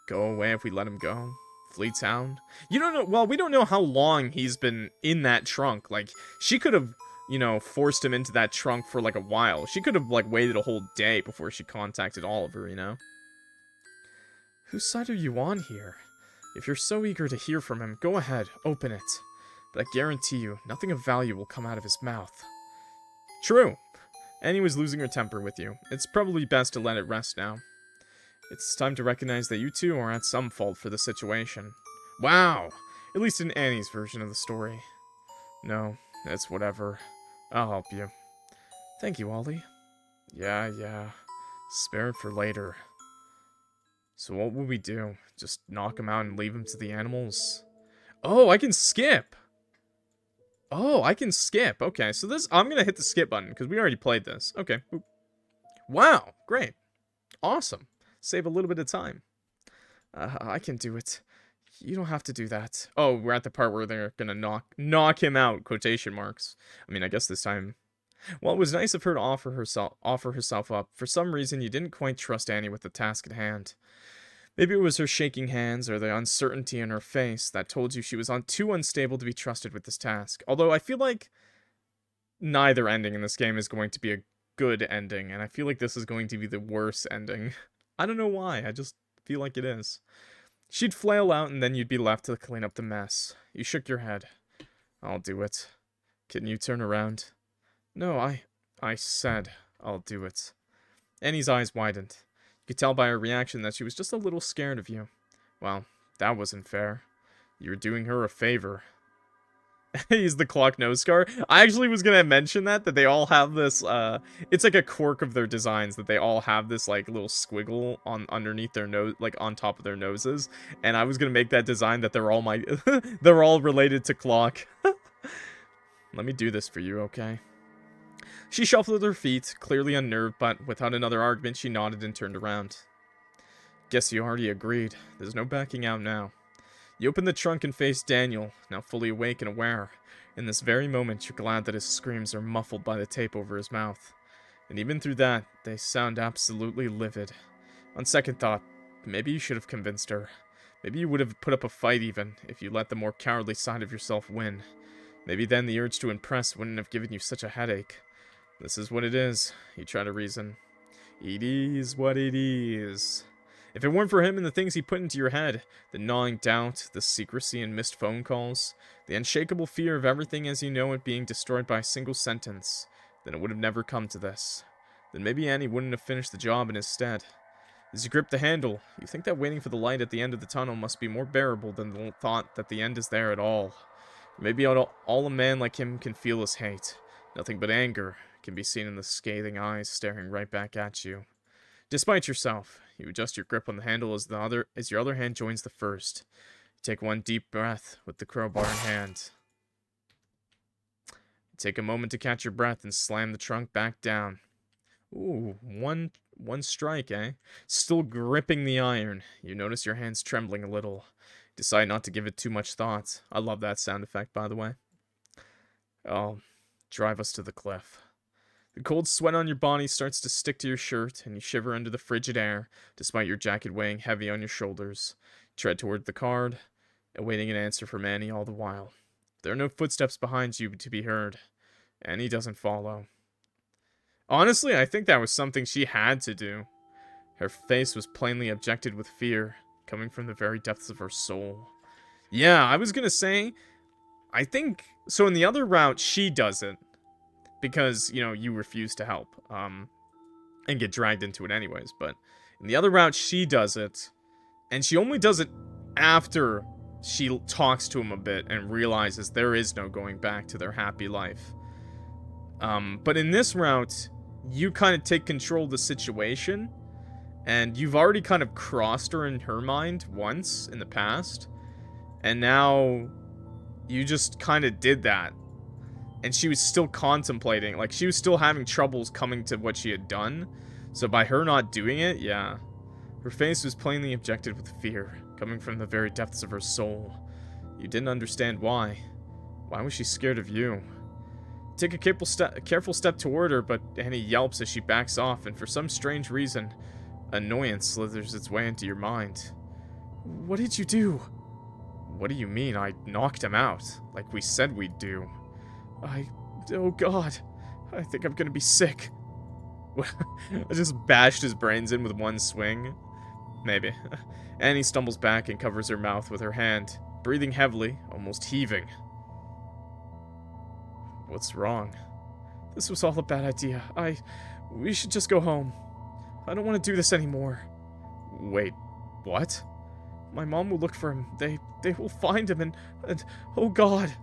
go away if we let him go? Flee town? You don't know- well, we don't know how long he's been in that trunk. Like, she could have, you know, forced him into that trunk for, like, a while. She could have, like, waited a whole day before she contacted Oliver, you know? Whose side are you on here? If you're so eager to hear from him, go ahead, open it. But I guarantee you, nothing of value will come out of his mouth. True. Annie was losing her temper with you. It's probably best to let it rest now. It's time to recognize that you two are at some fault for the situation. Wow! At least in Annie's version of the story. No, it's whatever. I'll help you. Thank you, Ollie. Yeah. Spare it for later. So what will we do? Just knock him out and leave him to the animals? Oh, I can skip! Oh, I can skip. Okay, so this... I'm gonna hit the skip button, because we already played this. Okay. Oop. Wow, great. Awesome. Save a little bit of time. I can do it. You don't have to do that. Oh, we're at the part where they're gonna knock him out, quotation marks. I mean, I guess this time... Well, it was nice of her to offer herself up. For some reason, you didn't quite trust Annie with the task at hand. Maybe it was her shaking hands or the uncertainty in her face that told you she was too unstable to be trusted with this task. Although I feel like neither ending in this game is going to be a good ending, and I feel like this is going to be the worst ending. I don't know why, I just feel like it is. She'd flail out and then you'd be left to clean up the mess. You shook your head. I'll do it. Can you turn around? No, I said I'll do it. Annie's eyes widened. You could tell by her reaction that she was just a little scared of you. Well, that wasn't fair. You were doing her a favor. He's the clock nose scar. I actually was gonna mention that they all have this, it's like a quirk of their designs that they all have this, like, little squiggle on underneath their nose, like, on top of their noses. And I was gonna make that design that they're all my, they're all related to clock. Let me do this for you, okay? She shuffled her feet, clearly unnerved, but without another argument, she nodded and turned around. Guess you already agreed. There's no backing out now. You open the trunk and face Daniel, now fully awake and aware. In this very moment, you're glad that his screams are muffled by the tape over his mouth. And even through that, they sound absolutely livid. On second thought, maybe you should have convinced her. Maybe you would have put up a fight even, if you let the more cowardly side of yourself win. Maybe then the urge to impress wouldn't have given you such a headache. This is what it is, you try to reason. It is what it is. If it weren't for him and the things he put into your head, the gnawing doubt, the secrecy and missed phone calls, the unshakable fear of everything as you know it being destroyed by a single sentence, then it would have never come to this. Then maybe Annie wouldn't have finished the job in his stead. As you grip the handle, you think that waiting for the light at the end of the tunnel must be more bearable than the thought that the end is there at all. Maybe all a man like him can feel is hate. Nothing but anger can be seen in the scathing eyes staring right back at you. Despite yourself, you adjust your grip on the handle as your other hand joins the first. You take one deep breath with the crowbar in hand. You take a moment to catch your breath and slam the trunk back down. Ooh, one strike, eh? Still gripping the iron. You notice your hands trembling a little. Decide not to give it too much thought. I love that sound effect, by the way. I'll drive us to the cliff. The cold sweat on your body starts to stick to your shirt, and you shiver under the frigid air, despite your jacket weighing heavy on your shoulders. You tread toward the car, awaiting an answer from Annie all the while. There are no footsteps behind you to be heard. Annie doesn't follow. Honestly, I think that was something she had to do. Her face was plainly objected with fear, coming from the very depths of her soul. Yeah, I was gonna say, I think, so in the other route, she does it. Because, you know, you refuse to help, and get dragged into it anyways, but in the other route, she does it, and she only does it after she talks to him a bit and realizes there is no going back to their happy life. But in this route, you kind of take control of the situation, and you've already kind of crossed her in her mind once in the past, and now you just kind of did that. And she was still contemplating, like, she was still having troubles coming to what she had done. So by her not doing it, yeah. Her face was plainly objected with fear, coming from the very depths of her soul. You didn't understand why. Why was she scared of you? Take a careful step toward her, but Annie yelps as she backs off, and for some strange reason, annoyance slithers its way into your mind. What did you do? What do you mean? I knocked him out, like we said we'd do. Oh god, I think I'm gonna be sick. I just bashed his brains in with one swing. Maybe. Annie stumbles back and covers her mouth with her hand, breathing heavily, almost heaving. What's wrong? This was all a bad idea. We should just go home. I don't want to do this anymore. Wait, what? My mom will look for him. They will find him and oh god.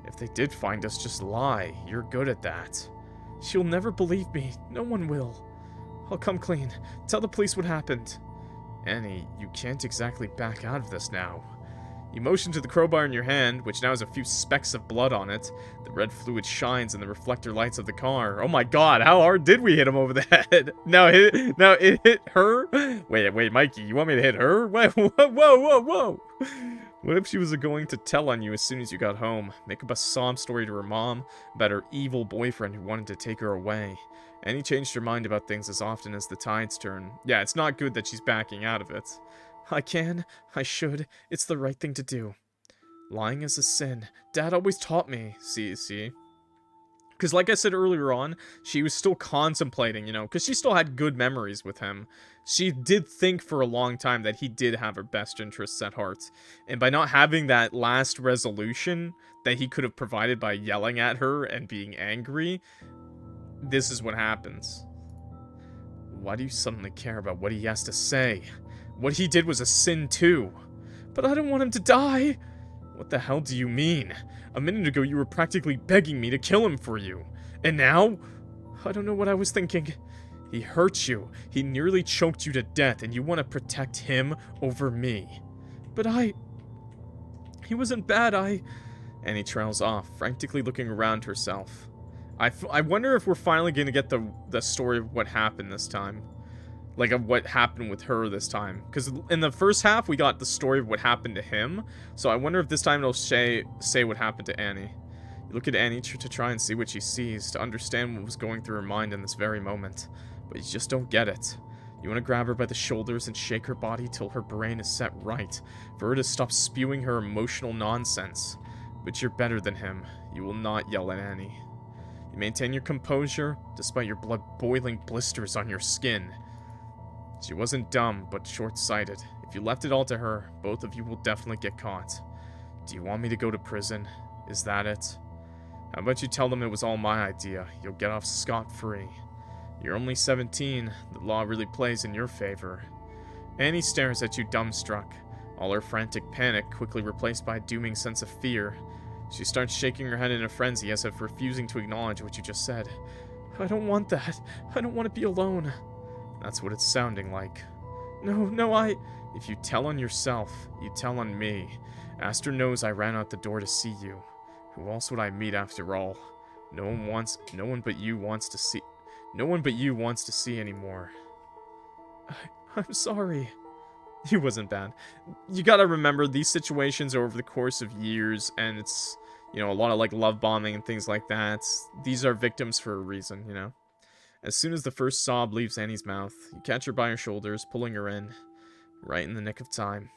If they did find us, just lie. You're good at that. She'll never believe me. No one will. I'll come clean. Tell the police what happened. Annie, you can't exactly back out of this now. You motion to the crowbar in your hand, which now has a few specks of blood on it. The red fluid shines in the reflector lights of the car. Oh my god, how hard did we hit him over the head? Now it hit her? Wait, Mikey, you want me to hit her? Wait, whoa. What if she was going to tell on you as soon as you got home? Make up a sob story to her mom about her evil boyfriend who wanted to take her away. Annie changed her mind about things as often as the tides turn. Yeah, it's not good that she's backing out of it. I should. It's the right thing to do. Lying is a sin. Dad always taught me. See? Because like I said earlier on, she was still contemplating, you know, because she still had good memories with him. She did think for a long time that he did have her best interests at heart. And by not having that last resolution that he could have provided by yelling at her and being angry, this is what happens. Why do you suddenly care about what he has to say? What he did was a sin too. But I don't want him to die. What the hell do you mean? A minute ago you were practically begging me to kill him for you. And now? I don't know what I was thinking. He hurt you. He nearly choked you to death, and you want to protect him over me. But he wasn't bad, Annie trails off, frantically looking around herself. I wonder if we're finally going to get the story of what happened this time. Like, of what happened with her this time. Because in the first half, we got the story of what happened to him. So I wonder if this time it'll say what happened to Annie. You look at Annie to try and see what she sees, to understand what was going through her mind in this very moment. But you just don't get it. You want to grab her by the shoulders and shake her body till her brain is set right, for her to stop spewing her emotional nonsense. But you're better than him. You will not yell at Annie. You maintain your composure, despite your blood-boiling blisters on your skin. She wasn't dumb, but short-sighted. If you left it all to her, both of you will definitely get caught. Do you want me to go to prison? Is that it? How about you tell them it was all my idea? You'll get off scot-free. You're only 17. The law really plays in your favor. Annie stares at you dumbstruck, all her frantic panic quickly replaced by a dooming sense of fear. She starts shaking her head in a frenzy as if refusing to acknowledge what you just said. I don't want that. I don't want to be alone. That's what it's sounding like. No, If you tell on yourself, you tell on me. Aster knows I ran out the door to see you. Who else would I meet after all? No one but you wants to see anymore. I'm sorry. He wasn't bad. You gotta remember, these situations are over the course of years, and it's, a lot of, like, love bombing and things like that. These are victims for a reason, As soon as the first sob leaves Annie's mouth, you catch her by her shoulders, pulling her in, right in the nick of time.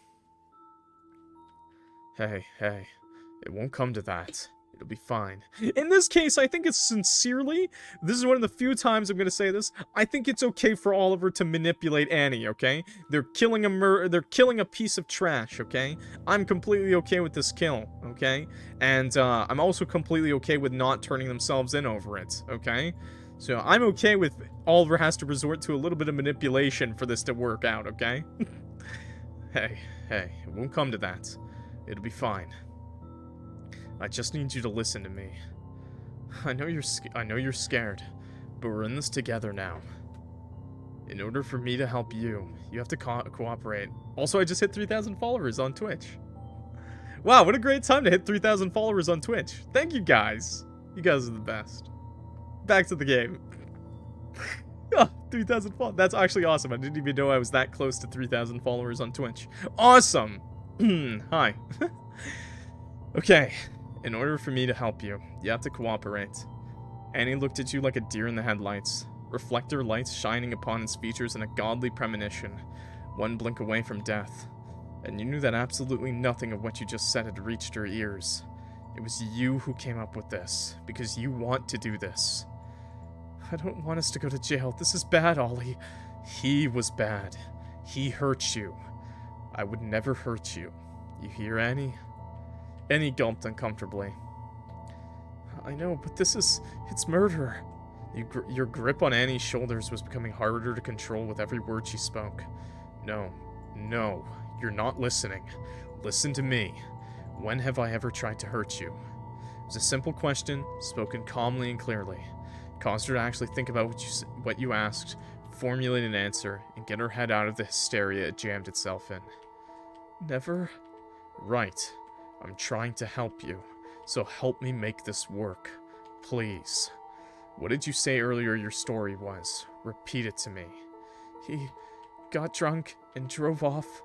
Hey, it won't come to that. It'll be fine. In this case, I think it's sincerely, this is one of the few times I'm going to say this, I think it's okay for Oliver to manipulate Annie, okay? They're killing a piece of trash, okay? I'm completely okay with this kill, okay? And I'm also completely okay with not turning themselves in over it, okay? So I'm okay with Oliver has to resort to a little bit of manipulation for this to work out, okay? Hey, it won't come to that. It'll be fine. I just need you to listen to me. I know you're scared, but we're in this together now. In order for me to help you, you have to cooperate. Also, I just hit 3,000 followers on Twitch. Wow, what a great time to hit 3,000 followers on Twitch. Thank you guys. You guys are the best. Back to the game. 3,000 followers. That's actually awesome. I didn't even know I was that close to 3,000 followers on Twitch. Awesome. Hi. Okay. In order for me to help you, you have to cooperate. Annie looked at you like a deer in the headlights, reflector lights shining upon its features in a godly premonition, one blink away from death. And you knew that absolutely nothing of what you just said had reached her ears. It was you who came up with this, because you want to do this. I don't want us to go to jail. This is bad, Ollie. He was bad. He hurt you. I would never hurt you. You hear, Annie? Annie gulped uncomfortably. I know, but it's murder. Your grip on Annie's shoulders was becoming harder to control with every word she spoke. No, you're not listening. Listen to me. When have I ever tried to hurt you? It was a simple question, spoken calmly and clearly. It caused her to actually think about what you asked, formulate an answer, and get her head out of the hysteria it jammed itself in. Never? Right. I'm trying to help you, so help me make this work. Please. What did you say earlier your story was? Repeat it to me. He got drunk and drove off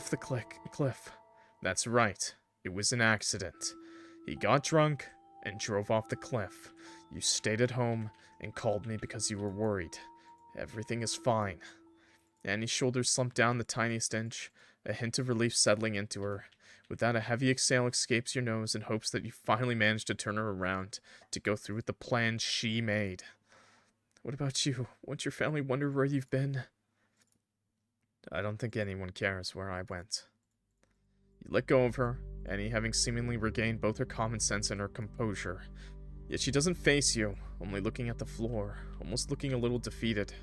the cliff. That's right. It was an accident. He got drunk and drove off the cliff. You stayed at home and called me because you were worried. Everything is fine. Annie's shoulders slumped down the tiniest inch, a hint of relief settling into her. With that, a heavy exhale escapes your nose in hopes that you finally manage to turn her around, to go through with the plan she made. What about you? Won't your family wonder where you've been? I don't think anyone cares where I went. You let go of her, Annie having seemingly regained both her common sense and her composure. Yet she doesn't face you, only looking at the floor, almost looking a little defeated.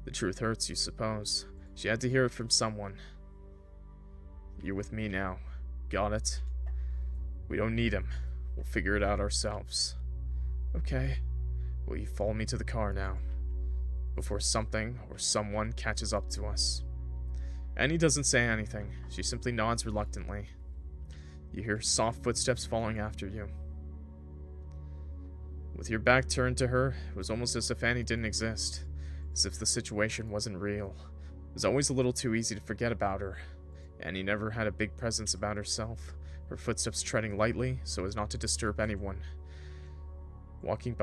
The truth hurts, you suppose. She had to hear it from someone. You're with me now. Got it? We don't need him. We'll figure it out ourselves. Okay. Will you follow me to the car now? Before something or someone catches up to us. Annie doesn't say anything. She simply nods reluctantly. You hear soft footsteps following after you. With your back turned to her, it was almost as if Annie didn't exist. As if the situation wasn't real. It was always a little too easy to forget about her. Annie never had a big presence about herself, her footsteps treading lightly so as not to disturb anyone. Walking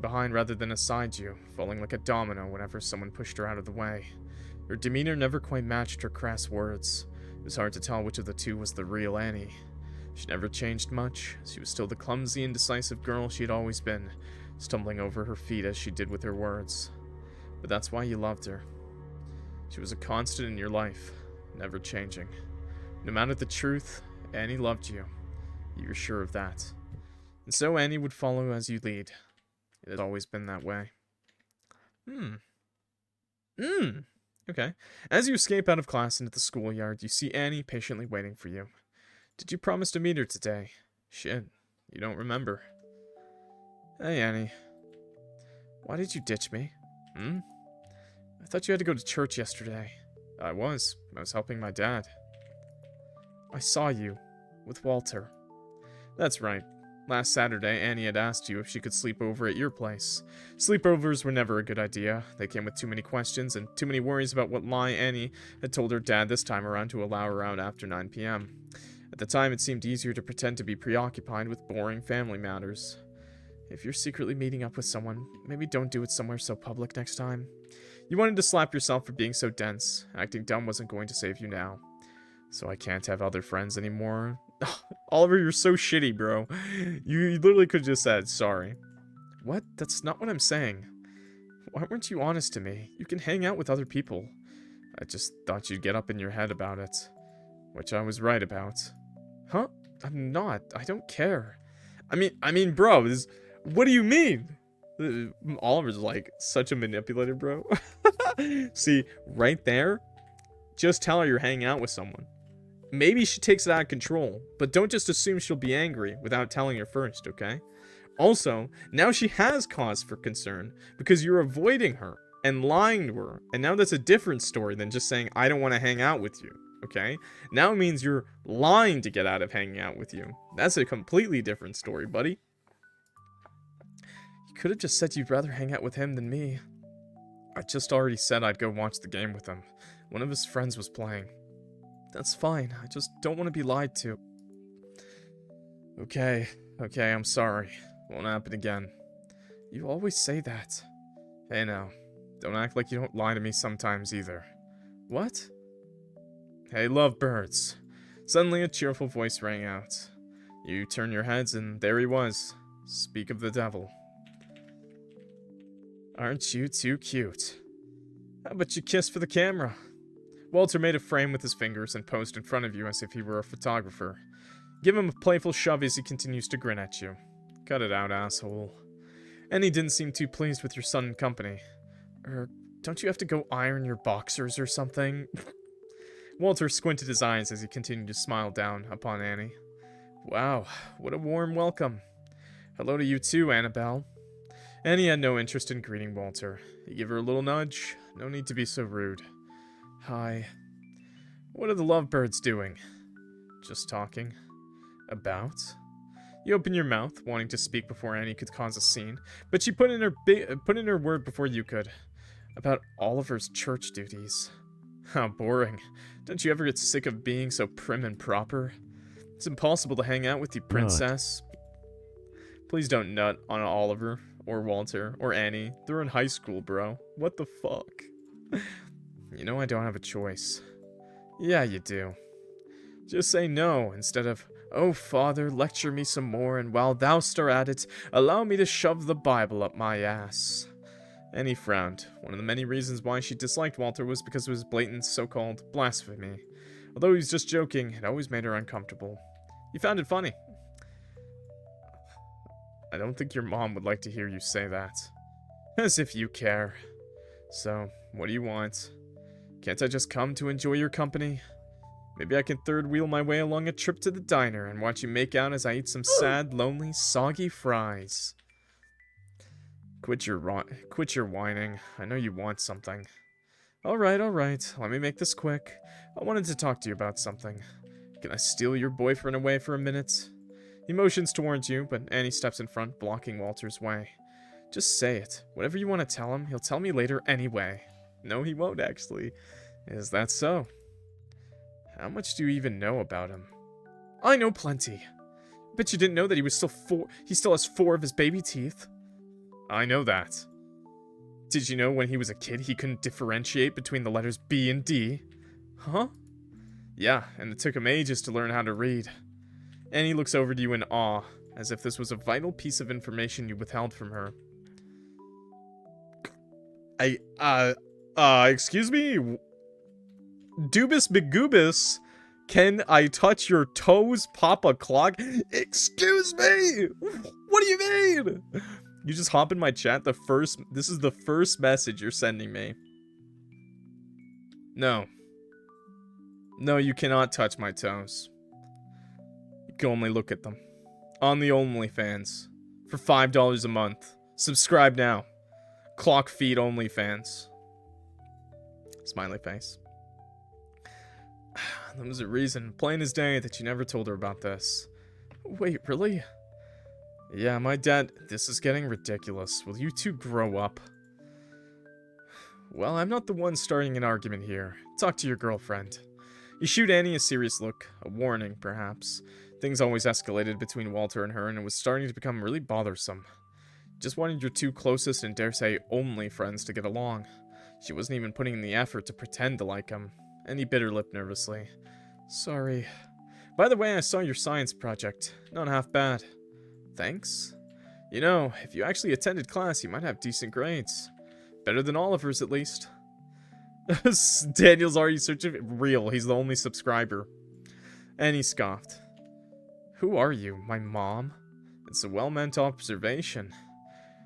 behind rather than aside you, falling like a domino whenever someone pushed her out of the way. Her demeanor never quite matched her crass words. It was hard to tell which of the two was the real Annie. She never changed much. She was still the clumsy, indecisive girl she had always been, stumbling over her feet as she did with her words. But that's why you loved her. She was a constant in your life, never changing. No matter the truth, Annie loved you. You were sure of that. And so Annie would follow as you lead. It had always been that way. Okay. As you escape out of class into the schoolyard, you see Annie patiently waiting for you. Did you promise to meet her today? Shit, you don't remember. Hey, Annie. Why did you ditch me? I thought you had to go to church yesterday. I was helping my dad. I saw you. With Walter. That's right. Last Saturday, Annie had asked you if she could sleep over at your place. Sleepovers were never a good idea. They came with too many questions and too many worries about what lie Annie had told her dad this time around to allow her out after 9 p.m. At the time, it seemed easier to pretend to be preoccupied with boring family matters. If you're secretly meeting up with someone, maybe don't do it somewhere so public next time. You wanted to slap yourself for being so dense. Acting dumb wasn't going to save you now. So I can't have other friends anymore. Oliver, you're so shitty, bro. You literally could have just said, sorry. What? That's not what I'm saying. Why weren't you honest to me? You can hang out with other people. I just thought you'd get up in your head about it. Which I was right about. Huh? I'm not. I don't care. I mean, bro, what do you mean? Oliver's like such a manipulator, bro. See, right there, just tell her you're hanging out with someone. Maybe she takes it out of control, but don't just assume she'll be angry without telling her first, okay? Also, now she has cause for concern because you're avoiding her and lying to her, and now that's a different story than just saying, I don't want to hang out with you, okay? Now it means you're lying to get out of hanging out with you. That's a completely different story, buddy. You could have just said you'd rather hang out with him than me. I just already said I'd go watch the game with him. One of his friends was playing. That's fine. I just don't want to be lied to. Okay, I'm sorry. Won't happen again. You always say that. Hey now, don't act like you don't lie to me sometimes either. What? Hey, lovebirds. Suddenly a cheerful voice rang out. You turn your heads and there he was. Speak of the devil. Aren't you too cute? How about you kiss for the camera? Walter made a frame with his fingers and posed in front of you as if he were a photographer. Give him a playful shove as he continues to grin at you. Cut it out, asshole. And he didn't seem too pleased with your sudden company. Don't you have to go iron your boxers or something? Walter squinted his eyes as he continued to smile down upon Annie. Wow, what a warm welcome. Hello to you too, Annabelle. Annie had no interest in greeting Walter. He gave her a little nudge. No need to be so rude. Hi. What are the lovebirds doing? Just talking. About? You open your mouth, wanting to speak before Annie could cause a scene, but she put in her word before you could. About Oliver's church duties. How boring. Don't you ever get sick of being so prim and proper? It's impossible to hang out with you, princess. Please don't nut on Oliver, or Walter, or Annie. They're in high school, bro. What the fuck? You know I don't have a choice. Yeah, you do. Just say no, instead of, oh, Father, lecture me some more, and while thou art at it, allow me to shove the Bible up my ass. Annie frowned. One of the many reasons why she disliked Walter was because of his blatant so-called blasphemy. Although he was just joking, it always made her uncomfortable. You found it funny. I don't think your mom would like to hear you say that. As if you care. So, what do you want? Can't I just come to enjoy your company? Maybe I can third wheel my way along a trip to the diner and watch you make out as I eat some sad, lonely, soggy fries. Quit your whining. I know you want something. Alright, let me make this quick. I wanted to talk to you about something. Can I steal your boyfriend away for a minute? He motions towards you, but Annie steps in front, blocking Walter's way. Just say it. Whatever you want to tell him, he'll tell me later anyway. No, he won't, actually. Is that so? How much do you even know about him? I know plenty. Bet you didn't know that he still has 4 of his baby teeth. I know that. Did you know when he was a kid he couldn't differentiate between the letters B and D? Huh? Yeah, and it took him ages to learn how to read. Annie looks over to you in awe, as if this was a vital piece of information you withheld from her. Excuse me? Doobus McGoobus, can I touch your toes, Papa Clock? Excuse me! What do you mean? You just hop in my chat, this is the first message you're sending me. No. No, you cannot touch my toes. You can only look at them. On the OnlyFans. For $5 a month. Subscribe now. Clock feed OnlyFans. Smiley face. There was a reason, plain as day, that you never told her about this. Wait, really? Yeah, my dad... This is getting ridiculous. Will you two grow up? Well, I'm not the one starting an argument here. Talk to your girlfriend. You shoot Annie a serious look. A warning, perhaps. Things always escalated between Walter and her, and it was starting to become really bothersome. Just wanted your 2 closest and dare say only friends to get along. She wasn't even putting in the effort to pretend to like him. And he bit her lip nervously. Sorry. By the way, I saw your science project. Not half bad. Thanks? You know, if you actually attended class, you might have decent grades. Better than Oliver's, at least. Daniel's already searching. Real, he's the only subscriber. And he scoffed. Who are you, my mom? It's a well-meant observation.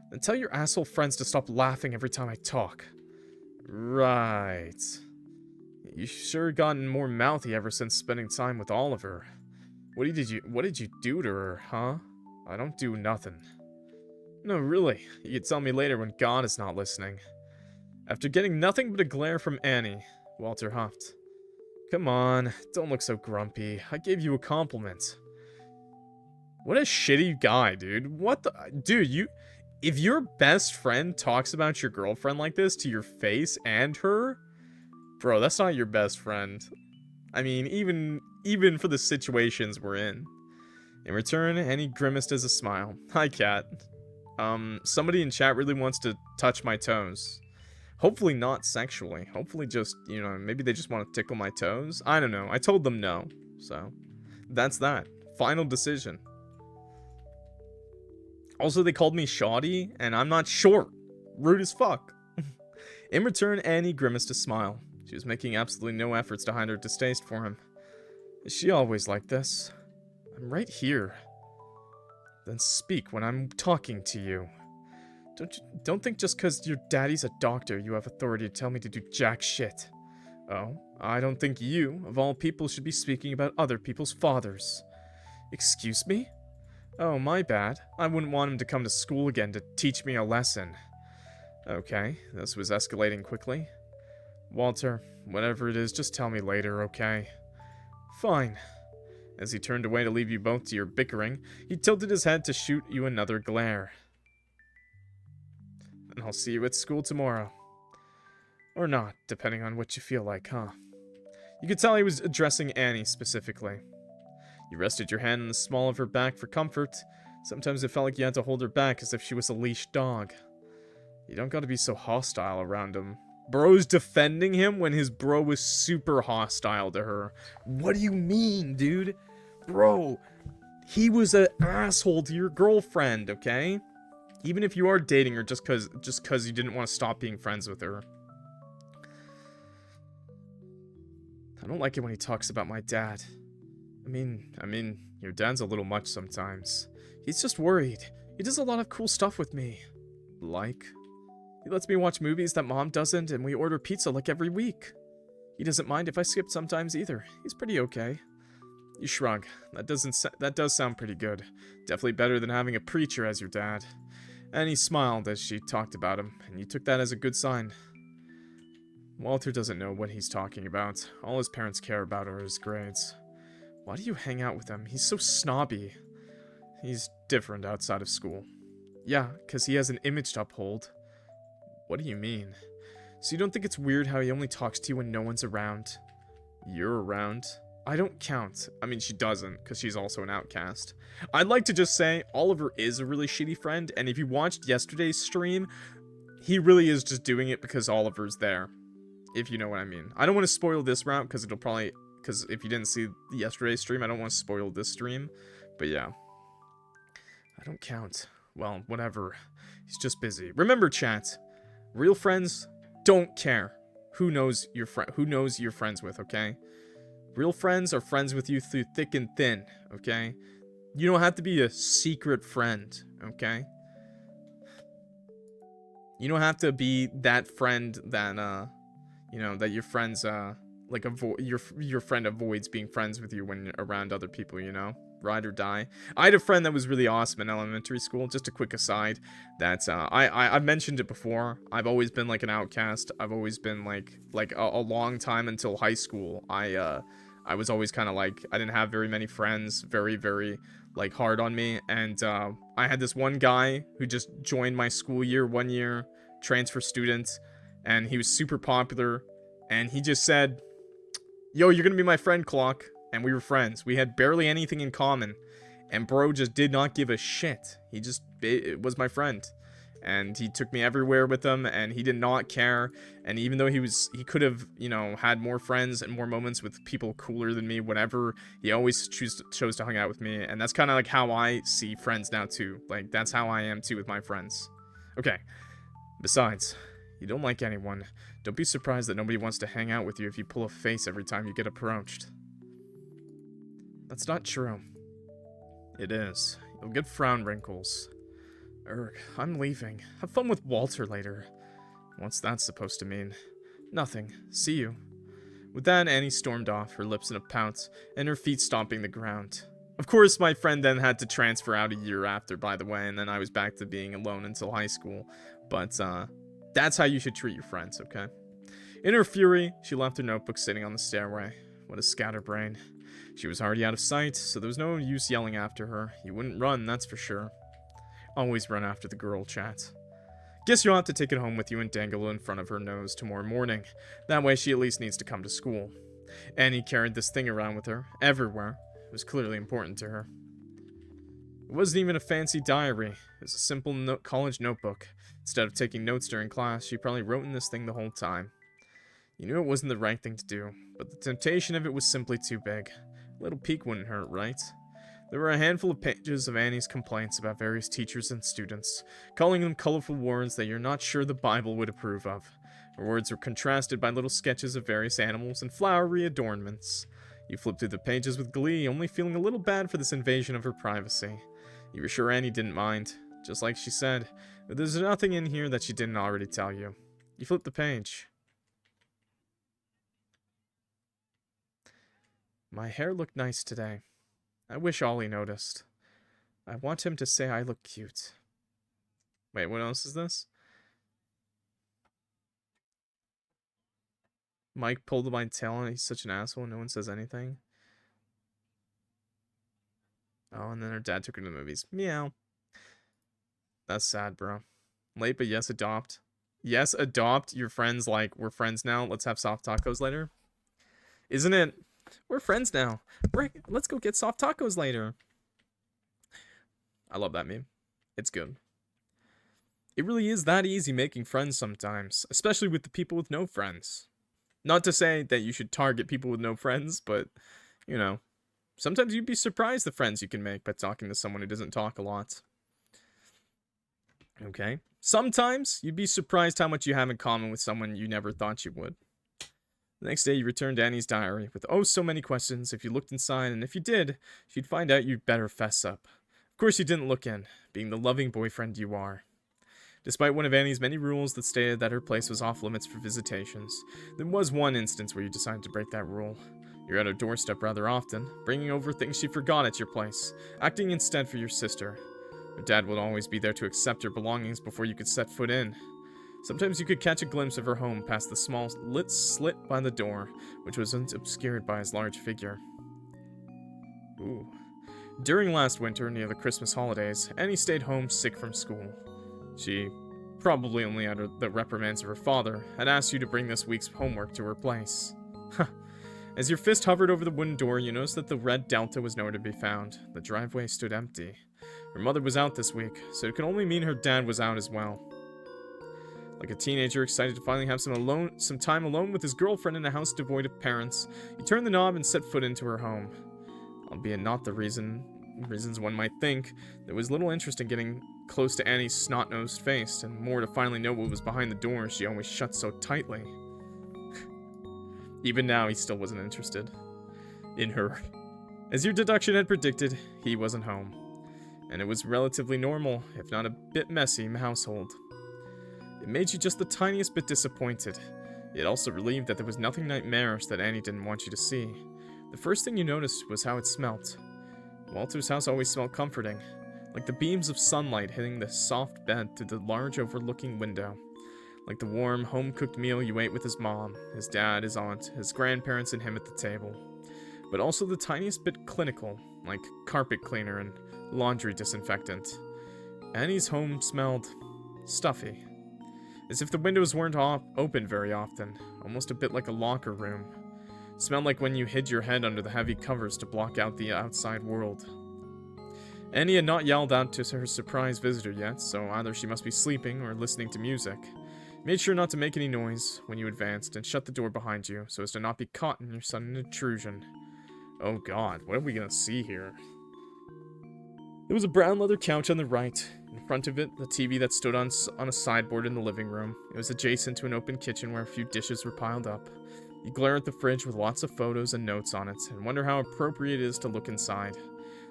Then tell your asshole friends to stop laughing every time I talk. Right. You sure gotten more mouthy ever since spending time with Oliver. What did you do to her, huh? I don't do nothing. No, really. You can tell me later when God is not listening. After getting nothing but a glare from Annie, Walter huffed. Come on, don't look so grumpy. I gave you a compliment. What a shitty guy, dude. What the... Dude, if your best friend talks about your girlfriend like this to your face and her... Bro, that's not your best friend. I mean, even for the situations we're in. In return, Annie grimaced as a smile. Hi, cat. Somebody in chat really wants to touch my toes. Hopefully not sexually. Hopefully just, you know, maybe they just want to tickle my toes. I don't know. I told them no. So, that's that. Final decision. Also, they called me shoddy, and I'm not short. Rude as fuck. In return, Annie grimaced a smile. She was making absolutely no efforts to hide her distaste for him. Is she always like this? I'm right here. Then speak when I'm talking to you. Don't think just because your daddy's a doctor you have authority to tell me to do jack shit. Oh, I don't think you, of all people, should be speaking about other people's fathers. Excuse me? Oh, my bad. I wouldn't want him to come to school again to teach me a lesson. Okay, this was escalating quickly. Walter, whatever it is, just tell me later, okay? Fine. As he turned away to leave you both to your bickering, he tilted his head to shoot you another glare. And I'll see you at school tomorrow. Or not, depending on what you feel like, huh? You could tell he was addressing Annie specifically. You rested your hand on the small of her back for comfort. Sometimes it felt like you had to hold her back as if she was a leashed dog. You don't gotta be so hostile around him. Bro's defending him when his bro was super hostile to her. What do you mean, dude? Bro, he was an asshole to your girlfriend, okay? Even if you are dating her just cause you didn't want to stop being friends with her. I don't like it when he talks about my dad. I mean, your dad's a little much sometimes. He's just worried. He does a lot of cool stuff with me. Like? He lets me watch movies that Mom doesn't, and we order pizza like every week. He doesn't mind if I skip sometimes either. He's pretty okay. You shrug. That does sound pretty good. Definitely better than having a preacher as your dad. And he smiled as she talked about him, and you took that as a good sign. Walter doesn't know what he's talking about. All his parents care about are his grades. Why do you hang out with him? He's so snobby. He's different outside of school. Yeah, because he has an image to uphold. What do you mean? So you don't think it's weird how he only talks to you when no one's around? You're around. I don't count. I mean, she doesn't, because she's also an outcast. I'd like to just say, Oliver is a really shitty friend, and if you watched yesterday's stream, he really is just doing it because Oliver's there. If you know what I mean. I don't want to spoil this route, because it'll probably... Because if you didn't see yesterday's stream, I don't want to spoil this stream. But yeah. I don't count. Well, whatever. He's just busy. Remember, chat. Real friends don't care who knows you're friends with, okay? Real friends are friends with you through thick and thin, okay? You don't have to be a secret friend, okay? You don't have to be that friend that, you know, that your friends, like, your friend avoids being friends with you when you're around other people, you know? Ride or die. I had a friend that was really awesome in elementary school. Just a quick aside, that I've mentioned it before. I've always been like an outcast. I've always been like a long time until high school. I was always kind of like, I didn't have very many friends, very like hard on me, and I had this one guy who just joined my school year 1 year, transfer student, and he was super popular, and he just said, "Yo, you're gonna be my friend, Clock." And we were friends. We had barely anything in common. And bro just did not give a shit. He just was my friend. And he took me everywhere with him. And he did not care. And even though he could have, you know, had more friends and more moments with people cooler than me, whatever, he always chose to hang out with me. And that's kind of like how I see friends now too. Like, that's how I am too with my friends. Okay. Besides, you don't like anyone. Don't be surprised that nobody wants to hang out with you if you pull a face every time you get approached. That's not true. It is. You'll get frown wrinkles. Erg, I'm leaving. Have fun with Walter later. What's that supposed to mean? Nothing. See you. With that, Annie stormed off, her lips in a pout, and her feet stomping the ground. Of course, my friend then had to transfer out a year after, by the way, and then I was back to being alone until high school. But, that's how you should treat your friends, okay? In her fury, she left her notebook sitting on the stairway. What a scatterbrain. She was already out of sight, so there was no use yelling after her. You wouldn't run, that's for sure. Always run after the girl, chat. Guess you'll have to take it home with you and dangle it in front of her nose tomorrow morning. That way she at least needs to come to school. Annie carried this thing around with her, everywhere. It was clearly important to her. It wasn't even a fancy diary. It was a simple college notebook. Instead of taking notes during class, she probably wrote in this thing the whole time. You knew it wasn't the right thing to do, but the temptation of it was simply too big. A little peek wouldn't hurt, right? There were a handful of pages of Annie's complaints about various teachers and students, calling them colorful words that you're not sure the Bible would approve of. Her words were contrasted by little sketches of various animals and flowery adornments. You flipped through the pages with glee, only feeling a little bad for this invasion of her privacy. You were sure Annie didn't mind, just like she said, but there's nothing in here that she didn't already tell you. You flipped the page. My hair looked nice today. I wish Ollie noticed. I want him to say I look cute. Wait, what else is this? Mike pulled my tail and he's such an asshole. No one says anything. Oh, and then her dad took her to the movies. Meow. That's sad, bro. Late, but yes, adopt. Yes, adopt your friends like, we're friends now. Let's have soft tacos later. Isn't it? We're friends now. Let's go get soft tacos later. I love that meme. It's good. It really is that easy making friends sometimes, especially with the people with no friends. Not to say that you should target people with no friends, but, you know, sometimes you'd be surprised the friends you can make by talking to someone who doesn't talk a lot. Okay. Sometimes you'd be surprised how much you have in common with someone you never thought you would. The next day, you returned to Annie's diary with oh so many questions if you looked inside, and if you did, she'd find out you'd better fess up. Of course, you didn't look in, being the loving boyfriend you are. Despite one of Annie's many rules that stated that her place was off limits for visitations, there was one instance where you decided to break that rule. You're at her doorstep rather often, bringing over things she forgot at your place, acting instead for your sister. Her dad would always be there to accept her belongings before you could set foot in. Sometimes you could catch a glimpse of her home past the small lit slit by the door, which wasn't obscured by his large figure. Ooh. During last winter, near the Christmas holidays, Annie stayed home sick from school. She, probably only under the reprimands of her father, had asked you to bring this week's homework to her place. As your fist hovered over the wooden door, you noticed that the red Delta was nowhere to be found. The driveway stood empty. Her mother was out this week, so it could only mean her dad was out as well. Like a teenager excited to finally have some time alone with his girlfriend in a house devoid of parents, he turned the knob and set foot into her home. Albeit not the reasons one might think, there was little interest in getting close to Annie's snot-nosed face, and more to finally know what was behind the door she always shut so tightly. Even now, he still wasn't interested in her. As your deduction had predicted, he wasn't home. And it was relatively normal, if not a bit messy, household. It made you just the tiniest bit disappointed, yet also relieved that there was nothing nightmarish that Annie didn't want you to see. The first thing you noticed was how it smelt. Walter's house always smelled comforting, like the beams of sunlight hitting the soft bed through the large overlooking window. Like the warm, home-cooked meal you ate with his mom, his dad, his aunt, his grandparents, and him at the table. But also the tiniest bit clinical, like carpet cleaner and laundry disinfectant. Annie's home smelled stuffy. As if the windows weren't open very often, almost a bit like a locker room. It smelled like when you hid your head under the heavy covers to block out the outside world. Annie had not yelled out to her surprise visitor yet, so either she must be sleeping or listening to music. Made sure not to make any noise when you advanced, and shut the door behind you, so as to not be caught in your sudden intrusion. Oh god, what are we gonna see here? There was a brown leather couch on the right. In front of it, the TV that stood on a sideboard in the living room. It was adjacent to an open kitchen where a few dishes were piled up. You glare at the fridge with lots of photos and notes on it, and wonder how appropriate it is to look inside.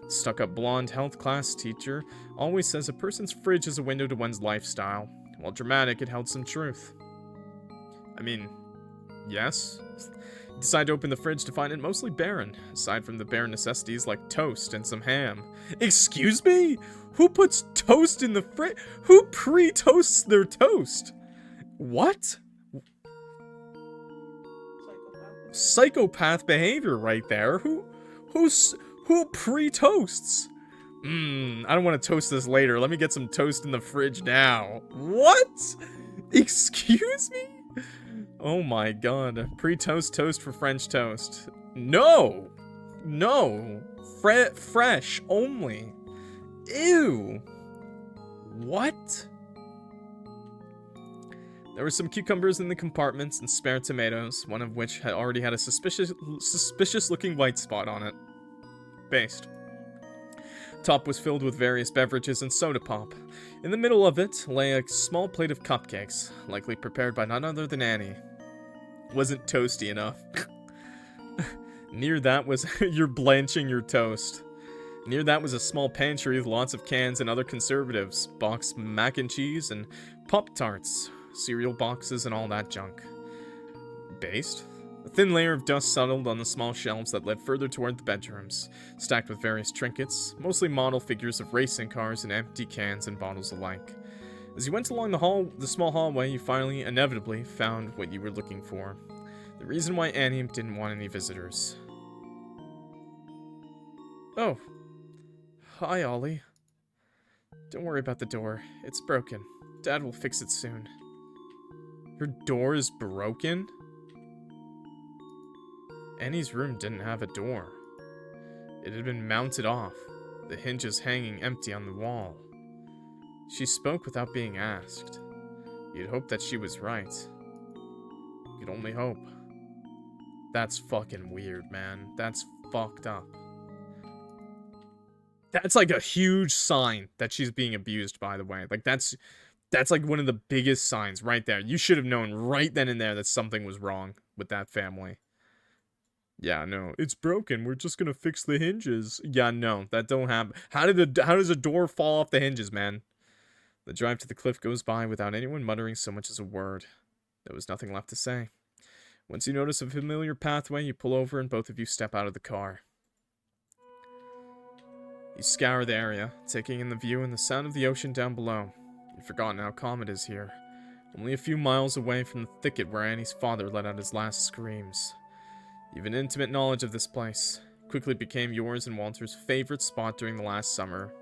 The stuck-up blonde health class teacher always says a person's fridge is a window to one's lifestyle. While dramatic, it held some truth. I mean, yes. You decide to open the fridge to find it mostly barren, aside from the bare necessities like toast and some ham. Excuse me? Who puts toast in the fridge? Who pre-toasts their toast? What? Psychopath behavior right there. Who pre-toasts? I don't want to toast this later. Let me get some toast in the fridge now. What? Excuse me? Oh my god. Pre-toast toast for French toast. No! No! Fresh only. Ew! What? There were some cucumbers in the compartments and spare tomatoes, one of which had already had a suspicious-looking white spot on it. Based. Top was filled with various beverages and soda pop. In the middle of it lay a small plate of cupcakes, likely prepared by none other than Annie. Wasn't toasty enough. Near that was you're blanching your toast. Near that was a small pantry with lots of cans and other conservatives, boxed mac and cheese and Pop-Tarts, cereal boxes and all that junk. Based? A thin layer of dust settled on the small shelves that led further toward the bedrooms, stacked with various trinkets, mostly model figures of racing cars and empty cans and bottles alike. As you went along the small hallway, you finally, inevitably, found what you were looking for. The reason why Annie didn't want any visitors. Oh. Hi, Ollie. Don't worry about the door. It's broken. Dad will fix it soon. Your door is broken? Annie's room didn't have a door. It had been mounted off, the hinges hanging empty on the wall. She spoke without being asked. You'd hope that she was right. You'd only hope. That's fucking weird, man. That's fucked up. That's like a huge sign that she's being abused, by the way. Like, that's like one of the biggest signs right there. You should have known right then and there that something was wrong with that family. Yeah, no, it's broken. We're just gonna fix the hinges. Yeah, no, that don't happen. How does a door fall off the hinges, man? The drive to the cliff goes by without anyone muttering so much as a word. There was nothing left to say. Once you notice a familiar pathway, you pull over and both of you step out of the car. You scour the area, taking in the view and the sound of the ocean down below. You've forgotten how calm it is here. Only a few miles away from the thicket where Annie's father let out his last screams. You have an intimate knowledge of this place. It quickly became yours and Walter's favorite spot during the last summer.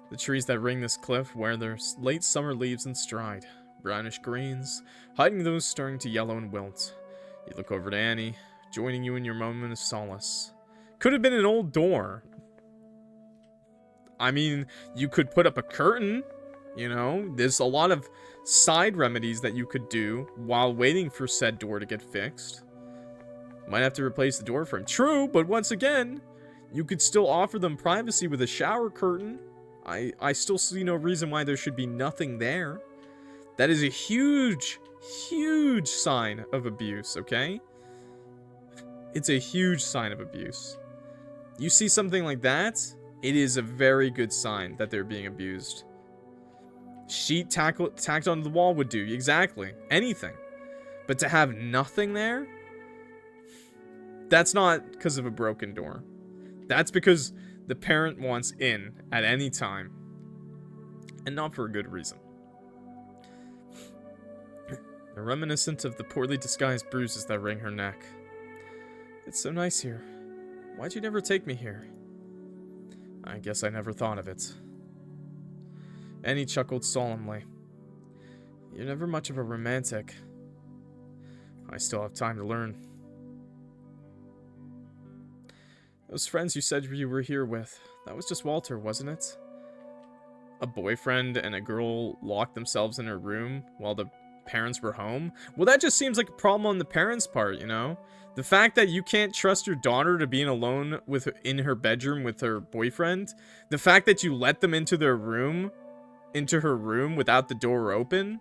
The trees that ring this cliff wear their late summer leaves in stride, brownish greens, hiding those starting to yellow and wilt. You look over to Annie, joining you in your moment of solace. Could have been an old door. I mean, you could put up a curtain, you know? There's a lot of side remedies that you could do while waiting for said door to get fixed. Might have to replace the door frame. True, but once again, you could still offer them privacy with a shower curtain. I still see no reason why there should be nothing there. That is a huge, huge sign of abuse, okay? It's a huge sign of abuse. You see something like that, it is a very good sign that they're being abused. Sheet tacked onto the wall would do, exactly. Anything. But to have nothing there, that's not because of a broken door. That's because the parent wants in at any time. And not for a good reason. They're reminiscent of the poorly disguised bruises that wring her neck. It's so nice here. Why'd you never take me here? I guess I never thought of it. Annie chuckled solemnly. You're never much of a romantic. I still have time to learn. Those friends you said you were here with, that was just Walter, wasn't it? A boyfriend and a girl locked themselves in her room while the parents were home? Well, that just seems like a problem on the parents' part, you know? The fact that you can't trust your daughter to being alone in her bedroom with her boyfriend, the fact that you let them into her room without the door open,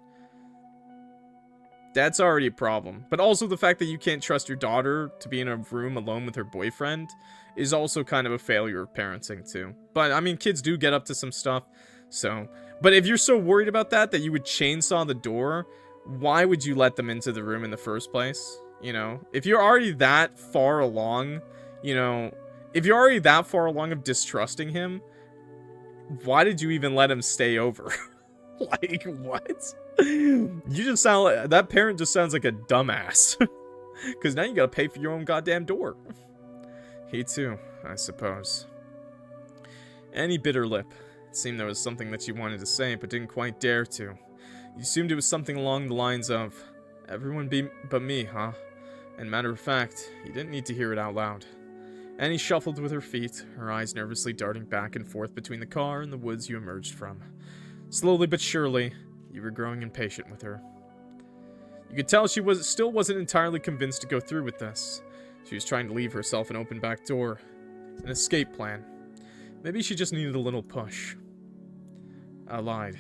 that's already a problem. But also the fact that you can't trust your daughter to be in a room alone with her boyfriend is also kind of a failure of parenting too. But I mean, kids do get up to some stuff, so. But if you're so worried about that you would chainsaw the door, why would you let them into the room in the first place? You know, if you're already that far along, you know, if you're already that far along of distrusting him, why did you even let him stay over? Like, what? You just sound like, that parent just sounds like a dumbass. Because now you gotta pay for your own goddamn door. He too, I suppose. Annie bit her lip. It seemed there was something that she wanted to say, but didn't quite dare to. You assumed it was something along the lines of, everyone but me, huh? And matter of fact, you didn't need to hear it out loud. Annie shuffled with her feet, her eyes nervously darting back and forth between the car and the woods you emerged from. Slowly but surely, you were growing impatient with her. You could tell she still wasn't entirely convinced to go through with this. She was trying to leave herself an open back door. An escape plan. Maybe she just needed a little push. I lied.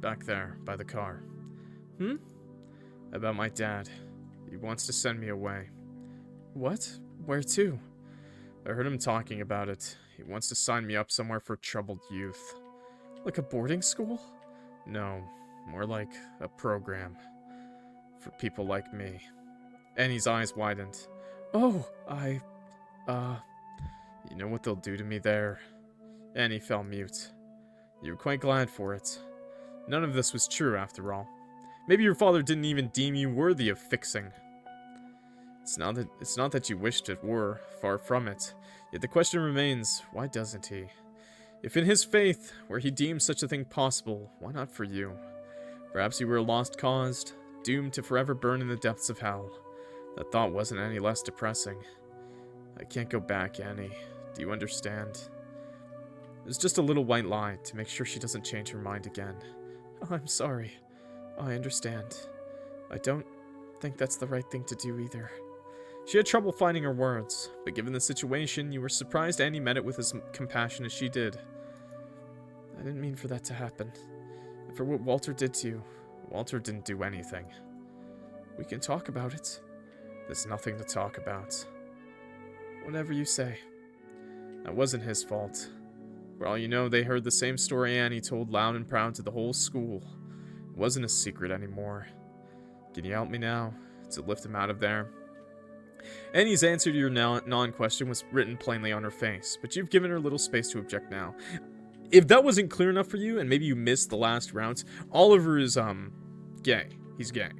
Back there, by the car. About my dad. He wants to send me away. What? Where to? I heard him talking about it. He wants to sign me up somewhere for troubled youth. Like a boarding school? No, more like a program. For people like me. Annie's eyes widened. Oh, you know what they'll do to me there? Annie fell mute. You were quite glad for it. None of this was true, after all. Maybe your father didn't even deem you worthy of fixing. It's not that you wished it were, far from it. Yet the question remains, why doesn't he? If in his faith, where he deems such a thing possible, why not for you? Perhaps you were a lost cause, doomed to forever burn in the depths of hell. That thought wasn't any less depressing. I can't go back, Annie. Do you understand? There's just a little white lie to make sure she doesn't change her mind again. Oh, I'm sorry. I understand. I don't think that's the right thing to do either. She had trouble finding her words, but given the situation, you were surprised Annie met it with as compassion as she did. I didn't mean for that to happen. And for what Walter did to you, Walter didn't do anything. We can talk about it. There's nothing to talk about. Whatever you say. That wasn't his fault. For all you know, they heard the same story Annie told loud and proud to the whole school. It wasn't a secret anymore. Can you help me now? To lift him out of there? Annie's answer to your non-question was written plainly on her face, but you've given her little space to object now. If that wasn't clear enough for you, and maybe you missed the last rounds, Oliver is, gay. He's gay.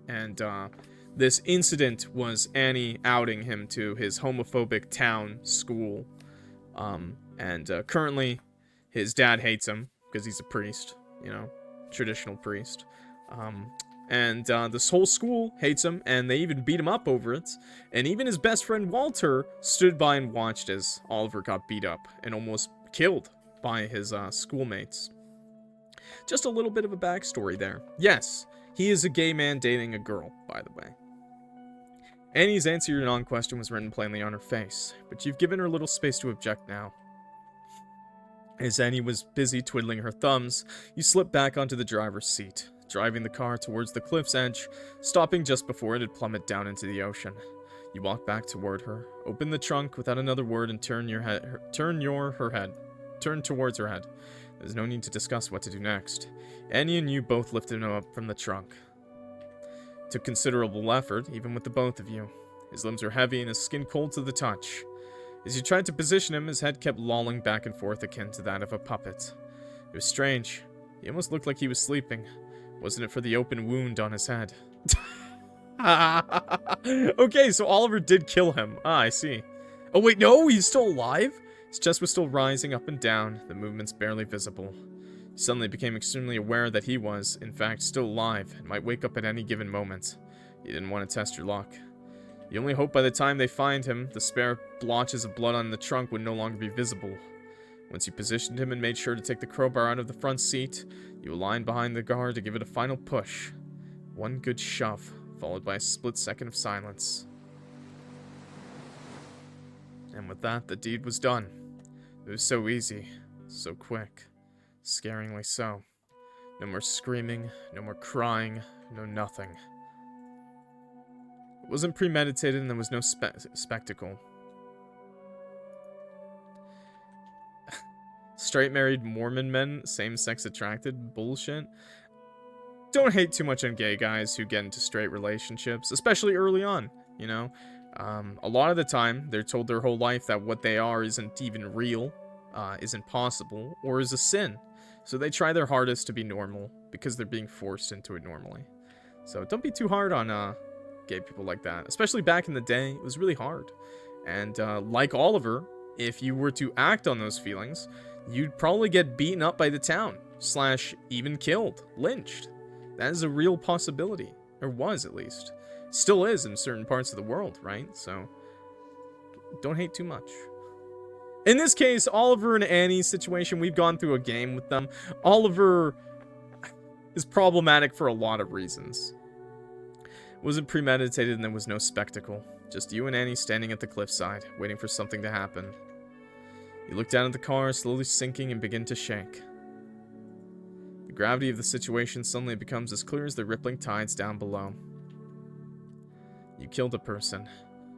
And, this incident was Annie outing him to his homophobic town school. Currently, his dad hates him, because he's a priest, you know, traditional priest. This whole school hates him, and they even beat him up over it. And even his best friend Walter stood by and watched as Oliver got beat up and almost killed by his schoolmates. Just a little bit of a backstory there. Yes, he is a gay man dating a girl, by the way. Annie's answer to your non-question was written plainly on her face, but you've given her little space to object now. As Annie was busy twiddling her thumbs, you slipped back onto the driver's seat, driving the car towards the cliff's edge, stopping just before it had plummeted down into the ocean. You walk back toward her, open the trunk without another word, and turn towards her head. There's no need to discuss what to do next. Annie and you both lifted him up from the trunk. It took considerable effort, even with the both of you. His limbs were heavy and his skin cold to the touch. As you tried to position him, his head kept lolling back and forth akin to that of a puppet. It was strange. He almost looked like he was sleeping. Wasn't it for the open wound on his head? Okay, so Oliver did kill him. Ah, I see. Oh wait, no, he's still alive? His chest was still rising up and down, the movements barely visible. He suddenly became extremely aware that he was, in fact, still alive and might wake up at any given moment. You didn't want to test your luck. You only hoped by the time they find him, the spare blotches of blood on the trunk would no longer be visible. Once you positioned him and made sure to take the crowbar out of the front seat, you aligned behind the guard to give it a final push. One good shove, followed by a split second of silence. And with that, the deed was done. It was so easy, so quick, scaringly so. No more screaming, no more crying, no nothing. It wasn't premeditated and there was no spectacle. Straight married Mormon men, same-sex attracted, bullshit. Don't hate too much on gay guys who get into straight relationships, especially early on, you know? A lot of the time, they're told their whole life that what they are isn't even real, isn't possible, or is a sin. So they try their hardest to be normal, because they're being forced into it normally. So don't be too hard on gay people like that. Especially back in the day, it was really hard. And like Oliver, if you were to act on those feelings, you'd probably get beaten up by the town, / even killed, lynched. That is a real possibility, or was at least. Still is in certain parts of the world, right? So, don't hate too much. In this case, Oliver and Annie's situation, we've gone through a game with them. Oliver is problematic for a lot of reasons. It wasn't premeditated and there was no spectacle. Just you and Annie standing at the cliffside, waiting for something to happen. You look down at the car, slowly sinking and begin to shake. The gravity of the situation suddenly becomes as clear as the rippling tides down below. You killed a person.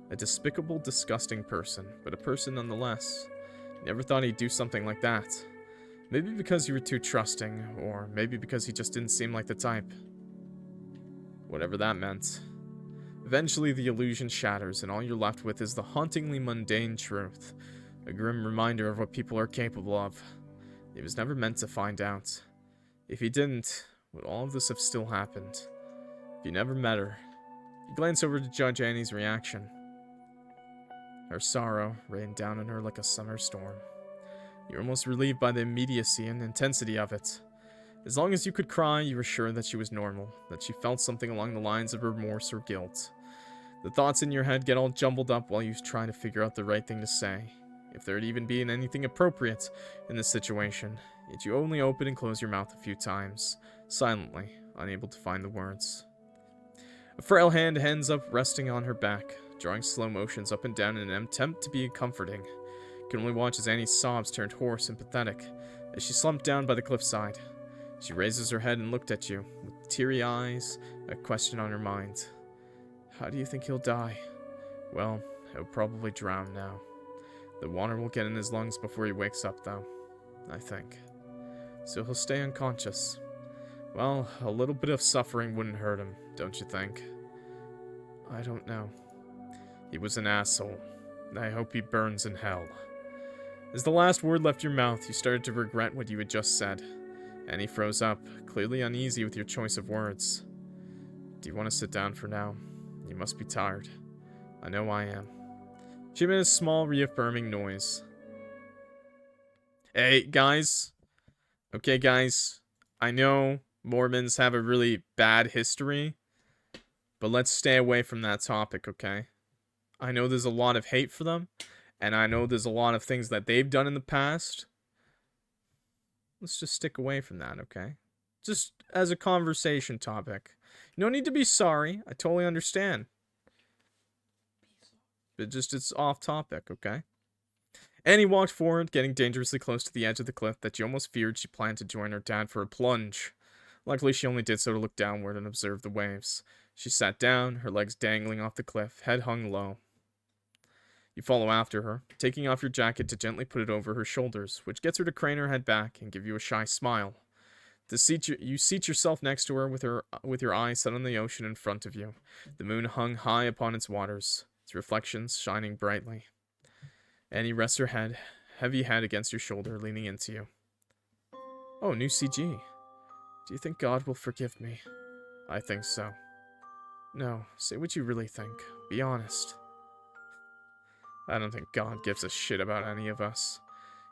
A despicable, disgusting person, but a person nonetheless. You never thought he'd do something like that. Maybe because you were too trusting, or maybe because he just didn't seem like the type. Whatever that meant. Eventually the illusion shatters, and all you're left with is the hauntingly mundane truth. A grim reminder of what people are capable of. He was never meant to find out. If he didn't, would all of this have still happened? If you never met her. You glance over to judge Annie's reaction. Her sorrow rained down on her like a summer storm. You were almost relieved by the immediacy and intensity of it. As long as you could cry, you were sure that she was normal, that she felt something along the lines of remorse or guilt. The thoughts in your head get all jumbled up while you try to figure out the right thing to say, if there'd even be anything appropriate in this situation, yet you only open and close your mouth a few times, silently, unable to find the words. A frail hand ends up resting on her back, drawing slow motions up and down in an attempt to be comforting. You can only watch as Annie's sobs turned hoarse and pathetic, as she slumped down by the cliffside. She raises her head and looked at you, with teary eyes, a question on her mind. How do you think he'll die? Well, he'll probably drown now. The water will get in his lungs before he wakes up, though. I think. So he'll stay unconscious. Well, a little bit of suffering wouldn't hurt him, don't you think? I don't know. He was an asshole. I hope he burns in hell. As the last word left your mouth, you started to regret what you had just said. Annie froze up, clearly uneasy with your choice of words. Do you want to sit down for now? You must be tired. I know I am. She made a small, reaffirming noise. Hey, guys. Okay, guys. I know Mormons have a really bad history, but let's stay away from that topic, okay? I know there's a lot of hate for them, and I know there's a lot of things that they've done in the past. Let's just stick away from that, okay? Just as a conversation topic. You don't need to be sorry. I totally understand. But just, it's off topic, okay? Annie walked forward, getting dangerously close to the edge of the cliff that she almost feared she planned to join her dad for a plunge. Luckily, she only did so to look downward and observe the waves. She sat down, her legs dangling off the cliff, head hung low. You follow after her, taking off your jacket to gently put it over her shoulders, which gets her to crane her head back and give you a shy smile. You seat yourself next to her with your eyes set on the ocean in front of you. The moon hung high upon its waters, its reflections shining brightly. Annie rests her heavy head against your shoulder, leaning into you. Oh, new CG. Do you think God will forgive me? I think so. No, say what you really think. Be honest. I don't think God gives a shit about any of us.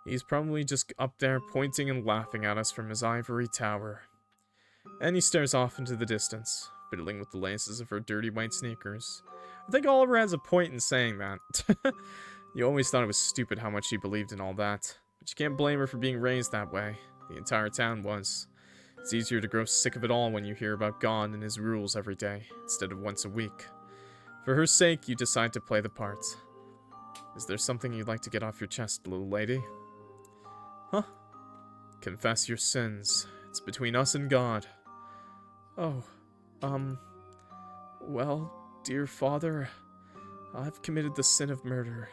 He's probably just up there pointing and laughing at us from his ivory tower. And he stares off into the distance, fiddling with the laces of her dirty white sneakers. I think Oliver has a point in saying that. You always thought it was stupid how much she believed in all that. But you can't blame her for being raised that way. The entire town was. It's easier to grow sick of it all when you hear about God and his rules every day, instead of once a week. For her sake, you decide to play the part. Is there something you'd like to get off your chest, little lady? Huh? Confess your sins. It's between us and God. Oh, well, dear father, I've committed the sin of murder.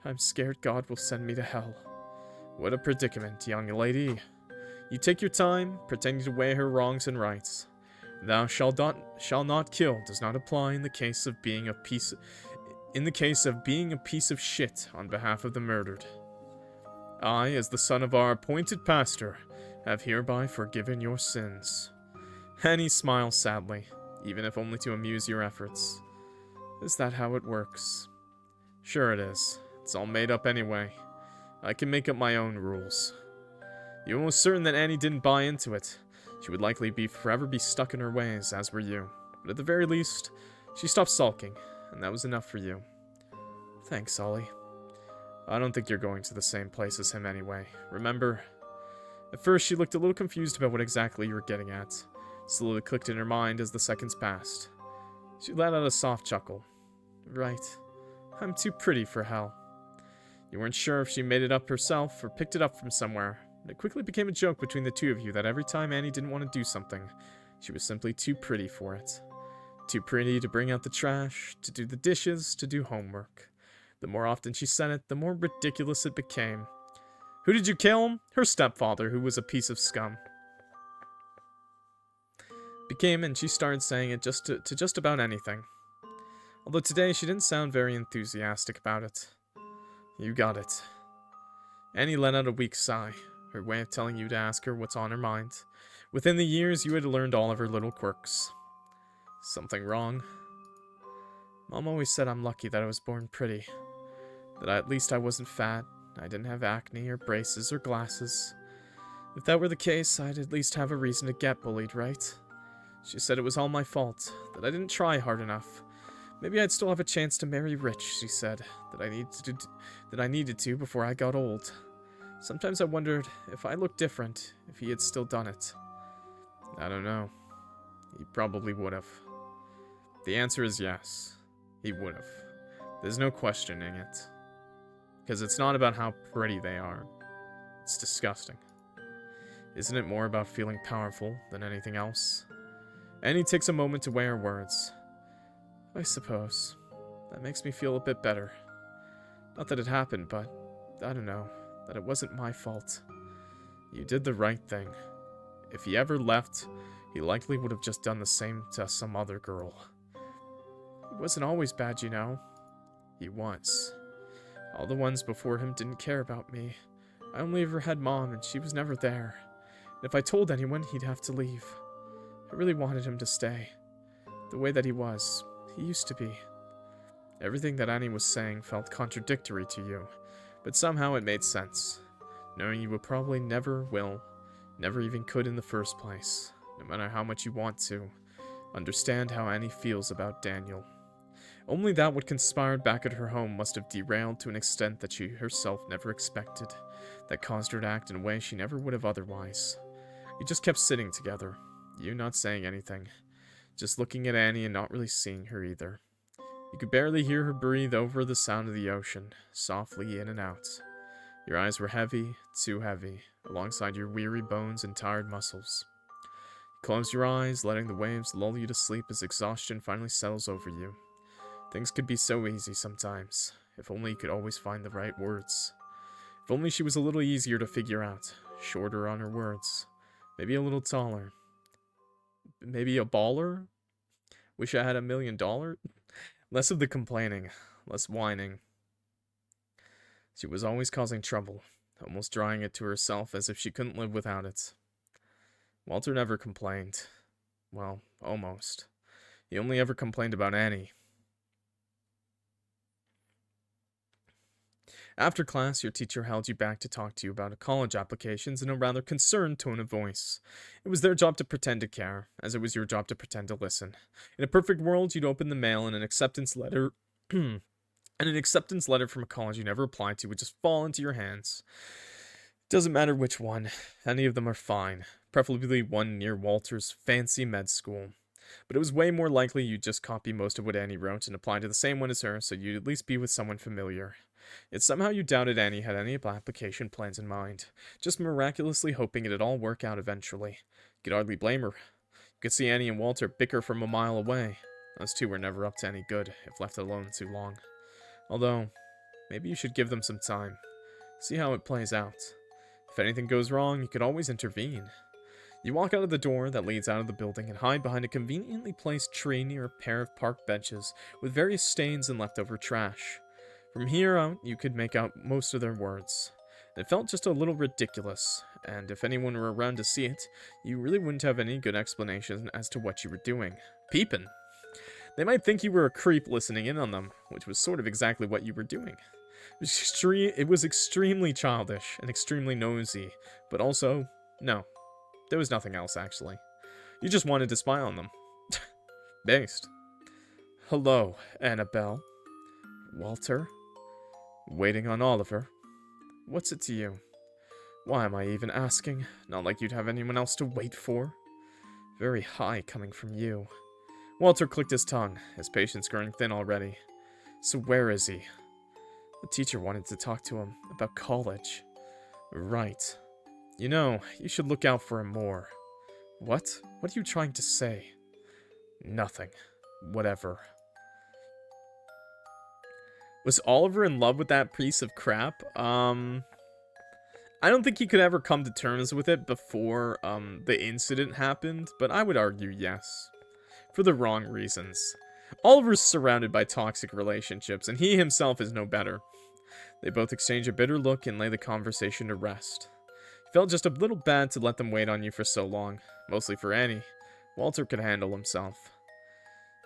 I'm scared God will send me to hell. What a predicament, young lady. You take your time, pretending to weigh her wrongs and rights. Thou shalt not kill does not apply in the case of being a piece of shit on behalf of the murdered. I, as the son of our appointed pastor, have hereby forgiven your sins. Annie smiles sadly, even if only to amuse your efforts. Is that how it works? Sure it is. It's all made up anyway. I can make up my own rules. You're almost certain that Annie didn't buy into it. She would likely forever be stuck in her ways, as were you. But at the very least, she stopped sulking, and that was enough for you. Thanks, Ollie. I don't think you're going to the same place as him anyway. Remember? At first, she looked a little confused about what exactly you were getting at. Slowly clicked in her mind as the seconds passed. She let out a soft chuckle. Right. I'm too pretty for hell. You weren't sure if she made it up herself or picked it up from somewhere, but it quickly became a joke between the two of you that every time Annie didn't want to do something, she was simply too pretty for it. Too pretty to bring out the trash, to do the dishes, to do homework. The more often she said it, the more ridiculous it became. Who did you kill? Her stepfather, who was a piece of scum. And she started saying it to just about anything. Although today she didn't sound very enthusiastic about it. You got it. Annie let out a weak sigh, her way of telling you to ask her what's on her mind. Within the years, you had learned all of her little quirks. Something wrong? Mom always said I'm lucky that I was born pretty. That at least I wasn't fat, I didn't have acne or braces or glasses. If that were the case, I'd at least have a reason to get bullied, right? She said it was all my fault, that I didn't try hard enough. Maybe I'd still have a chance to marry rich, she said, that I needed to before I got old. Sometimes I wondered if I looked different, if he had still done it. I don't know. He probably would have. The answer is yes. He would have. There's no questioning it. Because it's not about how pretty they are. It's disgusting. Isn't it more about feeling powerful than anything else? Annie takes a moment to weigh her words. I suppose. That makes me feel a bit better. Not that it happened, but I don't know. That it wasn't my fault. You did the right thing. If he ever left, he likely would have just done the same to some other girl. He wasn't always bad, you know. He was. All the ones before him didn't care about me. I only ever had Mom, and she was never there. And if I told anyone, he'd have to leave. I really wanted him to stay. The way that he was. He used to be. Everything that Annie was saying felt contradictory to you, but somehow it made sense, knowing you would probably never will, never even could in the first place, no matter how much you want to, understand how Annie feels about Daniel. Only that what conspired back at her home must have derailed to an extent that she herself never expected, that caused her to act in a way she never would have otherwise. You just kept sitting together, you not saying anything, just looking at Annie and not really seeing her either. You could barely hear her breathe over the sound of the ocean, softly in and out. Your eyes were heavy, too heavy, alongside your weary bones and tired muscles. You close your eyes, letting the waves lull you to sleep as exhaustion finally settles over you. Things could be so easy sometimes, if only you could always find the right words. If only she was a little easier to figure out, shorter on her words, maybe a little taller. Maybe a baller? Wish I had $1 million? Less of the complaining, less whining. She was always causing trouble, almost drawing it to herself as if she couldn't live without it. Walter never complained. Well, almost. He only ever complained about Annie. After class, your teacher held you back to talk to you about college applications in a rather concerned tone of voice. It was their job to pretend to care, as it was your job to pretend to listen. In a perfect world, you'd open the mail and an acceptance letter from a college you never applied to would just fall into your hands. Doesn't matter which one, any of them are fine, preferably one near Walter's fancy med school. But it was way more likely you'd just copy most of what Annie wrote and apply to the same one as her, so you'd at least be with someone familiar. Yet somehow you doubted Annie had any application plans in mind, just miraculously hoping it'd all work out eventually. You could hardly blame her. You could see Annie and Walter bicker from a mile away. Those two were never up to any good, if left alone too long. Although, maybe you should give them some time. See how it plays out. If anything goes wrong, you could always intervene. You walk out of the door that leads out of the building and hide behind a conveniently placed tree near a pair of park benches with various stains and leftover trash. From here out, you could make out most of their words. It felt just a little ridiculous, and if anyone were around to see it, you really wouldn't have any good explanation as to what you were doing. Peepin'. They might think you were a creep listening in on them, which was sort of exactly what you were doing. It was extremely childish and extremely nosy, but also, no. There was nothing else, actually. You just wanted to spy on them. Based. Hello, Annabelle. Walter? Waiting on Oliver? What's it to you? Why am I even asking? Not like you'd have anyone else to wait for. Very high coming from you. Walter clicked his tongue, his patience growing thin already. So where is he? The teacher wanted to talk to him about college. Right. You know, you should look out for him more. What? What are you trying to say? Nothing. Whatever. Was Oliver in love with that piece of crap? I don't think he could ever come to terms with it before, the incident happened, but I would argue yes. For the wrong reasons. Oliver's surrounded by toxic relationships, and he himself is no better. They both exchange a bitter look and lay the conversation to rest. It felt just a little bad to let them wait on you for so long, mostly for Annie. Walter could handle himself.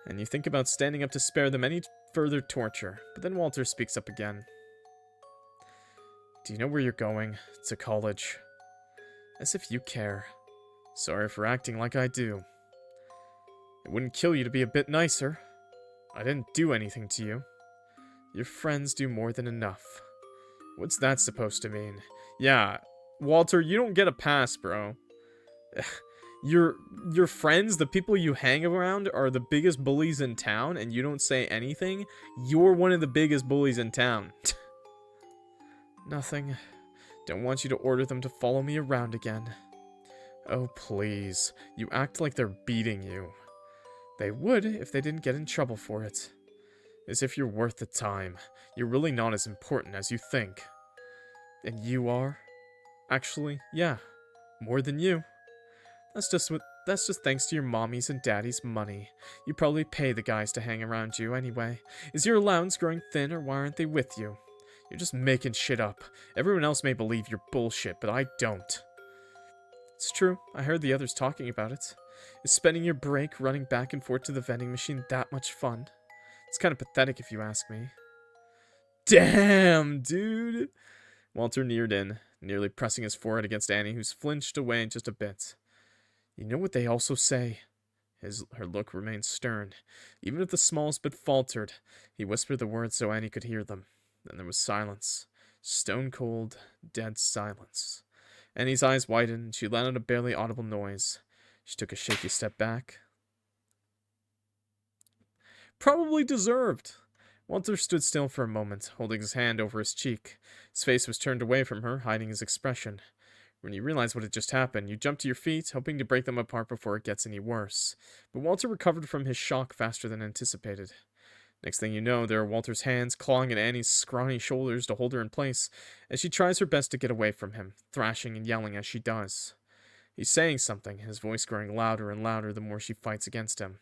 And you think about standing up to spare them any further torture, but then Walter speaks up again. Do you know where you're going? To college. As if you care. Sorry for acting like I do. It wouldn't kill you to be a bit nicer. I didn't do anything to you. Your friends do more than enough. What's that supposed to mean? Yeah, Walter, you don't get a pass, bro. Your friends, the people you hang around, are the biggest bullies in town, and you don't say anything? You're one of the biggest bullies in town. Nothing. Don't want you to order them to follow me around again. Oh, please. You act like they're beating you. They would if they didn't get in trouble for it. As if you're worth the time. You're really not as important as you think. And you are? Actually, yeah. More than you. That's just thanks to your mommy's and daddy's money. You probably pay the guys to hang around you anyway. Is your allowance growing thin, or why aren't they with you? You're just making shit up. Everyone else may believe your bullshit, but I don't. It's true. I heard the others talking about it. Is spending your break running back and forth to the vending machine that much fun? It's kind of pathetic if you ask me. Damn, dude! Walter neared in, nearly pressing his forehead against Annie, who's flinched away just a bit. You know what they also say? Her look remained stern. Even if the smallest bit faltered, he whispered the words so Annie could hear them. Then there was silence. Stone-cold, dead silence. Annie's eyes widened, and she let out a barely audible noise. She took a shaky step back. Probably deserved. Walter stood still for a moment, holding his hand over his cheek. His face was turned away from her, hiding his expression. When you realize what had just happened, you jump to your feet, hoping to break them apart before it gets any worse. But Walter recovered from his shock faster than anticipated. Next thing you know, there are Walter's hands clawing at Annie's scrawny shoulders to hold her in place, as she tries her best to get away from him, thrashing and yelling as she does. He's saying something, his voice growing louder and louder the more she fights against him.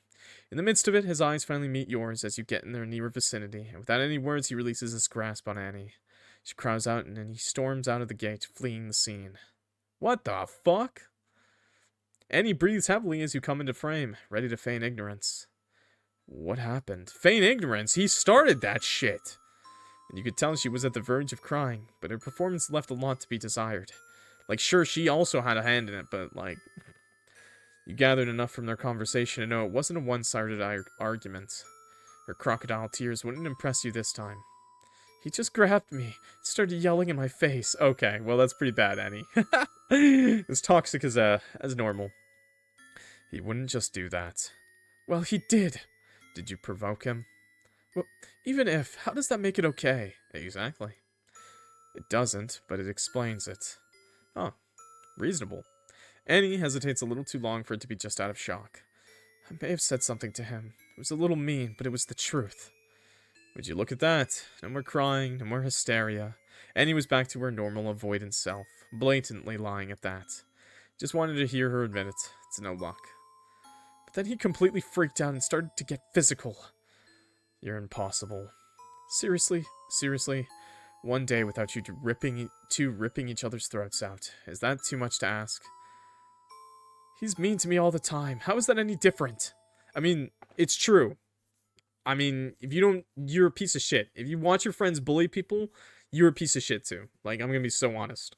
In the midst of it, his eyes finally meet yours as you get in their near vicinity, and without any words he releases his grasp on Annie. She cries out, and then he storms out of the gate, fleeing the scene. What the fuck? Annie breathes heavily as you come into frame, ready to feign ignorance. What happened? Feign ignorance? He started that shit! And you could tell she was at the verge of crying, but her performance left a lot to be desired. Like, sure, she also had a hand in it, but, like, you gathered enough from their conversation to know it wasn't a one-sided argument. Her crocodile tears wouldn't impress you this time. He just grabbed me, started yelling in my face. Okay, well, that's pretty bad, Annie. As toxic as normal. He wouldn't just do that. Well, he did. Did you provoke him? Well, even if, how does that make it okay? Exactly. It doesn't, but it explains it. Oh, reasonable. Annie hesitates a little too long for it to be just out of shock. I may have said something to him. It was a little mean, but it was the truth. Would you look at that? No more crying, no more hysteria. Annie was back to her normal avoidant self, blatantly lying at that. Just wanted to hear her admit it. It's no luck. But then he completely freaked out and started to get physical. You're impossible. Seriously? One day without you ripping each other's throats out. Is that too much to ask? He's mean to me all the time. How is that any different? I mean, it's true. I mean, if you don't, you're a piece of shit. If you watch your friends bully people, you're a piece of shit too. Like, I'm gonna be so honest.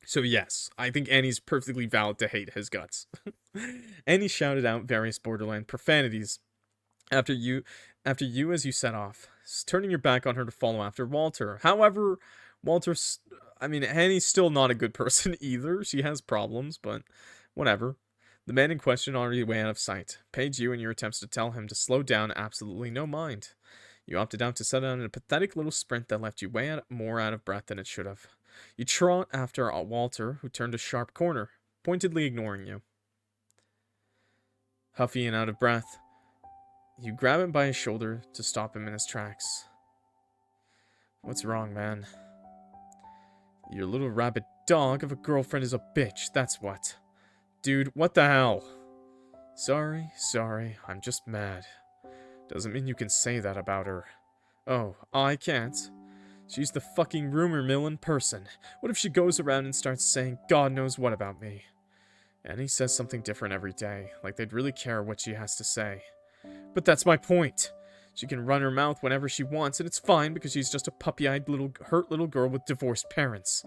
So yes, I think Annie's perfectly valid to hate his guts. Annie shouted out various borderline profanities after you as you set off, turning your back on her to follow after Walter. However, Annie's still not a good person either. She has problems, but whatever. The man in question, already way out of sight, paid you in your attempts to tell him to slow down absolutely no mind. You opted out to set out in a pathetic little sprint that left you more out of breath than it should have. You trot after Walter, who turned a sharp corner, pointedly ignoring you. Huffy and out of breath, you grab him by his shoulder to stop him in his tracks. What's wrong, man? Your little rabid dog of a girlfriend is a bitch, that's what. Dude, what the hell? Sorry, I'm just mad. Doesn't mean you can say that about her. Oh, I can't. She's the fucking rumor mill in person. What if she goes around and starts saying God knows what about me? Annie says something different every day, like they'd really care what she has to say. But that's my point. She can run her mouth whenever she wants, and it's fine because she's just a puppy-eyed hurt little girl with divorced parents.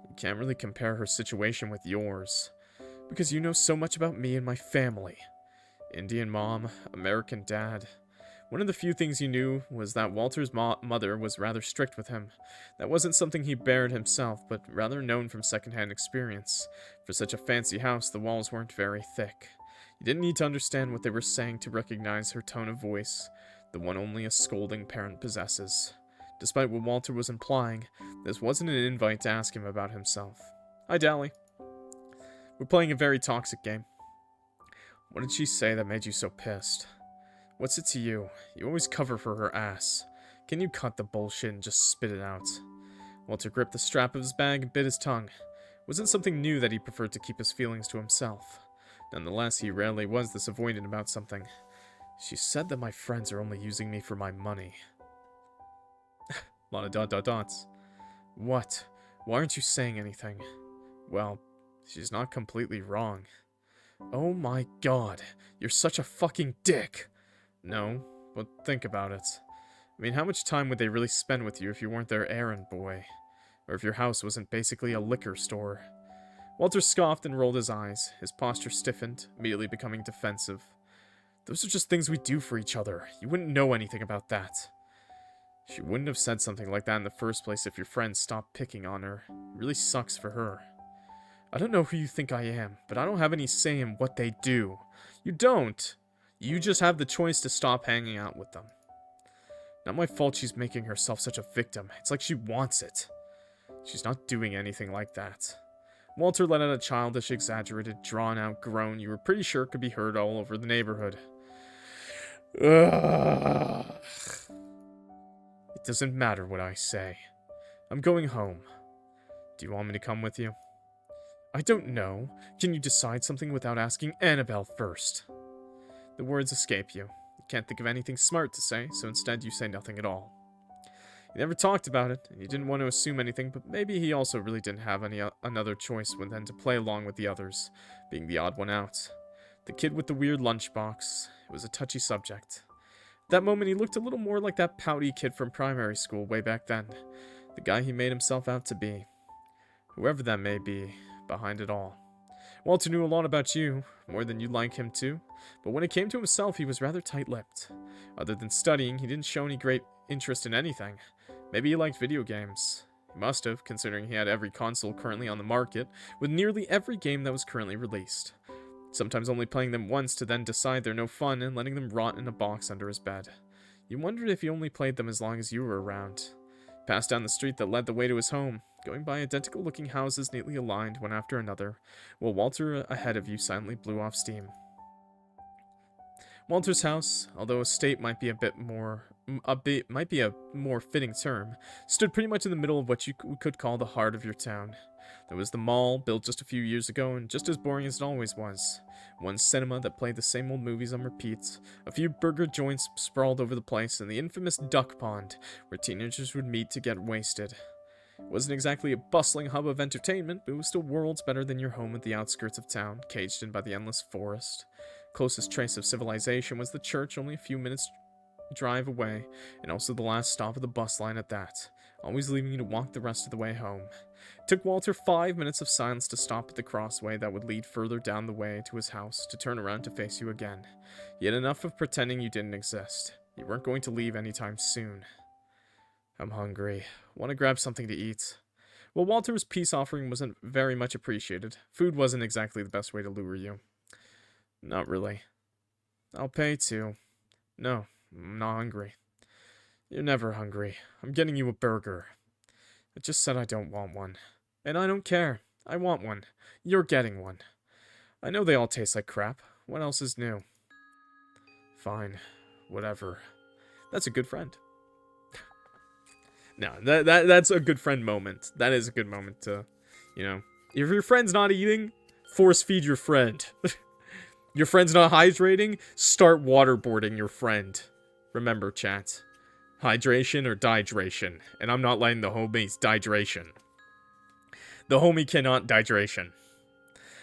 You can't really compare her situation with yours. Because you know so much about me and my family. Indian mom, American dad. One of the few things you knew was that Walter's mother was rather strict with him. That wasn't something he bared himself, but rather known from secondhand experience. For such a fancy house, the walls weren't very thick. You didn't need to understand what they were saying to recognize her tone of voice, the one only a scolding parent possesses. Despite what Walter was implying, this wasn't an invite to ask him about himself. Hi, Dally. We're playing a very toxic game. What did she say that made you so pissed? What's it to you? You always cover for her ass. Can you cut the bullshit and just spit it out? Walter gripped the strap of his bag and bit his tongue. Wasn't something new that he preferred to keep his feelings to himself. Nonetheless, he rarely was this avoidant about something. She said that my friends are only using me for my money. A lot of dots. What? Why aren't you saying anything? Well, she's not completely wrong. Oh my god, you're such a fucking dick! No, but think about it. I mean, how much time would they really spend with you if you weren't their errand boy? Or if your house wasn't basically a liquor store? Walter scoffed and rolled his eyes. His posture stiffened, immediately becoming defensive. Those are just things we do for each other. You wouldn't know anything about that. She wouldn't have said something like that in the first place if your friends stopped picking on her. It really sucks for her. I don't know who you think I am, but I don't have any say in what they do. You don't. You just have the choice to stop hanging out with them. Not my fault she's making herself such a victim. It's like she wants it. She's not doing anything like that. Walter let out a childish, exaggerated, drawn-out groan you were pretty sure could be heard all over the neighborhood. Ugh. It doesn't matter what I say. I'm going home. Do you want me to come with you? I don't know. Can you decide something without asking Annabelle first? The words escape you. You can't think of anything smart to say, so instead you say nothing at all. You never talked about it, and you didn't want to assume anything, but maybe he also really didn't have another choice than to play along with the others, being the odd one out. The kid with the weird lunchbox. It was a touchy subject. At that moment, he looked a little more like that pouty kid from primary school way back then. The guy he made himself out to be. Whoever that may be, behind it all. Walter knew a lot about you, more than you'd like him to, but when it came to himself, he was rather tight-lipped. Other than studying, he didn't show any great interest in anything. Maybe he liked video games. He must have, considering he had every console currently on the market, with nearly every game that was currently released. Sometimes only playing them once to then decide they're no fun and letting them rot in a box under his bed. You wondered if he only played them as long as you were around. He passed down the street that led the way to his home, going by identical-looking houses neatly aligned one after another, while Walter ahead of you silently blew off steam. Walter's house, although estate might be a more fitting term, stood pretty much in the middle of what you could call the heart of your town. There was the mall, built just a few years ago, and just as boring as it always was. One cinema that played the same old movies on repeat, a few burger joints sprawled over the place, and the infamous duck pond, where teenagers would meet to get wasted. It wasn't exactly a bustling hub of entertainment, but it was still worlds better than your home at the outskirts of town, caged in by the endless forest. Closest trace of civilization was the church, only a few minutes drive away, and also the last stop of the bus line at that, always leaving you to walk the rest of the way home. It took Walter 5 minutes of silence to stop at the crossway that would lead further down the way to his house, to turn around to face you again. He had enough of pretending you didn't exist. You weren't going to leave anytime soon. I'm hungry. Want to grab something to eat. While Walter's peace offering wasn't very much appreciated, food wasn't exactly the best way to lure you. Not really. I'll pay too. No, I'm not hungry. You're never hungry. I'm getting you a burger. I just said I don't want one. And I don't care. I want one. You're getting one. I know they all taste like crap. What else is new? Fine. Whatever. That's a good friend. No, that's a good friend moment. That is a good moment to, if your friend's not eating, force feed your friend. Your friend's not hydrating, start waterboarding your friend. Remember, chat. Hydration or dehydration. And I'm not letting the homies dehydration. The homie cannot dehydration.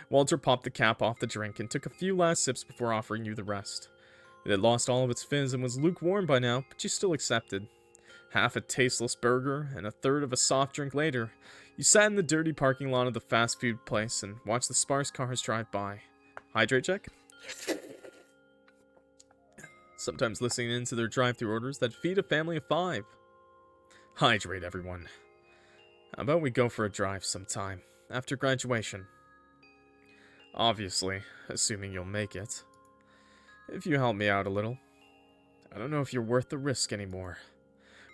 Walter popped the cap off the drink and took a few last sips before offering you the rest. It had lost all of its fizz and was lukewarm by now, but you still accepted. Half a tasteless burger and a third of a soft drink later, you sat in the dirty parking lot of the fast food place and watched the sparse cars drive by. Hydrate check? Sometimes listening into their drive-thru orders that feed a family of 5. Hydrate, everyone. How about we go for a drive sometime, after graduation? Obviously, assuming you'll make it. If you help me out a little. I don't know if you're worth the risk anymore.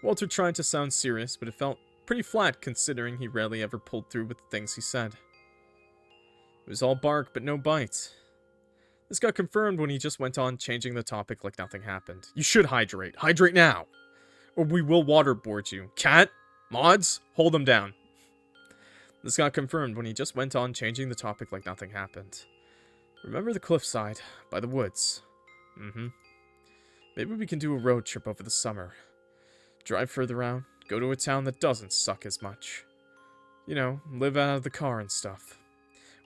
Walter tried to sound serious, but it felt pretty flat considering he rarely ever pulled through with the things he said. It was all bark, but no bite. This got confirmed when he just went on changing the topic like nothing happened. You should hydrate. Hydrate now! Or we will waterboard you. Cat? Mods? Hold them down. This got confirmed when he just went on changing the topic like nothing happened. Remember the cliffside, by the woods? Mm-hmm. Maybe we can do a road trip over the summer. Drive further out, go to a town that doesn't suck as much. You know, live out of the car and stuff.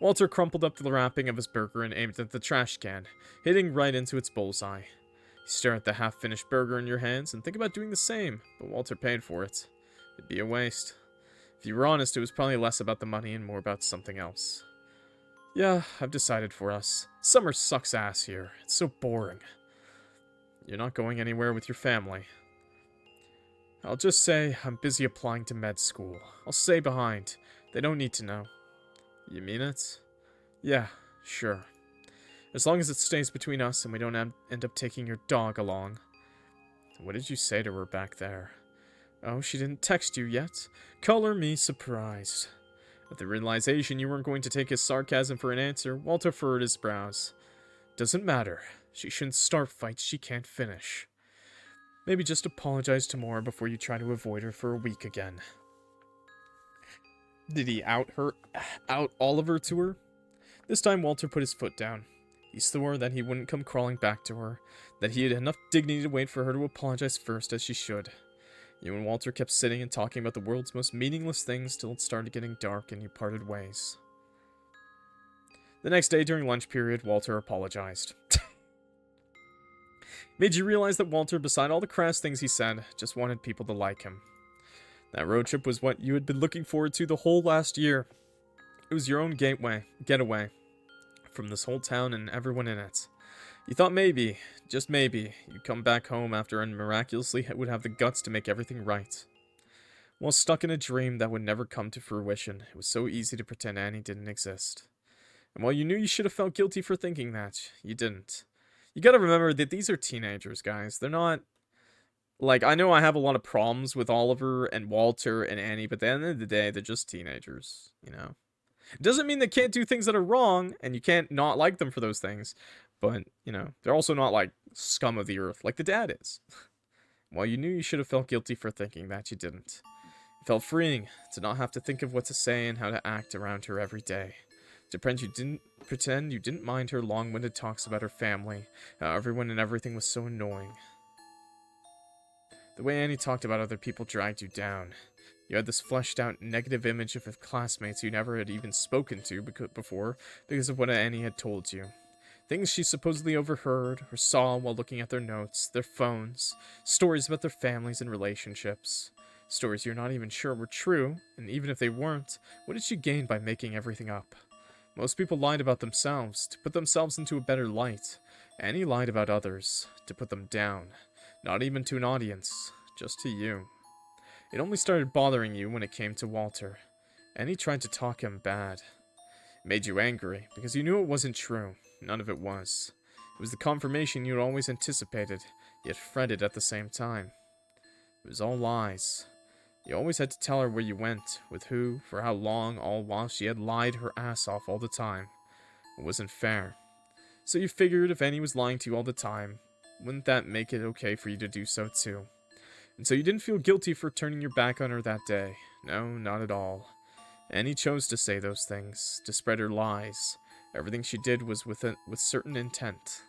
Walter crumpled up the wrapping of his burger and aimed at the trash can, hitting right into its bullseye. You stare at the half-finished burger in your hands and think about doing the same, but Walter paid for it. It'd be a waste. If you were honest, it was probably less about the money and more about something else. Yeah, I've decided for us. Summer sucks ass here. It's so boring. You're not going anywhere with your family. I'll just say I'm busy applying to med school. I'll stay behind. They don't need to know. You mean it? Yeah, sure. As long as it stays between us and we don't end up taking your dog along. What did you say to her back there? Oh, she didn't text you yet? Color me surprised. At the realization you weren't going to take his sarcasm for an answer, Walter furrowed his brows. Doesn't matter. She shouldn't start fights she can't finish. Maybe just apologize tomorrow before you try to avoid her for a week again. Did he out Oliver to her? This time Walter put his foot down. He swore that he wouldn't come crawling back to her, that he had enough dignity to wait for her to apologize first as she should. You and Walter kept sitting and talking about the world's most meaningless things till it started getting dark and you parted ways. The next day during lunch period, Walter apologized. Made you realize that Walter, beside all the crass things he said, just wanted people to like him. That road trip was what you had been looking forward to the whole last year. It was your own getaway, from this whole town and everyone in it. You thought maybe, just maybe, you'd come back home after and miraculously would have the guts to make everything right. While stuck in a dream that would never come to fruition, it was so easy to pretend Annie didn't exist. And while you knew you should have felt guilty for thinking that, you didn't. You gotta remember that these are teenagers, guys. They're not... Like, I know I have a lot of problems with Oliver and Walter and Annie, but at the end of the day, they're just teenagers, you know? It doesn't mean they can't do things that are wrong, and you can't not like them for those things. But, you know, they're also not, like, scum of the earth, like the dad is. While you knew you should have felt guilty for thinking that, you didn't. It felt freeing to not have to think of what to say and how to act around her every day. To pretend you didn't mind her long-winded talks about her family, how everyone and everything was so annoying. The way Annie talked about other people dragged you down. You had this fleshed-out negative image of classmates you never had even spoken to before because of what Annie had told you. Things she supposedly overheard or saw while looking at their notes, their phones, stories about their families and relationships. Stories you're not even sure were true, and even if they weren't, what did she gain by making everything up? Most people lied about themselves, to put themselves into a better light. Annie lied about others, to put them down. Not even to an audience, just to you. It only started bothering you when it came to Walter. Annie tried to talk him bad. It made you angry, because you knew it wasn't true. None of it was. It was the confirmation you'd always anticipated, yet fretted at the same time. It was all lies. You always had to tell her where you went, with who, for how long, all while she had lied her ass off all the time. It wasn't fair. So you figured if Annie was lying to you all the time, wouldn't that make it okay for you to do so too? And so you didn't feel guilty for turning your back on her that day. No, not at all. Annie chose to say those things, to spread her lies. Everything she did was with certain intent.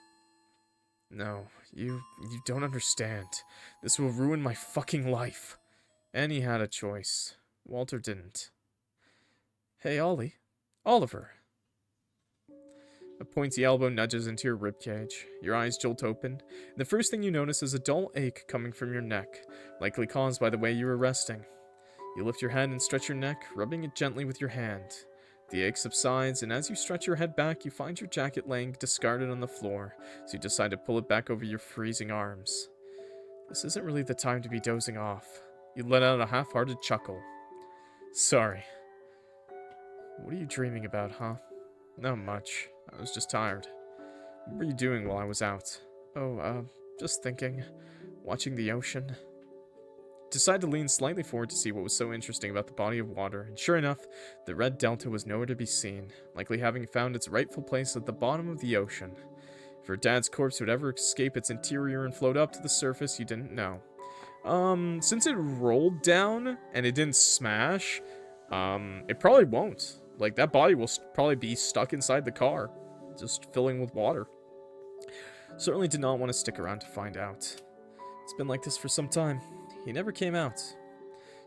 No, you don't understand. This will ruin my fucking life. Annie had a choice. Walter didn't. Hey, Ollie. Oliver. A pointy elbow nudges into your ribcage. Your eyes jolt open, and the first thing you notice is a dull ache coming from your neck, likely caused by the way you were resting. You lift your head and stretch your neck, rubbing it gently with your hand. The ache subsides, and as you stretch your head back, you find your jacket laying discarded on the floor, so you decide to pull it back over your freezing arms. This isn't really the time to be dozing off. You let out a half-hearted chuckle. Sorry. What are you dreaming about, huh? Not much. I was just tired. What were you doing while I was out? Oh, just thinking. Watching the ocean. Decide to lean slightly forward to see what was so interesting about the body of water, and sure enough, the red delta was nowhere to be seen, likely having found its rightful place at the bottom of the ocean. If her dad's corpse would ever escape its interior and float up to the surface, you didn't know. Since it rolled down and it didn't smash, It probably won't. Like, that body will probably be stuck inside the car, just filling with water. Certainly did not want to stick around to find out. It's been like this for some time. He never came out.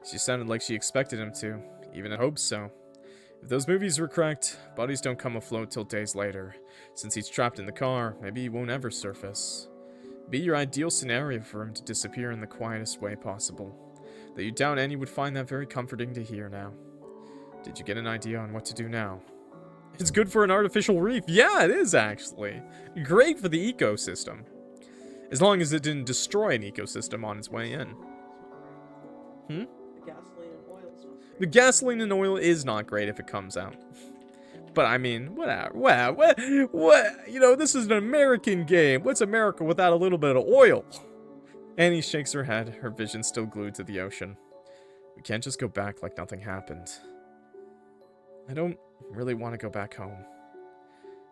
She sounded like she expected him to, even I hoped so. If those movies were correct, bodies don't come afloat till days later. Since he's trapped in the car, maybe he won't ever surface. Be your ideal scenario for him to disappear in the quietest way possible. Though you doubt Annie would find that very comforting to hear now. Did you get an idea on what to do now? It's good for an artificial reef. Yeah, it is, actually. Great for the ecosystem. As long as it didn't destroy an ecosystem on its way in. Hmm? The gasoline and oil is not great if it comes out. But I mean, whatever. What? You know, this is an American game. What's America without a little bit of oil? Annie shakes her head, her vision still glued to the ocean. We can't just go back like nothing happened. I don't really want to go back home.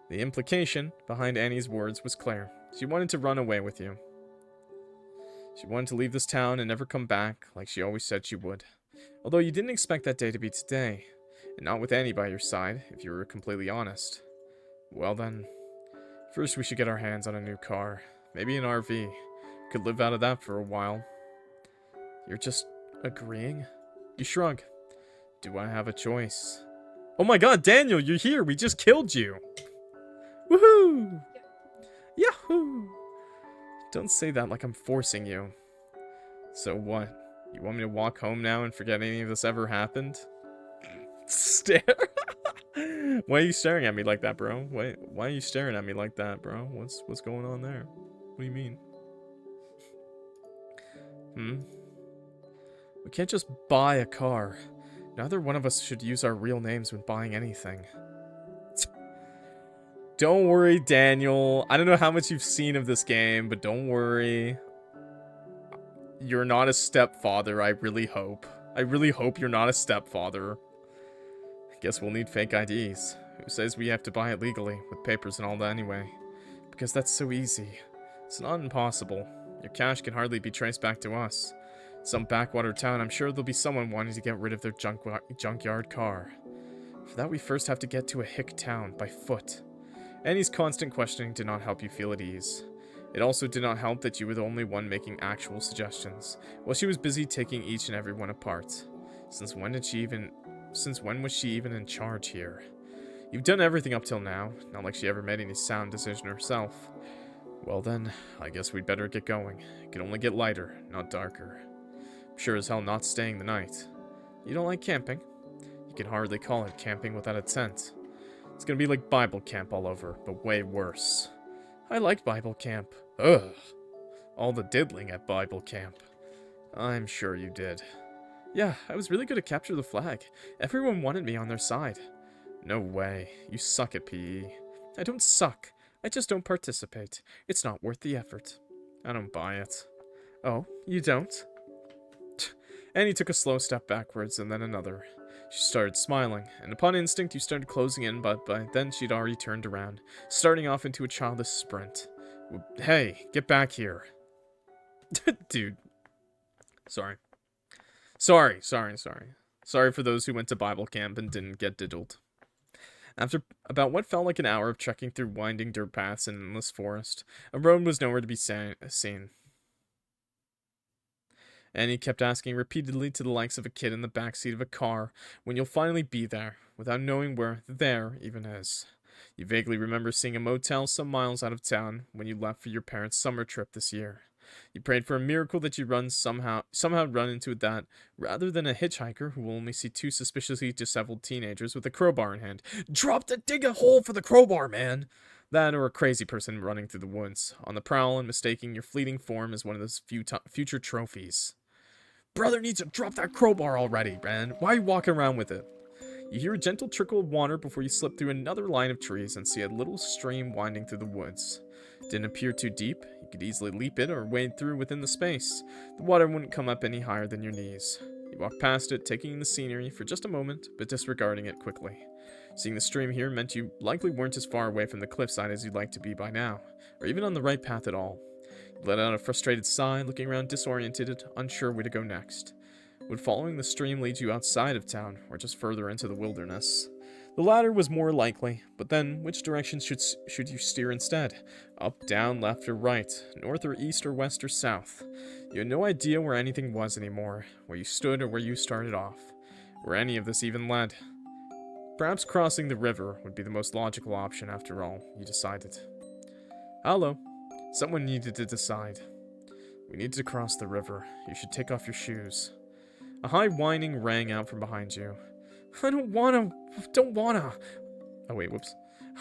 The implication behind Annie's words was clear. She wanted to run away with you. She wanted to leave this town and never come back, like she always said she would. Although you didn't expect that day to be today, and not with Annie by your side, if you were completely honest. Well then, first we should get our hands on a new car. Maybe an RV. Could live out of that for a while. You're just agreeing? You shrug. Do I have a choice? Oh my god, Daniel, you're here! We just killed you! Woohoo! Yahoo! Don't say that like I'm forcing you. So what? You want me to walk home now and forget any of this ever happened? Stare? Why are you staring at me like that, bro? Why are you staring at me like that, bro? What's going on there? What do you mean? We can't just buy a car. Neither one of us should use our real names when buying anything. Don't worry, Daniel. I don't know how much you've seen of this game, but don't worry. You're not a stepfather, I really hope. I really hope you're not a stepfather. Guess we'll need fake IDs. Who says we have to buy it legally, with papers and all that anyway? Because that's so easy. It's not impossible. Your cash can hardly be traced back to us. Some backwater town, I'm sure there'll be someone wanting to get rid of their junkyard car. For that, we first have to get to a hick town, by foot. Annie's constant questioning did not help you feel at ease. It also did not help that you were the only one making actual suggestions, while she was busy taking each and every one apart. Since when was she even in charge here? You've done everything up till now, not like she ever made any sound decision herself. Well then, I guess we'd better get going. It can only get lighter, not darker. I'm sure as hell not staying the night. You don't like camping? You can hardly call it camping without a tent. It's gonna be like Bible camp all over, but way worse. I liked Bible camp. Ugh. All the diddling at Bible camp. I'm sure you did. Yeah, I was really good at capture the flag. Everyone wanted me on their side. No way. You suck at PE. I don't suck. I just don't participate. It's not worth the effort. I don't buy it. Oh, you don't? Annie took a slow step backwards and then another. She started smiling, and upon instinct you started closing in, but by then she'd already turned around, starting off into a childish sprint. Hey, get back here. Dude. Sorry. Sorry for those who went to Bible camp and didn't get diddled. After about what felt like an hour of trekking through winding dirt paths and endless forest, a road was nowhere to be seen. Annie kept asking repeatedly to the likes of a kid in the backseat of a car when you'll finally be there, without knowing where there even is. You vaguely remember seeing a motel some miles out of town when you left for your parents' summer trip this year. You prayed for a miracle that you'd somehow run into that, rather than a hitchhiker who will only see two suspiciously disheveled teenagers with a crowbar in hand. Dig a hole for the crowbar, man! That or a crazy person running through the woods, on the prowl and mistaking your fleeting form as one of those future trophies. Brother needs to drop that crowbar already, man. Why are you walking around with it? You hear a gentle trickle of water before you slip through another line of trees and see a little stream winding through the woods. Didn't appear too deep. You could easily leap it or wade through within the space. The water wouldn't come up any higher than your knees. You walked past it, taking in the scenery for just a moment, but disregarding it quickly. Seeing the stream here meant you likely weren't as far away from the cliffside as you'd like to be by now, or even on the right path at all. You let out a frustrated sigh, looking around disoriented, unsure where to go next. Would following the stream lead you outside of town, or just further into the wilderness? The latter was more likely, but then, which direction should you steer instead? Up, down, left, or right? North or east or west or south? You had no idea where anything was anymore, where you stood or where you started off, where any of this even led. Perhaps crossing the river would be the most logical option after all, you decided. Hello. Someone needed to decide. We need to cross the river. You should take off your shoes. A high whining rang out from behind you. I don't wanna. Oh wait, whoops.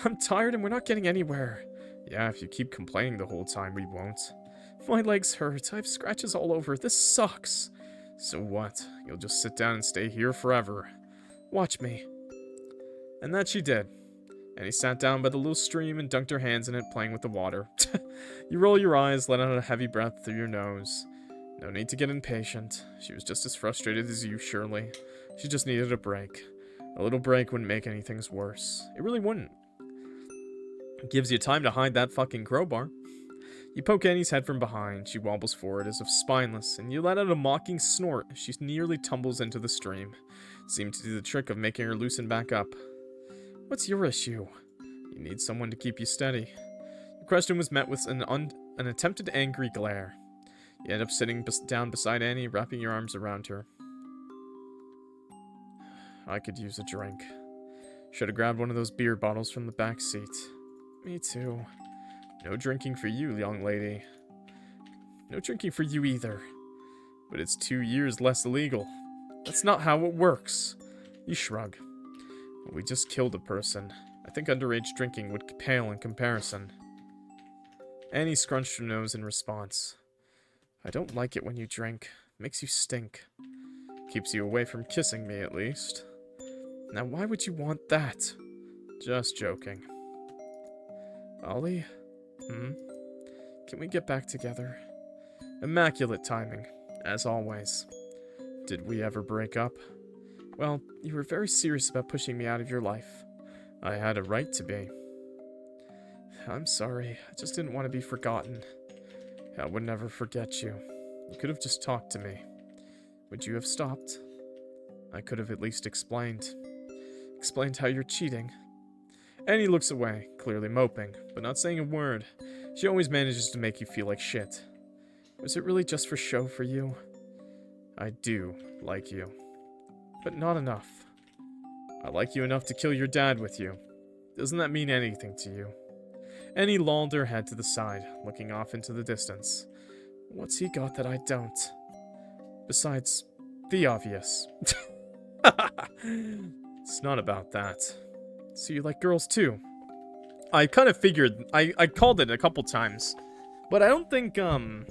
I'm tired and we're not getting anywhere. Yeah, if you keep complaining the whole time, we won't. My legs hurt. I have scratches all over. This sucks. So what? You'll just sit down and stay here forever. Watch me. And that she did. And he sat down by the little stream and dunked her hands in it, playing with the water. You roll your eyes, let out a heavy breath through your nose. No need to get impatient. She was just as frustrated as you, surely. She just needed a break. A little break wouldn't make anything worse. It really wouldn't. It gives you time to hide that fucking crowbar. You poke Annie's head from behind. She wobbles forward as if spineless, and you let out a mocking snort as she nearly tumbles into the stream. It seemed to do the trick of making her loosen back up. What's your issue? You need someone to keep you steady. The question was met with an attempted angry glare. You end up sitting down beside Annie, wrapping your arms around her. I could use a drink. Should have grabbed one of those beer bottles from the back seat. Me too. No drinking for you, young lady. No drinking for you either. But it's 2 years less illegal. That's not how it works. You shrug. We just killed a person. I think underage drinking would pale in comparison. Annie scrunched her nose in response. I don't like it when you drink. Makes you stink. Keeps you away from kissing me, at least. Now, why would you want that? Just joking. Ollie? Can we get back together? Immaculate timing, as always. Did we ever break up? Well, you were very serious about pushing me out of your life. I had a right to be. I'm sorry, I just didn't want to be forgotten. I would never forget you. You could have just talked to me. Would you have stopped? I could have at least explained. Explained how you're cheating. Annie looks away, clearly moping, but not saying a word. She always manages to make you feel like shit. Was it really just for show for you? I do like you. But not enough. I like you enough to kill your dad with you. Doesn't that mean anything to you? Annie lolled her head to the side, looking off into the distance. What's he got that I don't? Besides, the obvious. It's not about that. So you like girls too? I kind of figured, I called it a couple times. But I don't think, I'm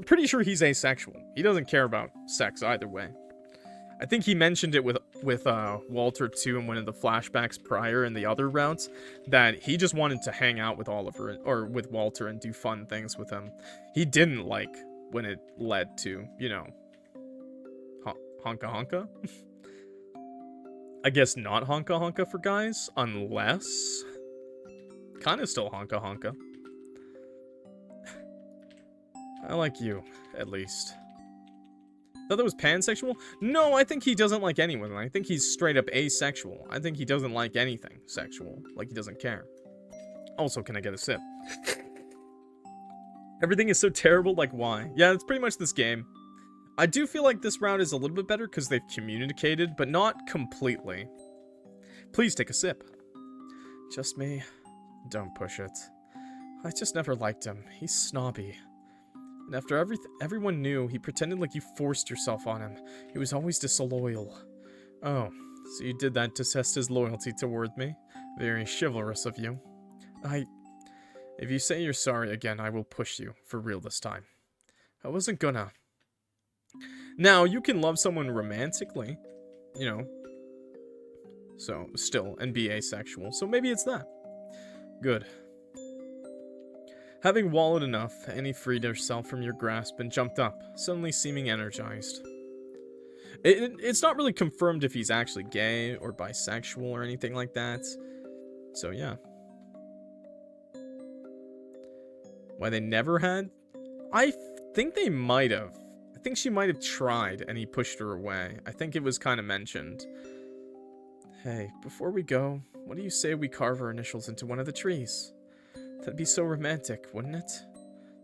pretty sure he's asexual. He doesn't care about sex either way. I think he mentioned it with Walter too in one of the flashbacks prior in the other routes, that he just wanted to hang out with Oliver, or with Walter, and do fun things with him. He didn't like when it led to, you know, honka honka? I guess not honka honka for guys, unless... kind of still honka honka. I like you, at least. Thought that was pansexual? No, I think he doesn't like anyone. I think he's straight up asexual. I think he doesn't like anything sexual. Like, he doesn't care. Also, can I get a sip? Everything is so terrible, like, why? Yeah, it's pretty much this game. I do feel like this round is a little bit better because they've communicated, but not completely. Please take a sip. Just me. Don't push it. I just never liked him. He's snobby. And after everyone knew, he pretended like you forced yourself on him. He was always disloyal. Oh, so you did that to test his loyalty toward me? Very chivalrous of you. If you say you're sorry again, I will push you, for real this time. I wasn't gonna. Now, you can love someone romantically, you know, so, still, and be asexual, so maybe it's that. Good. Having wallowed enough, Annie freed herself from your grasp and jumped up, suddenly seeming energized. It's not really confirmed if he's actually gay or bisexual or anything like that, so yeah. Why they never had? I think they might have. I think she might have tried, and he pushed her away. I think it was kind of mentioned. Hey, before we go, what do you say we carve our initials into one of the trees? That'd be so romantic, wouldn't it?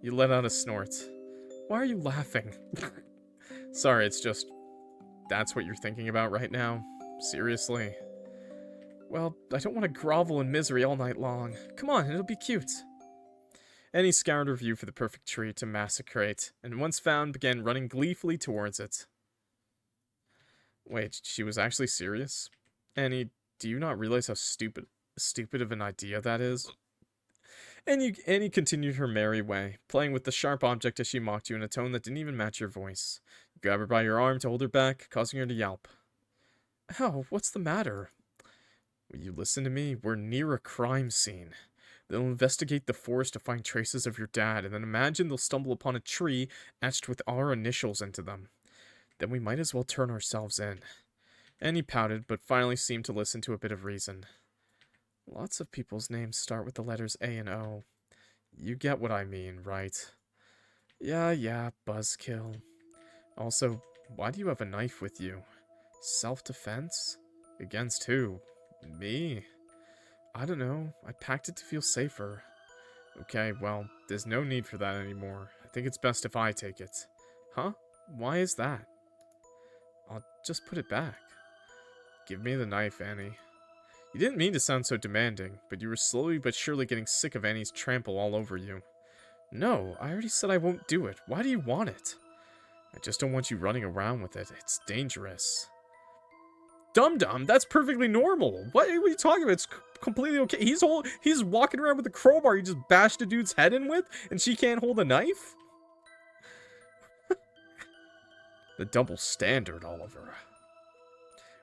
You let out a snort. Why are you laughing? Sorry, it's just... That's what you're thinking about right now? Seriously? Well, I don't want to grovel in misery all night long. Come on, it'll be cute. Annie scoured her view for the perfect tree to massacrate, and once found, began running gleefully towards it. Wait, she was actually serious? Annie, do you not realize how stupid of an idea that is? Annie continued her merry way, playing with the sharp object as she mocked you in a tone that didn't even match your voice. You grabbed her by your arm to hold her back, causing her to yelp. Ow, what's the matter? Will you listen to me? We're near a crime scene. They'll investigate the forest to find traces of your dad, and then imagine they'll stumble upon a tree etched with our initials into them. Then we might as well turn ourselves in. Annie pouted, but finally seemed to listen to a bit of reason. Lots of people's names start with the letters A and O. You get what I mean, right? Yeah, buzzkill. Also, why do you have a knife with you? Self-defense? Against who? Me? I don't know. I packed it to feel safer. Okay, well, there's no need for that anymore. I think it's best if I take it. Huh? Why is that? I'll just put it back. Give me the knife, Annie. You didn't mean to sound so demanding, but you were slowly but surely getting sick of Annie's trample all over you. No, I already said I won't do it. Why do you want it? I just don't want you running around with it. It's dangerous. Dum-dum, that's perfectly normal. What are you talking about? It's completely okay. He's walking around with a crowbar he just bashed a dude's head in with, and she can't hold a knife? The double standard, Oliver.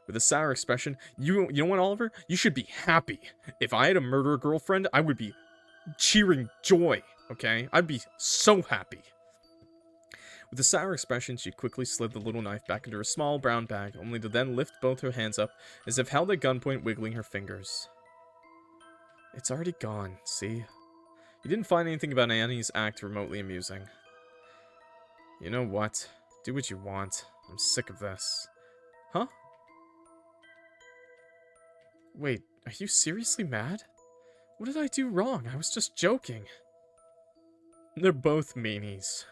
With a sour expression, you know what, Oliver? You should be happy. If I had a murderer girlfriend, I would be cheering joy, okay? I'd be so happy. With a sour expression, she quickly slid the little knife back into her small brown bag, only to then lift both her hands up, as if held at gunpoint, wiggling her fingers. It's already gone, see? You didn't find anything about Annie's act remotely amusing. You know what? Do what you want. I'm sick of this. Huh? Wait, are you seriously mad? What did I do wrong? I was just joking. They're both meanies.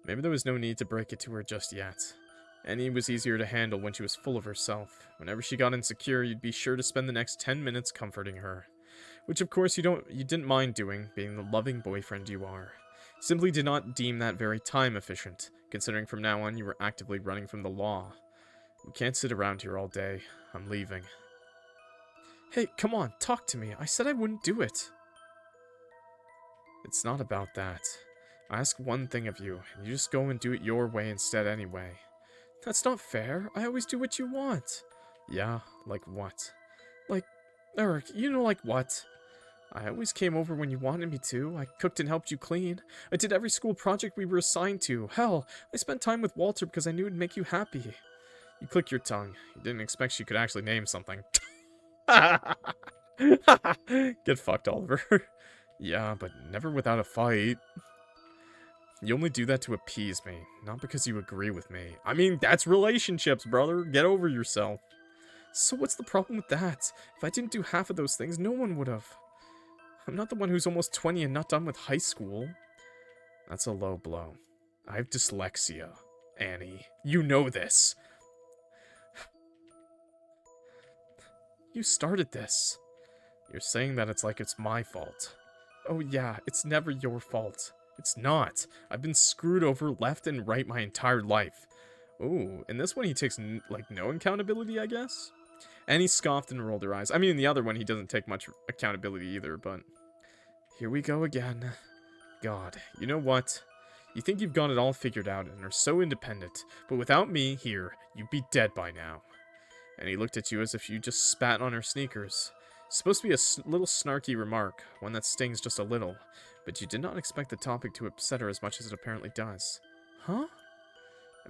Maybe there was no need to break it to her just yet. Annie was easier to handle when she was full of herself. Whenever she got insecure, you'd be sure to spend the next 10 minutes comforting her. Which of course you didn't mind doing, being the loving boyfriend you are. You simply did not deem that very time efficient, considering from now on you were actively running from the law. We can't sit around here all day. I'm leaving. Hey, come on, talk to me. I said I wouldn't do it. It's not about that. I ask one thing of you, and you just go and do it your way instead anyway. That's not fair. I always do what you want. Yeah, like what? Like, Eric, you know like what? I always came over when you wanted me to. I cooked and helped you clean. I did every school project we were assigned to. Hell, I spent time with Walter because I knew it'd make you happy. You click your tongue. You didn't expect she could actually name something. Get fucked, Oliver. Yeah, but never without a fight. You only do that to appease me, not because you agree with me. I mean, that's relationships, brother. Get over yourself. So what's the problem with that? If I didn't do half of those things, no one would have. I'm not the one who's almost 20 and not done with high school. That's a low blow. I have dyslexia, Annie. You know this. You started this. You're saying that it's like it's my fault. Oh yeah, it's never your fault. It's not. I've been screwed over left and right my entire life. Ooh, in this one he takes, like, no accountability, I guess? And he scoffed and rolled her eyes. I mean, in the other one he doesn't take much accountability either, but... Here we go again. God, you know what? You think you've got it all figured out and are so independent, but without me here, you'd be dead by now. And he looked at you as if you just spat on her sneakers. It's supposed to be a little snarky remark, one that stings just a little, but you did not expect the topic to upset her as much as it apparently does. Huh? I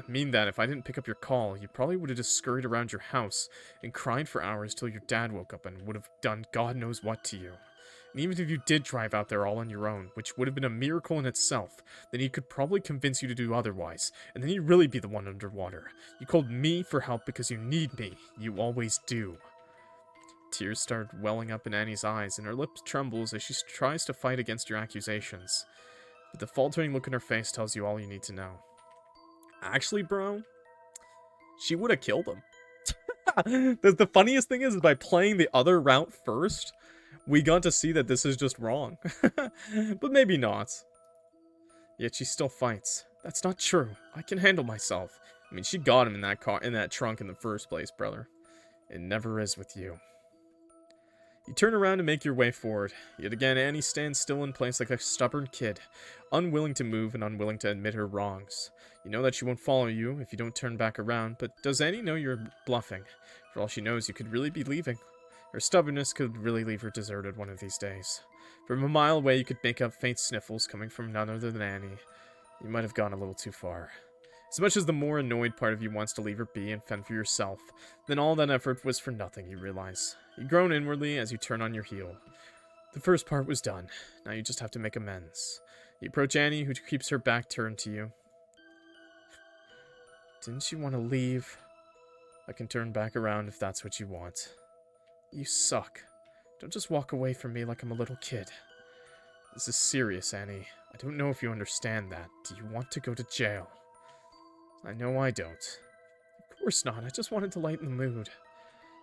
mean that if I didn't pick up your call, you probably would have just scurried around your house and cried for hours till your dad woke up and would have done God knows what to you. And even if you did drive out there all on your own, which would have been a miracle in itself, then he could probably convince you to do otherwise, and then you'd really be the one underwater. You called me for help because you need me. You always do. Tears start welling up in Annie's eyes, and her lip trembles as she tries to fight against your accusations. But the faltering look in her face tells you all you need to know. Actually, bro, she would have killed him. The funniest thing is by playing the other route first, we got to see that this is just wrong. But maybe not. Yet she still fights. That's not true. I can handle myself. I mean, she got him in that car, in that trunk in the first place, brother. It never is with you. You turn around and make your way forward. Yet again, Annie stands still in place like a stubborn kid, unwilling to move and unwilling to admit her wrongs. You know that she won't follow you if you don't turn back around, but does Annie know you're bluffing? For all she knows, you could really be leaving. Her stubbornness could really leave her deserted one of these days. From a mile away, you could make out faint sniffles coming from none other than Annie. You might have gone a little too far. As much as the more annoyed part of you wants to leave her be and fend for yourself, then all that effort was for nothing, you realize. You groan inwardly as you turn on your heel. The first part was done. Now you just have to make amends. You approach Annie, who keeps her back turned to you. Didn't you want to leave? I can turn back around if that's what you want. You suck. Don't just walk away from me like I'm a little kid. This is serious, Annie. I don't know if you understand that. Do you want to go to jail? I know I don't. Of course not. I just wanted to lighten the mood.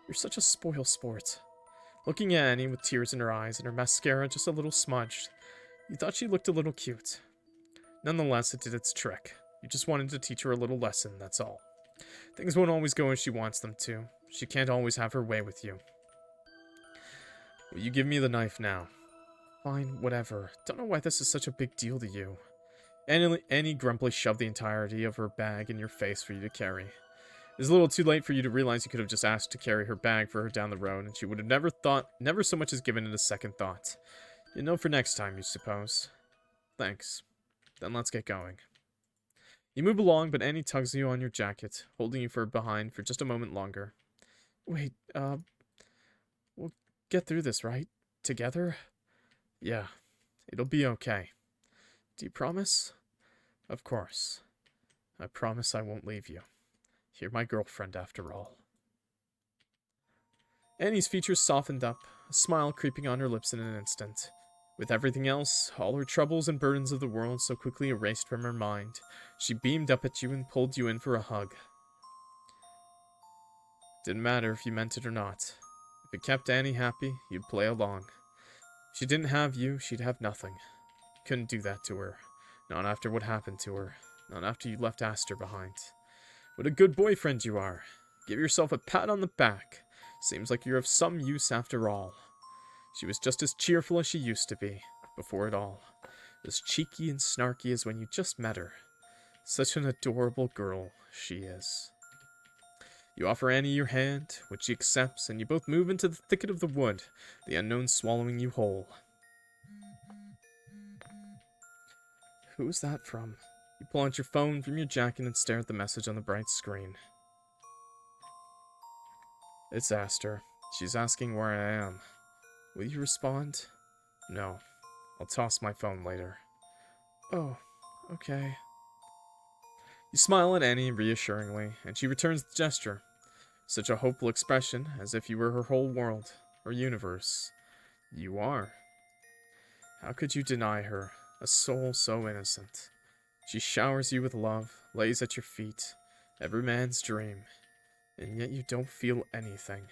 You're such a spoil sport. Looking at Annie with tears in her eyes and her mascara just a little smudged, you thought she looked a little cute. Nonetheless, it did its trick. You just wanted to teach her a little lesson, that's all. Things won't always go as she wants them to. She can't always have her way with you. Will you give me the knife now? Fine, whatever. Don't know why this is such a big deal to you. Annie grumpily shoved the entirety of her bag in your face for you to carry. It was a little too late for you to realize you could have just asked to carry her bag for her down the road, and she would have never so much as given it a second thought. You know for next time, you suppose. Thanks. Then let's get going. You move along, but Annie tugs you on your jacket, holding you behind for just a moment longer. Wait, we'll get through this, right? Together? Yeah, it'll be okay. Do you promise? Of course. I promise I won't leave you. You're my girlfriend, after all. Annie's features softened up, a smile creeping on her lips in an instant. With everything else, all her troubles and burdens of the world so quickly erased from her mind, she beamed up at you and pulled you in for a hug. Didn't matter if you meant it or not. If it kept Annie happy, you'd play along. If she didn't have you, she'd have nothing. Couldn't do that to her. Not after what happened to her. Not after you left Aster behind. What a good boyfriend you are. Give yourself a pat on the back. Seems like you're of some use after all. She was just as cheerful as she used to be, before it all. As cheeky and snarky as when you just met her. Such an adorable girl she is. You offer Annie your hand, which she accepts, and you both move into the thicket of the wood, the unknown swallowing you whole. Who's that from? You pull out your phone from your jacket and stare at the message on the bright screen. It's Aster. She's asking where I am. Will you respond? No. I'll toss my phone later. Oh, okay. You smile at Annie reassuringly, and she returns the gesture. Such a hopeful expression, as if you were her whole world, or universe. You are. How could you deny her, a soul so innocent? She showers you with love, lays at your feet, every man's dream, and yet you don't feel anything.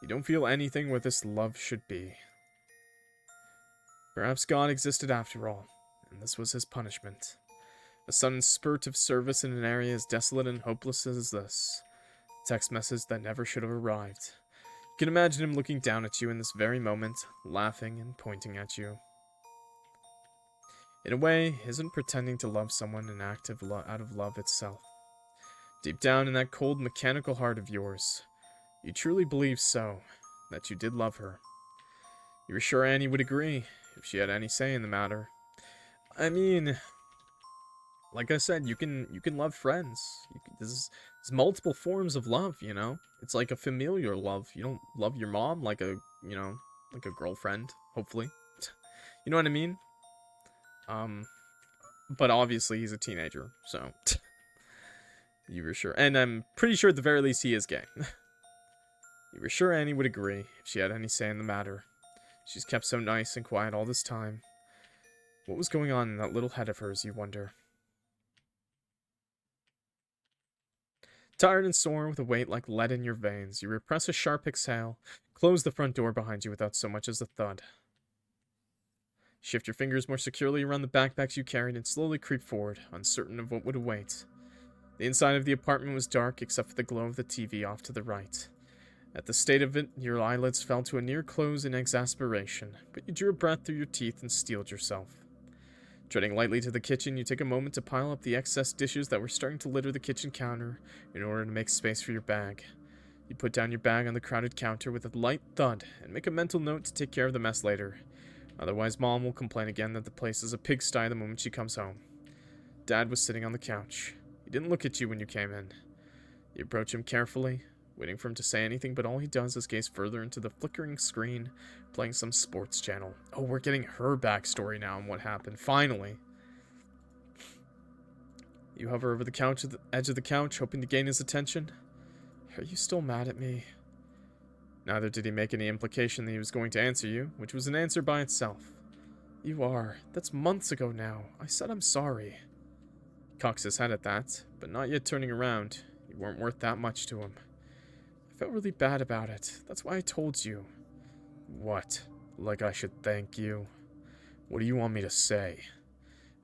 You don't feel anything where this love should be. Perhaps God existed after all, and this was his punishment. A sudden spurt of service in an area as desolate and hopeless as this. A text message that never should have arrived. You can imagine him looking down at you in this very moment, laughing and pointing at you. In a way, isn't pretending to love someone an act of out of love itself? Deep down in that cold, mechanical heart of yours, you truly believe so, that you did love her. You were sure Annie would agree, if she had any say in the matter. I mean, like I said, you can love friends. There's multiple forms of love, you know? It's like a familial love. You don't love your mom like a, you know, like a girlfriend, hopefully. You know what I mean? But obviously he's a teenager, so you were sure. And I'm pretty sure at the very least he is gay. You were sure Annie would agree if she had any say in the matter. She's kept so nice and quiet all this time. What was going on in that little head of hers, you wonder? Tired and sore with a weight like lead in your veins, you repress a sharp exhale, close the front door behind you without so much as a thud. Shift your fingers more securely around the backpacks you carried and slowly creep forward, uncertain of what would await. The inside of the apartment was dark except for the glow of the TV off to the right. At the state of it, your eyelids fell to a near close in exasperation, but you drew a breath through your teeth and steeled yourself. Treading lightly to the kitchen, you take a moment to pile up the excess dishes that were starting to litter the kitchen counter in order to make space for your bag. You put down your bag on the crowded counter with a light thud and make a mental note to take care of the mess later. Otherwise, Mom will complain again that the place is a pigsty the moment she comes home. Dad was sitting on the couch. He didn't look at you when you came in. You approach him carefully, waiting for him to say anything, but all he does is gaze further into the flickering screen, playing some sports channel. Oh, we're getting her backstory now and what happened. Finally. You hover over the edge of the couch, hoping to gain his attention. Are you still mad at me? Neither did he make any implication that he was going to answer you, which was an answer by itself. You are. That's months ago now. I said I'm sorry. He cocks his head at that, but not yet turning around. You weren't worth that much to him. I felt really bad about it. That's why I told you. What? Like I should thank you? What do you want me to say?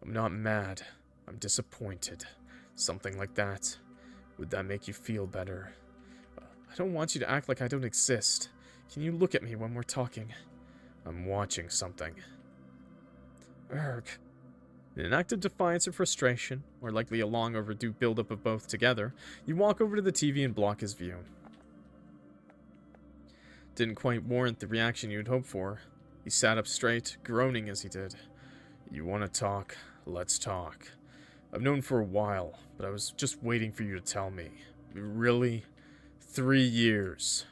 I'm not mad. I'm disappointed. Something like that. Would that make you feel better? I don't want you to act like I don't exist. Can you look at me when we're talking? I'm watching something. Urgh. In an act of defiance or frustration, or likely a long overdue buildup of both together, you walk over to the TV and block his view. Didn't quite warrant the reaction you'd hoped for. He sat up straight, groaning as he did. You want to talk? Let's talk. I've known for a while, but I was just waiting for you to tell me. Really? 3 years.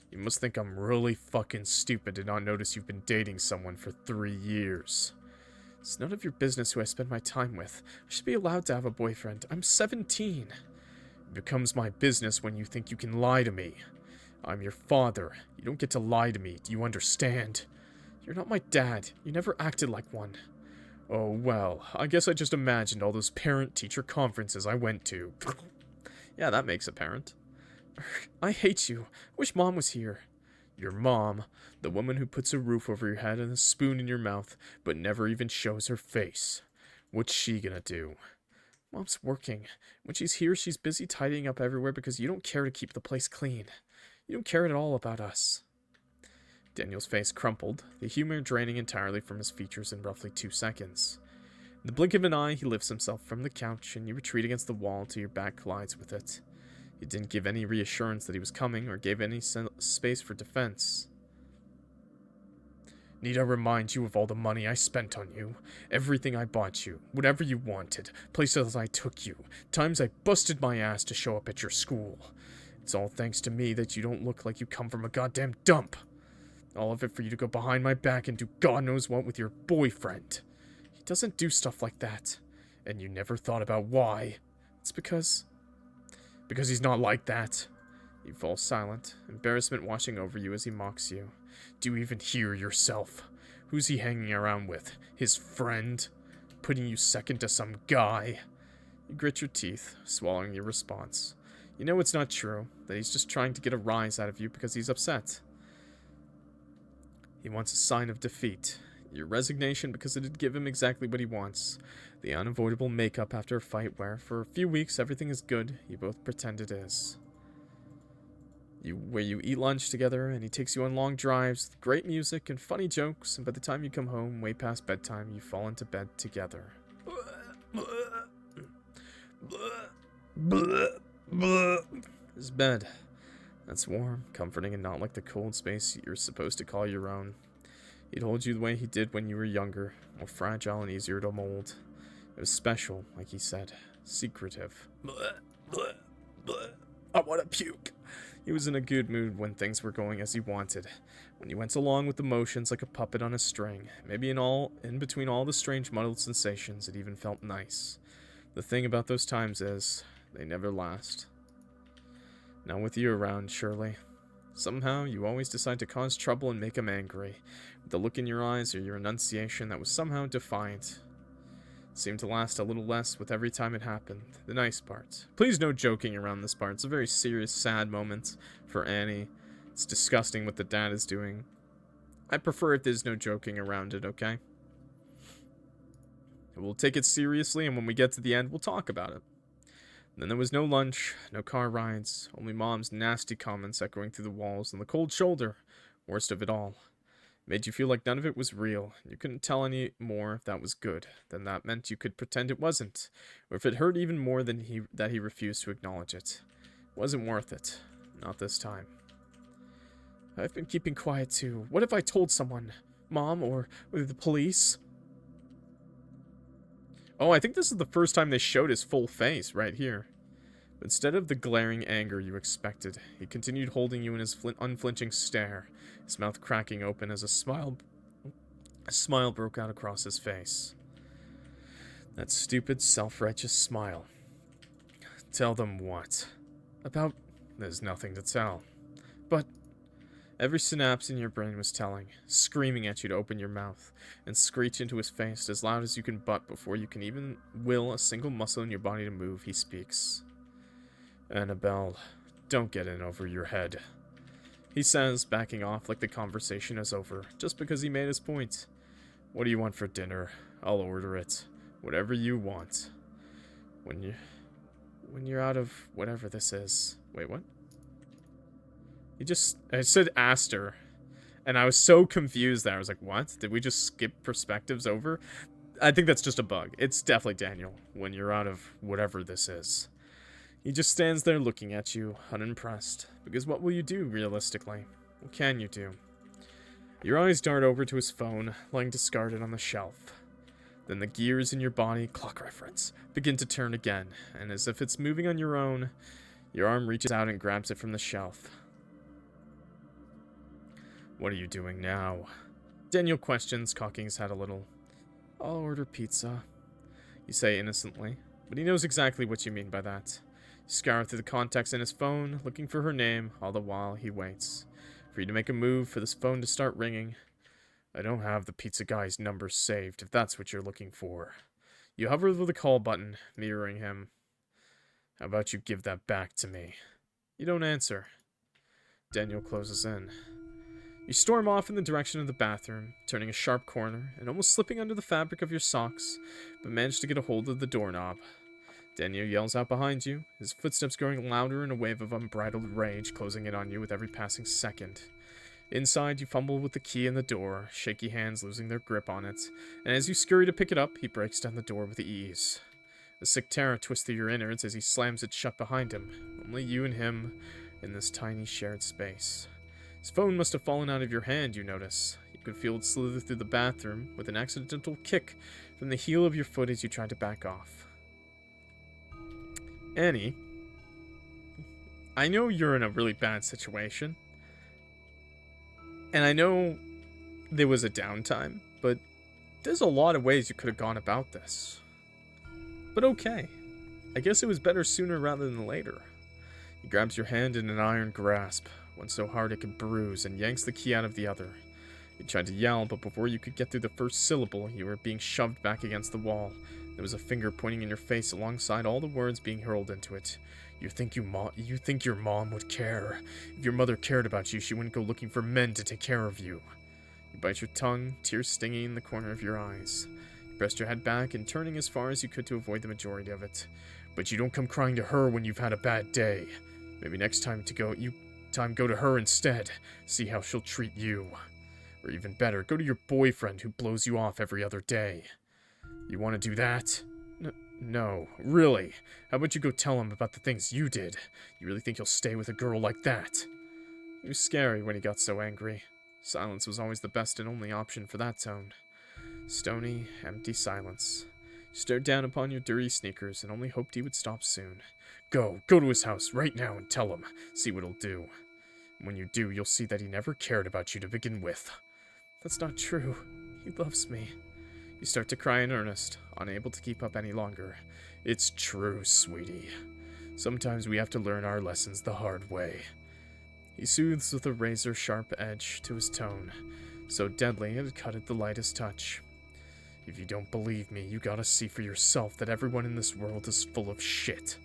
You must think I'm really fucking stupid to not notice you've been dating someone for 3 years. It's none of your business who I spend my time with. I should be allowed to have a boyfriend. I'm 17. It becomes my business when you think you can lie to me. I'm your father. You don't get to lie to me. Do you understand? You're not my dad. You never acted like one. Oh, well, I guess I just imagined all those parent-teacher conferences I went to. Yeah, that makes a parent. I hate you. I wish Mom was here. Your mom, the woman who puts a roof over your head and a spoon in your mouth, but never even shows her face. What's she gonna do? Mom's working. When she's here, she's busy tidying up everywhere because you don't care to keep the place clean. You don't care at all about us. Daniel's face crumpled, the humor draining entirely from his features in roughly 2 seconds. In the blink of an eye, he lifts himself from the couch, and you retreat against the wall till your back collides with it. He didn't give any reassurance that he was coming, or gave any space for defense. Need I remind you of all the money I spent on you? Everything I bought you, whatever you wanted, places I took you, times I busted my ass to show up at your school. It's all thanks to me that you don't look like you come from a goddamn dump. All of it for you to go behind my back and do God knows what with your boyfriend. He doesn't do stuff like that. And you never thought about why. It's because he's not like that. You fall silent, embarrassment washing over you as he mocks you. Do you even hear yourself? Who's he hanging around with? His friend? Putting you second to some guy? You grit your teeth, swallowing your response. You know it's not true, that he's just trying to get a rise out of you because he's upset. He wants a sign of defeat. Your resignation because it'd give him exactly what he wants. The unavoidable makeup after a fight where, for a few weeks, everything is good. You both pretend it is. Where you eat lunch together, and he takes you on long drives with great music and funny jokes, and by the time you come home, way past bedtime, you fall into bed together. His bed. That's warm, comforting, and not like the cold space you're supposed to call your own. He'd hold you the way he did when you were younger, more fragile and easier to mold. It was special, like he said. Secretive. I want to puke. He was in a good mood when things were going as he wanted, when he went along with the motions like a puppet on a string. Maybe in between all the strange muddled sensations, it even felt nice. The thing about those times is, they never last. Not with you around, Shirley. Somehow, you always decide to cause trouble and make him angry, with the look in your eyes or your enunciation that was somehow defiant. It seemed to last a little less with every time it happened. The nice part. Please no joking around this part. It's a very serious, sad moment for Annie. It's disgusting what the dad is doing. I prefer if there's no joking around it, okay? We'll take it seriously, and when we get to the end, we'll talk about it. Then there was no lunch, no car rides, only Mom's nasty comments echoing through the walls, and the cold shoulder, worst of it all. It made you feel like none of it was real. You couldn't tell any more if that was good. Then that meant you could pretend it wasn't, or if it hurt even more than that he refused to acknowledge it. It wasn't worth it. Not this time. I've been keeping quiet too. What if I told someone? Mom or the police? Oh, I think this is the first time they showed his full face, right here. But instead of the glaring anger you expected, he continued holding you in his unflinching stare, his mouth cracking open as a smile broke out across his face. That stupid, self-righteous smile. Tell them what? About... There's nothing to tell. But... Every synapse in your brain was telling, screaming at you to open your mouth, and screech into his face as loud as you can butt before you can even will a single muscle in your body to move. He speaks. Annabelle, don't get in over your head. He says, backing off like the conversation is over, just because he made his point. What do you want for dinner? I'll order it. Whatever you want. When you're out of whatever this is. Wait, what? I said asked her, and I was so confused there. I was like, what? Did we just skip perspectives over? I think that's just a bug. It's definitely Daniel, when you're out of whatever this is. He just stands there looking at you, unimpressed. Because what will you do, realistically? What can you do? Your eyes dart over to his phone, lying discarded on the shelf. Then the gears in your body, clock reference, begin to turn again, and as if it's moving on your own, your arm reaches out and grabs it from the shelf. What are you doing now? Daniel questions, cocking his head a little. I'll order pizza, you say innocently, but he knows exactly what you mean by that. You scour through the contacts in his phone, looking for her name, all the while he waits. For you to make a move, for this phone to start ringing. I don't have the pizza guy's number saved, if that's what you're looking for. You hover over the call button, mirroring him. How about you give that back to me? You don't answer. Daniel closes in. You storm off in the direction of the bathroom, turning a sharp corner, and almost slipping under the fabric of your socks, but manage to get a hold of the doorknob. Daniel yells out behind you, his footsteps growing louder in a wave of unbridled rage, closing in on you with every passing second. Inside, you fumble with the key in the door, shaky hands losing their grip on it, and as you scurry to pick it up, he breaks down the door with ease. A sick terror twists through your innards as he slams it shut behind him, only you and him in this tiny shared space. His phone must have fallen out of your hand, you notice. You could feel it slither through the bathroom with an accidental kick from the heel of your foot as you tried to back off. Annie, I know you're in a really bad situation. And I know there was a downtime, but there's a lot of ways you could have gone about this. But okay. I guess it was better sooner rather than later. He grabs your hand in an iron grasp, one so hard it could bruise, and yanks the key out of the other. You tried to yell, but before you could get through the first syllable, you were being shoved back against the wall. There was a finger pointing in your face alongside all the words being hurled into it. You think your mom would care. If your mother cared about you, she wouldn't go looking for men to take care of you. You bite your tongue, tears stinging in the corner of your eyes. You pressed your head back and turning as far as you could to avoid the majority of it. But you don't come crying to her when you've had a bad day. Maybe next time go to her instead. See how she'll treat you. Or even better, go to your boyfriend who blows you off every other day. You want to do that? No, really. How about you go tell him about the things you did? You really think you'll stay with a girl like that? He was scary when he got so angry. Silence was always the best and only option for that tone. Stony, empty silence. Stared down upon your dirty sneakers and only hoped he would stop soon. Go to his house right now and tell him. See what he'll do. When you do, you'll see that he never cared about you to begin with. That's not true. He loves me. You start to cry in earnest, unable to keep up any longer. It's true, sweetie. Sometimes we have to learn our lessons the hard way. He soothes with a razor-sharp edge to his tone, so deadly it cut at the lightest touch. If you don't believe me, you gotta see for yourself that everyone in this world is full of shit.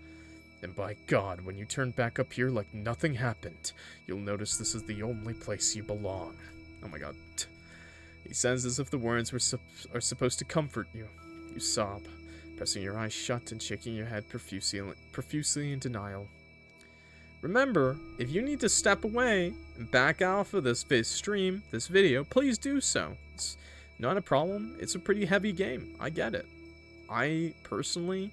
And by God, when you turn back up here like nothing happened, you'll notice this is the only place you belong. Oh my God. He says as if the words are supposed to comfort you. You sob, pressing your eyes shut and shaking your head profusely in denial. Remember, if you need to step away and back off of this video, please do so. It's not a problem. It's a pretty heavy game. I get it. I personally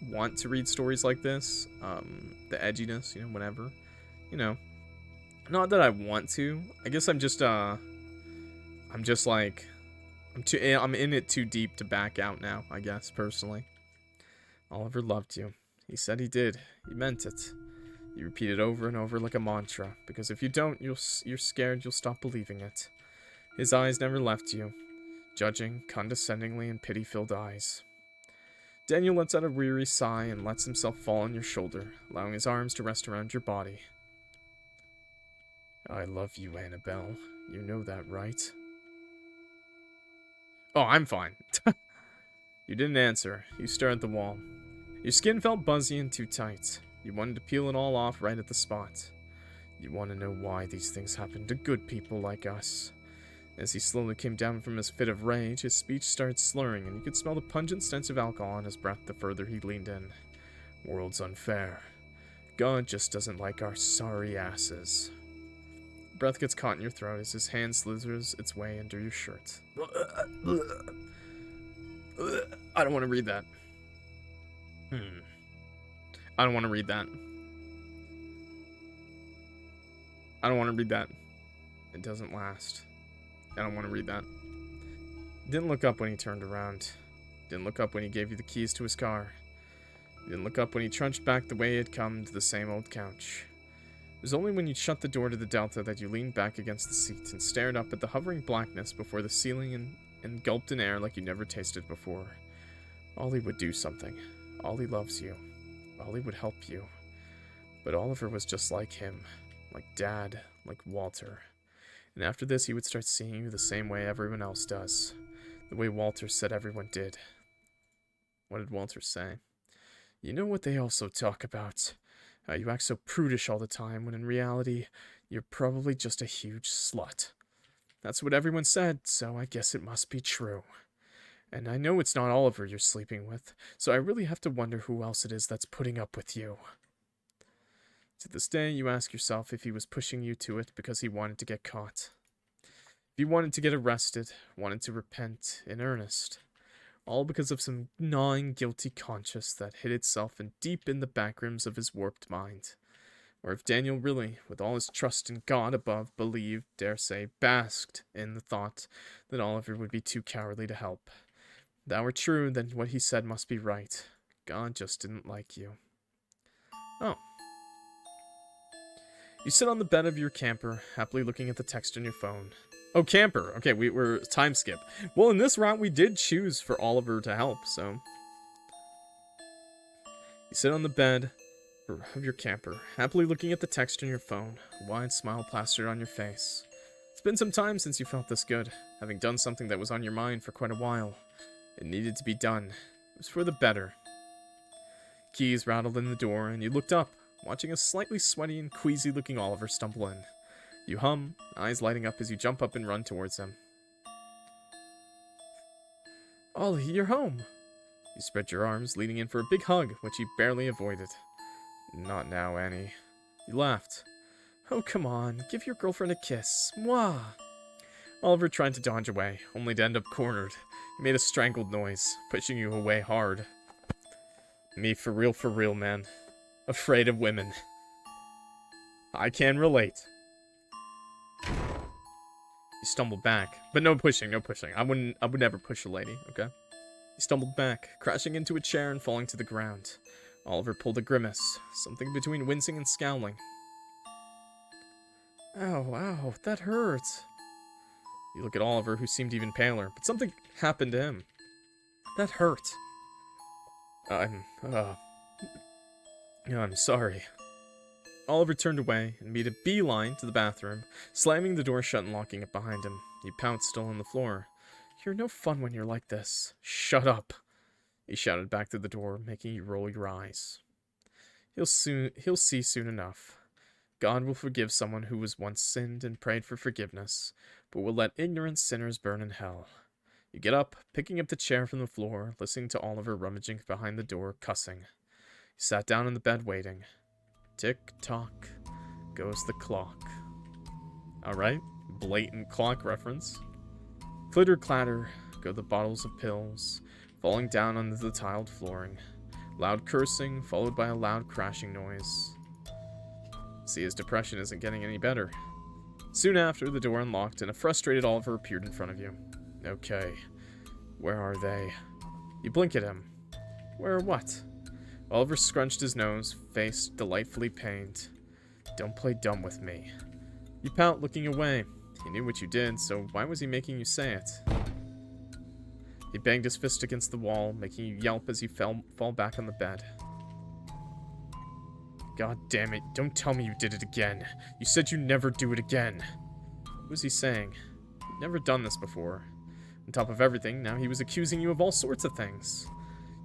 want to read stories like this. The edginess, whatever. Not that I want to. I guess I'm in it too deep to back out now, I guess, personally. Oliver loved you. He said he did. He meant it. You repeat it over and over like a mantra, because if you don't, you're scared you'll stop believing it. His eyes never left you, judging condescendingly in pity-filled eyes. Daniel lets out a weary sigh and lets himself fall on your shoulder, allowing his arms to rest around your body. I love you, Annabelle. You know that, right? Oh, I'm fine. You didn't answer. You stared at the wall. Your skin felt buzzy and too tight. You wanted to peel it all off right at the spot. You want to know why these things happen to good people like us. As he slowly came down from his fit of rage, his speech started slurring, and you could smell the pungent stench of alcohol on his breath the further he leaned in. World's unfair. God just doesn't like our sorry asses. Breath gets caught in your throat as his hand slithers its way under your shirt. I don't want to read that. I don't want to read that. I don't want to read that. It doesn't last. I don't want to read that. Didn't look up when he turned around. Didn't look up when he gave you the keys to his car. Didn't look up when he trudged back the way he had come to the same old couch. It was only when you shut the door to the Delta that you leaned back against the seat and stared up at the hovering blackness before the ceiling and gulped in air like you never tasted before. Ollie would do something. Ollie loves you. Ollie would help you. But Oliver was just like him. Like Dad. Like Walter. And after this, he would start seeing you the same way everyone else does. The way Walter said everyone did. What did Walter say? You know what they also talk about? How you act so prudish all the time, when in reality, you're probably just a huge slut. That's what everyone said, so I guess it must be true. And I know it's not Oliver you're sleeping with, so I really have to wonder who else it is that's putting up with you. To this day, you ask yourself if he was pushing you to it because he wanted to get caught. If he wanted to get arrested, wanted to repent in earnest. All because of some gnawing guilty conscience that hid itself deep in the backrooms of his warped mind. Or if Daniel really, with all his trust in God above, believed, dare say, basked in the thought that Oliver would be too cowardly to help. If that were true, then what he said must be right. God just didn't like you. Oh. You sit on the bed of your camper, happily looking at the text on your phone. Oh, camper. Okay, we're time skip. Well, in this route, we did choose for Oliver to help, so. You sit on the bed of your camper, happily looking at the text on your phone, a wide smile plastered on your face. It's been some time since you felt this good, having done something that was on your mind for quite a while. It needed to be done. It was for the better. Keys rattled in the door, and you looked up, watching a slightly sweaty and queasy-looking Oliver stumble in. You hum, eyes lighting up as you jump up and run towards him. Ollie, you're home. You spread your arms, leaning in for a big hug, which he barely avoided. Not now, Annie. You laughed. Oh, come on, give your girlfriend a kiss. Mwah! Oliver tried to dodge away, only to end up cornered. He made a strangled noise, pushing you away hard. Me for real, man. Afraid of women. I can relate. You stumbled back, but no pushing, no pushing. I would never push a lady, okay? You stumbled back, crashing into a chair and falling to the ground. Oliver pulled a grimace, something between wincing and scowling. Ow, ow, that hurts. You look at Oliver, who seemed even paler, but something happened to him. That hurt. I'm sorry. Oliver turned away and made a beeline to the bathroom, slamming the door shut and locking it behind him. He pounced still on the floor. You're no fun when you're like this. Shut up, he shouted back through the door, making you roll your eyes. He'll see soon enough. God will forgive someone who was once sinned and prayed for forgiveness, but will let ignorant sinners burn in hell. You get up, picking up the chair from the floor, listening to Oliver rummaging behind the door, cussing. You sat down in the bed waiting. Tick-tock goes the clock. Alright, blatant clock reference. Clitter-clatter go the bottles of pills, falling down onto the tiled flooring. Loud cursing, followed by a loud crashing noise. See, his depression isn't getting any better. Soon after, the door unlocked and a frustrated Oliver appeared in front of you. Okay, where are they? You blink at him. Where or what? Oliver scrunched his nose, face delightfully pained. Don't play dumb with me. You pout, looking away. He knew what you did, so why was he making you say it? He banged his fist against the wall, making you yelp as you fall back on the bed. God damn it, don't tell me you did it again. You said you'd never do it again. What was he saying? He'd never done this before. On top of everything, now he was accusing you of all sorts of things.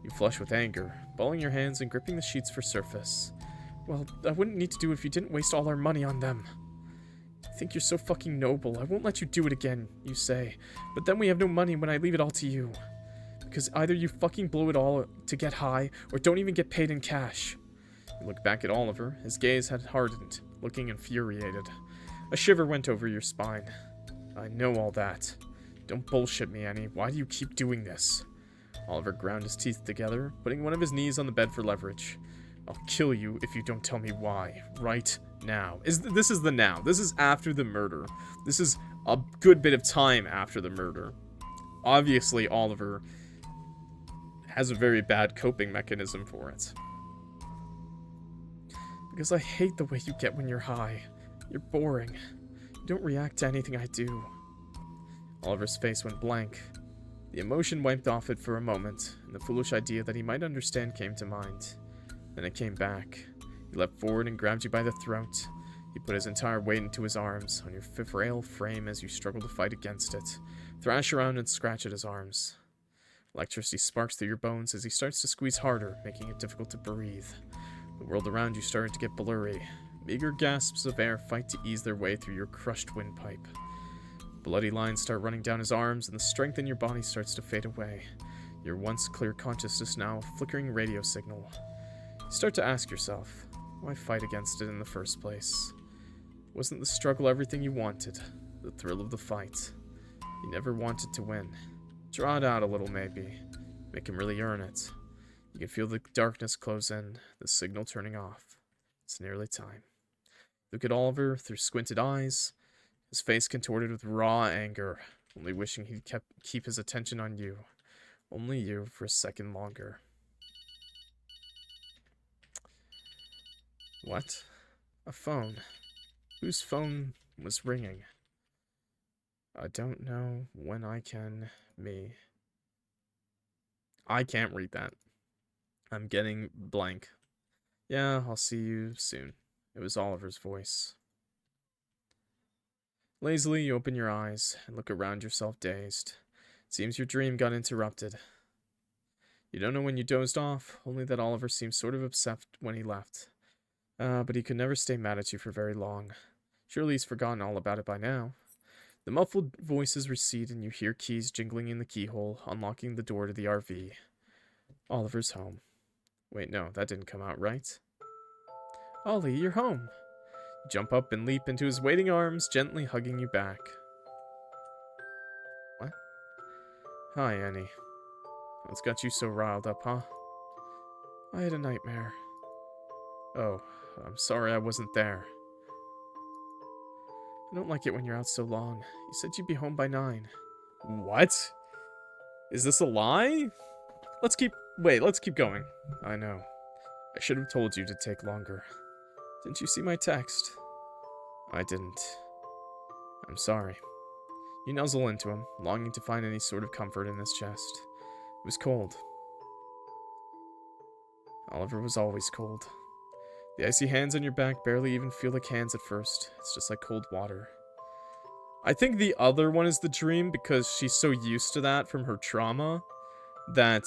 You flush with anger, balling your hands and gripping the sheets for surface. Well, I wouldn't need to do it if you didn't waste all our money on them. I think you're so fucking noble. I won't let you do it again, you say. But then we have no money when I leave it all to you. Because either you fucking blow it all to get high, or don't even get paid in cash. You look back at Oliver. His gaze had hardened, looking infuriated. A shiver went over your spine. I know all that. Don't bullshit me, Annie. Why do you keep doing this? Oliver ground his teeth together, putting one of his knees on the bed for leverage. I'll kill you if you don't tell me why. Right now. This is the now. This is after the murder. This is a good bit of time after the murder. Obviously, Oliver has a very bad coping mechanism for it. Because I hate the way you get when you're high. You're boring. You don't react to anything I do. Oliver's face went blank. The emotion wiped off it for a moment, and the foolish idea that he might understand came to mind. Then it came back. He leapt forward and grabbed you by the throat. He put his entire weight into his arms, on your frail frame as you struggle to fight against it. Thrash around and scratch at his arms. Electricity sparks through your bones as he starts to squeeze harder, making it difficult to breathe. The world around you started to get blurry. Meager gasps of air fight to ease their way through your crushed windpipe. Bloody lines start running down his arms, and the strength in your body starts to fade away. Your once clear consciousness now a flickering radio signal. You start to ask yourself, why fight against it in the first place? Wasn't the struggle everything you wanted? The thrill of the fight? You never wanted to win. Draw it out a little, maybe. Make him really earn it. You can feel the darkness close in, the signal turning off. It's nearly time. Look at Oliver through squinted eyes, his face contorted with raw anger, only wishing he'd keep his attention on you. Only you for a second longer. What? A phone. Whose phone was ringing? I don't know when I can... me. I can't read that. I'm getting blank. Yeah, I'll see you soon. It was Oliver's voice. Lazily, you open your eyes and look around yourself dazed. It seems your dream got interrupted. You don't know when you dozed off, only that Oliver seemed sort of upset when he left. But he could never stay mad at you for very long. Surely he's forgotten all about it by now. The muffled voices recede and you hear keys jingling in the keyhole, unlocking the door to the RV. Oliver's home. Wait, no, that didn't come out right. Ollie, you're home. You jump up and leap into his waiting arms, gently hugging you back. What? Hi, Annie. What's got you so riled up, huh? I had a nightmare. Oh, I'm sorry I wasn't there. I don't like it when you're out so long. You said you'd be home by 9. What? Is this a lie? Let's keep going. I know. I should have told you to take longer. Didn't you see my text? I didn't. I'm sorry. You nuzzle into him, longing to find any sort of comfort in his chest. It was cold. Oliver was always cold. The icy hands on your back barely even feel like hands at first. It's just like cold water. I think the other one is the dream because she's so used to that from her trauma that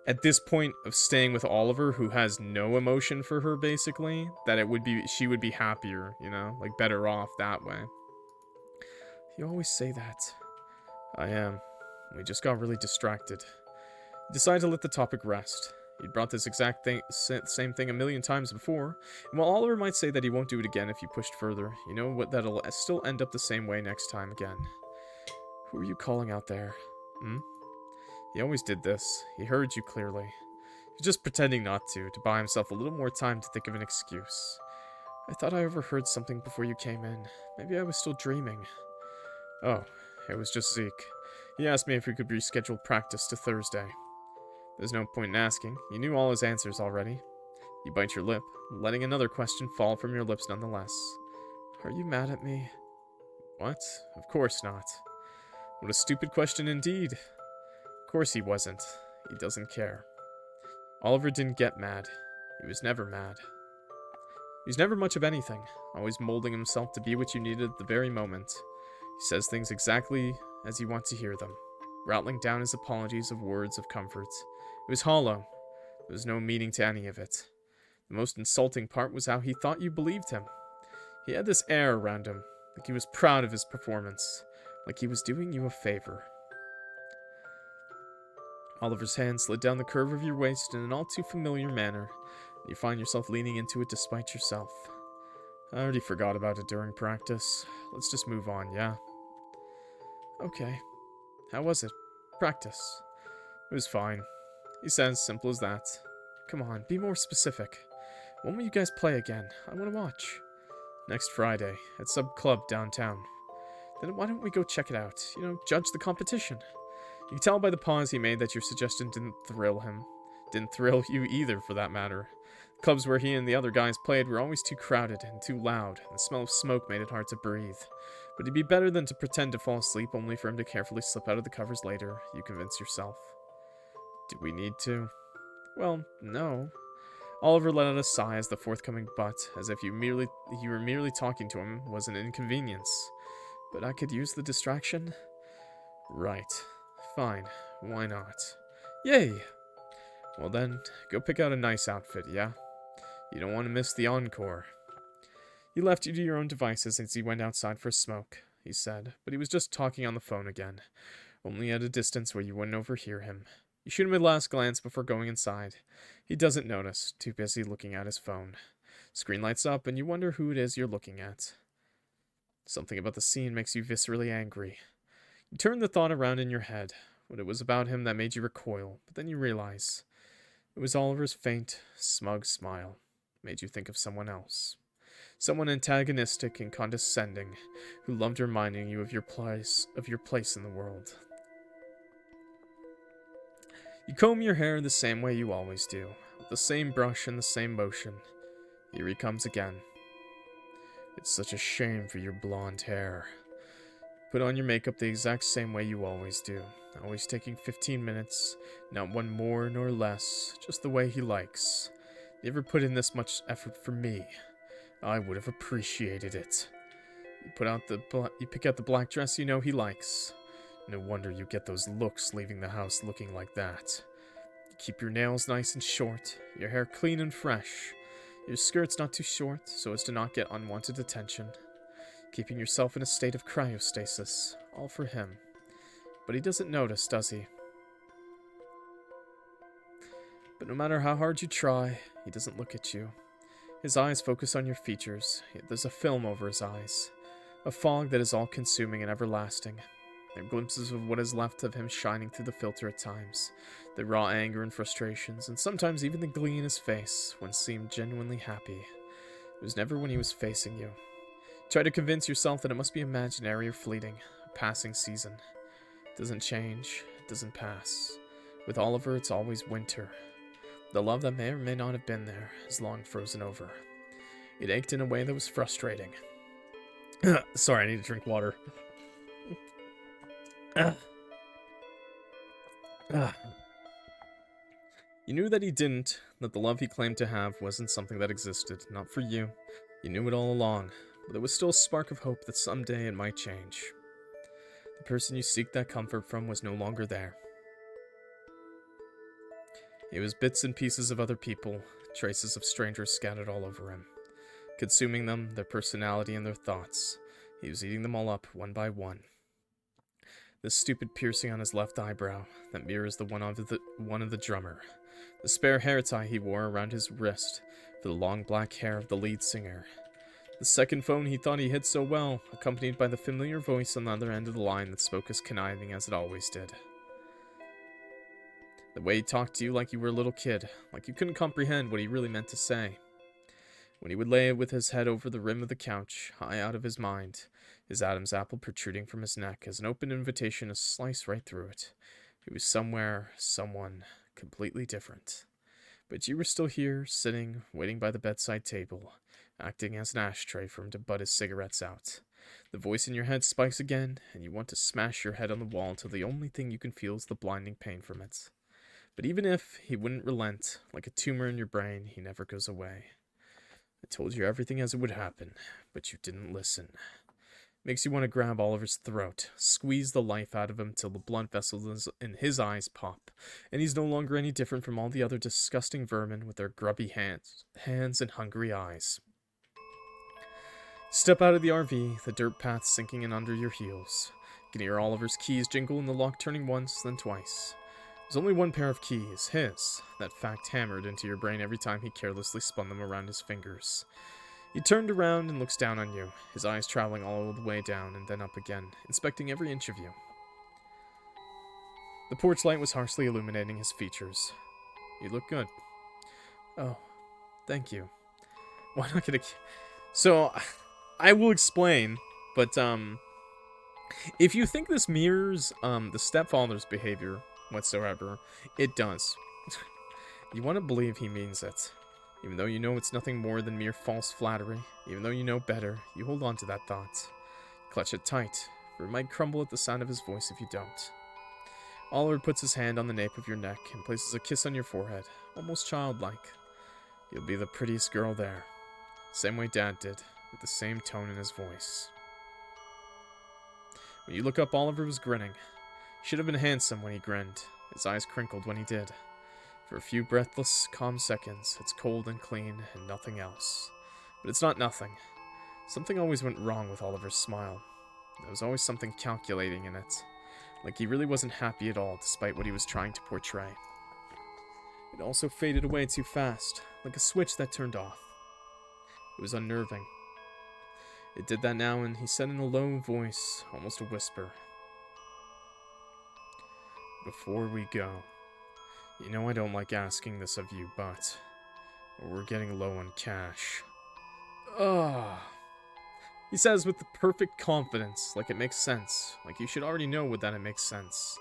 at this point of staying with Oliver, who has no emotion for her basically, that she would be happier, you know, like better off that way. You always say that. I am. We just got really distracted. You decided to let the topic rest. You'd brought this exact same thing a million times before, and while Oliver might say that he won't do it again if you pushed further, you know what, that'll still end up the same way next time again. Who are you calling out there? He always did this. He heard you clearly. He's just pretending not to buy himself a little more time to think of an excuse. I thought I overheard something before you came in. Maybe I was still dreaming. Oh, it was just Zeke. He asked me if we could reschedule practice to Thursday. There's no point in asking. You knew all his answers already. You bite your lip, letting another question fall from your lips nonetheless. Are you mad at me? What? Of course not. What a stupid question indeed. Of course he wasn't. He doesn't care. Oliver didn't get mad. He was never mad. He was never much of anything, always molding himself to be what you needed at the very moment. He says things exactly as you want to hear them, rattling down his apologies of words of comfort. It was hollow. There was no meaning to any of it. The most insulting part was how he thought you believed him. He had this air around him, like he was proud of his performance, like he was doing you a favor. Oliver's hand slid down the curve of your waist in an all too familiar manner. You find yourself leaning into it despite yourself. I already forgot about it during practice. Let's just move on, yeah? Okay. How was it? Practice? It was fine. He says, simple as that. Come on, be more specific. When will you guys play again? I want to watch. Next Friday, at some club downtown. Then why don't we go check it out? You know, judge the competition. You can tell by the pause he made that your suggestion didn't thrill him. Didn't thrill you either, for that matter. Clubs where he and the other guys played were always too crowded and too loud, and the smell of smoke made it hard to breathe. But it'd be better than to pretend to fall asleep only for him to carefully slip out of the covers later, you convince yourself. Did we need to? Well, no. Oliver let out a sigh as the forthcoming but, as if you were merely talking to him, was an inconvenience. But I could use the distraction? Right. Fine. Why not? Yay! Well then, go pick out a nice outfit, yeah? You don't want to miss the encore. He left you to your own devices as he went outside for a smoke, he said, but he was just talking on the phone again, only at a distance where you wouldn't overhear him. You shoot him a last glance before going inside. He doesn't notice, too busy looking at his phone. Screen lights up and you wonder who it is you're looking at. Something about the scene makes you viscerally angry. You turn the thought around in your head, what it was about him that made you recoil, but then you realize it was Oliver's faint, smug smile. Made you think of someone else. Someone antagonistic and condescending, who loved reminding you of your place in the world. You comb your hair the same way you always do, with the same brush and the same motion. Here he comes again. It's such a shame for your blonde hair. Put on your makeup the exact same way you always do, always taking 15 minutes, not one more nor less, just the way he likes. Never put in this much effort for me. I would have appreciated it. You pick out the black dress you know he likes. No wonder you get those looks leaving the house looking like that. You keep your nails nice and short, your hair clean and fresh, your skirt's not too short so as to not get unwanted attention. Keeping yourself in a state of cryostasis, all for him. But he doesn't notice, does he? But no matter how hard you try, he doesn't look at you. His eyes focus on your features, yet there's a film over his eyes. A fog that is all-consuming and everlasting. There are glimpses of what is left of him shining through the filter at times. The raw anger and frustrations, and sometimes even the glee in his face, when seemed genuinely happy. It was never when he was facing you. Try to convince yourself that it must be imaginary or fleeting, a passing season. It doesn't change, it doesn't pass. With Oliver, it's always winter. The love that may or may not have been there is long frozen over. It ached in a way that was frustrating. Sorry, I need to drink water. You knew that he didn't, that the love he claimed to have wasn't something that existed, not for you. You knew it all along, but there was still a spark of hope that someday it might change. The person you seek that comfort from was no longer there. It was bits and pieces of other people, traces of strangers scattered all over him. Consuming them, their personality and their thoughts. He was eating them all up, one by one. The stupid piercing on his left eyebrow, that mirrors the one of the drummer. The spare hair tie he wore around his wrist, for the long black hair of the lead singer. The second phone he thought he hit so well, accompanied by the familiar voice on the other end of the line that spoke as conniving as it always did. The way he talked to you like you were a little kid, like you couldn't comprehend what he really meant to say. When he would lay with his head over the rim of the couch, high out of his mind, his Adam's apple protruding from his neck as an open invitation to slice right through it. He was somewhere, someone, completely different. But you were still here, sitting, waiting by the bedside table, acting as an ashtray for him to butt his cigarettes out. The voice in your head spikes again, and you want to smash your head on the wall until the only thing you can feel is the blinding pain from it. But even if he wouldn't relent, like a tumor in your brain, he never goes away. I told you everything as it would happen, but you didn't listen. Makes you want to grab Oliver's throat, squeeze the life out of him till the blood vessels in his eyes pop, and he's no longer any different from all the other disgusting vermin with their grubby hands and hungry eyes. Step out of the RV, the dirt path sinking in under your heels. You can hear Oliver's keys jingle in the lock turning once, then twice. There's only one pair of keys, his, that fact hammered into your brain every time he carelessly spun them around his fingers. He turned around and looks down on you, his eyes traveling all the way down and then up again, inspecting every inch of you. The porch light was harshly illuminating his features. You look good. Oh, thank you. Why not get a... So, I will explain, but, if you think this mirrors, the stepfather's behavior whatsoever, it does. You want to believe he means it. Even though you know it's nothing more than mere false flattery, even though you know better, you hold on to that thought. Clutch it tight, for it might crumble at the sound of his voice if you don't. Oliver puts his hand on the nape of your neck and places a kiss on your forehead, almost childlike. You'll be the prettiest girl there. Same way Dad did, with the same tone in his voice. When you look up, Oliver was grinning. He should have been handsome when he grinned. His eyes crinkled when he did. For a few breathless, calm seconds, it's cold and clean and nothing else. But it's not nothing. Something always went wrong with Oliver's smile. There was always something calculating in it. Like he really wasn't happy at all, despite what he was trying to portray. It also faded away too fast, like a switch that turned off. It was unnerving. It did that now, and he said in a low voice, almost a whisper. Before we go, you know I don't like asking this of you, but we're getting low on cash. Ugh. He says with the perfect confidence, like it makes sense, like you should already know that it makes sense.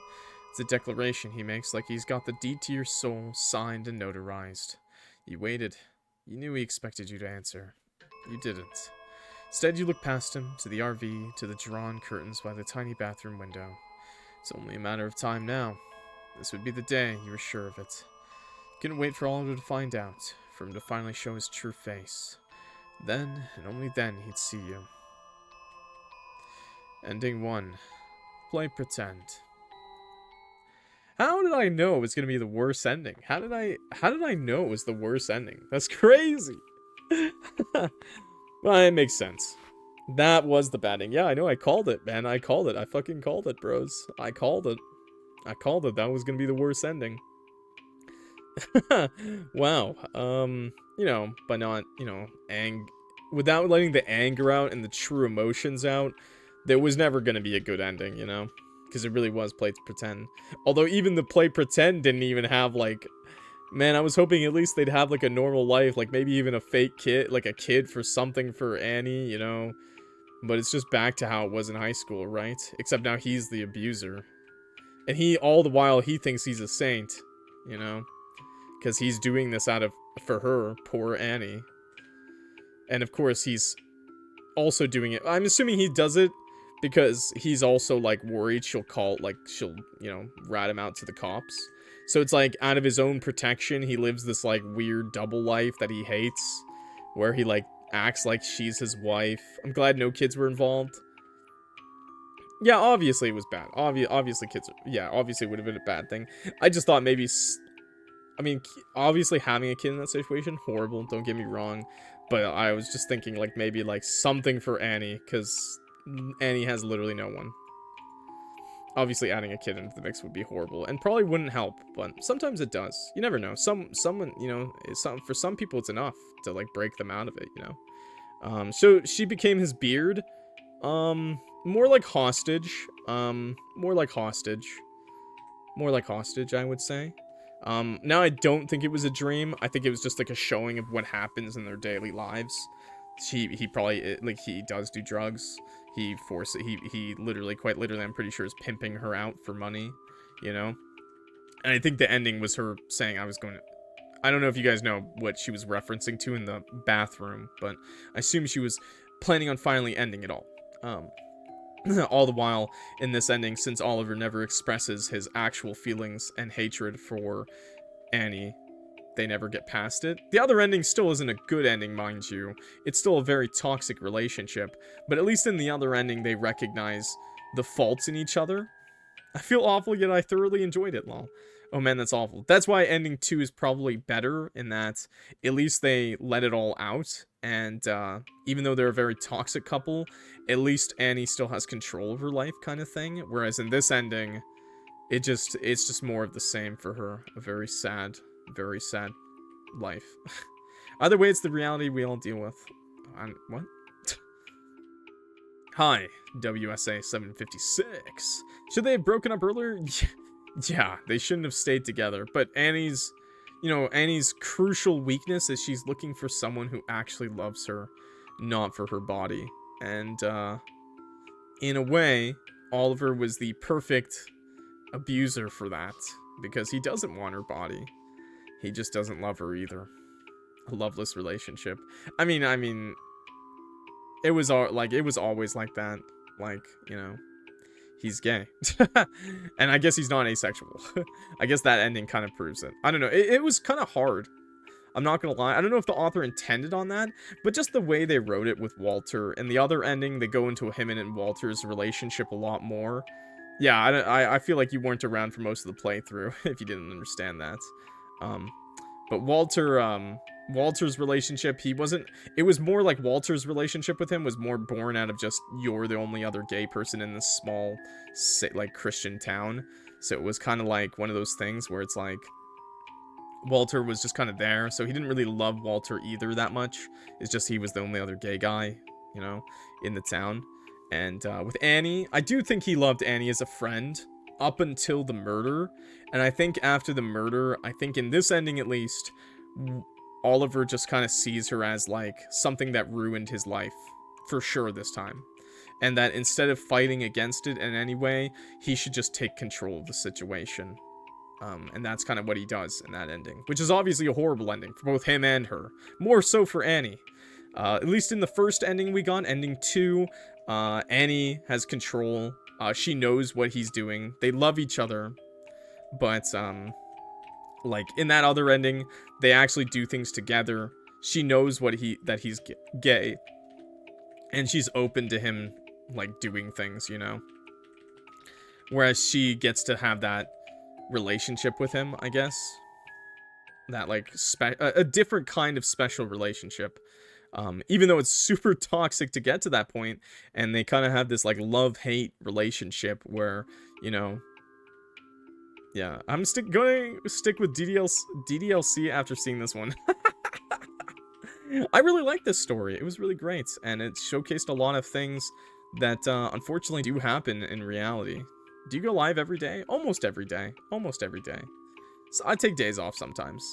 It's a declaration he makes like he's got the deed to your soul signed and notarized. You waited. You knew he expected you to answer. You didn't. Instead, you looked past him, to the RV, to the drawn curtains by the tiny bathroom window. It's only a matter of time now. This would be the day, you were sure of it. Couldn't wait for Oliver to find out, for him to finally show his true face. Then, and only then, he'd see you. Ending 1. Play pretend. How did I know it was gonna be the worst ending? How did I know it was the worst ending? That's crazy. Well, it makes sense. That was the bad ending. Yeah, I know. I called it, man. I called it. I fucking called it, bros. I called it. I called it. That was gonna be the worst ending. Wow. You know, by not, you know, without letting the anger out and the true emotions out, there was never gonna be a good ending, you know? Because it really was play pretend. Although even the play pretend didn't even have, like... Man, I was hoping at least they'd have, like, a normal life. Like, maybe even a fake kid, like a kid for something for Annie, you know? But it's just back to how it was in high school, right? Except now he's the abuser. And he, all the while, he thinks he's a saint, you know? Because he's doing this for her, poor Annie. And of course, he's also doing it. I'm assuming he does it because he's also, like, worried she'll, you know, rat him out to the cops. So it's like, out of his own protection, he lives this, like, weird double life that he hates, where he, like, acts like she's his wife. I'm glad no kids were involved. Yeah, obviously it was bad. Obviously kids, obviously it would have been a bad thing. I just thought maybe, I mean, obviously having a kid in that situation, horrible, don't get me wrong. But I was just thinking, like, maybe, like, something for Annie, because Annie has literally no one. Obviously, adding a kid into the mix would be horrible, and probably wouldn't help, but sometimes it does. You never know. Someone, you know, for some people it's enough to, like, break them out of it, you know? So she became his beard. More like hostage. More like hostage, I would say. Now I don't think it was a dream. I think it was just, like, a showing of what happens in their daily lives. He probably, like, he does do drugs. He literally, quite literally, I'm pretty sure, is pimping her out for money, you know? And I think the ending was her saying, I don't know if you guys know what she was referencing to in the bathroom, but I assume she was planning on finally ending it all. All the while, in this ending, since Oliver never expresses his actual feelings and hatred for Annie, they never get past it. The other ending still isn't a good ending, mind you. It's still a very toxic relationship, but at least in the other ending, they recognize the faults in each other. I feel awful, yet I thoroughly enjoyed it, lol. Oh man, that's awful. That's why ending 2 is probably better, in that at least they let it all out, and even though they're a very toxic couple, at least Annie still has control of her life, kind of thing. Whereas in this ending, it's just more of the same for her. A very sad life. Either way, it's the reality we all deal with. What? Hi, WSA 756. Should they have broken up earlier? Yeah, they shouldn't have stayed together. But Annie's crucial weakness is she's looking for someone who actually loves her, not for her body. And, in a way, Oliver was the perfect abuser for that, because he doesn't want her body. He just doesn't love her either. A loveless relationship. I mean, it was always like that. Like, you know, he's gay. And I guess he's not asexual. I guess that ending kind of proves it. I don't know. It was kind of hard. I'm not gonna lie. I don't know if the author intended on that, but just the way they wrote it with Walter. And the other ending, they go into him and Walter's relationship a lot more. Yeah, I feel like you weren't around for most of the playthrough if you didn't understand that. But Walter's relationship, it was more like Walter's relationship with him was more born out of just, you're the only other gay person in this small, like, Christian town. So it was kind of like one of those things where it's like, Walter was just kind of there, so he didn't really love Walter either that much. It's just he was the only other gay guy, you know, in the town. And with Annie, I do think he loved Annie as a friend up until the murder. And I think after the murder, I think in this ending at least, Oliver just kind of sees her as, like, something that ruined his life. For sure this time. And that instead of fighting against it in any way, he should just take control of the situation. And that's kind of what he does in that ending. Which is obviously a horrible ending for both him and her. More so for Annie. At least in the first ending we got, ending 2, Annie has control. She knows what he's doing. They love each other. But, like, in that other ending, they actually do things together. She knows that he's gay. And she's open to him, like, doing things, you know? Whereas she gets to have that relationship with him, I guess. That, like, a different kind of special relationship. Even though it's super toxic to get to that point, and they kind of have this, like, love-hate relationship where, you know... Yeah, I'm going to stick with DDLC after seeing this one. I really like this story. It was really great, and it showcased a lot of things that, unfortunately do happen in reality. Do you go live every day? Almost every day. Almost every day. So I take days off sometimes.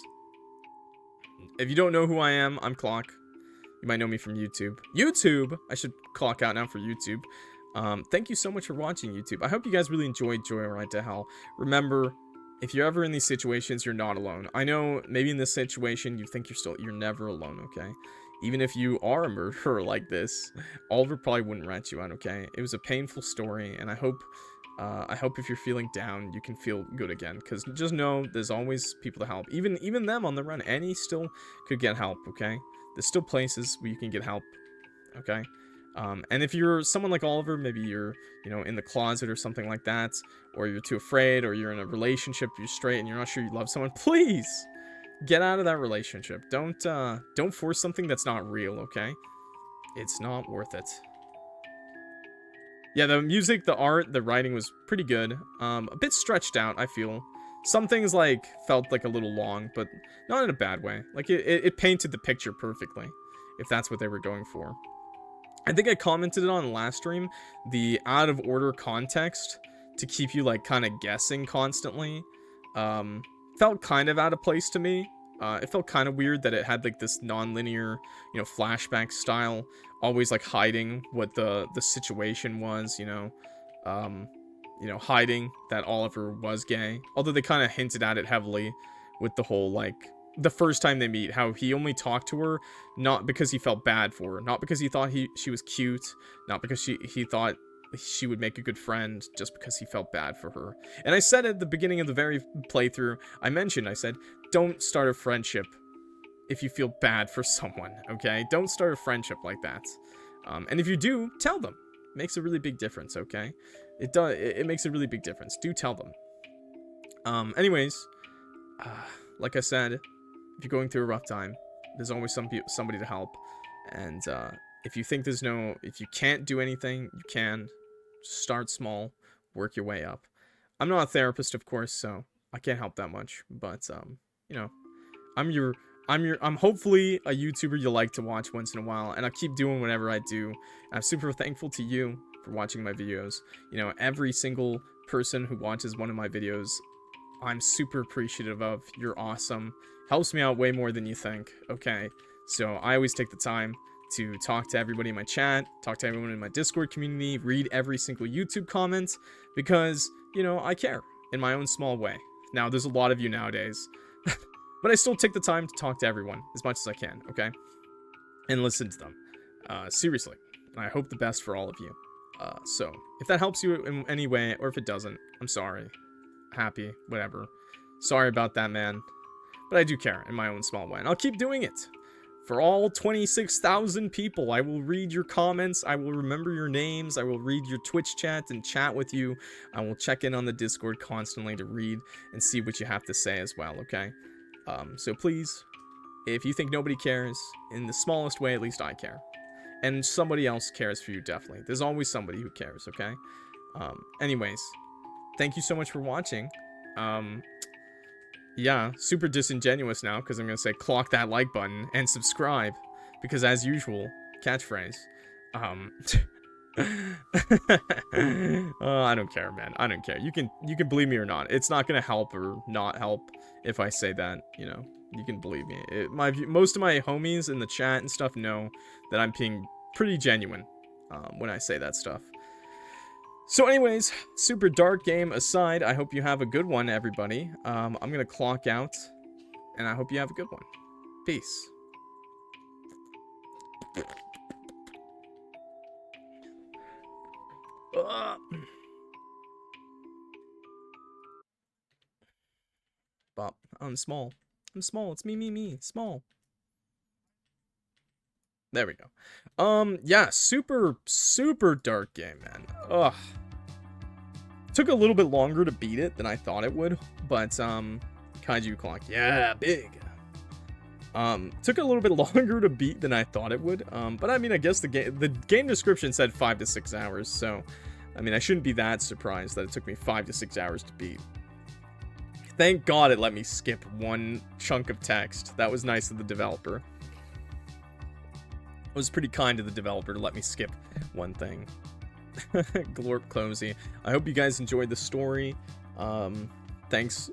If you don't know who I am, I'm Clock. You might know me from YouTube. YouTube! I should clock out now for YouTube. Thank you so much for watching, YouTube. I hope you guys really enjoyed Joyride to Hell. Remember, if you're ever in these situations, you're not alone. I know maybe in this situation you think you're never alone, okay? Even if you are a murderer like this, Oliver probably wouldn't rat you out, okay? It was a painful story, and I hope if you're feeling down, you can feel good again. Because just know there's always people to help. Even them on the run, Annie still could get help, okay? There's still places where you can get help, okay? And if you're someone like Oliver, maybe you're, you know, in the closet or something like that, or you're too afraid, or you're in a relationship, you're straight, and you're not sure you love someone, please get out of that relationship. Don't force something that's not real, okay? It's not worth it. Yeah, the music, the art, the writing was pretty good. A bit stretched out, I feel. Some things, like, felt like a little long, but not in a bad way. Like, it painted the picture perfectly, if that's what they were going for. I think I commented it on the last stream, the out of order context to keep you, like, kind of guessing constantly, felt kind of out of place to me. It felt kind of weird that it had, like, this non-linear, you know, flashback style, always, like, hiding what the situation was, you know, hiding that Oliver was gay. Although they kind of hinted at it heavily with the whole, like, the first time they meet, how he only talked to her not because he felt bad for her, not because he thought she was cute, not because he thought she would make a good friend, just because he felt bad for her. And I said at the beginning of the very playthrough, I said, don't start a friendship if you feel bad for someone, okay? Don't start a friendship like that. And if you do, tell them. It makes a really big difference, okay? It makes a really big difference. Do tell them. Anyways, like I said, if you're going through a rough time, there's always somebody to help. And if you think if you can't do anything, you can. Start small, work your way up. I'm not a therapist, of course, so I can't help that much. But you know, I'm hopefully a YouTuber you like to watch once in a while, and I'll keep doing whatever I do. I'm super thankful to you for watching my videos. You know, every single person who watches one of my videos, I'm super appreciative of. You're awesome. Helps me out way more than you think, okay? So I always take the time to talk to everybody in my chat, talk to everyone in my Discord community, read every single YouTube comment, because, you know, I care in my own small way. Now, there's a lot of you nowadays, but I still take the time to talk to everyone as much as I can, okay? And listen to them. Seriously. I hope the best for all of you. So, if that helps you in any way, or if it doesn't, I'm sorry. Happy, whatever. Sorry about that, man. But I do care in my own small way, and I'll keep doing it. For all 26,000 people, I will read your comments, I will remember your names, I will read your Twitch chat and chat with you. I will check in on the Discord constantly to read and see what you have to say as well, okay? So please, if you think nobody cares, in the smallest way, at least I care. And somebody else cares for you, definitely. There's always somebody who cares, okay? Anyways, thank you so much for watching. Yeah, super disingenuous now, because I'm going to say clock that like button and subscribe, because as usual, catchphrase. I don't care, man. I don't care. You can believe me or not. It's not going to help or not help if I say that, you know. You can believe me. Most of my homies in the chat and stuff know that I'm being pretty genuine when I say that stuff. So anyways, super dark game aside, I hope you have a good one, everybody. I'm going to clock out, and I hope you have a good one. Peace. Bop. I'm small. I'm small. It's me. Small. There we go. Yeah, super dark game, man. Ugh. Took a little bit longer to beat it than I thought it would, but, Kaiju Clock, yeah, big. Took a little bit longer to beat than I thought it would, but I mean, I guess the game description said 5 to 6 hours, so, I mean, I shouldn't be that surprised that it took me 5 to 6 hours to beat. Thank God it let me skip one chunk of text. That was nice of the developer. It was pretty kind of the developer to let me skip one thing. Glorp Clumsy. I hope you guys enjoyed the story. Thanks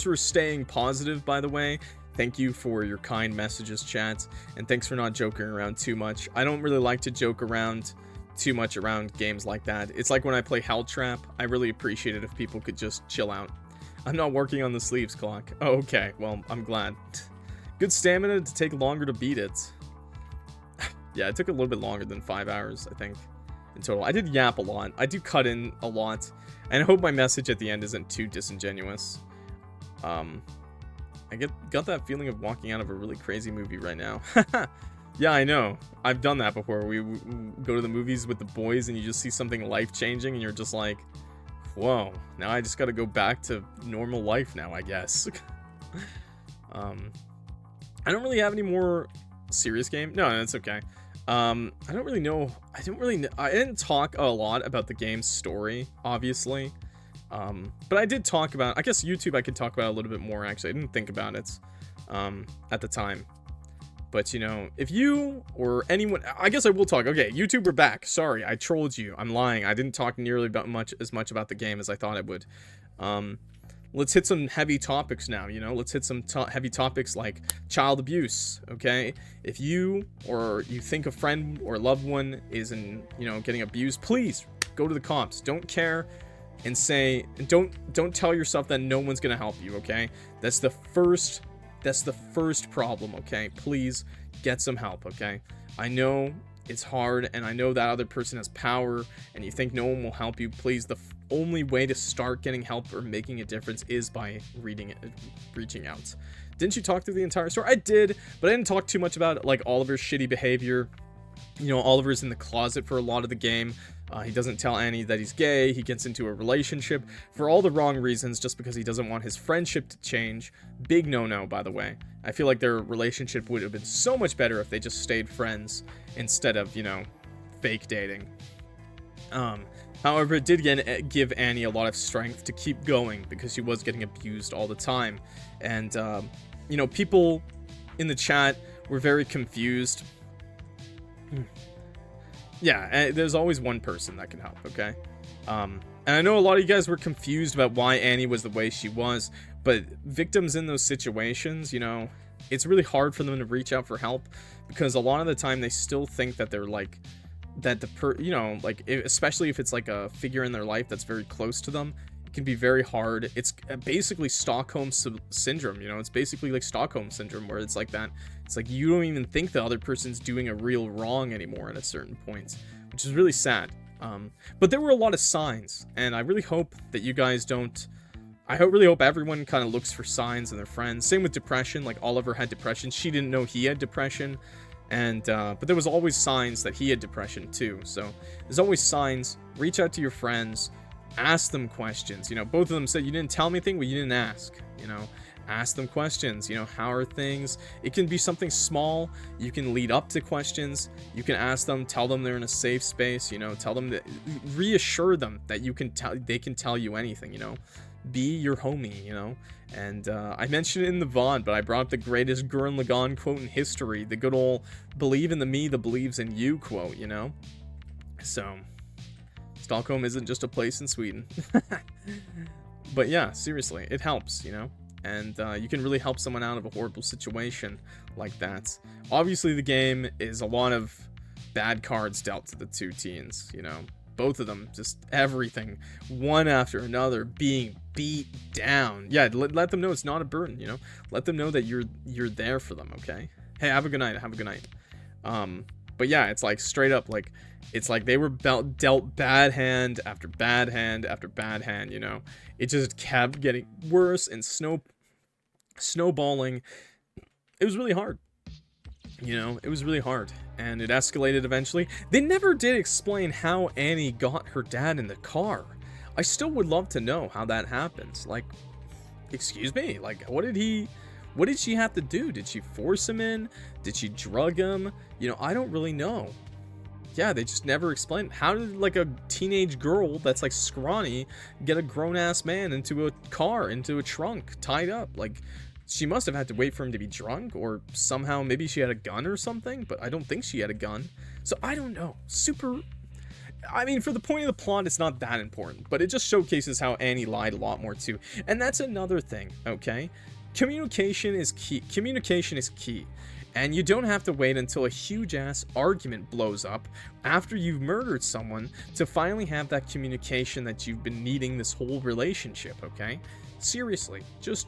for staying positive, by the way. Thank you for your kind messages, chat, and thanks for not joking around too much. I don't really like to joke around too much around games like that. It's like when I play Hell Trap. I really appreciate it if people could just chill out. I'm not working on the sleeves, Clock. Oh, okay, well, I'm glad. Good stamina to take longer to beat it. Yeah, it took a little bit longer than 5 hours, I think, in total. I did yap a lot. I do cut in a lot, and I hope my message at the end isn't too disingenuous. I got that feeling of walking out of a really crazy movie right now. Yeah, I know. I've done that before. We go to the movies with the boys and you just see something life-changing and you're just like, whoa, now I just gotta go back to normal life now, I guess. I don't really have any more serious game. No, that's okay. I don't really know. I didn't talk a lot about the game's story, obviously. But I did talk about, I guess YouTube I could talk about a little bit more, actually. I didn't think about it, at the time. But, you know, if you or anyone, I guess I will talk. Okay, YouTube, we're back. Sorry, I trolled you. I'm lying. I didn't talk nearly as much about the game as I thought I would. Let's hit some heavy topics now, you know? Let's hit some heavy topics like child abuse, okay? If you or you think a friend or loved one is getting abused, please go to the cops. Don't care and say, don't tell yourself that no one's gonna help you, okay? That's the first problem, okay? Please get some help, okay? I know it's hard, and I know that other person has power, and you think no one will help you. Please, the only way to start getting help or making a difference is by reaching out. Didn't you talk through the entire story? I did, but I didn't talk too much about, like, Oliver's shitty behavior. You know, Oliver's in the closet for a lot of the game. He doesn't tell Annie that he's gay. He gets into a relationship for all the wrong reasons just because he doesn't want his friendship to change. Big no-no, by the way. I feel like their relationship would have been so much better if they just stayed friends instead of, you know, fake dating. However, it did give Annie a lot of strength to keep going because she was getting abused all the time. And, you know, people in the chat were very confused. Yeah, there's always one person that can help, okay? And I know a lot of you guys were confused about why Annie was the way she was, but victims in those situations, you know, it's really hard for them to reach out for help because a lot of the time they still think that they're like, especially if it's like a figure in their life that's very close to them, it can be very hard. It's basically Stockholm syndrome, you know, it's basically like Stockholm syndrome where it's like that. It's like you don't even think the other person's doing a real wrong anymore at a certain point, which is really sad. But there were a lot of signs, and I really hope that you guys don't. I really hope everyone kind of looks for signs in their friends. Same with depression. Like Oliver had depression. She didn't know he had depression, and but there was always signs that he had depression too. So there's always signs. Reach out to your friends. Ask them questions. You know, both of them said you didn't tell me anything, but you didn't ask. You know. Ask them questions, you know, how are things? It can be something small. You can lead up to questions. You can ask them, tell them they're in a safe space, you know, tell them that, reassure them that they can tell you anything, you know, be your homie, you know. And I mentioned it in the VOD, but I brought up the greatest Gurren Lagann quote in history, the good old believe in the me that believes in you quote, you know. So Stockholm isn't just a place in Sweden. But yeah, seriously, it helps, you know. And you can really help someone out of a horrible situation like that. Obviously, the game is a lot of bad cards dealt to the two teens, you know. Both of them, just everything, one after another, being beat down. Yeah, let them know it's not a burden, you know. Let them know that you're there for them, okay? Hey, have a good night, have a good night. But yeah, it's like straight up, like, it's like they were dealt bad hand after bad hand after bad hand, you know. It just kept getting worse and snowballing. It was really hard. You know, it was really hard. And it escalated eventually. They never did explain how Annie got her dad in the car. I still would love to know how that happens. Like, excuse me? Like, what did she have to do? Did she force him in? Did she drug him? You know, I don't really know. Yeah, they just never explained. How did, like, a teenage girl that's, like, scrawny get a grown-ass man into a car, into a trunk, tied up? Like, she must have had to wait for him to be drunk, or somehow maybe she had a gun or something, but I don't think she had a gun. So, I don't know. I mean, for the point of the plot, it's not that important, but it just showcases how Annie lied a lot more, too. And that's another thing, okay? Communication is key. Communication is key. And you don't have to wait until a huge-ass argument blows up after you've murdered someone to finally have that communication that you've been needing this whole relationship, okay? Seriously, just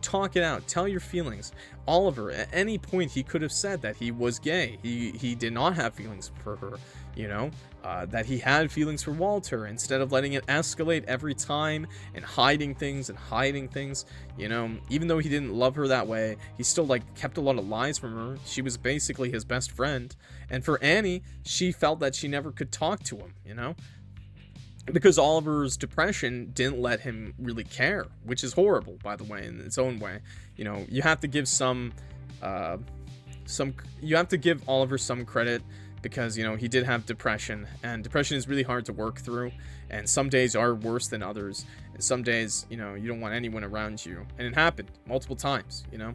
talk it out. Tell your feelings. Oliver, at any point, he could have said that he was gay. He did not have feelings for her, you know? That he had feelings for Walter, instead of letting it escalate every time and hiding things, you know? Even though he didn't love her that way, he still, like, kept a lot of lies from her. She was basically his best friend. And for Annie, she felt that she never could talk to him, you know? Because Oliver's depression didn't let him really care, which is horrible, by the way, in its own way. You know, you have to give you have to give Oliver some credit, because, you know, he did have depression, and depression is really hard to work through, and some days are worse than others, and some days, you know, you don't want anyone around you, and it happened multiple times, you know?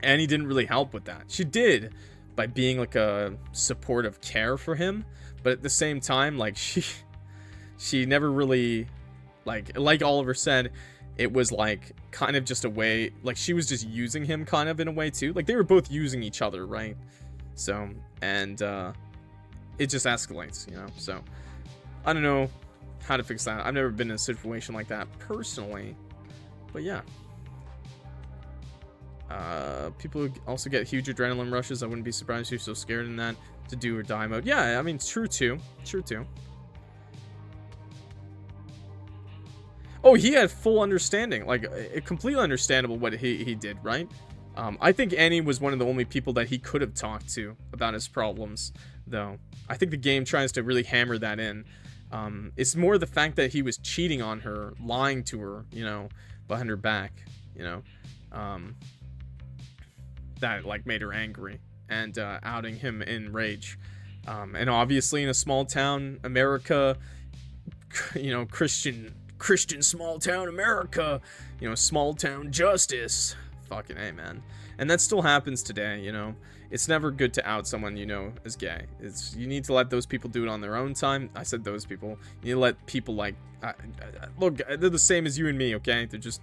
Annie didn't really help with that. She did, by being, like, a supportive care for him, but at the same time, like, she never really, like Oliver said, it was, like, kind of just a way, like, she was just using him kind of in a way, too. Like, they were both using each other, right? So, and, it just escalates, you know? So, I don't know how to fix that. I've never been in a situation like that, personally. But, yeah. People also get huge adrenaline rushes. I wouldn't be surprised if you're so scared in that to do or die mode. Yeah, I mean, true, too. True, too. Oh, he had full understanding, like, completely understandable what he did, right? I think Annie was one of the only people that he could have talked to about his problems, though. I think the game tries to really hammer that in. It's more the fact that he was cheating on her, lying to her, you know, behind her back, you know, that, like, made her angry, and outing him in rage. And obviously in a small town America, you know, Christian small town America, you know, small town justice. Fucking A, man. And that still happens today, you know. It's never good to out someone you know as gay. You need to let those people do it on their own time. I said those people. You need to let people, like, look, they're the same as you and me, okay? They're just,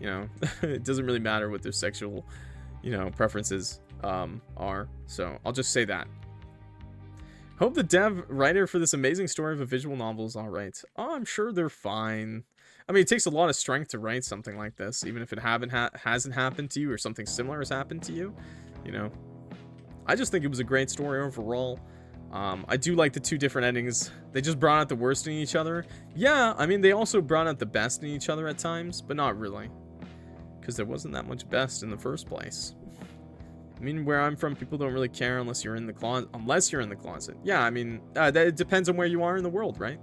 you know, it doesn't really matter what their sexual, you know, preferences are. So I'll just say that. Hope the dev writer for this amazing story of a visual novel is alright. Oh, I'm sure they're fine. I mean, it takes a lot of strength to write something like this, even if it hasn't happened to you, or something similar has happened to you, you know. I just think it was a great story overall. I do like the two different endings. They just brought out the worst in each other. Yeah, I mean, they also brought out the best in each other at times, but not really. Because there wasn't that much best in the first place. I mean, where I'm from, people don't really care unless you're in the closet. Yeah, I mean, it depends on where you are in the world, right?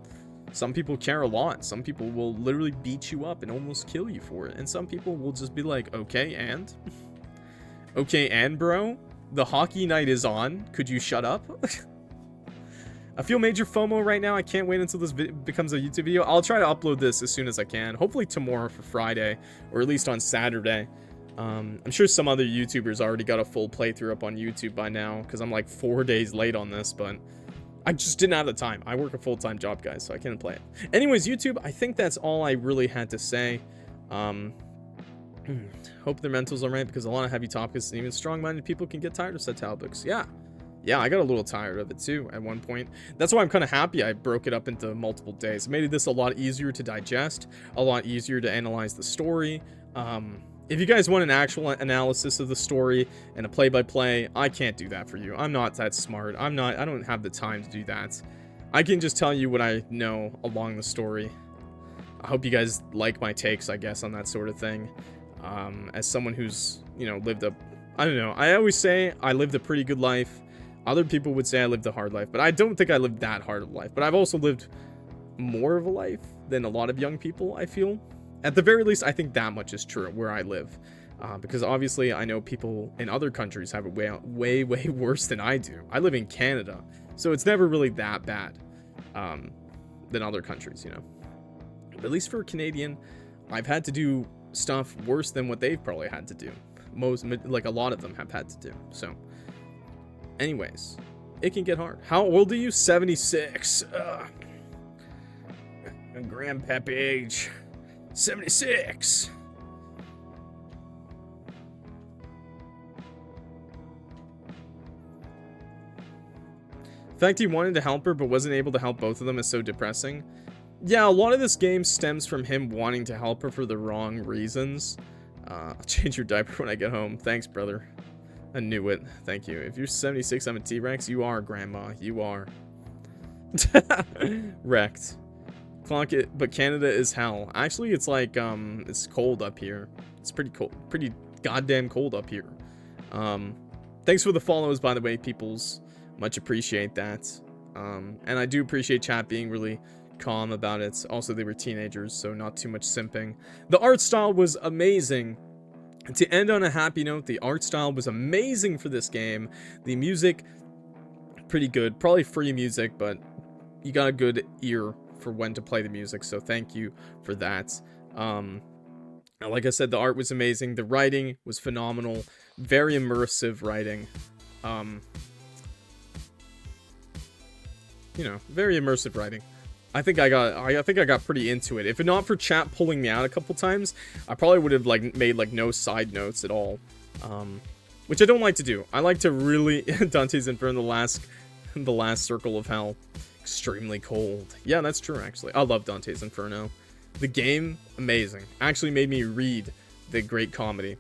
Some people care a lot. Some people will literally beat you up and almost kill you for it. And some people will just be like, okay, and? Okay, and, bro? The hockey night is on. Could you shut up? I feel major FOMO right now. I can't wait until this becomes a YouTube video. I'll try to upload this as soon as I can. Hopefully tomorrow for Friday, or at least on Saturday. I'm sure some other YouTubers already got a full playthrough up on YouTube by now, because I'm like 4 days late on this, but I just didn't have the time. I work a full-time job, guys, so I couldn't play it. Anyways, YouTube, I think that's all I really had to say. Hope their mental's alright, because a lot of heavy topics, and even strong-minded people can get tired of such topics. Yeah, I got a little tired of it too at one point. That's why I'm kind of happy I broke it up into multiple days. It made this a lot easier to digest, a lot easier to analyze the story. If you guys want an actual analysis of the story and a play-by-play, I can't do that for you. I'm not that smart. I don't have the time to do that. I can just tell you what I know along the story. I hope you guys like my takes, I guess, on that sort of thing. As someone who's, you know, I don't know. I always say I lived a pretty good life. Other people would say I lived a hard life, but I don't think I lived that hard of a life. But I've also lived more of a life than a lot of young people, I feel. At the very least, I think that much is true where I live. Because obviously, I know people in other countries have it way worse than I do. I live in Canada, so it's never really that bad than other countries, you know. But at least for a Canadian, I've had to do stuff worse than what they've probably had to do. Like a lot of them have had to do. So, anyways, it can get hard. How old are you? 76. Grandpappy age. 76. fact he wanted to help her but wasn't able to help both of them is so depressing. Yeah, a lot of this game stems from him wanting to help her for the wrong reasons. I'll change your diaper when I get home. Thanks, brother. I knew it. Thank you. If you're 76, I'm a T-Rex. You are, Grandma. You are. Wrecked. Clock it, but Canada is hell. Actually, it's like, it's cold up here. It's pretty cold. Pretty goddamn cold up here. Thanks for the follows, by the way, peoples. Much appreciate that. And I do appreciate chat being really calm about it. Also, they were teenagers, so not too much simping. The art style was amazing. To end on a happy note, the art style was amazing for this game. The music, pretty good. Probably free music, but you got a good ear for when to play the music, so thank you for that. Like I said, the art was amazing. The writing was phenomenal. Very immersive writing. You know, very immersive writing. I think I got pretty into it. If not for chat pulling me out a couple times, I probably would have like made like no side notes at all. Which I don't like to do. I like to really Dante's Inferno, the last circle of hell. Extremely cold. Yeah, that's true actually. I love Dante's Inferno. The game, amazing. Actually made me read the great comedy.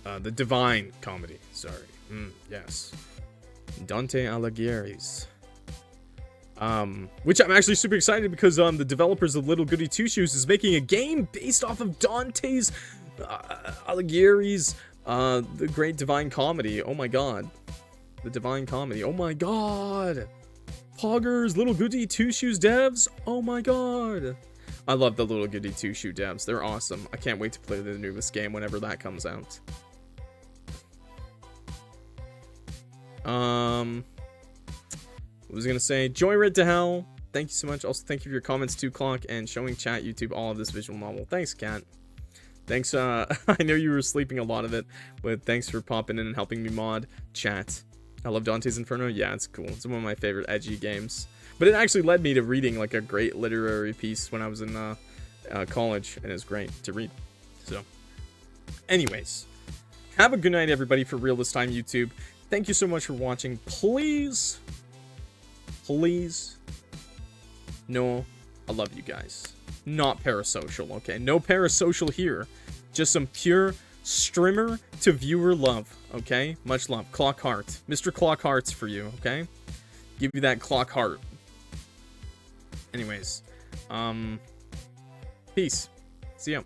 The divine comedy. Sorry. Yes. Dante Alighieri's. Which I'm actually super excited because the developers of Little Goody Two Shoes is making a game based off of Dante's Alighieri's the Great Divine Comedy. Oh my god. The Divine Comedy. Oh my god. Poggers, Little Goody Two Shoes devs. Oh my god. I love the Little Goody Two Shoe devs. They're awesome. I can't wait to play the newest game whenever that comes out. I was gonna say, Joyride to hell. Thank you so much. Also, thank you for your comments, 2Clock, and showing chat, YouTube, all of this visual novel. Thanks, Kat. Thanks, I know you were sleeping a lot of it, but thanks for popping in and helping me mod chat. I love Dante's Inferno. Yeah, it's cool. It's one of my favorite edgy games. But it actually led me to reading, like, a great literary piece when I was in college, and it was great to read. So, anyways, have a good night, everybody, for real this time, YouTube. Thank you so much for watching. Please, no, I love you guys. Not parasocial, okay? No parasocial here. Just some pure streamer to viewer love, okay? Much love. Clock heart. MrClockWorks for you, okay? Give you that clock heart. Anyways, peace. See ya.